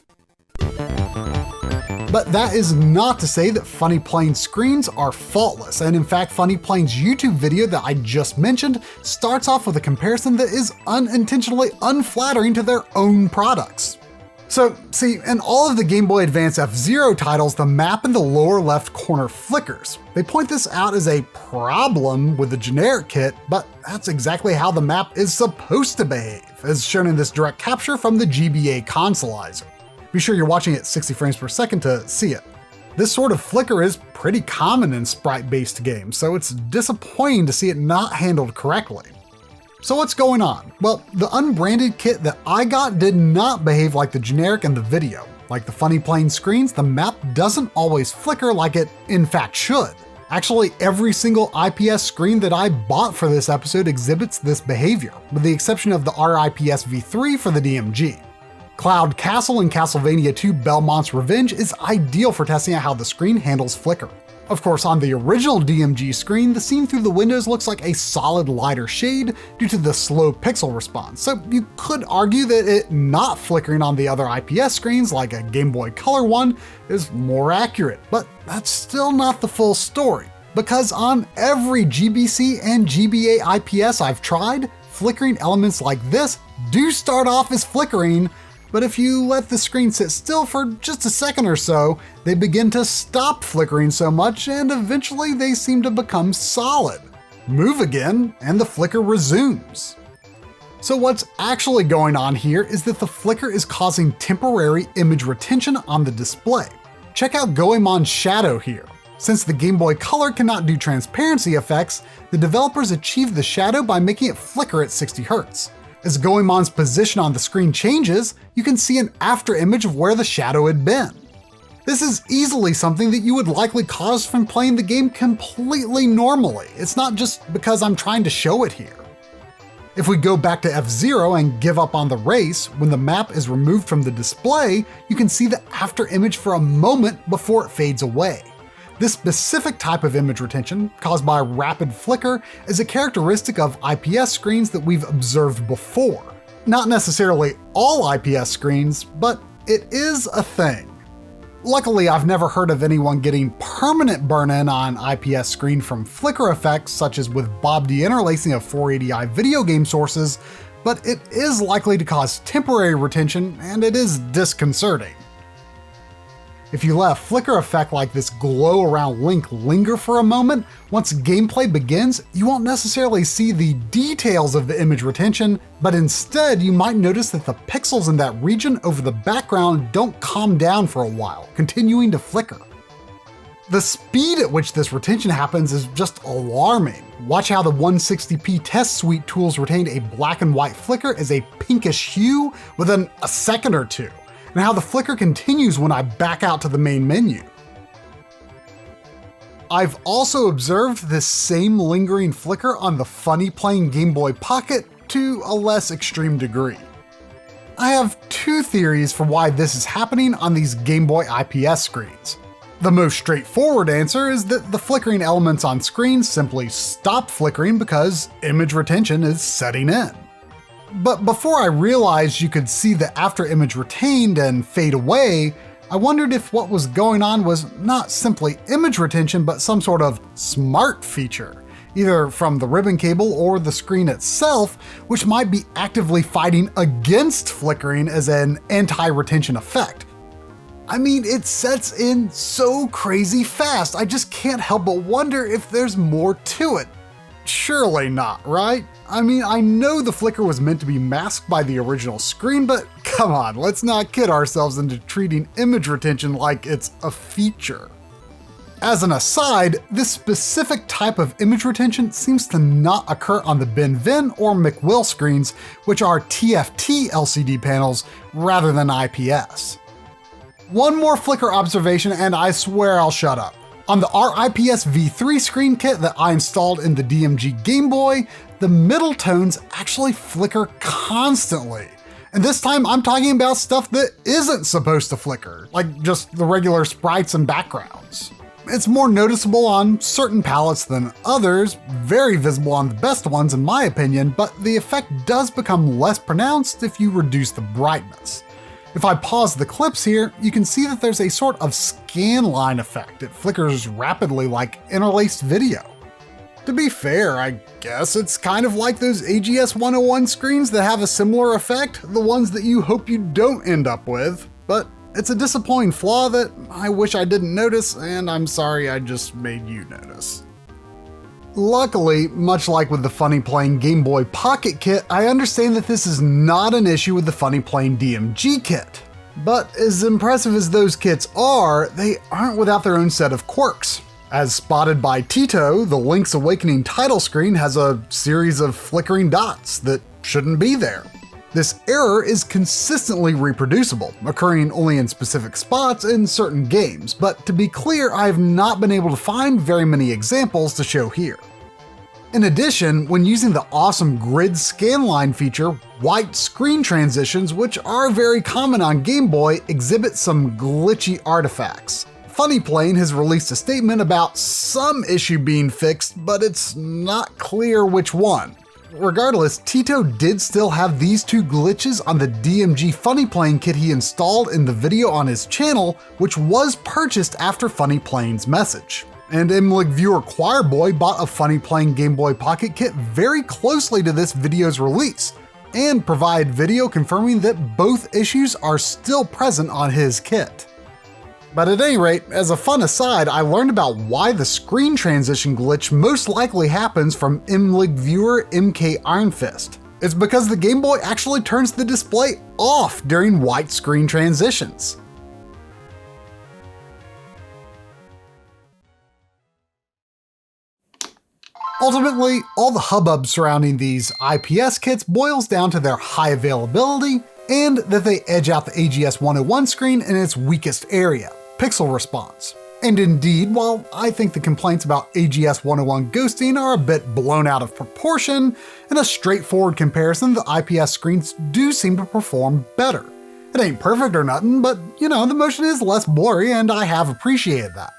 But that is not to say that Funny Plane screens are faultless, and in fact Funny Plane's YouTube video that I just mentioned starts off with a comparison that is unintentionally unflattering to their own products. So, see, in all of the Game Boy Advance F-Zero titles, the map in the lower left corner flickers. They point this out as a problem with the generic kit, but that's exactly how the map is supposed to behave, as shown in this direct capture from the GBA consolizer. Be sure you're watching at 60 frames per second to see it. This sort of flicker is pretty common in sprite-based games, so it's disappointing to see it not handled correctly. So what's going on? Well, the unbranded kit that I got did not behave like the generic in the video. Like the Funny Plane screens, the map doesn't always flicker like it in fact should. Actually, every single IPS screen that I bought for this episode exhibits this behavior, with the exception of the RIPS V3 for the DMG. Cloud Castle in Castlevania II Belmont's Revenge is ideal for testing out how the screen handles flicker. Of course, on the original DMG screen, the scene through the windows looks like a solid lighter shade due to the slow pixel response, so you could argue that it not flickering on the other IPS screens, like a Game Boy Color one, is more accurate, but that's still not the full story. Because on every GBC and GBA IPS I've tried, flickering elements like this do start off as flickering, but if you let the screen sit still for just a second or so, they begin to stop flickering so much and eventually they seem to become solid. Move again, and the flicker resumes. So what's actually going on here is that the flicker is causing temporary image retention on the display. Check out Goemon's shadow here. Since the Game Boy Color cannot do transparency effects, the developers achieved the shadow by making it flicker at 60 Hz. As Goemon's position on the screen changes, you can see an after image of where the shadow had been. This is easily something that you would likely cause from playing the game completely normally. It's not just because I'm trying to show it here. If we go back to F-Zero and give up on the race, when the map is removed from the display, you can see the after image for a moment before it fades away. This specific type of image retention, caused by rapid flicker, is a characteristic of IPS screens that we've observed before. Not necessarily all IPS screens, but it is a thing. Luckily, I've never heard of anyone getting permanent burn-in on IPS screen from flicker effects, such as with Bob de-interlacing of 480i video game sources, but it is likely to cause temporary retention, and it is disconcerting. If you let a flicker effect like this glow around Link linger for a moment, once gameplay begins, you won't necessarily see the details of the image retention, but instead you might notice that the pixels in that region over the background don't calm down for a while, continuing to flicker. The speed at which this retention happens is just alarming. Watch how the 160p test suite tools retained a black and white flicker as a pinkish hue within a second or two, and how the flicker continues when I back out to the main menu. I've also observed this same lingering flicker on the Funny Plane Game Boy Pocket to a less extreme degree. I have two theories for why this is happening on these Game Boy IPS screens. The most straightforward answer is that the flickering elements on screen simply stop flickering because image retention is setting in. But before I realized you could see the after image retained and fade away, I wondered if what was going on was not simply image retention, but some sort of smart feature, either from the ribbon cable or the screen itself, which might be actively fighting against flickering as an anti-retention effect. I mean, it sets in so crazy fast, I just can't help but wonder if there's more to it. Surely not, right? I mean, I know the flicker was meant to be masked by the original screen, but come on, let's not kid ourselves into treating image retention like it's a feature. As an aside, this specific type of image retention seems to not occur on the Ben-Vin or McWill screens, which are TFT LCD panels rather than IPS. One more flicker observation and I swear I'll shut up. On the RIPS V3 screen kit that I installed in the DMG Game Boy, the middle tones actually flicker constantly. And this time I'm talking about stuff that isn't supposed to flicker, like just the regular sprites and backgrounds. It's more noticeable on certain palettes than others, very visible on the best ones in my opinion, but the effect does become less pronounced if you reduce the brightness. If I pause the clips here, you can see that there's a sort of scan line effect. It flickers rapidly like interlaced video. To be fair, I guess it's kind of like those AGS 101 screens that have a similar effect, the ones that you hope you don't end up with, but it's a disappointing flaw that I wish I didn't notice, and I'm sorry I just made you notice. Luckily, much like with the Funny Playing Game Boy Pocket kit, I understand that this is not an issue with the Funny Playing DMG kit. But as impressive as those kits are, they aren't without their own set of quirks. As spotted by Tito, the Link's Awakening title screen has a series of flickering dots that shouldn't be there. This error is consistently reproducible, occurring only in specific spots in certain games, but to be clear, I have not been able to find very many examples to show here. In addition, when using the awesome grid scanline feature, white screen transitions, which are very common on Game Boy, exhibit some glitchy artifacts. Funny Playing has released a statement about some issue being fixed, but it's not clear which one. Regardless, Tito did still have these two glitches on the DMG Funny Playing kit he installed in the video on his channel, which was purchased after Funny Playing's message. And MLiG viewer Choirboy bought a Funny Playing Game Boy Pocket kit very closely to this video's release, and provide video confirming that both issues are still present on his kit. But at any rate, as a fun aside, I learned about why the screen transition glitch most likely happens from MLiG viewer MK Ironfist. It's because the Game Boy actually turns the display off during white screen transitions. Ultimately, all the hubbub surrounding these IPS kits boils down to their high availability and that they edge out the AGS 101 screen in its weakest area, pixel response. And indeed, while I think the complaints about AGS 101 ghosting are a bit blown out of proportion, in a straightforward comparison, the IPS screens do seem to perform better. It ain't perfect or nothing, but you know, the motion is less blurry and I have appreciated that.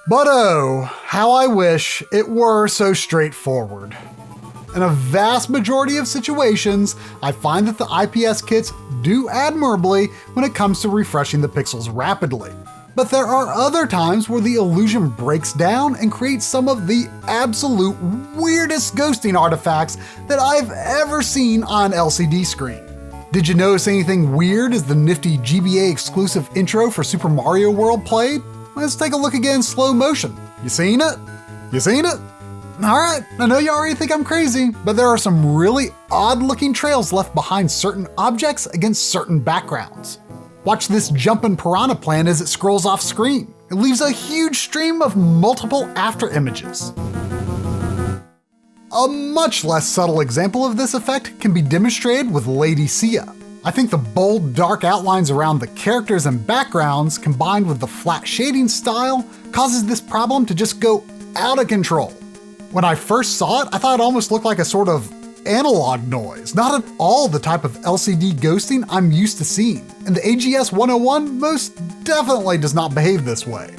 But oh, how I wish it were so straightforward. In a vast majority of situations, I find that the IPS kits do admirably when it comes to refreshing the pixels rapidly. But there are other times where the illusion breaks down and creates some of the absolute weirdest ghosting artifacts that I've ever seen on LCD screen. Did you notice anything weird as the nifty GBA exclusive intro for Super Mario World played? Let's take a look again in slow motion. You seen it? You seen it? Alright, I know you already think I'm crazy, but there are some really odd looking trails left behind certain objects against certain backgrounds. Watch this jumpin' piranha plant as it scrolls off screen. It leaves a huge stream of multiple after images. A much less subtle example of this effect can be demonstrated with Lady Sia. I think the bold, dark outlines around the characters and backgrounds, combined with the flat shading style, causes this problem to just go out of control. When I first saw it, I thought it almost looked like a sort of analog noise, not at all the type of LCD ghosting I'm used to seeing, and the AGS 101 most definitely does not behave this way.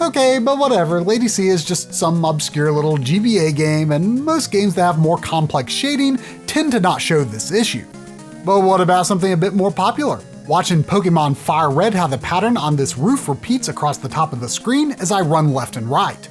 Okay, but whatever, Lady Sia is just some obscure little GBA game, and most games that have more complex shading tend to not show this issue. But what about something a bit more popular, Watching Pokemon Fire Red how the pattern on this roof repeats across the top of the screen as I run left and right.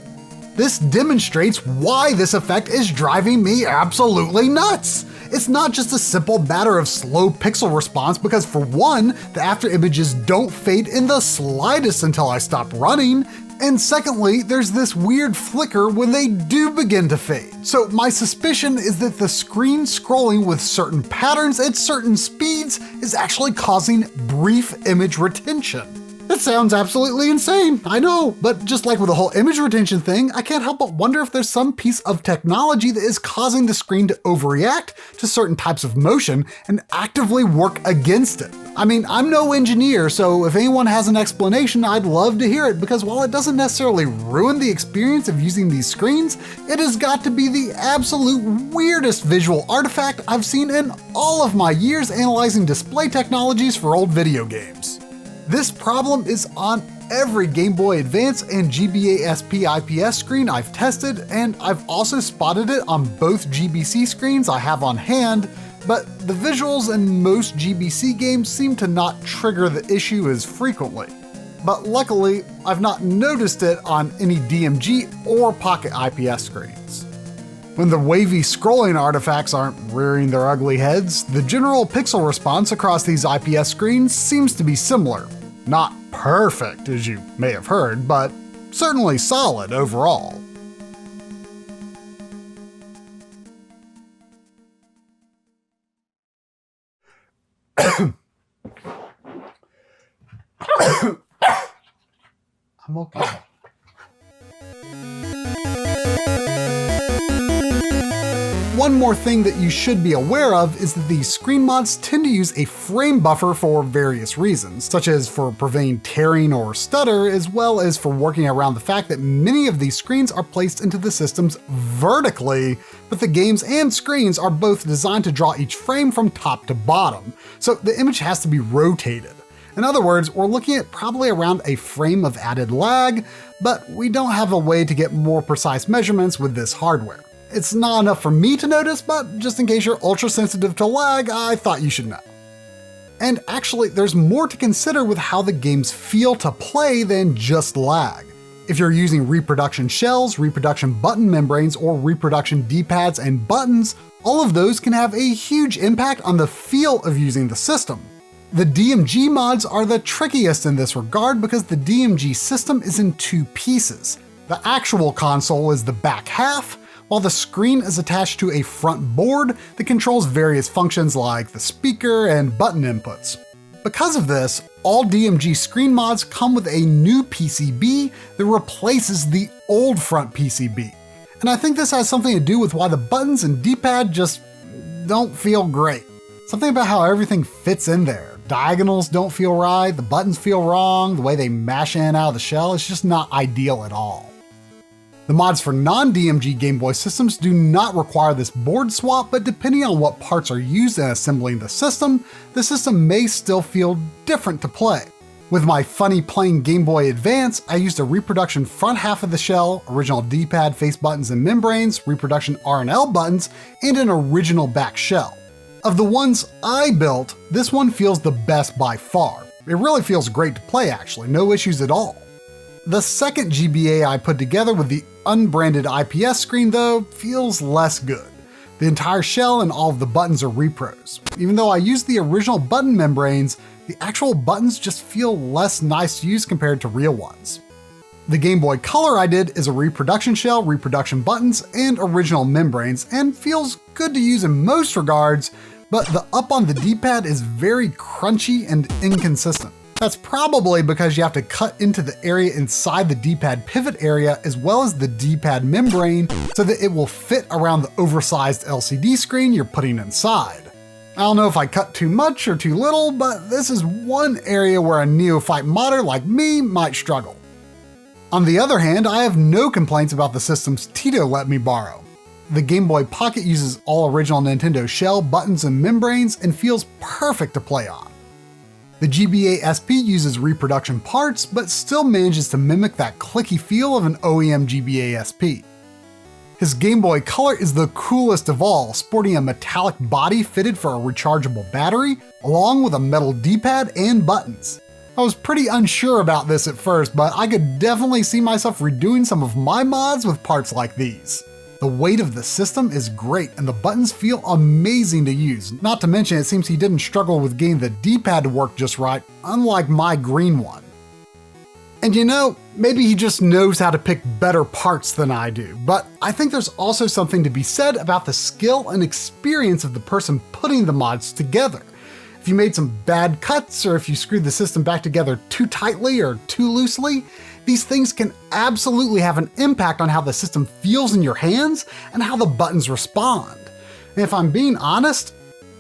This demonstrates why this effect is driving me absolutely nuts. It's not just a simple matter of slow pixel response because for one, the after images don't fade in the slightest until I stop running, and secondly, there's this weird flicker when they do begin to fade. So my suspicion is that the screen scrolling with certain patterns at certain speeds is actually causing brief image retention. That sounds absolutely insane, I know, but just like with the whole image retention thing, I can't help but wonder if there's some piece of technology that is causing the screen to overreact to certain types of motion and actively work against it. I mean, I'm no engineer, so if anyone has an explanation, I'd love to hear it, because while it doesn't necessarily ruin the experience of using these screens, it has got to be the absolute weirdest visual artifact I've seen in all of my years analyzing display technologies for old video games. This problem is on every Game Boy Advance and GBA SP IPS screen I've tested, and I've also spotted it on both GBC screens I have on hand, but the visuals in most GBC games seem to not trigger the issue as frequently. But luckily, I've not noticed it on any DMG or Pocket IPS screens. When the wavy scrolling artifacts aren't rearing their ugly heads, the general pixel response across these IPS screens seems to be similar. Not perfect, as you may have heard, but certainly solid overall. I'm okay. One more thing that you should be aware of is that these screen mods tend to use a frame buffer for various reasons, such as for preventing tearing or stutter, as well as for working around the fact that many of these screens are placed into the systems vertically, but the games and screens are both designed to draw each frame from top to bottom, so the image has to be rotated. In other words, we're looking at probably around a frame of added lag, but we don't have a way to get more precise measurements with this hardware. It's not enough for me to notice, but just in case you're ultra sensitive to lag, I thought you should know. And actually, there's more to consider with how the games feel to play than just lag. If you're using reproduction shells, reproduction button membranes, or reproduction D-pads and buttons, all of those can have a huge impact on the feel of using the system. The DMG mods are the trickiest in this regard because the DMG system is in two pieces. The actual console is the back half, while the screen is attached to a front board that controls various functions like the speaker and button inputs. Because of this, all DMG screen mods come with a new PCB that replaces the old front PCB. And I think this has something to do with why the buttons and D-pad just don't feel great. Something about how everything fits in there. Diagonals don't feel right, the buttons feel wrong, the way they mash in and out of the shell is just not ideal at all. The mods for non-DMG Game Boy systems do not require this board swap, but depending on what parts are used in assembling the system may still feel different to play. With my funny plain Game Boy Advance, I used a reproduction front half of the shell, original D-pad, face buttons and membranes, reproduction R and L buttons, and an original back shell. Of the ones I built, this one feels the best by far. It really feels great to play actually, no issues at all. The second GBA I put together with the unbranded IPS screen though feels less good. The entire shell and all of the buttons are repros. Even though I used the original button membranes, the actual buttons just feel less nice to use compared to real ones. The Game Boy Color I did is a reproduction shell, reproduction buttons, and original membranes, and feels good to use in most regards, but the up on the D-pad is very crunchy and inconsistent. That's probably because you have to cut into the area inside the D-pad pivot area as well as the D-pad membrane so that it will fit around the oversized LCD screen you're putting inside. I don't know if I cut too much or too little, but this is one area where a neophyte modder like me might struggle. On the other hand, I have no complaints about the systems Tito let me borrow. The Game Boy Pocket uses all original Nintendo shell, buttons, and membranes and feels perfect to play on. The GBA SP uses reproduction parts, but still manages to mimic that clicky feel of an OEM GBA SP. His Game Boy Color is the coolest of all, sporting a metallic body fitted for a rechargeable battery, along with a metal D-pad and buttons. I was pretty unsure about this at first, but I could definitely see myself redoing some of my mods with parts like these. The weight of the system is great and the buttons feel amazing to use, not to mention it seems he didn't struggle with getting the D-pad to work just right, unlike my green one. And you know, maybe he just knows how to pick better parts than I do, but I think there's also something to be said about the skill and experience of the person putting the mods together. If you made some bad cuts, or if you screwed the system back together too tightly or too loosely, these things can absolutely have an impact on how the system feels in your hands and how the buttons respond. And if I'm being honest,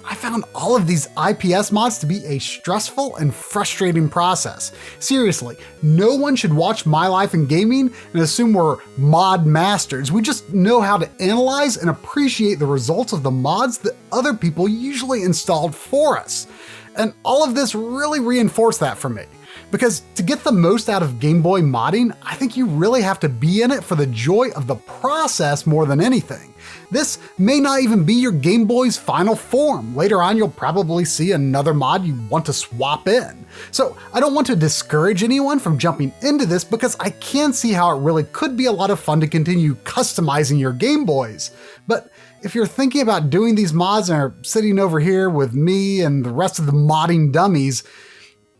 I found all of these IPS mods to be a stressful and frustrating process. Seriously, no one should watch My Life in Gaming and assume we're mod masters. We just know how to analyze and appreciate the results of the mods that other people usually installed for us. And all of this really reinforced that for me. Because to get the most out of Game Boy modding, I think you really have to be in it for the joy of the process more than anything. This may not even be your Game Boy's final form. Later on, you'll probably see another mod you want to swap in. So I don't want to discourage anyone from jumping into this because I can see how it really could be a lot of fun to continue customizing your Game Boys. But if you're thinking about doing these mods and are sitting over here with me and the rest of the modding dummies,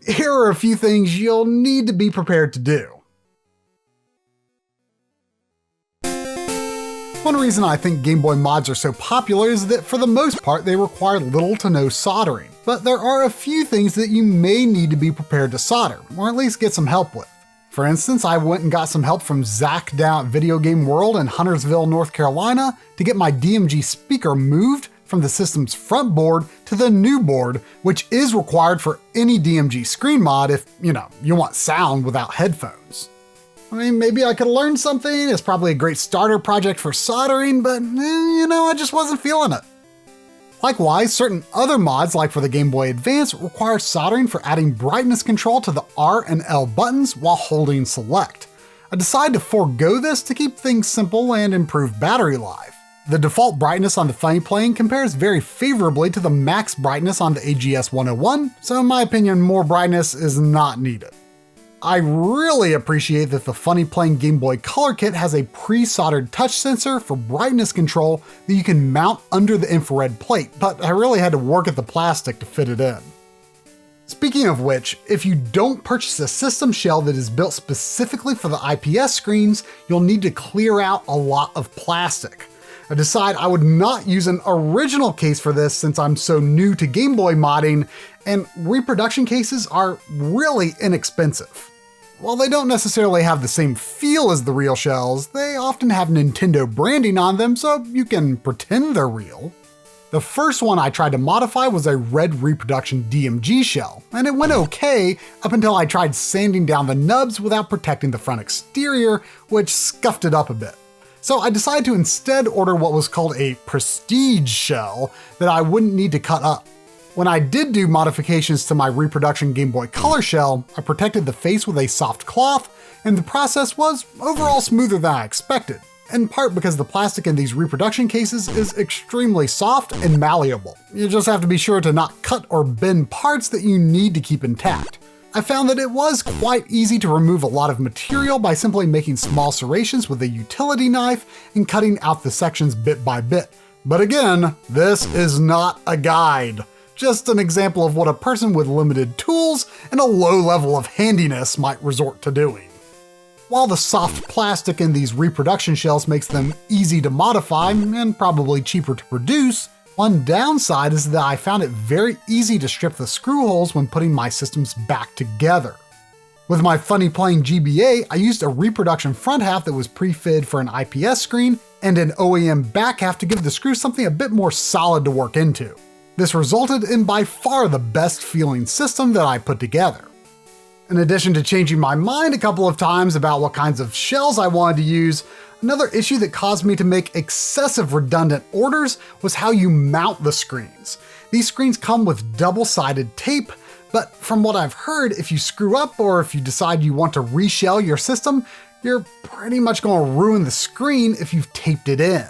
here are a few things you'll need to be prepared to do. One reason I think Game Boy mods are so popular is that for the most part they require little to no soldering, but there are a few things that you may need to be prepared to solder, or at least get some help with. For instance, I went and got some help from Zach down at Video Game World in Huntersville, North Carolina to get my DMG speaker moved from the system's front board to the new board, which is required for any DMG screen mod if, you want sound without headphones. I mean, maybe I could learn something, it's probably a great starter project for soldering, but I just wasn't feeling it. Likewise, certain other mods, like for the Game Boy Advance, require soldering for adding brightness control to the R and L buttons while holding select. I decided to forego this to keep things simple and improve battery life. The default brightness on the Funny Plane compares very favorably to the max brightness on the AGS 101, so in my opinion, more brightness is not needed. I really appreciate that the Funny Plane Game Boy Color Kit has a pre-soldered touch sensor for brightness control that you can mount under the infrared plate, but I really had to work at the plastic to fit it in. Speaking of which, if you don't purchase a system shell that is built specifically for the IPS screens, you'll need to clear out a lot of plastic. I decided I would not use an original case for this since I'm so new to Game Boy modding, and reproduction cases are really inexpensive. While they don't necessarily have the same feel as the real shells, they often have Nintendo branding on them so you can pretend they're real. The first one I tried to modify was a red reproduction DMG shell, and it went okay up until I tried sanding down the nubs without protecting the front exterior, which scuffed it up a bit. So I decided to instead order what was called a prestige shell that I wouldn't need to cut up. When I did do modifications to my reproduction Game Boy Color shell, I protected the face with a soft cloth, and the process was overall smoother than I expected, in part because the plastic in these reproduction cases is extremely soft and malleable. You just have to be sure to not cut or bend parts that you need to keep intact. I found that it was quite easy to remove a lot of material by simply making small serrations with a utility knife and cutting out the sections bit by bit. But again, this is not a guide. Just an example of what a person with limited tools and a low level of handiness might resort to doing. While the soft plastic in these reproduction shells makes them easy to modify and probably cheaper to produce, one downside is that I found it very easy to strip the screw holes when putting my systems back together. With my Funny Plane GBA, I used a reproduction front half that was pre-fitted for an IPS screen and an OEM back half to give the screw something a bit more solid to work into. This resulted in by far the best feeling system that I put together. In addition to changing my mind a couple of times about what kinds of shells I wanted to use, another issue that caused me to make excessive redundant orders was how you mount the screens. These screens come with double-sided tape, but from what I've heard, if you screw up or if you decide you want to reshell your system, you're pretty much going to ruin the screen if you've taped it in.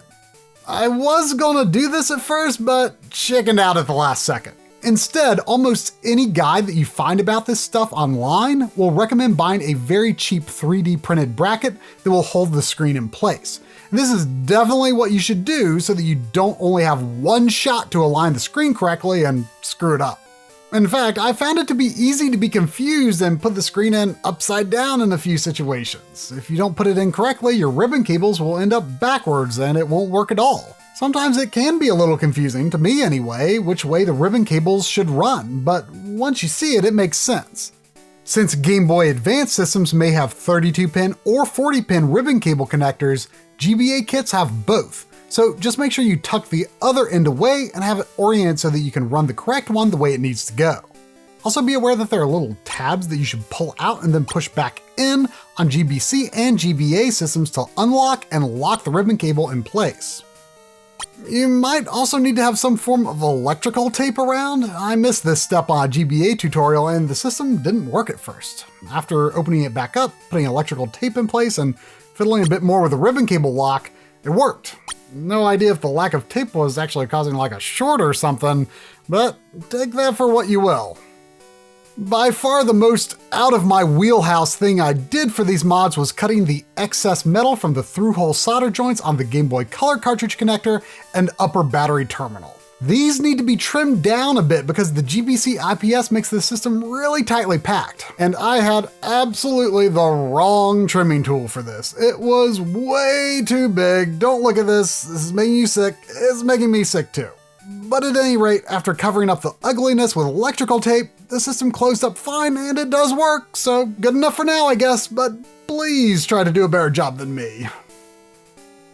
I was going to do this at first, but chickened out at the last second. Instead, almost any guide that you find about this stuff online will recommend buying a very cheap 3D printed bracket that will hold the screen in place. And this is definitely what you should do so that you don't only have one shot to align the screen correctly and screw it up. In fact, I found it to be easy to be confused and put the screen in upside down in a few situations. If you don't put it in correctly, your ribbon cables will end up backwards and it won't work at all. Sometimes it can be a little confusing, to me anyway, which way the ribbon cables should run, but once you see it, it makes sense. Since Game Boy Advance systems may have 32-pin or 40-pin ribbon cable connectors, GBA kits have both. So just make sure you tuck the other end away and have it oriented so that you can run the correct one the way it needs to go. Also be aware that there are little tabs that you should pull out and then push back in on GBC and GBA systems to unlock and lock the ribbon cable in place. You might also need to have some form of electrical tape around. I missed this step on a GBA tutorial and the system didn't work at first. After opening it back up, putting electrical tape in place, and fiddling a bit more with the ribbon cable lock, it worked. No idea if the lack of tape was actually causing like a short or something, but take that for what you will. By far the most out of my wheelhouse thing I did for these mods was cutting the excess metal from the through-hole solder joints on the Game Boy Color cartridge connector and upper battery terminal. These need to be trimmed down a bit because the GBC IPS makes the system really tightly packed, and I had absolutely the wrong trimming tool for this. It was way too big. Don't look at this. This is making you sick. It's making me sick too. But at any rate, after covering up the ugliness with electrical tape, the system closed up fine and it does work, so good enough for now I guess, but please try to do a better job than me.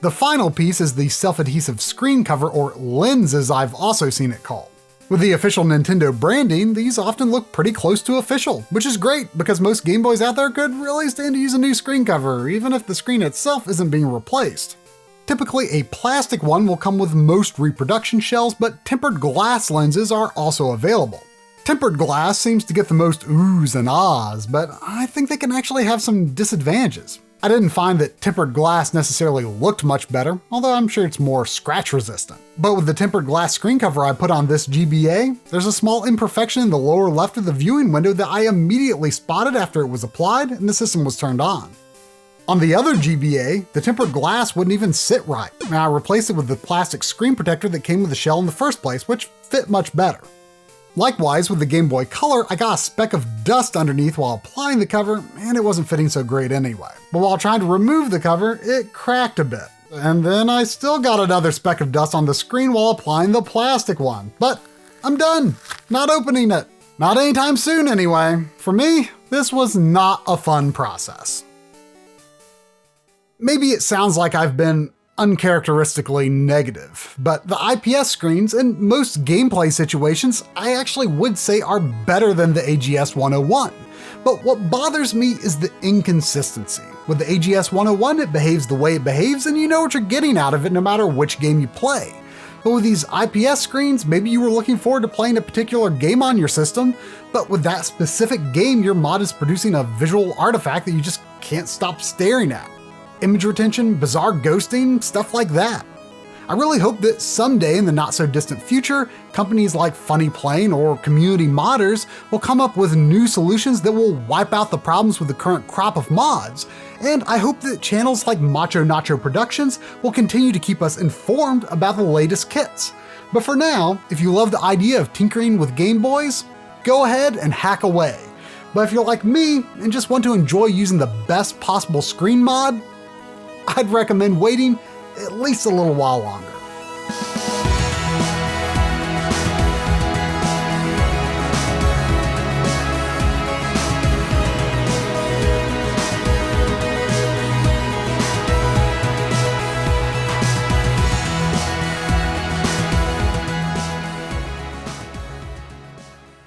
The final piece is the self-adhesive screen cover, or lens as I've also seen it called. With the official Nintendo branding, these often look pretty close to official, which is great because most Game Boys out there could really stand to use a new screen cover, even if the screen itself isn't being replaced. Typically, a plastic one will come with most reproduction shells, but tempered glass lenses are also available. Tempered glass seems to get the most oohs and ahs, but I think they can actually have some disadvantages. I didn't find that tempered glass necessarily looked much better, although I'm sure it's more scratch resistant. But with the tempered glass screen cover I put on this GBA, there's a small imperfection in the lower left of the viewing window that I immediately spotted after it was applied and the system was turned on. On the other GBA, the tempered glass wouldn't even sit right, and I replaced it with the plastic screen protector that came with the shell in the first place, which fit much better. Likewise, with the Game Boy Color, I got a speck of dust underneath while applying the cover, and it wasn't fitting so great anyway. But while trying to remove the cover, it cracked a bit. And then I still got another speck of dust on the screen while applying the plastic one. But I'm done. Not opening it. Not anytime soon anyway. For me, this was not a fun process. Maybe it sounds like I've been uncharacteristically negative, but the IPS screens in most gameplay situations I actually would say are better than the AGS 101. But what bothers me is the inconsistency. With the AGS 101, it behaves the way it behaves and you know what you're getting out of it no matter which game you play. But with these IPS screens, maybe you were looking forward to playing a particular game on your system, but with that specific game, your mod is producing a visual artifact that you just can't stop staring at. Image retention, bizarre ghosting, stuff like that. I really hope that someday in the not so distant future, companies like Funny Plane or Community Modders will come up with new solutions that will wipe out the problems with the current crop of mods. And I hope that channels like Macho Nacho Productions will continue to keep us informed about the latest kits. But for now, if you love the idea of tinkering with Game Boys, go ahead and hack away. But if you're like me and just want to enjoy using the best possible screen mod, I'd recommend waiting at least a little while longer.